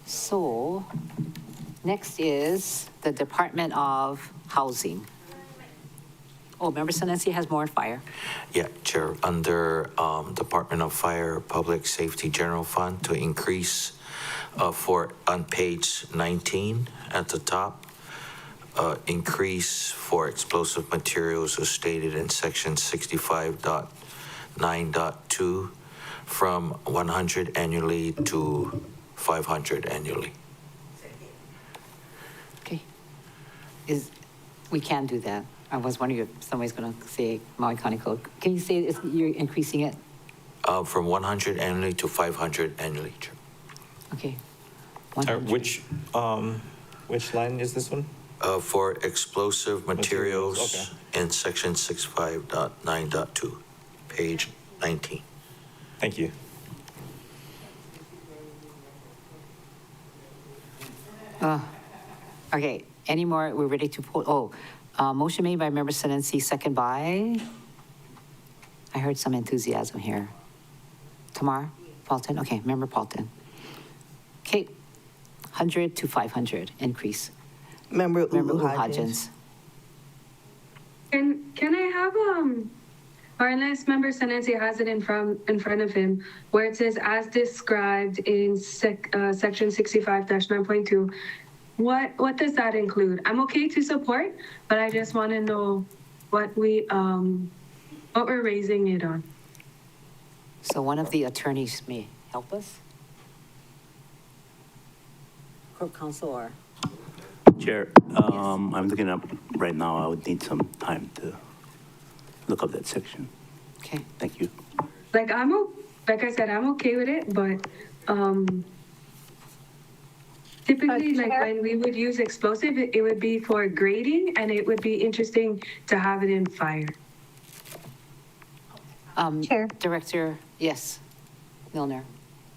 So, next is the Department of Housing. Oh, Member Senensi has more on fire. Yeah, Chair, under Department of Fire Public Safety General Fund to increase on page 19 at the top, increase for explosive materials as stated in section 65.9.2 from 100 annually to 500 annually. Okay. We can do that. I was wondering if somebody's going to say Maui County Code. Can you say you're increasing it? From 100 annually to 500 annually. Chair. Okay. Which line is this one? For explosive materials, Okay. in section 65.9.2, page 19. Thank you. Okay, any more? We're ready to pull. Motion made by Member Senency, second by, I heard some enthusiasm here. Tamar Paulton? Okay, Member Paulton. Okay, 100 to 500 increase. Member Member Hodgins. Can I have or unless Member Senency has it in front of him, where it says as described in section 65-9.2, what does that include? I'm okay to support, but I just want to know what we're raising it on. So one of the attorneys may help us? Corp Counsel or? Chair, I'm looking up right now. I would need some time to look up that section. Okay. Thank you. Like I said, I'm okay with it, but typically, like when we would use explosive, it would be for grading, and it would be interesting to have it in fire. Chair. Director, yes, Milner.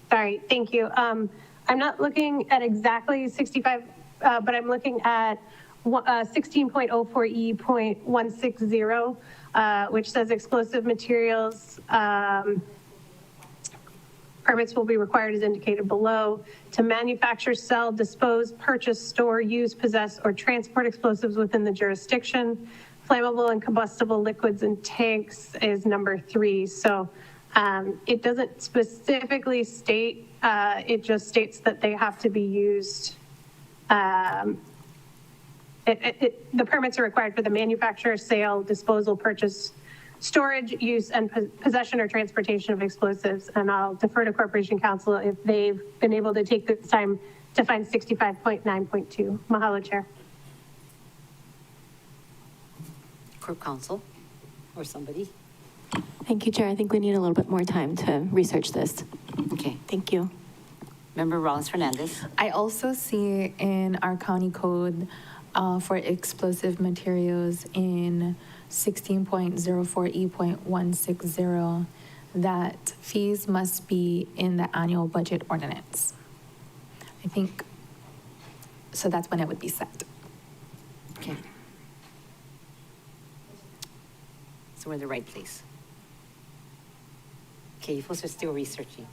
Sorry, thank you. I'm not looking at exactly 65, but I'm looking at 16.04E.160, which says explosive materials permits will be required as indicated below to manufacture, sell, dispose, purchase, store, use, possess, or transport explosives within the jurisdiction. Flammable and combustible liquids and tanks is number 3. So it doesn't specifically state, it just states that they have to be used. The permits are required for the manufacture, sale, disposal, purchase, storage, use, and possession or transportation of explosives. And I'll defer to Corporation Counsel if they've been able to take this time to find 65.9.2. Mahalo, Chair. Corp Counsel or somebody? Thank you, Chair. I think we need a little bit more time to research this. Okay. Thank you. Member Rollins Fernandez. I also see in our county code for explosive materials in 16.04E.160 that fees must be in the annual budget ordinance. I think, so that's when it would be set. Okay. So we're in the right place. Okay, you folks are still researching.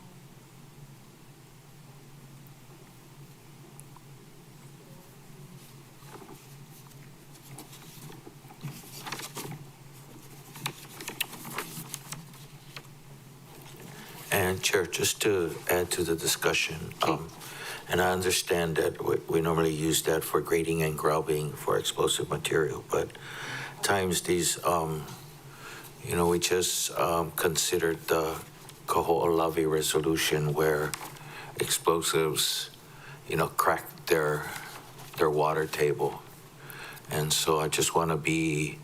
And Chair, just to add to the discussion, and I understand that we normally use that for grading and grubbing for explosive material, but times these, we just considered the Kaho'olawe resolution where explosives, cracked their water table. And so I just want to be,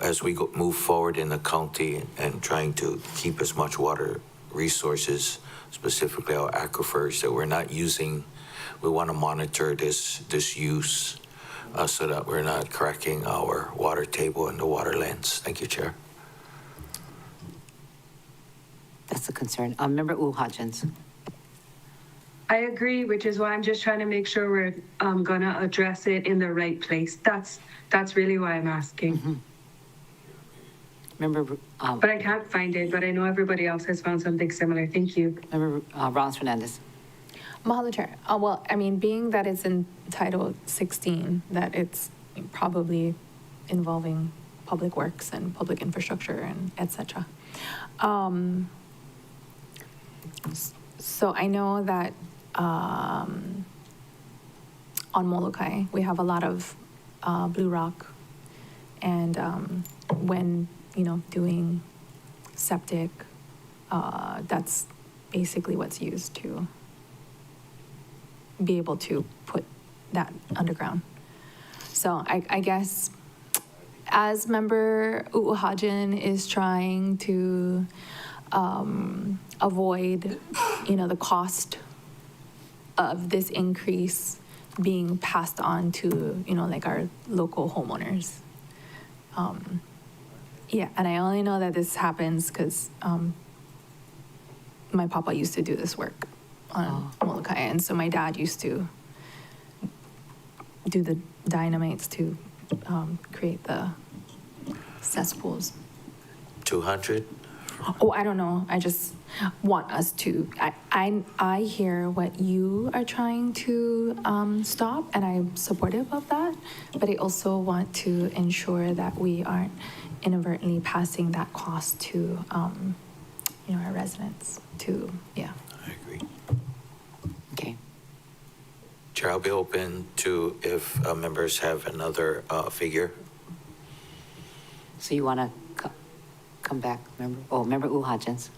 as we move forward in the county and trying to keep as much water resources, specifically our aquifers that we're not using, we want to monitor this use so that we're not cracking our water table and the water lands. Thank you, Chair. That's a concern. Member Hodgins. I agree, which is why I'm just trying to make sure we're going to address it in the right place. That's really why I'm asking. Mm-hmm. Remember, but I can't find it, but I know everybody else has found something similar. Thank you. Member Rollins Fernandez. Mahalo, Chair. Well, I mean, being that it's in Title 16, that it's probably involving public works and public infrastructure and et cetera. So I know that on Molokai, we have a lot of Blue Rock. And when, doing septic, that's basically what's used to be able to put that underground. So I guess as member Uuhajan is trying to avoid, the cost of this increase being passed on to, like our local homeowners. Yeah, and I only know that this happens because my papa used to do this work on Molokai, and so my dad used to do the dynamites to create the cesspools. 200? Oh, I don't know. I just want us to. I hear what you are trying to stop, and I'm supportive of that. But I also want to ensure that we aren't inadvertently passing that cost to, our residents. I agree. Okay. Chair, I'll be open to if members have another figure. So you want to come back, Member Uuhajan?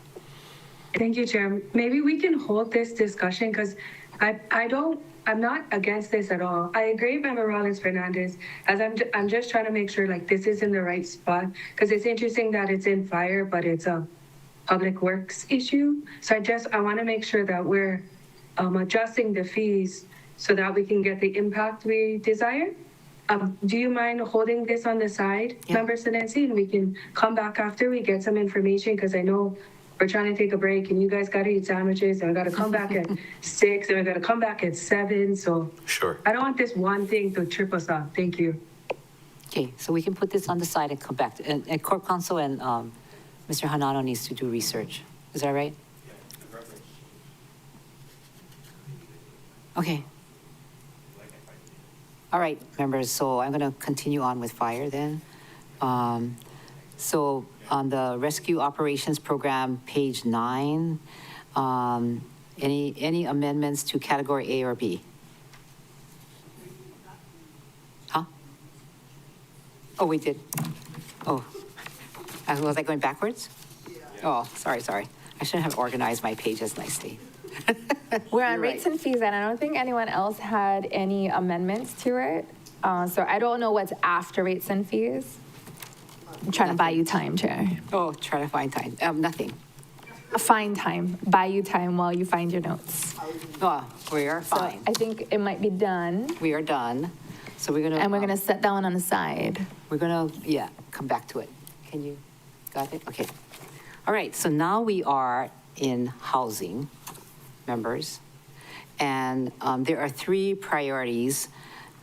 Thank you, Chair. Maybe we can hold this discussion because I'm not against this at all. I agree with Member Rollins Fernandez, as I'm just trying to make sure like this is in the right spot, because it's interesting that it's in fire, but it's a public works issue. So I want to make sure that we're adjusting the fees so that we can get the impact we desire. Do you mind holding this on the side, Member Senensi, and we can come back after we get some information, because I know we're trying to take a break and you guys got to eat sandwiches and we got to come back at 6 and we got to come back at 7. So sure, I don't want this one thing to trip us up. Thank you. Okay, so we can put this on the side and come back. And Corp Counsel and Mr. Hanano needs to do research. Is that right? Okay. All right, members, so I'm going to continue on with fire then. So on the Rescue Operations Program, page 9, any amendments to category A or B? Huh? Oh, we did. Oh, was I going backwards? Oh, sorry. I shouldn't have organized my pages nicely. We're on You're rates right. and fees, and I don't think anyone else had any amendments to it. So I don't know what's after rates and fees. I'm trying to buy you time, Chair. Oh, try to find time. Nothing. Find time. Buy you time while you find your notes. Oh, we are So fine. I think it might be done. We are done. So we're going to. And we're going to set that one on the side. We're going to, come back to it. Can you, got it? Okay. All right, so now we are in housing, members. And there are 3 priorities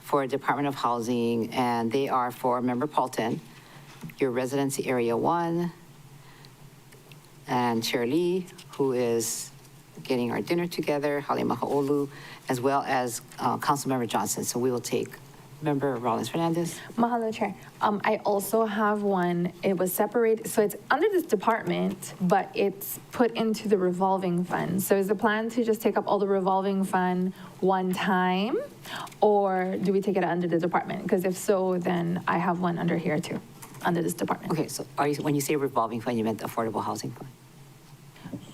for Department of Housing, and they are for Member Paulton, your residency area 1, and Chair Lee, who is getting our dinner together, Halima Ha'olu, as well as Councilmember Johnson. So we will take Member Rollins Fernandez. Mahalo, Chair. I also have one. It was separated, so it's under this department, but it's put into the revolving fund. So is the plan to just take up all the revolving fund one time, or do we take it under the department? Because if so, then I have one under here too, under this department. Okay, so when you say revolving fund, you meant affordable housing fund?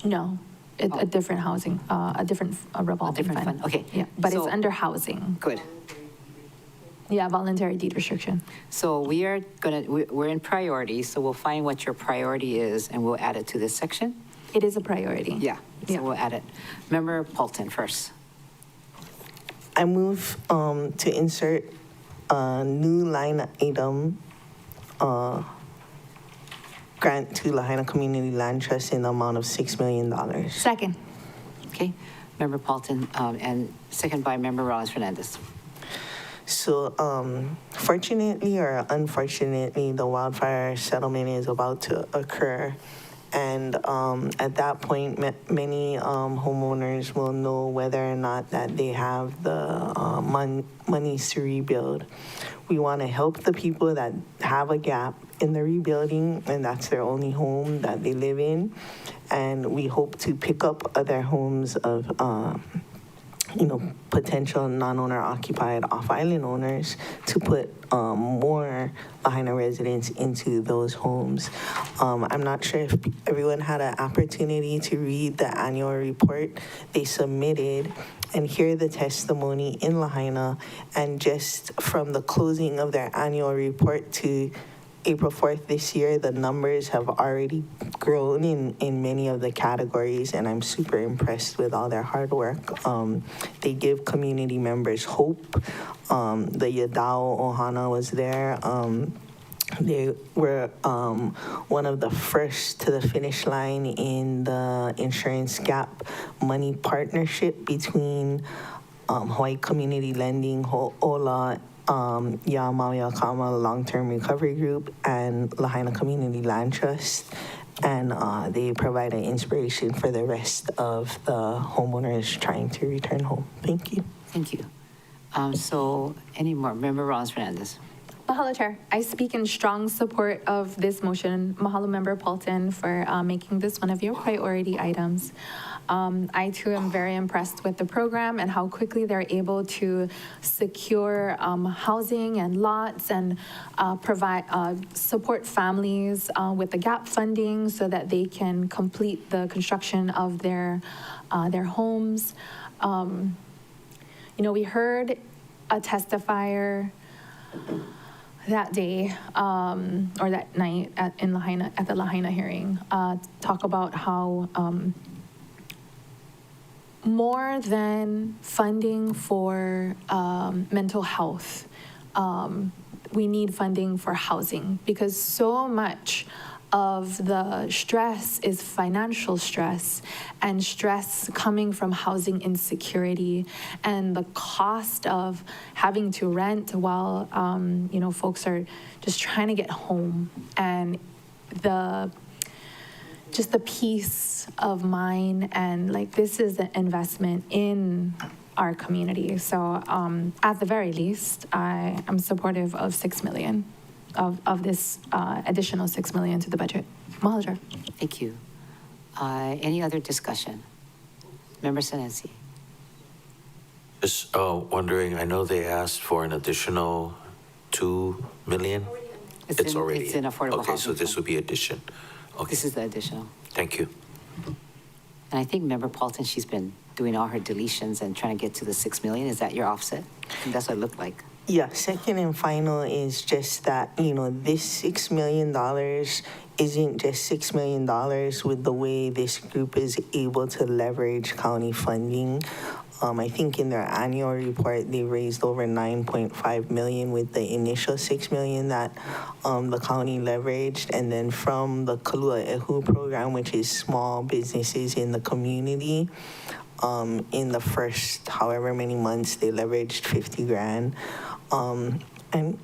No, a different housing, a different revolving different fund. fund, okay. Yeah, but it's So- under housing. Good. Yeah, voluntary deed restriction. So we're in priority, so we'll find what your priority is and we'll add it to this section. It is a priority. Yeah, so we'll add it. Member Paulton first. I move to insert a new line item, grant to Lahaina Community Land Trust in the amount of $6 million. Second. Okay, Member Paulton, and second by Member Rollins Fernandez. So, fortunately or unfortunately, the wildfire settlement is about to occur. And at that point, many homeowners will know whether or not that they have the monies to rebuild. We want to help the people that have a gap in the rebuilding, and that's their only home that they live in. And we hope to pick up other homes of potential non-owner occupied off-island owners to put more Lahaina residents into those homes. I'm not sure if everyone had an opportunity to read the annual report they submitted and hear the testimony in Lahaina. And just from the closing of their annual report to April 4th this year, the numbers have already grown in many of the categories, and I'm super impressed with all their hard work. They give community members hope. The Yadao Ohana was there. They were one of the first to the finish line in the insurance gap money partnership between Hawaii Community Lending, Ho'ola, Maui Akama Long-Term Recovery Group, and Lahaina Community Land Trust. And they provide an inspiration for the rest of the homeowners trying to return home. Thank you. Thank you. So any more? Member Rollins-Fernandez. Mahalo, Chair. I speak in strong support of this motion. Mahalo, Member Paulton, for making this one of your priority items. I, too, am very impressed with the program and how quickly they're able to secure housing and lots and provide support families with the GAP funding so that they can complete the construction of their homes. We heard a testifier that day or that night in Lahaina, at the Lahaina hearing, talk about how more than funding for mental health, we need funding for housing, because so much of the stress is financial stress and stress coming from housing insecurity and the cost of having to rent while folks are just trying to get home, and just the peace of mind, and this is an investment in our community. So at the very least, I am supportive of $6 million, of this additional $6 million to the budget. Mahalo, Chair. Thank you. Any other discussion? Member Senensi. Just wondering, I know they asked for an additional $2 million. It's already in affordable okay, housing. so this would be addition. Okay. This is the additional. Thank you. And I think Member Paulton, she's been doing all her deletions and trying to get to the $6 million. Is that your offset? I think that's what it looked like. Yeah, second and final is just that, this $6 million isn't just $6 million with the way this group is able to leverage county funding. I think in their annual report, they raised over $9.5 million with the initial $6 million that the county leveraged. And then from the Kalua Ehu program, which is small businesses in the community, in the first however many months, they leveraged $50,000. And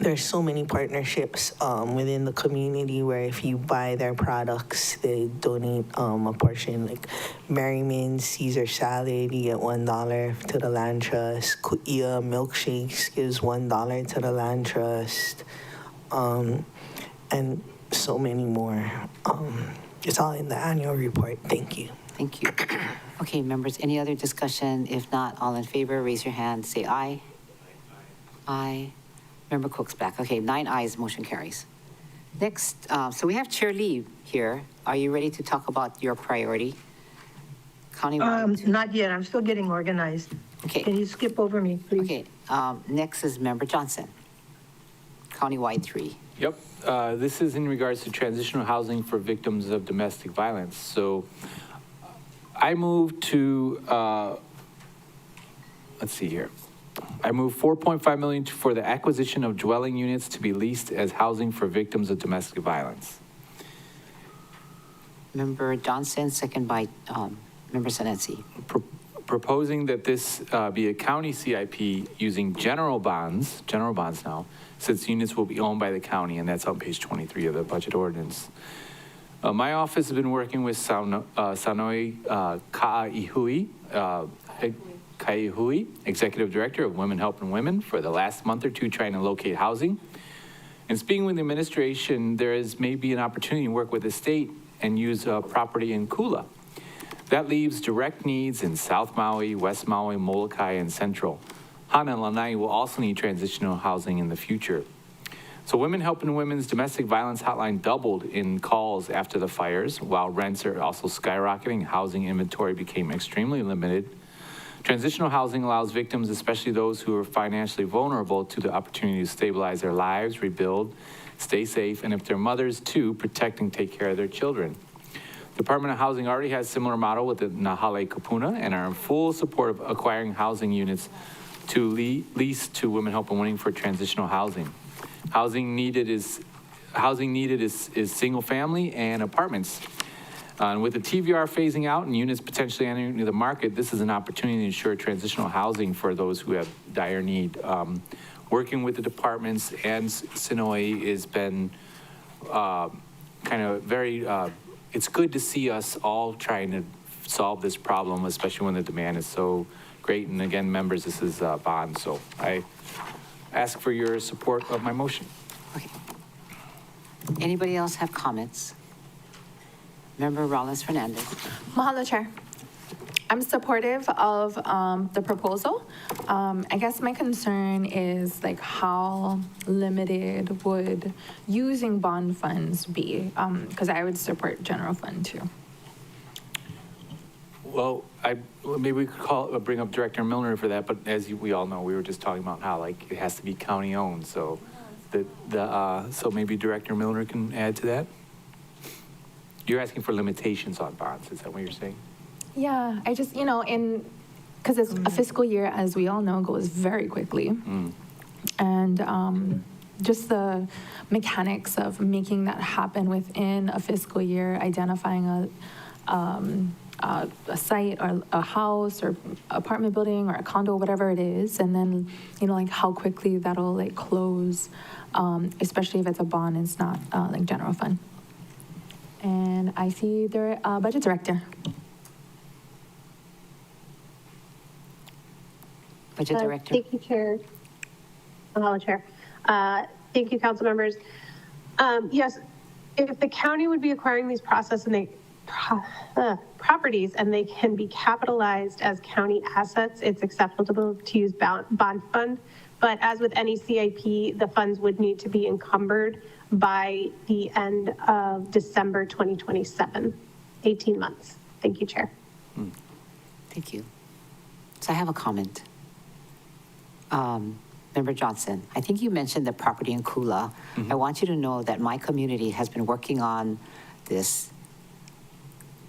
there's so many partnerships within the community where if you buy their products, they donate a portion. Like Merriman's Caesar salad, you get $1 to the Land Trust. Ku'ia milkshakes gives $1 to the Land Trust, and so many more. It's all in the annual report. Thank you. Thank you. Okay, members, any other discussion? If not, all in favor, raise your hand, say aye. Aye. Member Cook's back. Okay, 9 ayes, motion carries. Next, so we have Chair Lee here. Are you ready to talk about your priority? Countywide. Not yet. I'm still getting organized. Okay. Can you skip over me, please? Okay, next is Member Johnson. Countywide 3. Yep. This is in regards to transitional housing for victims of domestic violence. So I moved to, let's see here. I moved $4.5 million for the acquisition of dwelling units to be leased as housing for victims of domestic violence. Member Johnson, second by Member Senensi. Proposing that this be a county CIP using general bonds now, since units will be owned by the county, and that's on page 23 of the budget ordinance. My office has been working with Sanoi Kaihui, Executive Director of Women Helping Women, for the last month or two trying to locate housing. And speaking with the administration, there is maybe an opportunity to work with the state and use property in Kula. That leaves direct needs in South Maui, West Maui, Molokai, and Central. Hana and Lanai will also need transitional housing in the future. So Women Helping Women's domestic violence hotline doubled in calls after the fires, while rents are also skyrocketing. Housing inventory became extremely limited. Transitional housing allows victims, especially those who are financially vulnerable, to the opportunity to stabilize their lives, rebuild, stay safe, and if they're mothers too, protect and take care of their children. Department of Housing already has a similar model with the Nahale Kapuna and are in full support of acquiring housing units to lease to Women Helping Women for transitional housing. Housing needed is single family and apartments. And with the TVR phasing out and units potentially entering the market, this is an opportunity to ensure transitional housing for those who have dire need. Working with the departments and Sonoe has been kind of very, it's good to see us all trying to solve this problem, especially when the demand is so great. And again, members, this is bond, so I ask for your support of my motion. Okay. Anybody else have comments? Member Rollins Fernandez. Mahalo, Chair. I'm supportive of the proposal. I guess my concern is like how limited would using bond funds be? Because I would support general fund too. Well, maybe we could bring up Director Milner for that, but as we all know, we were just talking about how like it has to be county owned. So so maybe Director Milner can add to that. You're asking for limitations on bonds. Is that what you're saying? Yeah, I just, because it's a fiscal year, as we all know, goes very quickly. And just the mechanics of making that happen within a fiscal year, identifying a site or a house or apartment building or a condo, whatever it is, and then, like how quickly that'll like close, especially if it's a bond, it's not like general fund. And I see the budget director. Budget Director. Thank you, Chair. Hello, Chair. Thank you, council members. Yes, if the county would be acquiring these properties and they can be capitalized as county assets, it's acceptable to use bond fund. But as with any CIP, the funds would need to be encumbered by the end of December 2027, 18 months. Thank you, Chair. Thank you. So I have a comment. Member Johnson, I think you mentioned the property in Kula. I want you to know that my community has been working on this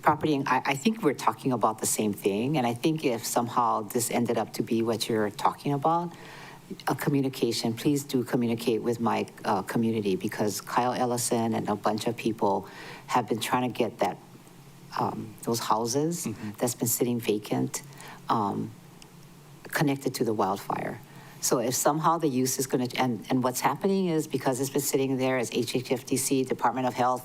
property. And I think we're talking about the same thing. And I think if somehow this ended up to be what you're talking about, a communication, please do communicate with my community, because Kyle Ellison and a bunch of people have been trying to get that those houses that's been sitting vacant connected to the wildfire. So if somehow the use is going to, and what's happening is because it's been sitting there as HHFDC, Department of Health,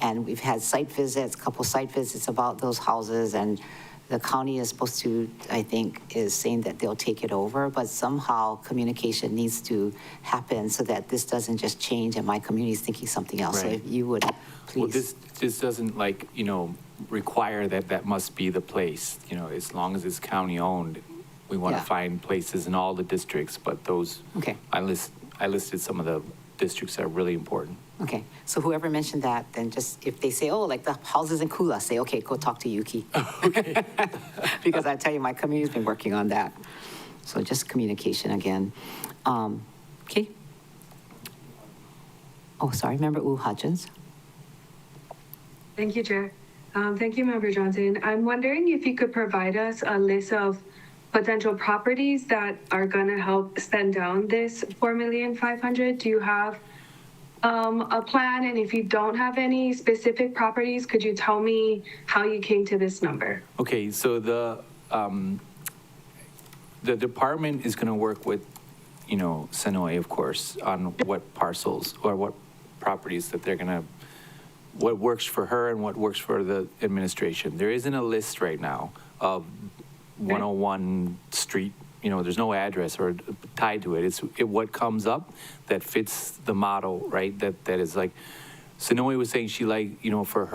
and we've had site visits, a couple site visits about those houses, and the county is supposed to, I think, is saying that they'll take it over, but somehow communication needs to happen so that this doesn't just change and my community is thinking something else. Right. So if you would, please. Well, this doesn't like, require that must be the place, as long as it's county owned. We want to find places in all the districts, but those, okay. I listed some of the districts that are really important. Okay, so whoever mentioned that, then just, if they say, oh, like the houses in Kula, say, okay, go talk to Yuki. Okay. Because I tell you, my community's been working on that. So just communication again. Okay. Oh, sorry, Member Hudgens. Thank you, Chair. Thank you, Member Johnson. I'm wondering if you could provide us a list of potential properties that are going to help spend down this $4,500,000. Do you have a plan? And if you don't have any specific properties, could you tell me how you came to this number? Okay, so the department is going to work with, Sonoe, of course, on what parcels or what properties that they're going to, what works for her and what works for the administration. There isn't a list right now of 101 Street, there's no address or tied to it. It's what comes up that fits the model, right? That is like, Sonoe was saying she for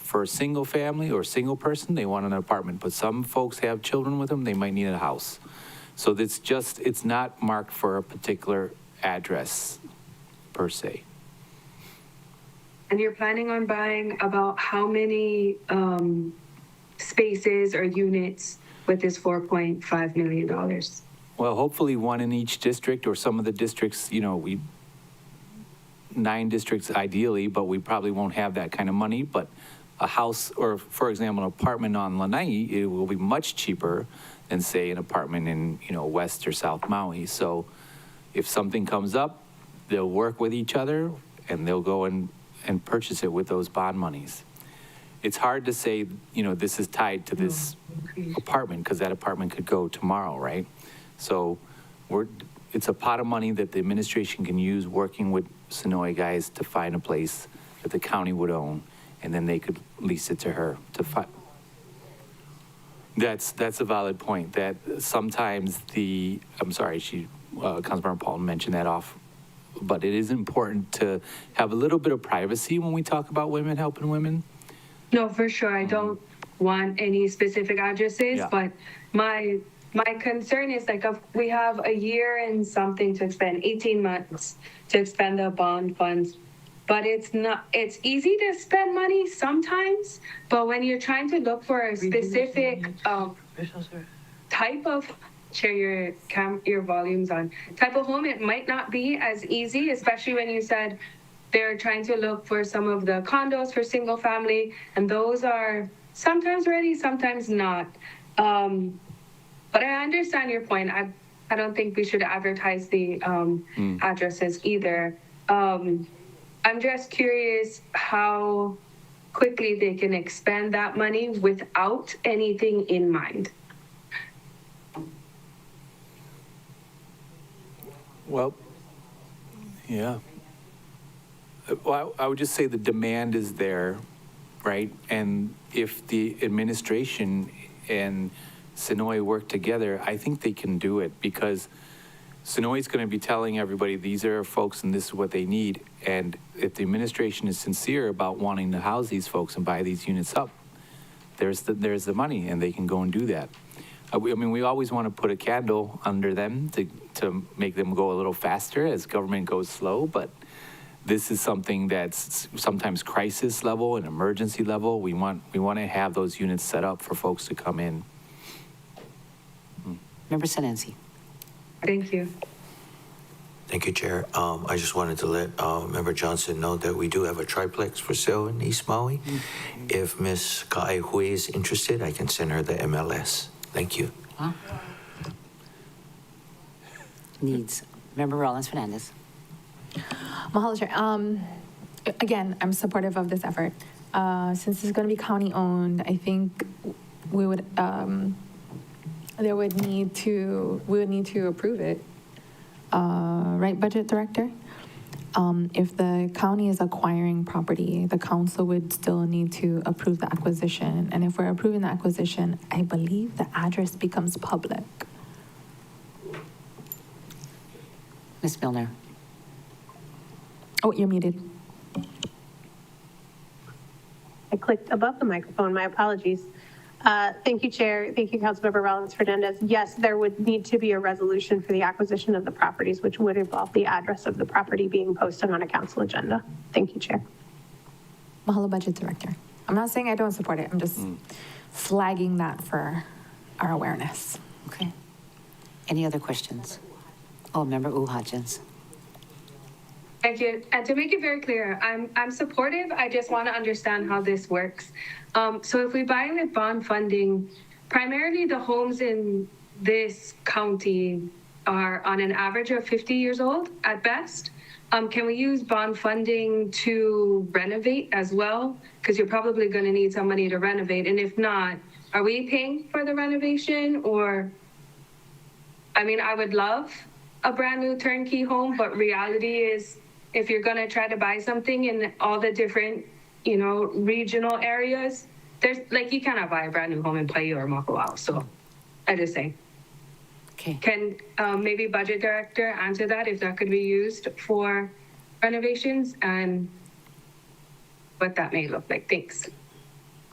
for a single family or single person, they want an apartment. But some folks have children with them, they might need a house. So it's not marked for a particular address per se. And you're planning on buying about how many spaces or units with this $4.5 million? Well, hopefully one in each district, or some of the districts, 9 districts ideally, but we probably won't have that kind of money. But a house, or for example, an apartment on Lanai, it will be much cheaper than, say, an apartment in, West or South Maui. So if something comes up, they'll work with each other and they'll go and purchase it with those bond monies. It's hard to say, this is tied to this apartment, because that apartment could go tomorrow, right? So it's a pot of money that the administration can use working with Sonoy guys to find a place that the county would own, and then they could lease it to her to find. That's a valid point, that sometimes Councilmember Paul mentioned that off, but it is important to have a little bit of privacy when we talk about women helping women. No, for sure. I don't want any specific addresses, but my concern is, like, if we have a year and something to expend, 18 months to expend the bond funds, but it's easy to spend money sometimes, but when you're trying to look for a specific type of, share your volumes on, type of home, it might not be as easy, especially when you said they're trying to look for some of the condos for single family, and those are sometimes ready, sometimes not. But I understand your point. I don't think we should advertise the addresses either. I'm just curious how quickly they can expend that money without anything in mind. Well, yeah. Well, I would just say the demand is there, right? And if the administration and Sonoy work together, I think they can do it, because Sonoy's going to be telling everybody these are our folks and this is what they need. And if the administration is sincere about wanting to house these folks and buy these units up, there's the money, and they can go and do that. I mean, we always want to put a candle under them to make them go a little faster as government goes slow, but this is something that's sometimes crisis level and emergency level. We want to have those units set up for folks to come in. Member Senenzi. Thank you. Thank you, Chair. I just wanted to let Member Johnson know that we do have a triplex for sale in East Maui. If Ms. Ka'ai Hui is interested, I can send her the MLS. Thank you. Huh? Needs. Member Rollins-Fernandez. Mahalo, Chair. Again, I'm supportive of this effort. Since it's going to be county-owned, I think we would need to approve it. Right, Budget Director? If the county is acquiring property, the council would still need to approve the acquisition. And if we're approving the acquisition, I believe the address becomes public. Ms. Milner. Oh, you're muted. I clicked above the microphone. My apologies. Thank you, Chair. Thank you, Councilmember Rollins-Fernandez. Yes, there would need to be a resolution for the acquisition of the properties, which would involve the address of the property being posted on a council agenda. Thank you, Chair. Mahalo, Budget Director. I'm not saying I don't support it. I'm just flagging that for our awareness. Okay. Any other questions? Oh, Member Hodgins. Thank you. And to make it very clear, I'm supportive. I just want to understand how this works. So if we buy with bond funding, primarily the homes in this county are on an average of 50 years old at best. Can we use bond funding to renovate as well? Because you're probably going to need some money to renovate. And if not, are we paying for the renovation? Or, I mean, I would love a brand new turnkey home, but reality is, if you're going to try to buy something in all the different, regional areas, there's you cannot buy a brand new home in Paia or Makawao. So I just say, okay. Can maybe Budget Director answer that, if that could be used for renovations and what that may look like? Thanks.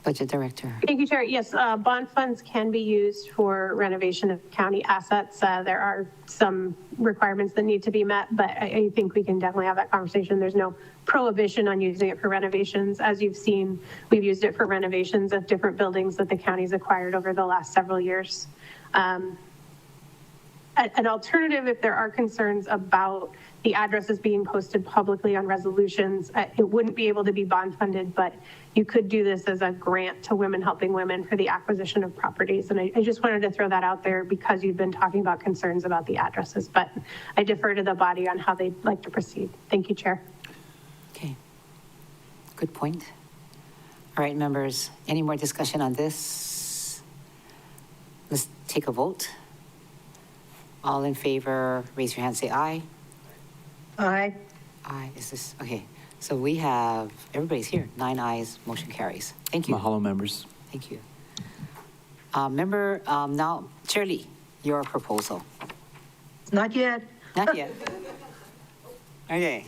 Budget Director. Thank you, Chair. Yes, bond funds can be used for renovation of county assets. There are some requirements that need to be met, but I think we can definitely have that conversation. There's no prohibition on using it for renovations. As you've seen, we've used it for renovations of different buildings that the county's acquired over the last several years. An alternative, if there are concerns about the addresses being posted publicly on resolutions, it wouldn't be able to be bond funded, but you could do this as a grant to Women Helping Women for the acquisition of properties. And I just wanted to throw that out there because you've been talking about concerns about the addresses, but I defer to the body on how they'd like to proceed. Thank you, Chair. Okay. Good point. All right, members, any more discussion on this? Let's take a vote. All in favor, raise your hand, say aye. Aye. Aye, is this, okay. So we have, everybody's here, 9 ayes, motion carries. Thank you. Mahalo, members. Thank you. Member, now, Chair Lee, your proposal. Not yet. Not yet. Okay.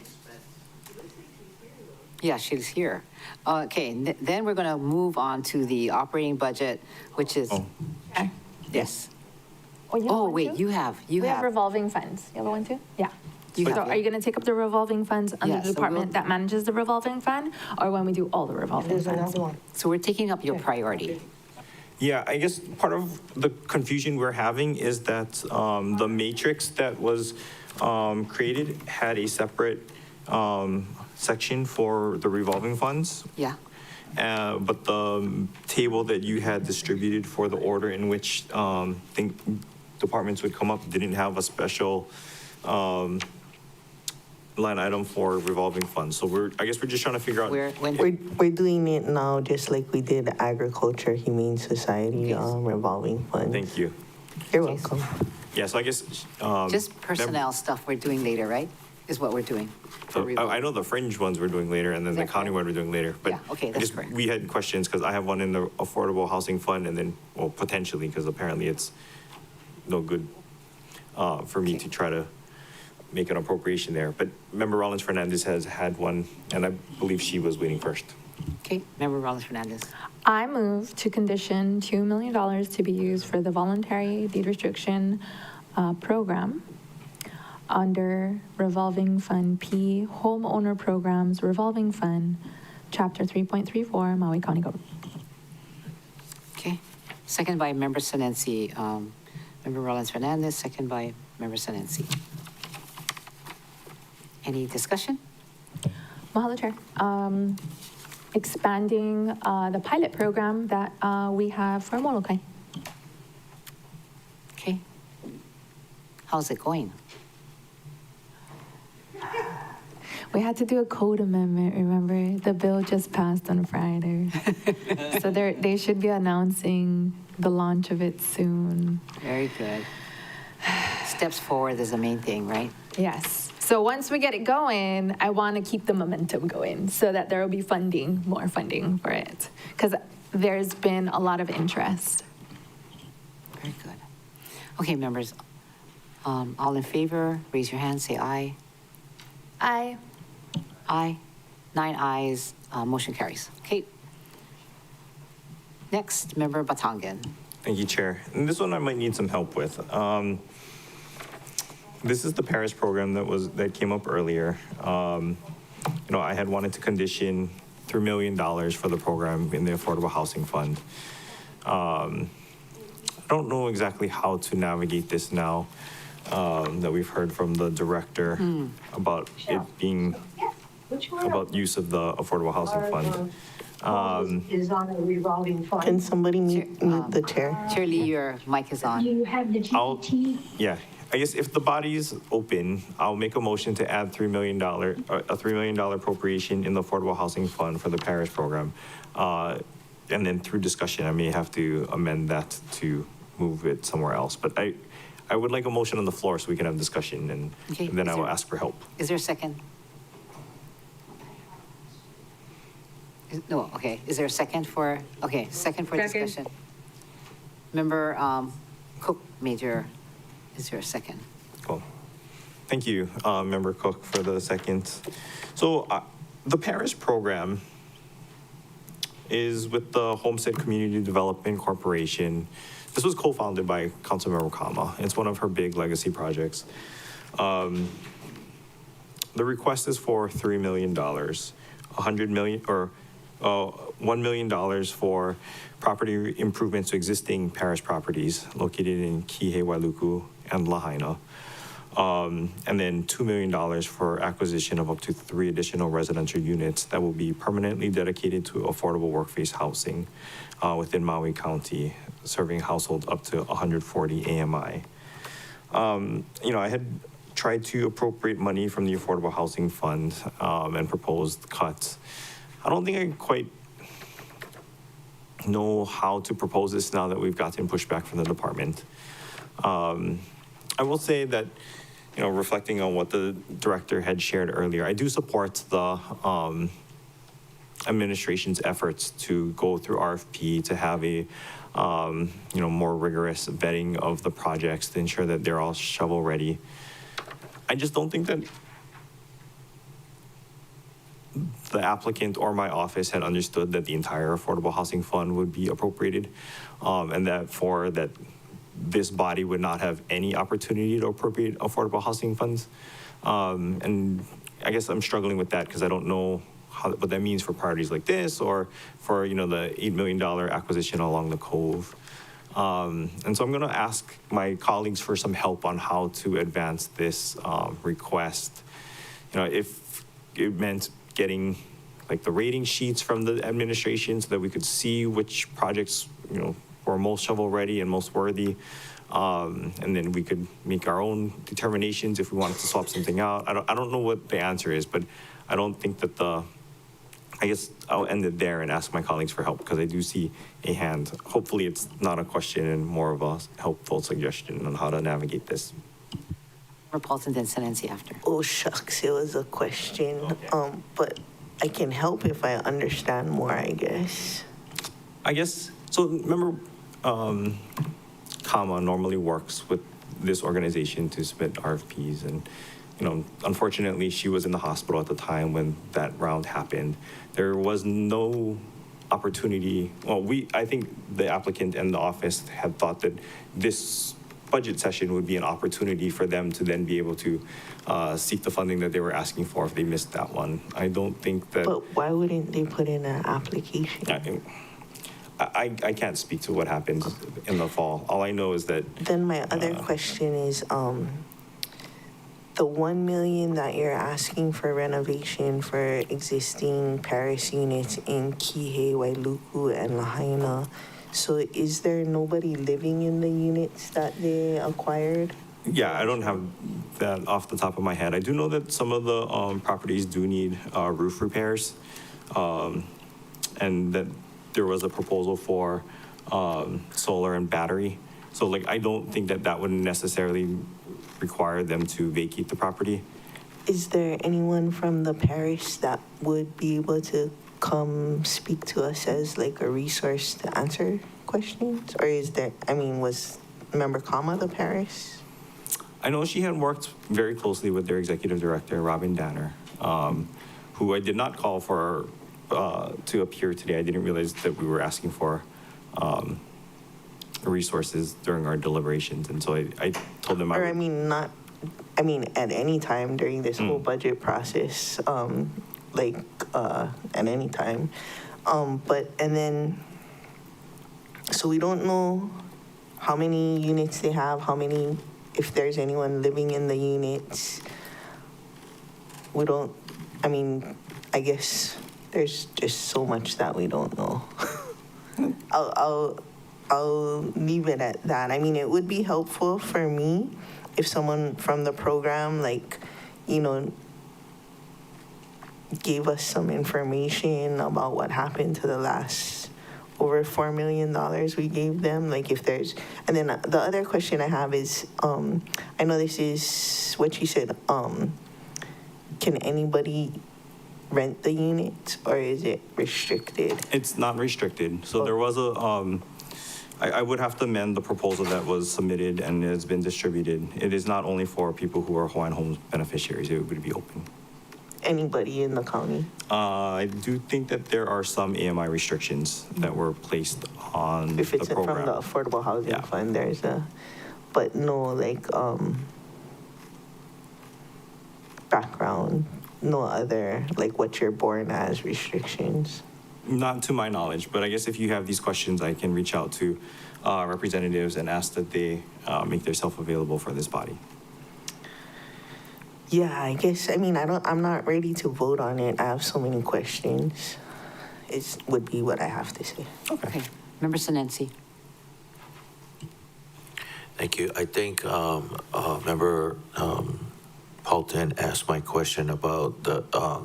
Yeah, she's here. Okay, then we're going to move on to the operating budget, which is, yes. Oh, wait, you have. We have revolving funds. You have one too? Yeah. You So have- are you going to take up the revolving funds under Yeah, the so department we'll- that manages the revolving fund, or when we do all the revolving There's funds? another one. So we're taking up your priority. Yeah, I guess part of the confusion we're having is that the matrix that was created had a separate section for the revolving funds. Yeah. But the table that you had distributed for the order in which think departments would come up didn't have a special line item for revolving funds. So I guess we're just trying to figure out. We're doing it now, just like we did Agriculture Humane Society revolving fund. Thank you. You're welcome. Yeah, so I guess. Just personnel stuff we're doing later, right? Is what we're doing. I know the fringe ones we're doing later, and then the county one we're doing later. But Yeah, okay, I that's guess correct. we had questions because I have one in the affordable housing fund, and then, well, potentially, because apparently it's no good for me to try to make an appropriation there. But Member Rollins Fernandez has had one, and I believe she was waiting first. Okay, Member Rollins Fernandez. I move to condition $2 million to be used for the voluntary deed restriction program under revolving fund P, homeowner programs revolving fund, chapter 3.34, Maui County Code. Okay, second by Member Senenci. Member Rollins Fernandez, second by Member Senenci. Any discussion? Mahalo, Chair. Expanding the pilot program that we have for Molokai. Okay. How's it going? We had to do a code amendment, remember? The bill just passed on Friday. So they should be announcing the launch of it soon. Very good. Steps forward is the main thing, right? Yes. So once we get it going, I want to keep the momentum going so that there will be funding, more funding for it. Because there's been a lot of interest. Very good. Okay, members, all in favor, raise your hand, say aye. Aye. Aye. 9 ayes, motion carries. Okay. Next, Member Batangan. Thank you, Chair. And this one I might need some help with. This is the Paris program that came up earlier. I had wanted to condition $3 million for the program in the Affordable Housing Fund. I don't know exactly how to navigate this now that we've heard from the director about it being about use of the Affordable Housing Fund. Is on a revolving fund. Can somebody mute the chair? Chair Lee, your mic is on. You have the GPT. Yeah, I guess if the body's open, I'll make a motion to add $3 million, a $3 million appropriation in the Affordable Housing Fund for the Paris program. And then through discussion, I may have to amend that to move it somewhere else. But I would like a motion on the floor so we can have discussion, and Okay, then is I will there- ask for help. Is there a second? No, okay. Is there a second for, second for Second. discussion? Member Cook, Major, is there a second? Cool. Thank you, Member Cook, for the second. So the Paris program, is with the Homestead Community Development Corporation. This was co-founded by Councilmember Kama. It's one of her big legacy projects. The request is for $3 million, $100 million or $1 million for property improvements to existing parish properties located in Kihei, Wailuku, and Lahaina. And then $2 million for acquisition of up to 3 additional residential units that will be permanently dedicated to affordable workplace housing within Maui County, serving households up to 140 AMI. I had tried to appropriate money from the Affordable Housing Fund and proposed cuts. I don't think I quite know how to propose this now that we've gotten pushback from the department. I will say that, reflecting on what the director had shared earlier, I do support the administration's efforts to go through RFP to have a more rigorous vetting of the projects to ensure that they're all shovel ready. I just don't think that the applicant or my office had understood that the entire Affordable Housing Fund would be appropriated, and that this body would not have any opportunity to appropriate affordable housing funds. And I guess I'm struggling with that because I don't know what that means for priorities like this or for, the $8 million acquisition along the Cove. And so I'm going to ask my colleagues for some help on how to advance this request. If it meant getting like the rating sheets from the administration so that we could see which projects, were most shovel ready and most worthy. And then we could make our own determinations if we wanted to swap something out. I don't know what the answer is, but I don't think that I guess I'll end it there and ask my colleagues for help because I do see a hand. Hopefully it's not a question and more of a helpful suggestion on how to navigate this. Paulson, then Senensi after. Oh, shucks, it was a question. Okay. But I can help if I understand more, I guess. So remember, Kama normally works with this organization to submit RFPs. And, unfortunately, she was in the hospital at the time when that round happened. There was no opportunity. Well, I think the applicant and the office had thought that this budget session would be an opportunity for them to then be able to seek the funding that they were asking for if they missed that one. I don't think that. But why wouldn't they put in an application? I can't speak to what happened in the fall. All I know is that. Then my other question is, the $1 million that you're asking for renovation for existing parish units in Kihei, Wailuku, and Lahaina. So is there nobody living in the units that they acquired? Yeah, I don't have that off the top of my head. I do know that some of the properties do need roof repairs, and that there was a proposal for solar and battery. So I don't think that would necessarily require them to vacate the property. Is there anyone from the parish that would be able to come speak to us as a resource to answer questions? Or was Member Kama the parish? I know she had worked very closely with their executive director, Robin Danner, who I did not call for to appear today. I didn't realize that we were asking for resources during our deliberations. And so I told them at any time during this whole budget process, at any time. So we don't know how many units they have, if there's anyone living in the units. I guess there's just so much that we don't know. I'll leave it at that. It would be helpful for me if someone from the program, gave us some information about what happened to the last over $4 million we gave them. And then the other question I have is, I know this is what you said, can anybody rent the unit or is it restricted? It's not restricted. So there was I would have to amend the proposal that was submitted and has been distributed. It is not only for people who are Hawaiian Homes beneficiaries, it would be open. anybody in the county? I do think that there are some AMI restrictions that were placed on If the it's from program. the Affordable Housing Yeah. Fund, there's but no like background, no other like what you're born as restrictions. Not to my knowledge, but I guess if you have these questions, I can reach out to representatives and ask that they make themselves available for this body. Yeah, I guess, I mean, I'm not ready to vote on it. I have so many questions. It would be what I have to say. Okay. Member Sinensi. Thank you. I think Member Paulton asked my question about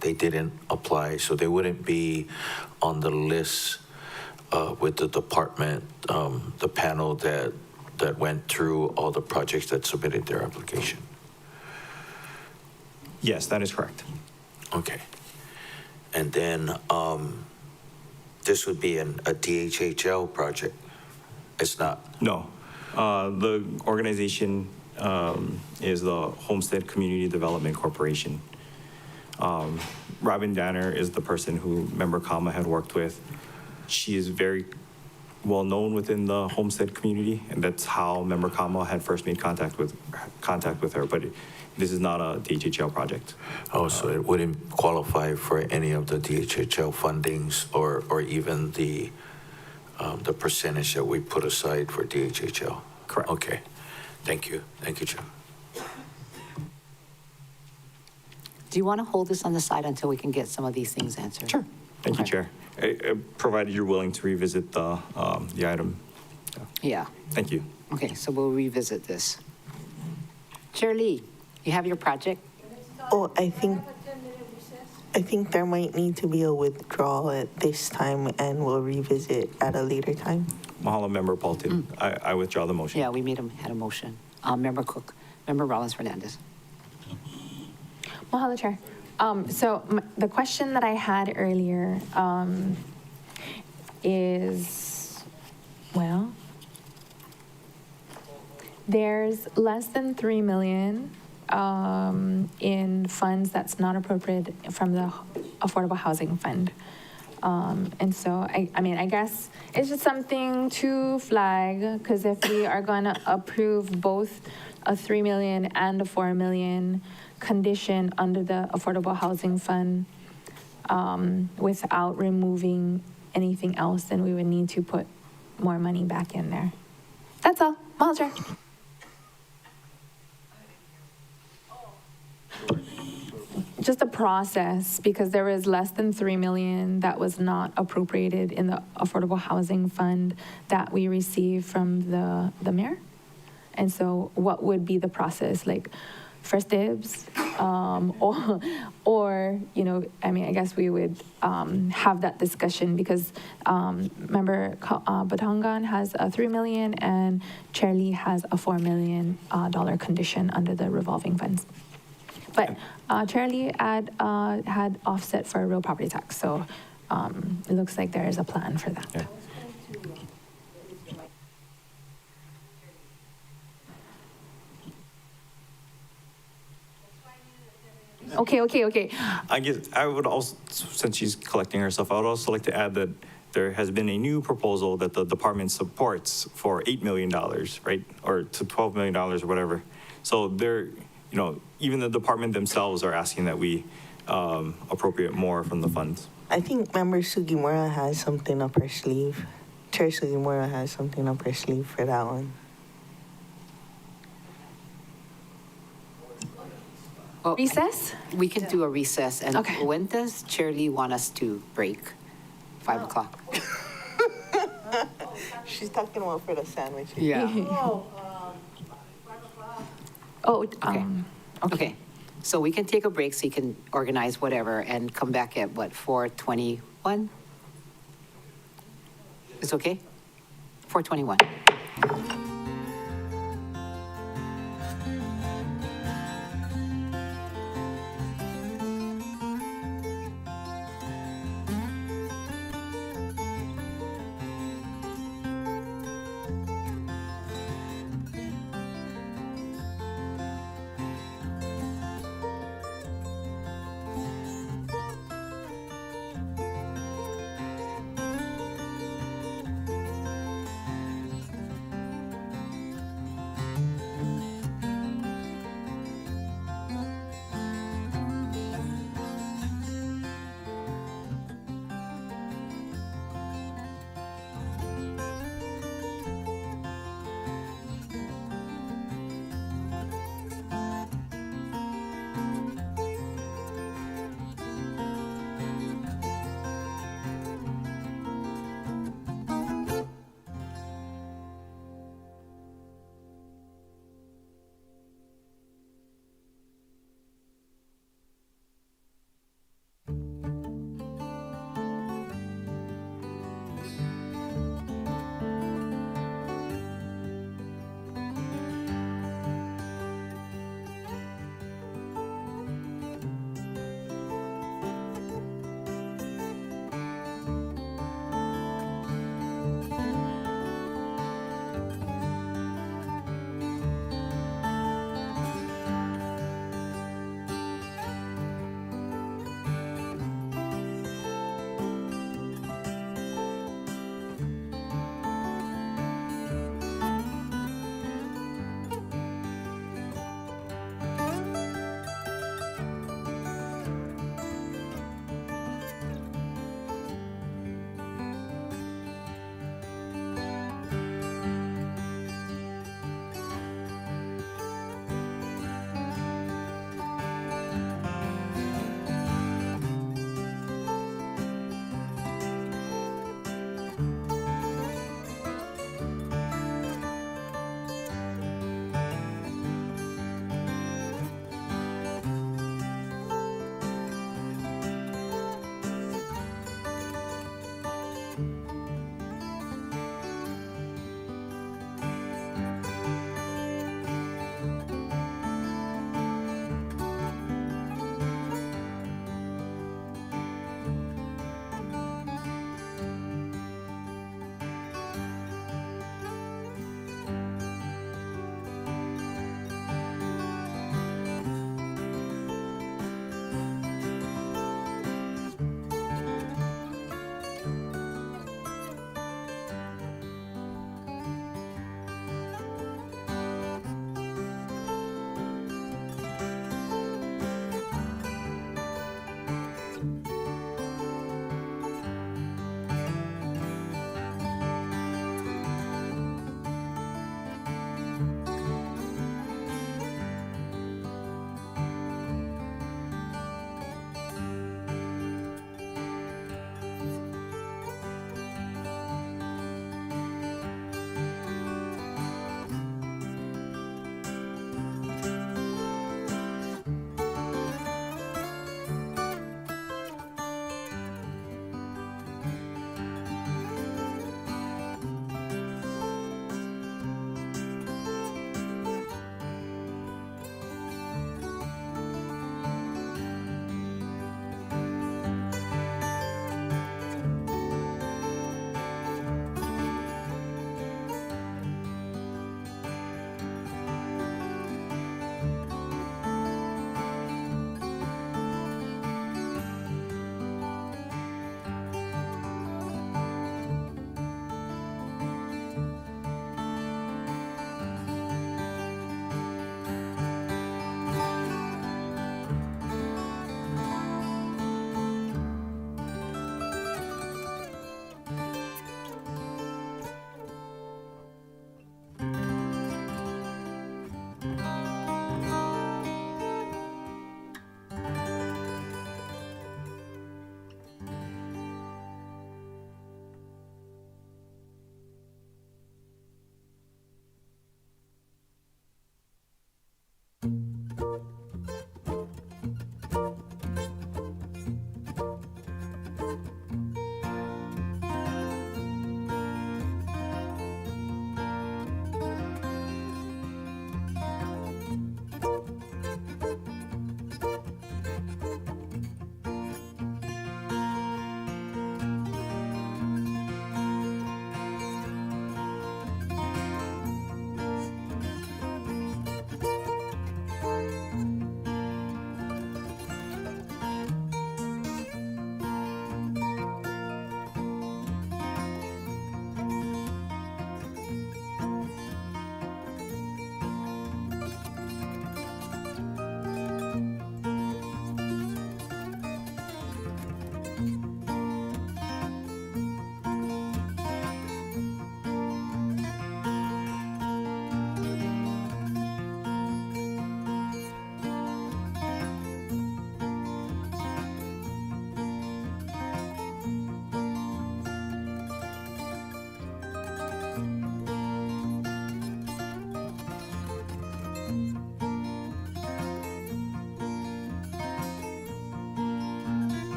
they didn't apply, so they wouldn't be on the list with the department, the panel that went through all the projects that submitted their application. Yes, that is correct. Okay. And then this would be a DHHL project. It's not. No. The organization is the Homestead Community Development Corporation. Robin Danner is the person who Member Kama had worked with. She is very well known within the Homestead community, and that's how Member Kama had first made contact with her. But this is not a DHHL project. Oh, so it wouldn't qualify for any of the DHHL fundings or even the percentage that we put aside for DHHL? Correct. Okay. Thank you. Thank you, Chair. Do you want to hold this on the side until we can get some of these things answered? Sure. Thank you, Chair. Provided you're willing to revisit the item. Yeah. Thank you. Okay, so we'll revisit this. Chair Lee, you have your project? Oh, I think there might need to be a withdrawal at this time, and we'll revisit at a later time. Mahalo, Member Paulton. I withdraw the motion. Yeah, we had a motion. Member Cook, Member Rollins Fernandez. Mahalo, Chair. So the question that I had earlier is, well, there's less than 3 million in funds that's not appropriated from the Affordable Housing Fund. And so, I mean, I guess it's just something to flag, because if we are going to approve both a 3 million and a 4 million condition under the Affordable Housing Fund without removing anything else, then we would need to put more money back in there. That's all. Mahalo, Chair. Just the process, because there was less than 3 million that was not appropriated in the Affordable Housing Fund that we received from the mayor. And so what would be the process? Like first dibs? Or, you know, I mean, I guess we would have that discussion, because Member Batangan has a 3 million and Chair Lee has a $4 million condition under the revolving funds. But Chair Lee had offset for real property tax, so it looks like there is a plan for that. Yeah. Okay. I guess I would also, since she's collecting herself, I would also like to add that there has been a new proposal that the department supports for $8 million, right? Or to $12 million or whatever. So they're, you know, even the department themselves are asking that we appropriate more from the funds. I think Member Sugimura has something up her sleeve. Chair Sugimura has something up her sleeve for that one. Well, Recess? We can do a recess. And Okay. when does Chair Lee want us to break? 5 o'clock? She's talking about for the sandwiches. Yeah. Oh, Okay. So we can take a break so you can organize whatever and come back at what, 4:21? It's okay? 4:21.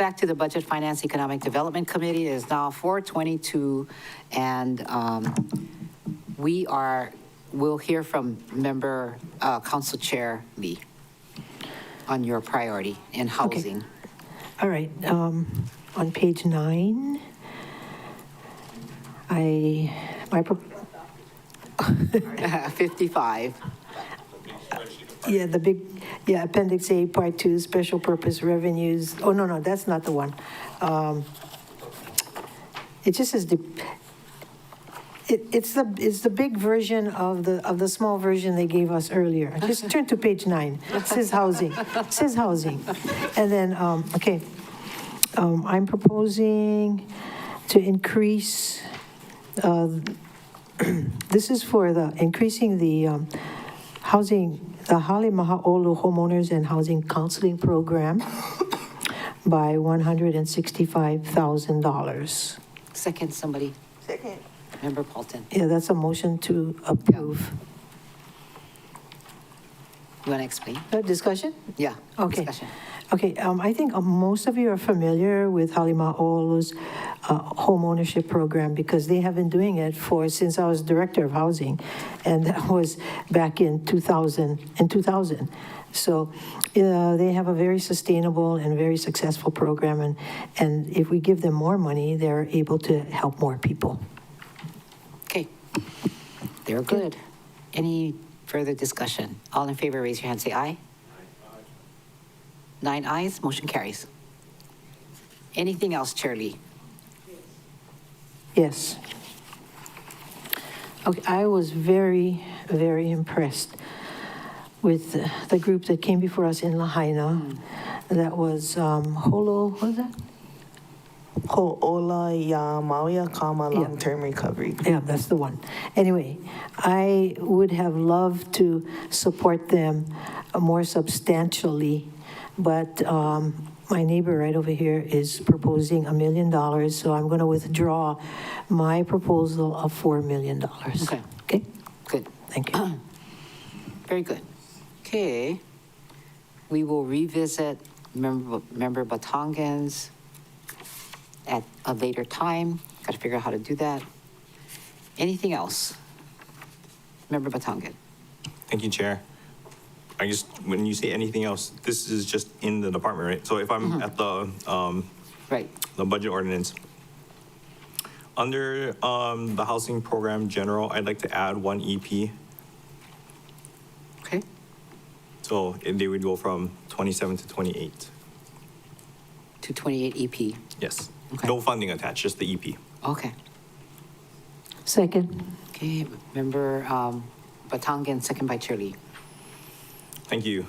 back to the Budget Finance Economic Development Committee. It is now 4:22, and we'll hear from member, Council Chair Lee on your priority in housing. All right, on page 9, my 55. Yeah, Appendix A, Part 2, Special Purpose Revenues. Oh, no, that's not the one. It just says, it's the big version of the small version they gave us earlier. Just turn to page 9. It says housing. It says housing. And then, I'm proposing to increase, this is for increasing the housing, the Hale Maha'olu Homeowners and Housing Counseling Program by $165,000. Second, somebody. Second. Member Paulton. Yeah, that's a motion to approve. You want to explain? Discussion? Yeah. Okay. Discussion. Okay, I think most of you are familiar with Hale Maha'olu's home ownership program because they have been doing it since I was director of housing, and that was back in 2000. So they have a very sustainable and very successful program, and if we give them more money, they're able to help more people. Okay. They're good. Any further discussion? All in favor, raise your hand, say aye. 9 ayes, motion carries. Anything else, Chair Lee? Yes. Okay, I was very, very impressed with the group that came before us in Lahaina. That was Holo, what was that? Ho'ola ya Maui Kama long-term recovery. Yeah, that's the one. Anyway, I would have loved to support them more substantially, but my neighbor right over here is proposing $1 million, so I'm going to withdraw my proposal of $4 million. Okay. Okay? Good. Thank you. Very good. Okay. We will revisit Member Batangan's at a later time. Got to figure out how to do that. Anything else? Member Batangan. Thank you, Chair. I just, when you say anything else, this is just in the department, right? So if I'm at the the budget ordinance, under the housing program general, I'd like to add 1 EP. Okay. So they would go from 27 to 28. To 28 EP. Yes. Okay. No funding attached, just the EP. Okay. Second. Okay, Member Batangan, second by Chair Lee. Thank you.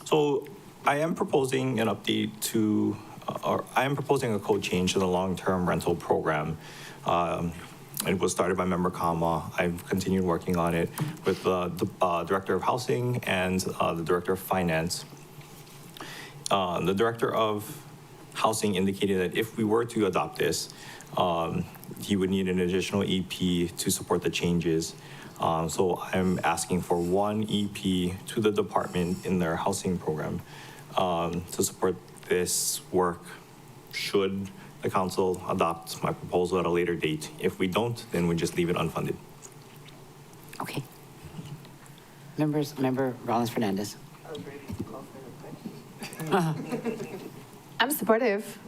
So I am proposing an update to, or I am proposing a code change to the long-term rental program. It was started by Member Kama. I've continued working on it with the Director of Housing and the Director of Finance. The Director of Housing indicated that if we were to adopt this, he would need an additional EP to support the changes. So I'm asking for 1 EP to the department in their housing program to support this work should the council adopt my proposal at a later date. If we don't, then we just leave it unfunded. Okay. Member Rollins Fernandez. I'm supportive,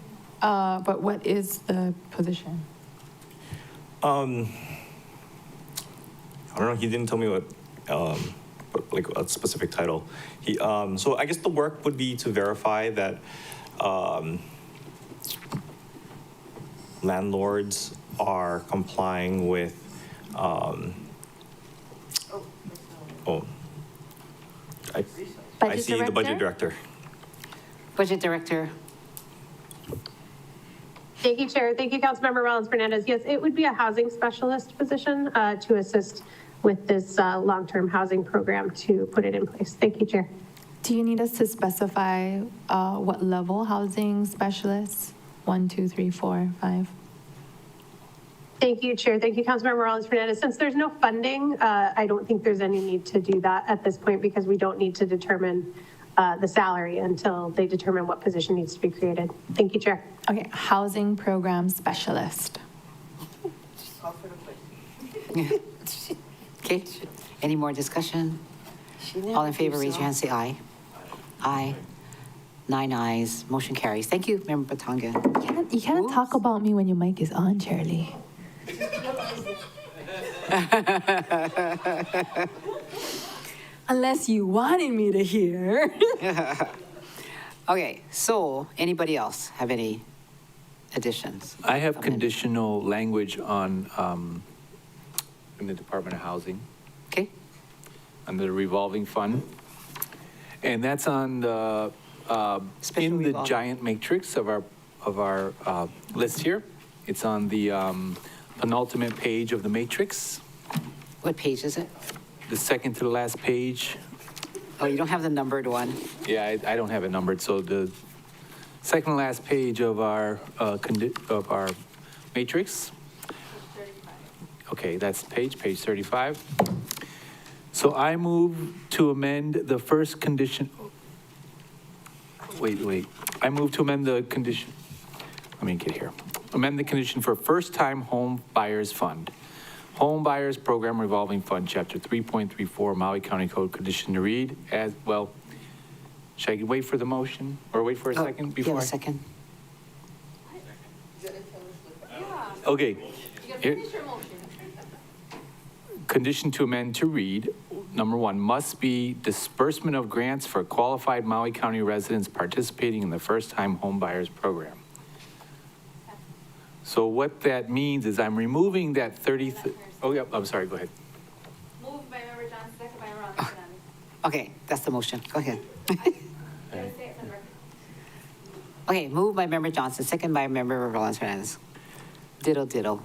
but what is the position? I don't know, he didn't tell me what, like a specific title. So I guess the work would be to verify that landlords are complying with, I see the budget director. Budget Director. Thank you, Chair. Thank you, Councilmember Rollins Fernandez. Yes, it would be a housing specialist position to assist with this long-term housing program to put it in place. Thank you, Chair. Do you need us to specify what level housing specialists? 1, 2, 3, 4, 5? Thank you, Chair. Thank you, Councilmember Rollins Fernandez. Since there's no funding, I don't think there's any need to do that at this point because we don't need to determine the salary until they determine what position needs to be created. Thank you, Chair. Okay, housing program specialist. Okay, any more discussion? All in favor, raise your hand, say aye. Aye. 9 ayes, motion carries. Thank you, Member Batangan. You can't talk about me when your mic is on, Charlie. Unless you wanted me to hear. Okay, so anybody else have any additions? I have conditional language on, in the Department of Housing. Okay. Under the revolving fund. And that's on the, in the revolving. giant matrix of our list here. It's on the penultimate page of the matrix, What page is it? the second to the last page. Oh, you don't have the numbered one? Yeah, I don't have it numbered, so the second to last page of our matrix. Okay, that's page 35. So I move to amend the first condition. Wait. I move to amend the condition. Let me get here. Amend the condition for first-time home buyers fund. Home Buyers Program Revolving Fund, Chapter 3.34, Maui County Code, condition to read as, well, should I wait for the motion or wait for a second before? Yeah, I- a second. Okay. Here- Condition to amend to read, number 1, must be disbursement of grants for qualified Maui County residents participating in the first-time home buyers program. So what that means is I'm removing that 30, oh, yeah, I'm sorry, go ahead. Moved by Member Johnson, second by Member Okay, that's the motion. Go ahead. Okay, moved by Member Johnson, second by Member Rollins Fernandez. Ditto.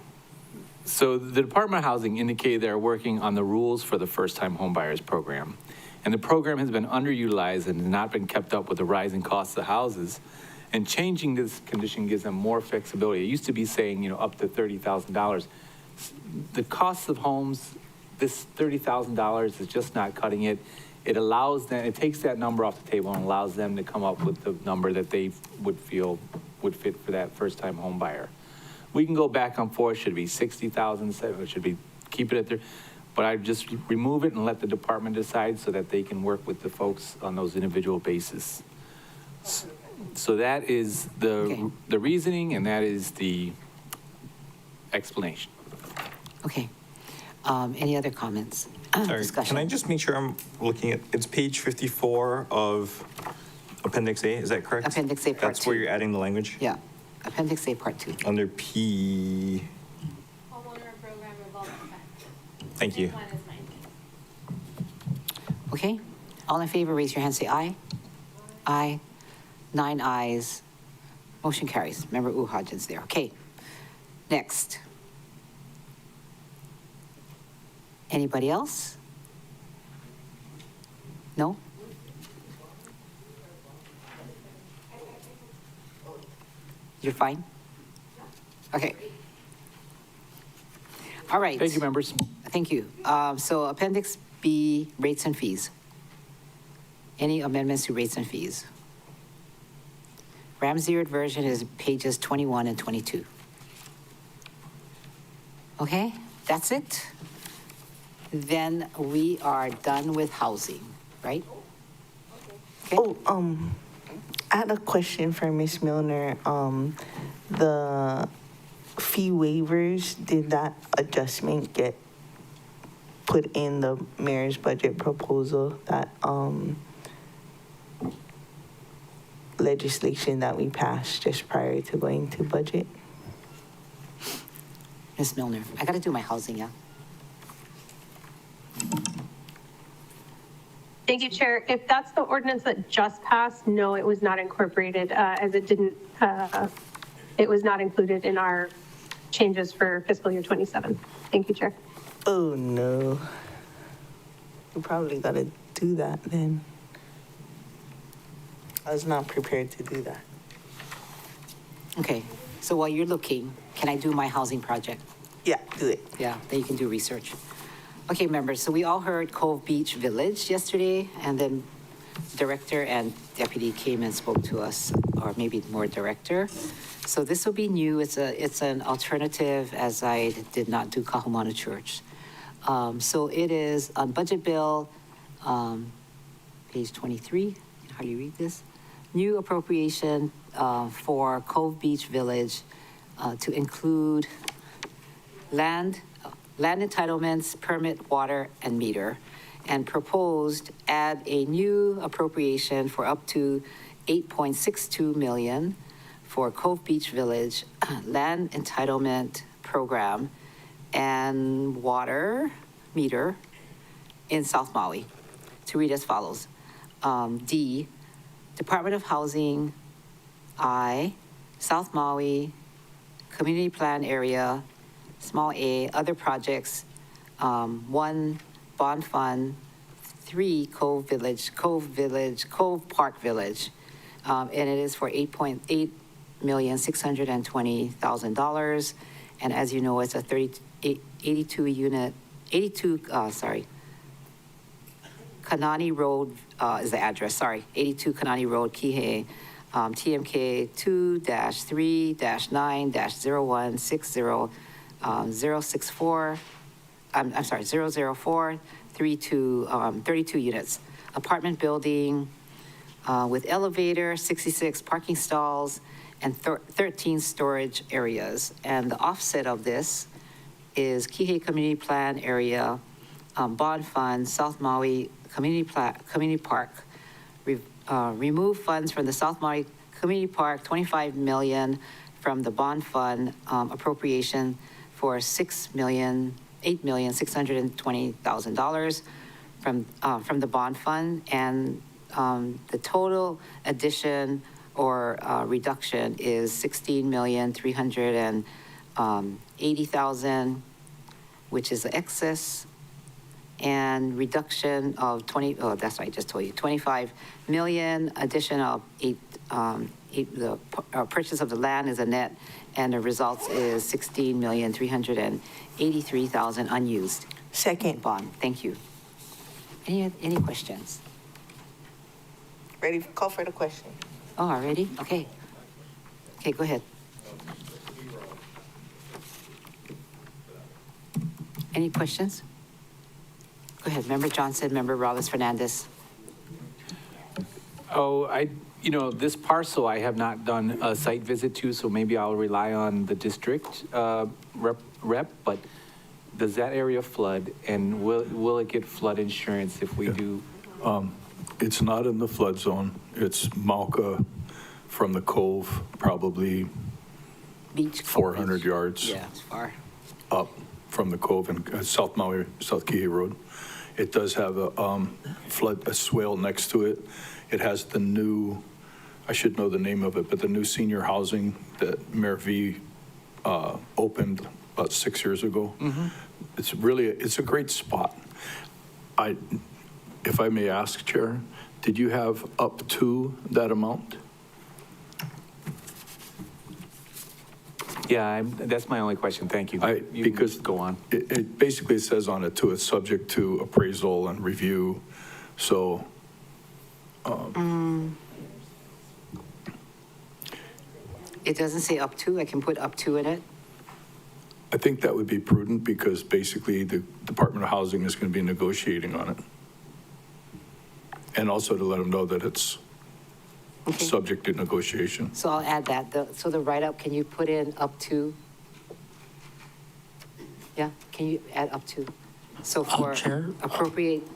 So the Department of Housing indicated they're working on the rules for the first-time home buyers program. And the program has been underutilized and has not been kept up with the rising costs of houses. And changing this condition gives them more flexibility. It used to be saying, up to $30,000. The cost of homes, this $30,000 is just not cutting it. It allows them, it takes that number off the table and allows them to come up with the number that they would feel would fit for that first-time home buyer. We can go back and forth, should it be 60,000, should we keep it at there? But I just remove it and let the department decide so that they can work with the folks on those individual basis. So that is the reasoning and that is the explanation. Okay. Any other comments? Sorry, Discussion. can I just make sure I'm looking at, it's page 54 of Appendix A, is that correct? Appendix A, Part That's where 2. you're adding the language? Yeah, Appendix A, Part 2. Under P, Homeowner Program Revolving Fund. thank you. One is mine. Okay, all in favor, raise your hand, say aye. Aye. 9 ayes, motion carries. Member Hodgins there. Okay, next. Anybody else? No? You're fine? Okay. All right. Thank you, members. Thank you. So Appendix B, rates and fees. Any amendments to rates and fees? Ramsey-Erd version is pages 21 and 22. Okay, that's it. Then we are done with housing, right? Oh, I had a question for Ms. Milner. The fee waivers, did that adjustment get put in the mayor's budget proposal, that legislation that we passed just prior to going to budget? Ms. Milner, I got to do my housing, yeah? Thank you, Chair. If that's the ordinance that just passed, no, it was not incorporated, as it didn't, it was not included in our changes for fiscal year 27. Thank you, Chair. Oh, no. You probably got to do that then. I was not prepared to do that. Okay, so while you're looking, can I do my housing project? Yeah, do it. Yeah, then you can do research. Okay, members, so we all heard Cove Beach Village yesterday, and then director and deputy came and spoke to us, or maybe more director. So this will be new. It's an alternative, as I did not do Kahumanu Church. So it is on budget bill, page 23. How do you read this? New appropriation for Cove Beach Village to include land entitlements, permit, water, and meter, and proposed add a new appropriation for up to $8.62 million for Cove Beach Village land entitlement program and water meter in South Maui, to read as follows. D, Department of Housing, I, South Maui, Community Plan Area, small a, other projects, 1, bond fund, 3, Cove Park Village, and it is for $8,620,000. And as you know, it's a 82 Kanani Road is the address, sorry, 82 Kanani Road, Kihei, TMK 2-3-9-0160 064, I'm sorry, 004, 32 units. Apartment building with elevator, 66 parking stalls, and 13 storage areas. And the offset of this is Kihei Community Plan Area, Bond Fund, South Maui Community Park. Remove funds from the South Maui Community Park, $25 million from the Bond Fund appropriation for $8,620,000 from the bond fund, and the total addition or reduction is $16,380,000, which is the excess, and reduction of that's what I just told you, 25 million, addition of the purchase of the land is a net, and the results is 16,383,000 unused. Second. Bond, thank you. Any questions? Ready to call for the question? Oh, already? Okay. Okay, go ahead. Any questions? Go ahead, Member Johnson, Member Robles Fernandez. Oh, this parcel I have not done a site visit to, so maybe I'll rely on the district rep, but does that area flood, and will it get flood insurance if we do? It's not in the flood zone. It's Malka from the Cove, probably Beach 400 yards. Yeah, it's far. Up from the Cove and South Maui, South Kihei Road. It does have a swale next to it. It has the new, I should know the name of it, but the new senior housing that Mayor V opened about 6 years ago. Mm-hmm. It's a great spot. If I may ask, Chair, did you have up to that amount? Yeah, that's my only question. Thank you. Because go on. It basically says on it too, it's subject to appraisal and review. So it doesn't say up to. I can put up to in it. I think that would be prudent because basically the Department of Housing is going to be negotiating on it. And also to let them know that it's subject to negotiation. So I'll add that. So the write-up, can you put in up to? Yeah, can you add up to? So for Chair, appropriate.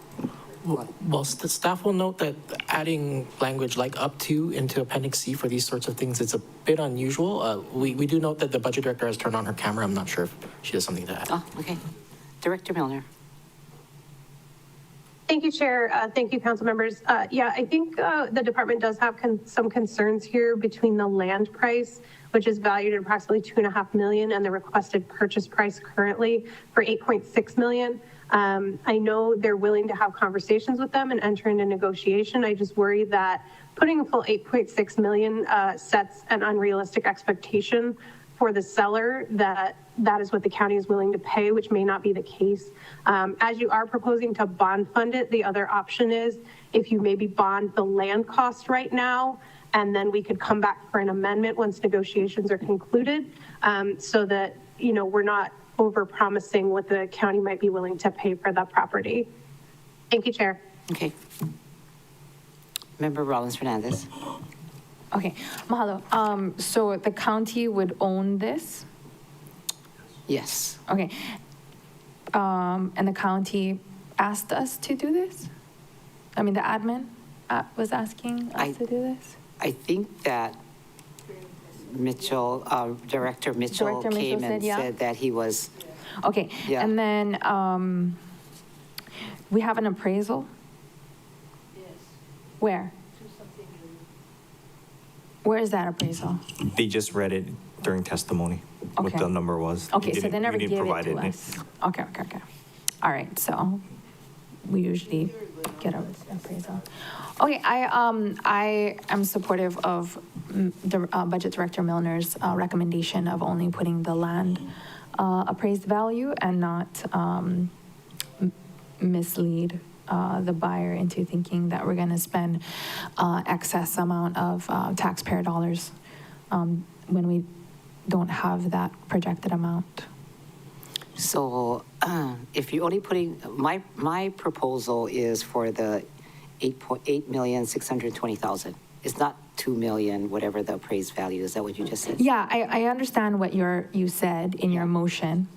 well, the staff will note that adding language like up to into Appendix C for these sorts of things is a bit unusual. We do note that the budget director has turned on her camera. I'm not sure if she has something to add. Oh, okay. Director Milner. Thank you, Chair. Thank you, council members. Yeah, I think the department does have some concerns here between the land price, which is valued at approximately $2.5 million, and the requested purchase price currently for $8.6 million. I know they're willing to have conversations with them and enter into negotiation. I just worry that putting a full $8.6 million sets an unrealistic expectation for the seller that is what the county is willing to pay, which may not be the case. As you are proposing to bond fund it, the other option is if you maybe bond the land cost right now, and then we could come back for an amendment once negotiations are concluded, so that, you know, we're not over-promising what the county might be willing to pay for that property. Thank you, Chair. Okay. Member Rollins Fernandez. Okay, mahalo. So the county would own this? Yes. Okay. And the county asked us to do this? I mean, the admin was asking us to do this? I think that Mitchell, Director Mitchell came and said that he was. Okay, Yeah. and then we have an appraisal? Yes. Where? Where is that appraisal? They just read it during testimony, what Okay. the number was. Okay, We so they didn't- never we gave didn't it provide to us. Okay. All right, so we usually get an appraisal. Okay, I am supportive of the Budget Director Milner's recommendation of only putting the land appraised value and not mislead the buyer into thinking that we're gonna spend excess amount of taxpayer dollars when we don't have that projected amount. So if you're only putting, my proposal is for the 8,620,000. It's not 2 million, whatever the appraised value. Is that what you just said? Yeah, I understand what you said in your motion,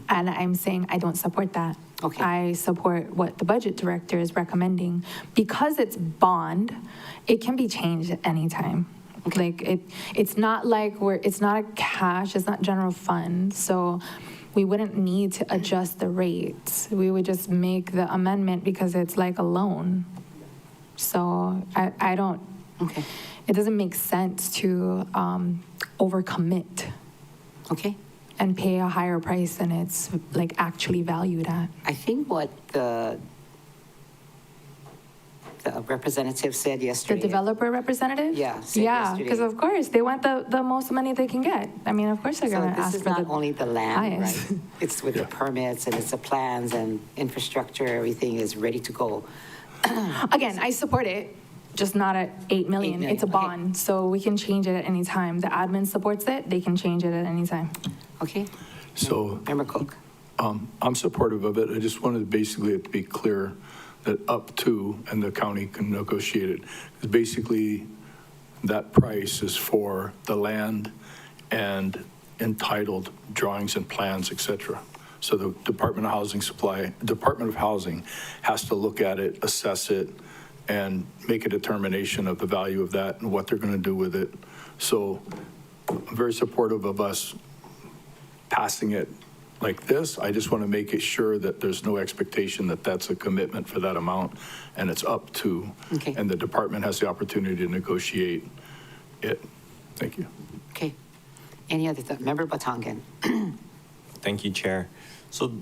and I'm saying I don't support that. Okay. I support what the budget director is recommending. Because it's bond, it can be changed at any time. Like, it's not like it's not a cash, it's not general fund, so we wouldn't need to adjust the rates. We would just make the amendment because it's like a loan. So I don't, it doesn't make sense to overcommit. Okay. And pay a higher price than it's like actually valued at. I think what the representative said The yesterday. developer representative? Yeah, said Yeah, yesterday. because of course, they want the most money they can get. I mean, of course they're So gonna this ask is for not the only the land, highest. right? It's with the permits and it's the plans and infrastructure, everything is ready to go. Again, I support it, just not at 8 million. It's a bond, so we can change it at any time. The admin supports it, they can change it at any time. Okay. So. Member Cook. I'm supportive of it. I just wanted basically it to be clear that up to, and the county can negotiate it. Because basically, that price is for the land and entitled drawings and plans, et cetera. So the Department of Housing has to look at it, assess it, and make a determination of the value of that and what they're going to do with it. So I'm very supportive of us passing it like this. I just want to make it sure that there's no expectation that that's a commitment for that amount, and it's up to. Okay. And the department has the opportunity to negotiate it. Thank you. Okay. Any other thought? Member Batangan. Thank you, Chair. So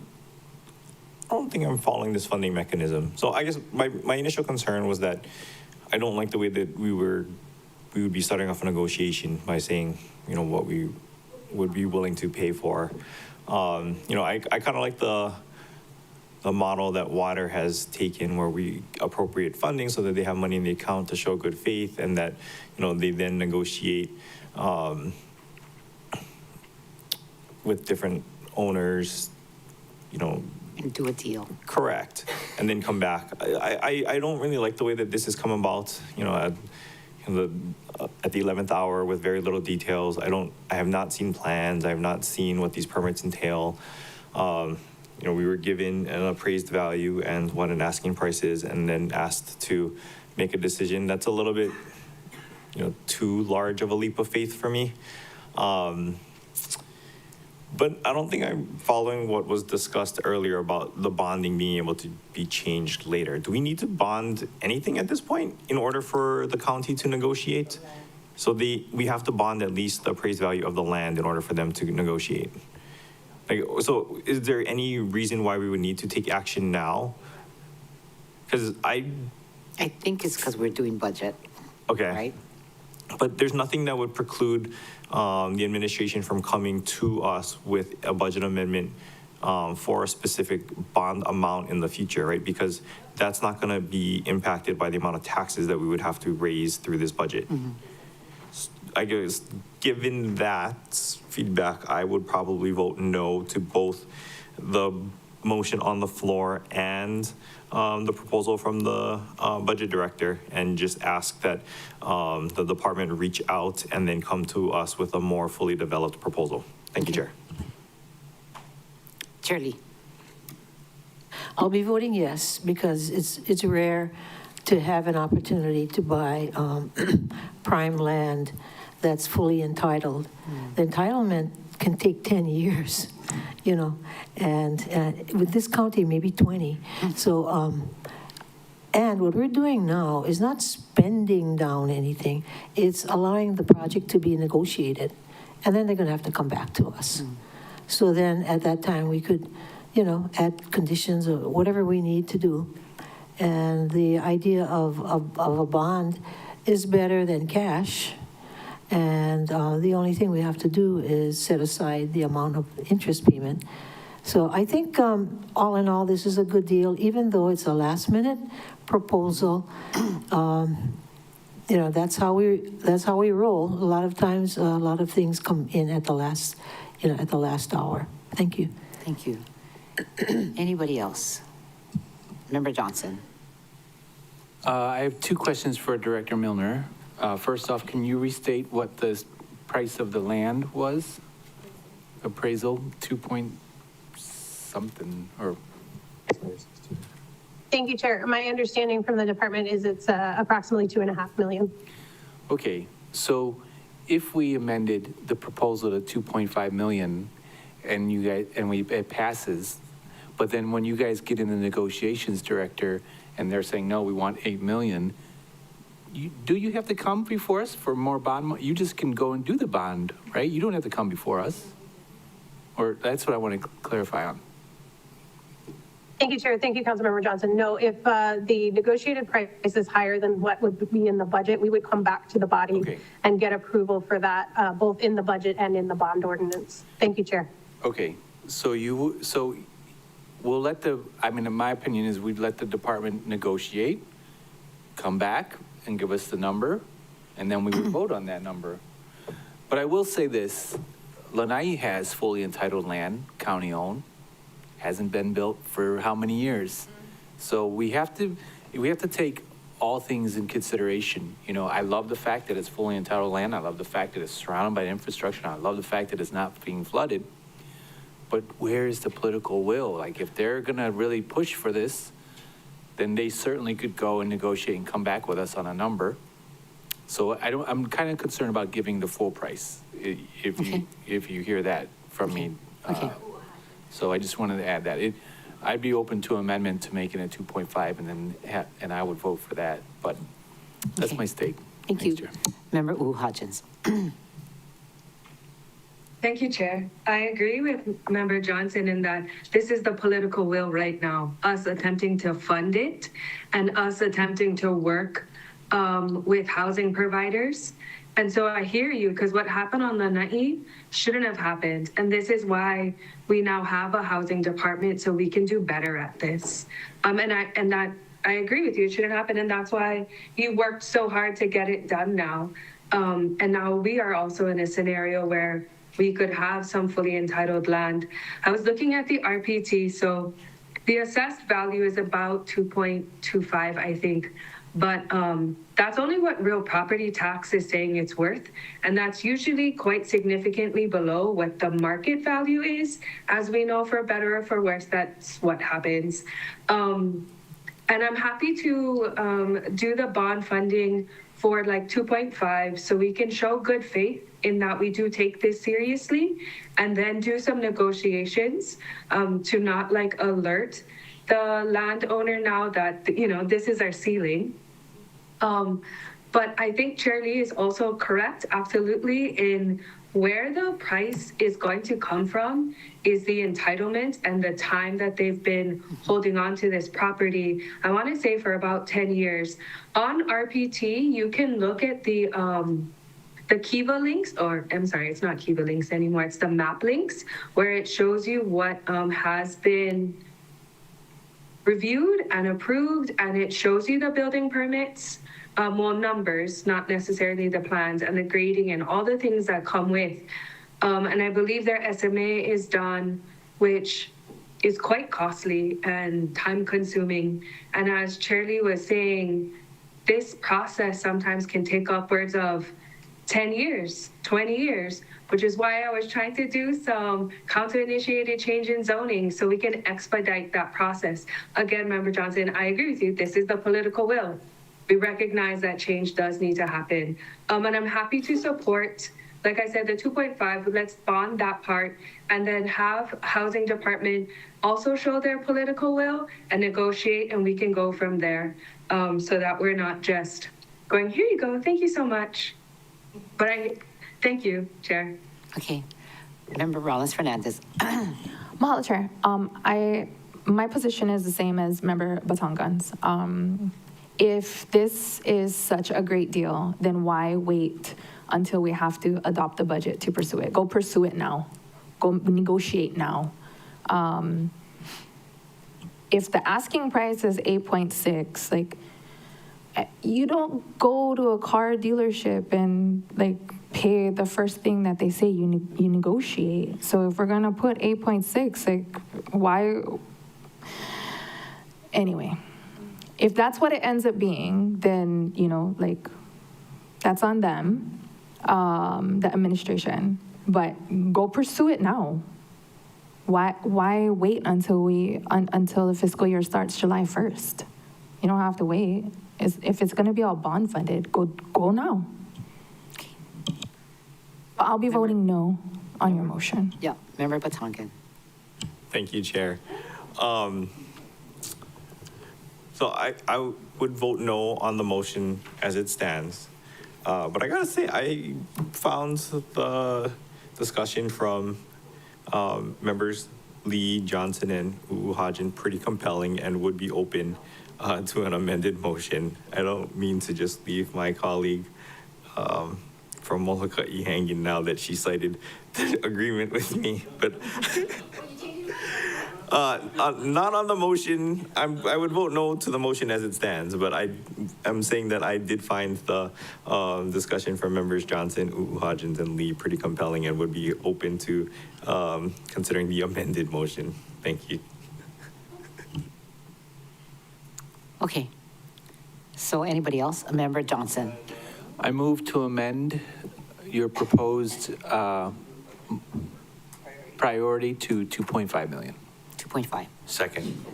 I don't think I'm following this funding mechanism. So I guess my initial concern was that I don't like the way that we would be starting off a negotiation by saying, you know, what we would be willing to pay for. You know, I kind of like the model that Water has taken where we appropriate funding so that they have money in the account to show good faith, and that, you know, they then negotiate with different owners, you know. And do a deal. Correct. And then come back. I don't really like the way that this has come about, you know, at the 11th hour with very little details. I have not seen plans. I have not seen what these permits entail. You know, we were given an appraised value and what an asking price is, and then asked to make a decision. That's a little bit, you know, too large of a leap of faith for me. But I don't think I'm following what was discussed earlier about the bonding being able to be changed later. Do we need to bond anything at this point in order for the county to negotiate? So we have to bond at least the appraised value of the land in order for them to negotiate. Like, so is there any reason why we would need to take action now? Because I think it's because we're doing budget. Okay. Right? But there's nothing that would preclude the administration from coming to us with a budget amendment for a specific bond amount in the future, right? Because that's not going to be impacted by the amount of taxes that we would have to raise through this budget. I guess, given that feedback, I would probably vote no to both the motion on the floor and the proposal from the budget director, and just ask that the department reach out and then come to us with a more fully developed proposal. Thank you, Chair. Chair Lee. I'll be voting yes, because it's rare to have an opportunity to buy prime land that's fully entitled. The entitlement can take 10 years, you know, and with this county, maybe 20. So, and what we're doing now is not spending down anything. It's allowing the project to be negotiated, and then they're going to have to come back to us. So then at that time, we could, you know, add conditions or whatever we need to do. And the idea of a bond is better than cash. And the only thing we have to do is set aside the amount of interest payment. So I think all in all, this is a good deal, even though it's a last minute proposal. You know, that's how we roll. A lot of times, a lot of things come in at the last, you know, at the last hour. Thank you. Thank you. Anybody else? Member Johnson. I have two questions for Director Milner. First off, can you restate what the price of the land was? Appraisal, 2 point something, or? Thank you, Chair. My understanding from the department is it's approximately $2.5 million. Okay, so if we amended the proposal to 2.5 million and you guys, it passes, but then when you guys get in the negotiations, Director, and they're saying, no, we want 8 million, do you have to come before us for more bond? You just can go and do the bond, right? You don't have to come before us. Or that's what I want to clarify on. Thank you, Chair. Thank you, Councilmember Johnson. No, if the negotiated price is higher than what would be in the budget, we would come back to the body and get approval for that, both in the budget and in the bond ordinance. Thank you, Chair. Okay, so we'll let I mean, in my opinion is we'd let the department negotiate, come back and give us the number, and then we would vote on that number. But I will say this, Lanai has fully entitled land, county owned, hasn't been built for how many years? So we have to take all things in consideration. You know, I love the fact that it's fully entitled land. I love the fact that it's surrounded by infrastructure. I love the fact that it's not being flooded. But where is the political will? Like, if they're gonna really push for this, then they certainly could go and negotiate and come back with us on a number. So I'm kind of concerned about giving the full price, if you hear that from me. So I just wanted to add that. I'd be open to amendment to making it 2.5, and I would vote for that, but that's my stake. Thank you. Chair. Member Hodgins. Thank you, Chair. I agree with Member Johnson in that this is the political will right now, us attempting to fund it and us attempting to work with housing providers. And so I hear you, because what happened on Lanai shouldn't have happened. And this is why we now have a housing department, so we can do better at this. And I agree with you, it shouldn't happen. And that's why you worked so hard to get it done now. And now we are also in a scenario where we could have some fully entitled land. I was looking at the RPT, so the assessed value is about 2.25, I think. But that's only what real property tax is saying it's worth. And that's usually quite significantly below what the market value is. As we know, for better or for worse, that's what happens. And I'm happy to do the bond funding for like 2.5, so we can show good faith in that we do take this seriously, and then do some negotiations to not like alert the landowner now that, you know, this is our ceiling. But I think Chair Lee is also correct, absolutely, in where the price is going to come from is the entitlement and the time that they've been holding on to this property. I want to say for about 10 years. On RPT, you can look at the the Kiva links, or I'm sorry, it's not Kiva links anymore, it's the map links, where it shows you what has been reviewed and approved, and it shows you the building permits, well, numbers, not necessarily the plans, and the grading and all the things that come with. And I believe their SMA is done, which is quite costly and time consuming. And as Shirley was saying, this process sometimes can take upwards of 10 years, 20 years, which is why I was trying to do some council-initiated change in zoning so we can expedite that process. Again, Member Johnson, I agree with you. This is the political will. We recognize that change does need to happen. And I'm happy to support, like I said, the 2.5, let's bond that part and then have Housing Department also show their political will and negotiate, and we can go from there so that we're not just going, here you go, thank you so much. But thank you, Chair. Okay. Member Rollins Fernandez. Mahalo, Chair. My position is the same as Member Batangan's. If this is such a great deal, then why wait until we have to adopt the budget to pursue it? Go pursue it now. Go negotiate now. If the asking price is 8.6, like, you don't go to a car dealership and like pay the first thing that they say. You negotiate. So if we're gonna put 8.6, like, why? Anyway, if that's what it ends up being, then like, that's on them, the administration. But go pursue it now. Why wait until until the fiscal year starts July 1st? You don't have to wait. If it's going to be all bond funded, go now. But I'll be voting no on your motion. Yeah, Member Batangan. Thank you, Chair. So I would vote no on the motion as it stands. But I gotta say, I found the discussion from members Lee, Johnson, and Uhajan pretty compelling and would be open to an amended motion. I don't mean to just leave my colleague from Molokai hanging now that she cited agreement with me, but not on the motion. I would vote no to the motion as it stands, but I'm saying that I did find the discussion from members Johnson, Uhajan, and Lee pretty compelling and would be open to considering the amended motion. Thank you. Okay. So anybody else? Member Johnson. I move to amend your proposed priority to 2.5 million. 2.5. Second.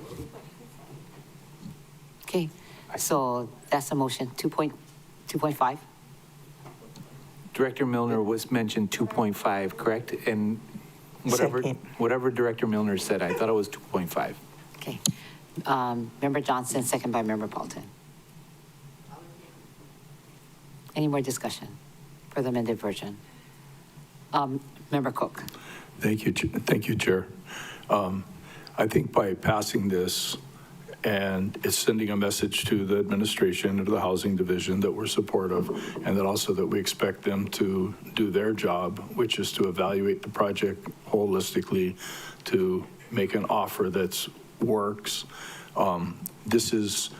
Okay. So that's the motion. 2.5. Director Milner was mentioned 2.5, correct? And whatever Director Milner said, I thought it was 2.5. Okay. Member Johnson, second by Member Paulton. Any more discussion for the amended version? Member Cook. Thank you, Chair. I think by passing this, and it's sending a message to the administration and to the Housing Division that we're supportive, and that also that we expect them to do their job, which is to evaluate the project holistically, to make an offer that works. This is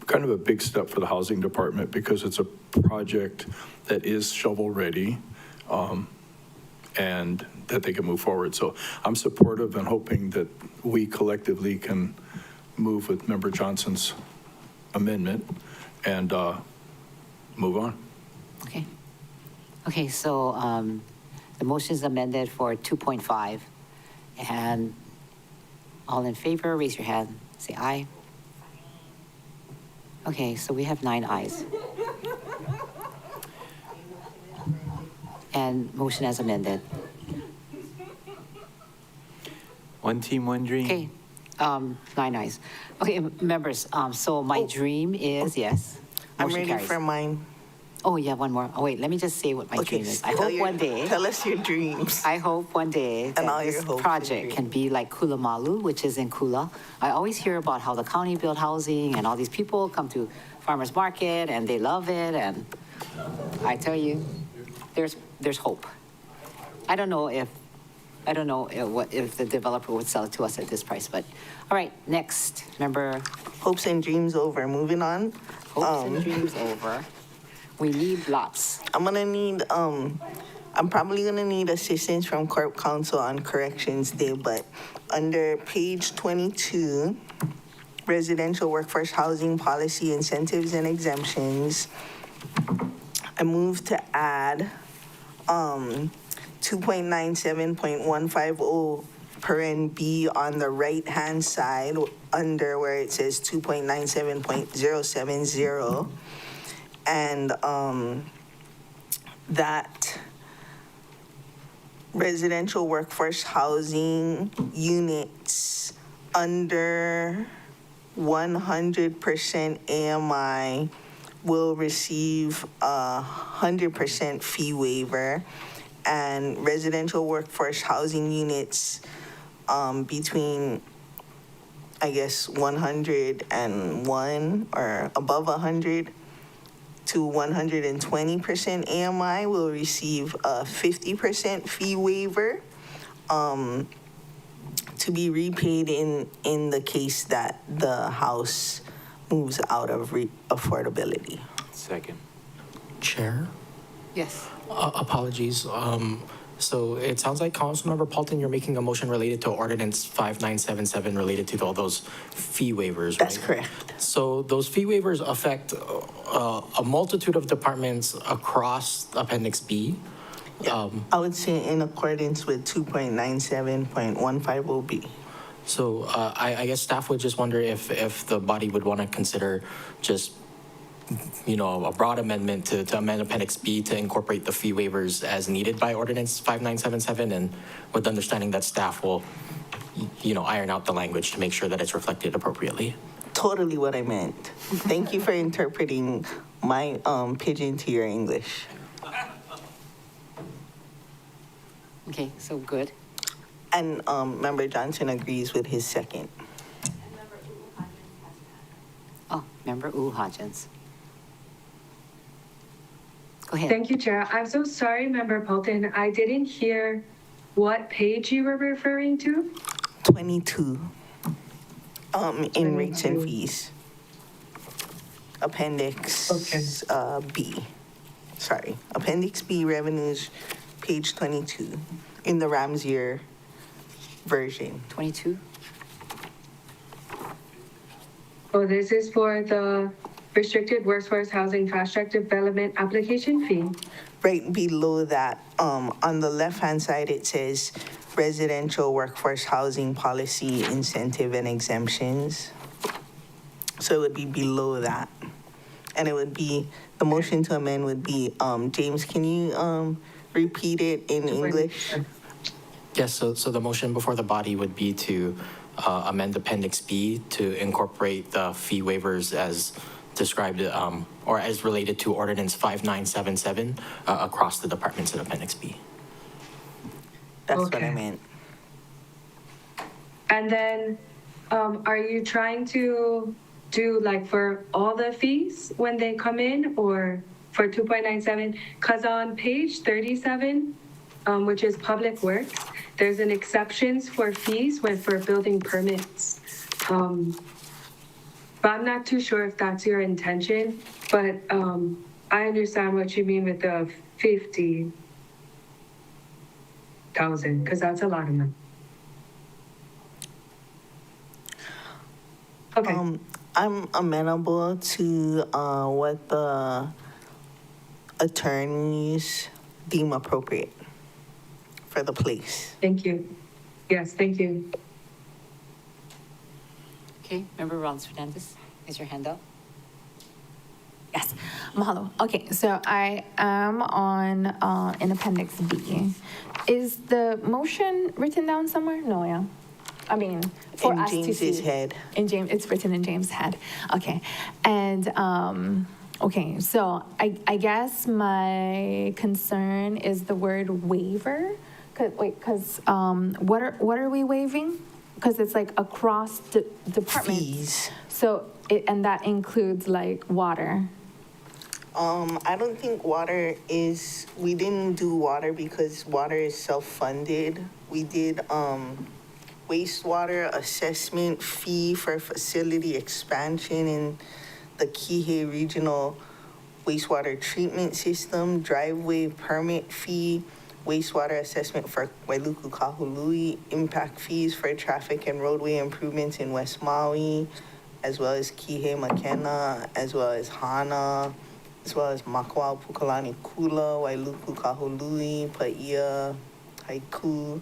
kind of a big step for the Housing Department because it's a project that is shovel-ready, and that they can move forward. So I'm supportive and hoping that we collectively can move with Member Johnson's amendment and move on. Okay. Okay, so the motion is amended for 2.5. And all in favor, raise your hand, say aye. Okay, so we have 9 ayes. And motion as amended. One team, one dream. Okay, 9 ayes. Okay, members, so my dream is, yes. I'm motion ready carries. for mine. Oh, yeah, one more. Oh, wait, let me just say what my dream is. I tell hope one day. Tell us your dreams. I hope one day that all your this hopes and project can be like Kulamalu, which is in Kula. I always hear about how the county built housing and all these people come to farmers market and they love it. And I tell you, there's hope. I don't know if the developer would sell it to us at this price, but, all right, next, member. Hopes and dreams over. Moving on. Hopes and dreams over. We need lots. I'm probably gonna need assistance from Corp Counsel on Corrections Day, but under page 22, Residential Workforce Housing Policy Incentives and Exemptions, I move to add 2.97.150 paren B on the right-hand side under where it says 2.97.070, and that residential workforce housing units under 100% AMI will receive a 100% fee waiver, and residential workforce housing units between, I guess, 101 or above 100 to 120% AMI will receive a 50% fee waiver to be repaid in the case that the house moves out of affordability. Second. Chair? Yes. Apologies. So it sounds like Councilmember Paulton, you're making a motion related to Ordinance 5977 related to all those fee waivers, right? That's correct. So those fee waivers affect a multitude of departments across Appendix B. I would say in accordance with 2.97.150B. So I guess staff would just wonder if the body would want to consider just, a broad amendment to amend Appendix B to incorporate the fee waivers as needed by Ordinance 5977, and with the understanding that staff will, iron out the language to make sure that it's reflected appropriately. Totally what I meant. Thank you for interpreting my pidgin to your English. Okay, so good. And Member Johnson agrees with his second. Oh, Member Hodgins. Go ahead. Thank you, Chair. I'm so sorry, Member Paulton. I didn't hear what page you were referring to. 22. In rates and fees. Appendix B. Sorry, Appendix B revenues, page 22, in the Ramsier version. 22? Oh, this is for the Restricted Workforce Housing Fast Track Development Application Fee. Right below that, on the left-hand side, it says Residential Workforce Housing Policy Incentive and Exemptions. So it would be below that. And it would be, the motion to amend would be, James, can you repeat it in English? Yes, so the motion before the body would be to amend Appendix B to incorporate the fee waivers as described or as related to Ordinance 5977 across the departments in Appendix B. That's what I meant. And then, are you trying to do like for all the fees when they come in, or for 2.97? Because on page 37, which is Public Works, there's an exceptions for fees for building permits. But I'm not too sure if that's your intention, but I understand what you mean with the 50,000, because that's a lot of money. Okay. I'm amenable to what the attorneys deem appropriate for the place. Thank you. Yes, thank you. Okay, Member Rollins-Fernandez, is your hand up? Yes, mahalo. Okay, so I am on in Appendix B. Is the motion written down somewhere? No, yeah. I mean, for In us to James's see. head. It's written in James' head. Okay, and okay, so I guess my concern is the word waiver. Because what are we waiving? Because it's like across departments. Fees. So and that includes like water. I don't think we didn't do water because water is self-funded. We did, wastewater assessment fee for facility expansion in the Kihei Regional Wastewater Treatment System, driveway permit fee, wastewater assessment for Wailuku Kahului, impact fees for traffic and roadway improvements in West Maui, as well as Kihei Makena, as well as Hana, as well as Makawao Pukalani Kula, Wailuku Kahului, Paia, Haiku,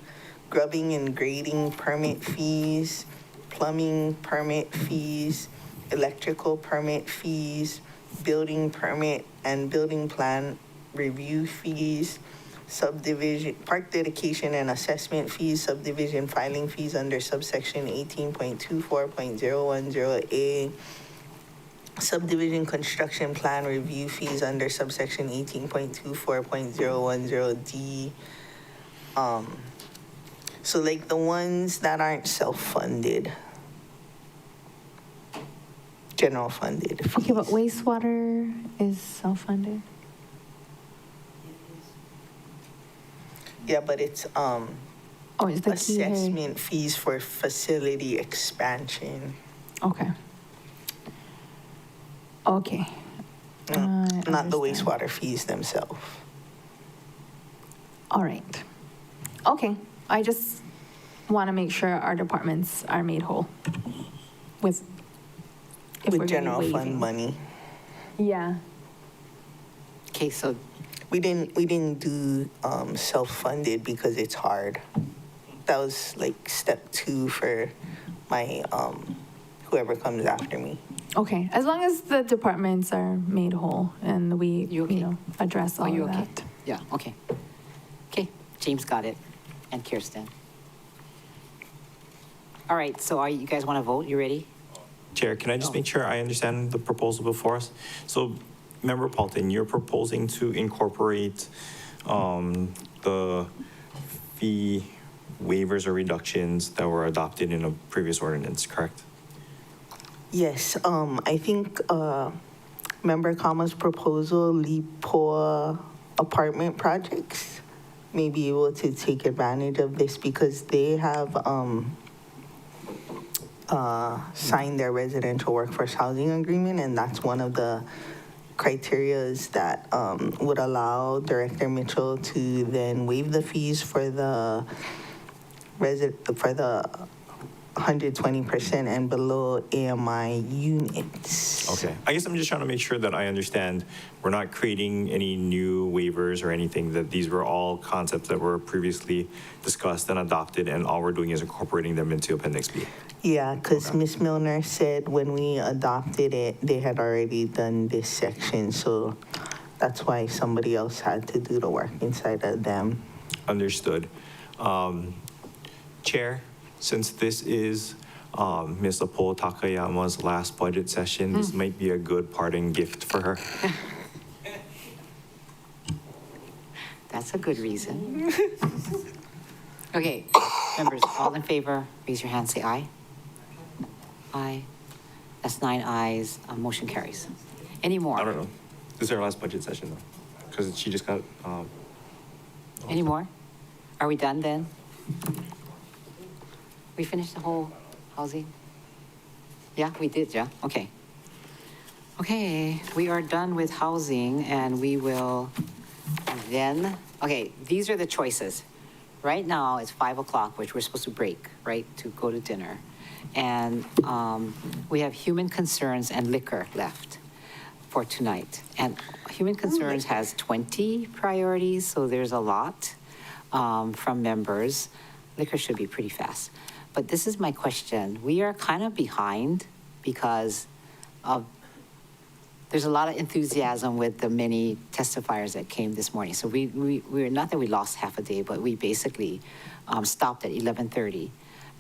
grubbing and grading permit fees, plumbing permit fees, electrical permit fees, building permit and building plan review fees, subdivision, park dedication and assessment fees, subdivision filing fees under subsection 18.24.010A, subdivision construction plan review fees under subsection 18.24.010D. So like the ones that aren't self-funded, general funded. Okay, but wastewater is self-funded? Yeah, but it's It's the assessment fees for facility expansion. Okay. Okay. Not the wastewater fees themselves. All right. Okay, I just want to make sure our departments are made whole with if we're With gonna be general fund waiving. money. Yeah. Okay, so We didn't do self-funded because it's hard. That was like step 2 for my whoever comes after me. Okay, as long as the departments are made whole and we, address all are you of okay? that. Yeah, okay. Okay, James got it, and Kirsten. All right, so you guys want to vote? You ready? Chair, can I just make sure I understand the proposal before us? So, Member Paulton, you're proposing to incorporate the fee waivers or reductions that were adopted in a previous ordinance, correct? Yes, I think Member Kama's proposal, Lipoa apartment projects, may be able to take advantage of this because they have signed their residential workforce housing agreement, and that's one of the criterias that would allow Director Mitchell to then waive the fees for the 120% and below AMI units. Okay. I guess I'm just trying to make sure that I understand. We're not creating any new waivers or anything, that these were all concepts that were previously discussed and adopted, and all we're doing is incorporating them into Appendix B. Yeah, because Ms. Milner said when we adopted it, they had already done this section, so that's why somebody else had to do the work inside of them. Understood. Chair, since this is Ms. Apo Takayama's last budget session, this might be a good parting gift for her. That's a good reason. Okay, members, all in favor, raise your hand, say aye. Aye. That's 9 ayes, motion carries. Any more? I don't know. This is our last budget session, though, because she just got. Any more? Are we done then? We finished the whole housing? Yeah, we did, yeah, okay. Okay, we are done with housing and we will then, okay, these are the choices. Right now, it's 5 o'clock, which we're supposed to break, right, to go to dinner. And we have human concerns and liquor left for tonight. And human concerns has 20 priorities, so there's a lot from members. Liquor should be pretty fast. But this is my question. We are kind of behind because there's a lot of enthusiasm with the many testifiers that came this morning. So we're not that we lost half a day, but we basically stopped at 11:30.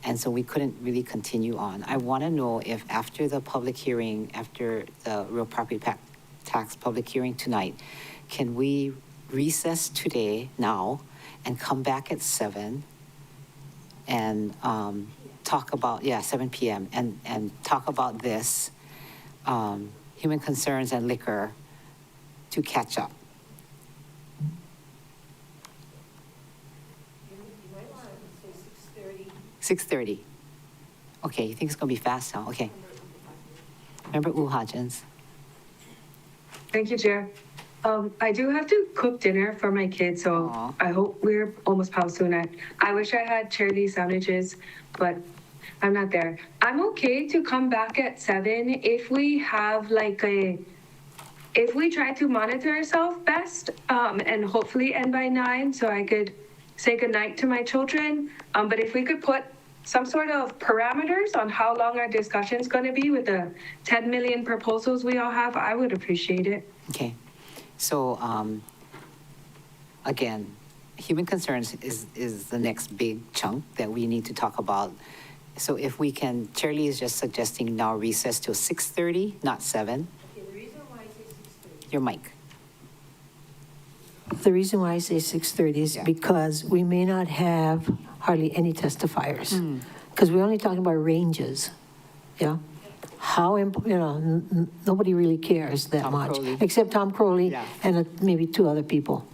And so we couldn't really continue on. I want to know if after the public hearing, after the real property tax public hearing tonight, can we recess today now and come back at 7 and talk about, 7 p.m. and talk about this, human concerns and liquor to catch up. You might want to say 6:30. 6:30. Okay, you think it's going to be fast, huh? Okay. Member Uhajins. Thank you, Chair. I do have to cook dinner for my kids, so I hope we're almost paused soon. I wish I had Charlie sandwiches, but I'm not there. I'm okay to come back at 7 if we have if we try to monitor ourselves best, and hopefully end by 9 so I could say goodnight to my children. But if we could put some sort of parameters on how long our discussion's going to be with the 10 million proposals we all have, I would appreciate it. Okay. So, again, human concerns is the next big chunk that we need to talk about. So if we can, Charlie is just suggesting now recess till 6:30, not 7. Okay, the reason why I say 6:30. Your mic. The reason why I say 6:30 is because we may not have hardly any testifiers. Because we're only talking about ranges, yeah? Nobody really cares that much, Crowley. except Tom Crowley and maybe 2 other people.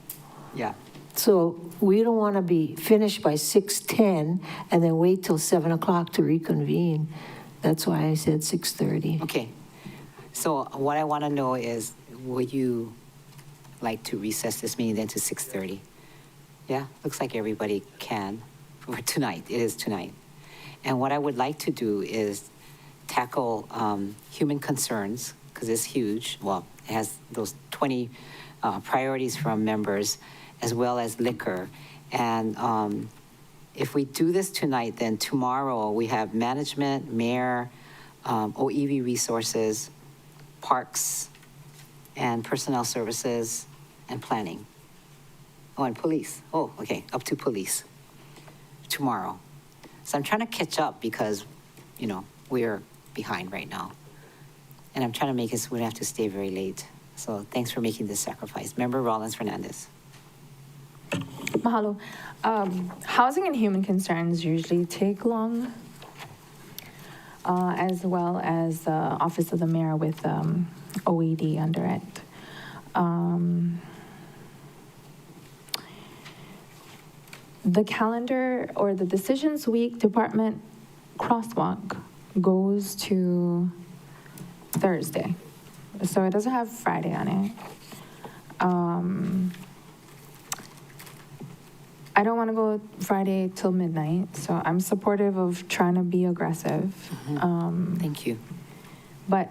Yeah. So we don't want to be finished by 6:10 and then wait till 7 o'clock to reconvene. That's why I said 6:30. Okay. So what I want to know is, would you like to recess this meeting then to 6:30? Yeah, looks like everybody can for tonight. It is tonight. And what I would like to do is tackle human concerns, because it's huge. Well, it has those 20 priorities from members, as well as liquor. And if we do this tonight, then tomorrow we have management, mayor, OEV resources, parks, and personnel services, and planning. Oh, and police. Oh, okay, up to police tomorrow. So I'm trying to catch up because, we're behind right now. And I'm trying to make it so we don't have to stay very late. So thanks for making this sacrifice. Member Rollins Fernandez. Mahalo. Housing and human concerns usually take long, as well as the Office of the Mayor with OED under it. The calendar or the Decisions Week Department crosswalk goes to Thursday. So it doesn't have Friday on it. I don't want to go Friday till midnight, so I'm supportive of trying to be aggressive. Thank you. But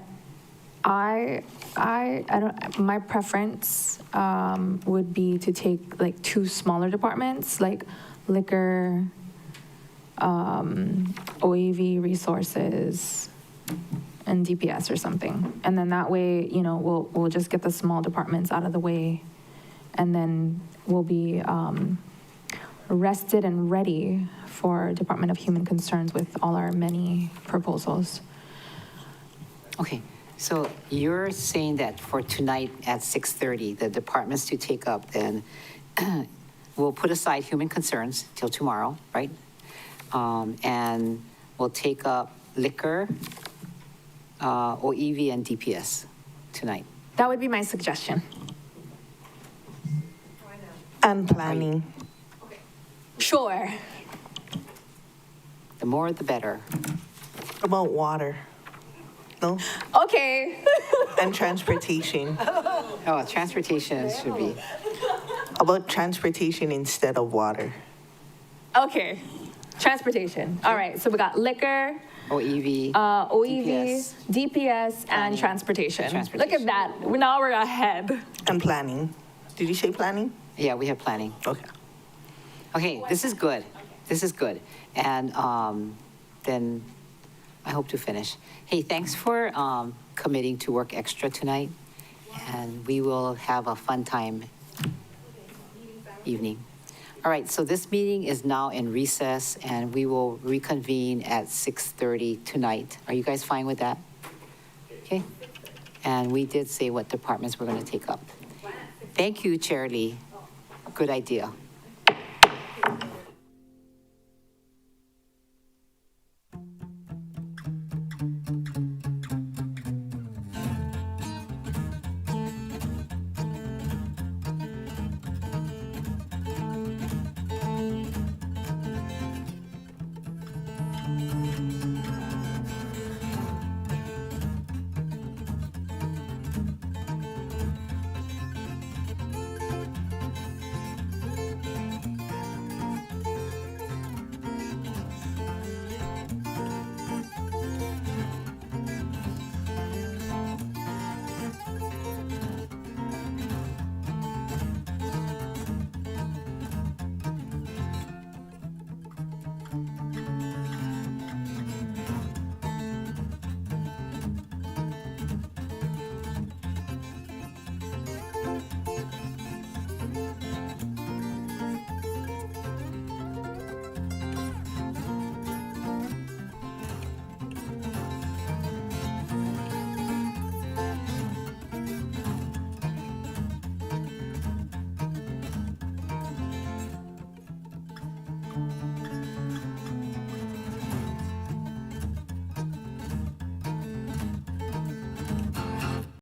I don't. My preference would be to take like 2 smaller departments, like liquor, OEV resources, and DPS or something, and then that way, we'll just get the small departments out of the way, and then we'll be rested and ready for Department of Human Concerns with all our many proposals. Okay, so you're saying that for tonight at 6:30, the departments to take up then, we'll put aside human concerns till tomorrow, right? And we'll take up liquor, OEV, and DPS tonight. That would be my suggestion. And planning. Sure. The more, the better. What about water? No? Okay. And transportation. Oh, transportation should be. About transportation instead of water. Okay. Transportation. All right. So we got liquor, OEV, OEV, DPS, and transportation. Look at that. Now we're ahead. And planning. Did you say planning? Yeah, we have planning. Okay. Okay, this is good. This is good. And then I hope to finish. Hey, thanks for committing to work extra tonight. And we will have a fun time evening. All right, so this meeting is now in recess, and we will reconvene at 6:30 tonight. Are you guys fine with that? Okay. And we did say what departments we're going to take up. Thank you, Chair Lee. Good idea.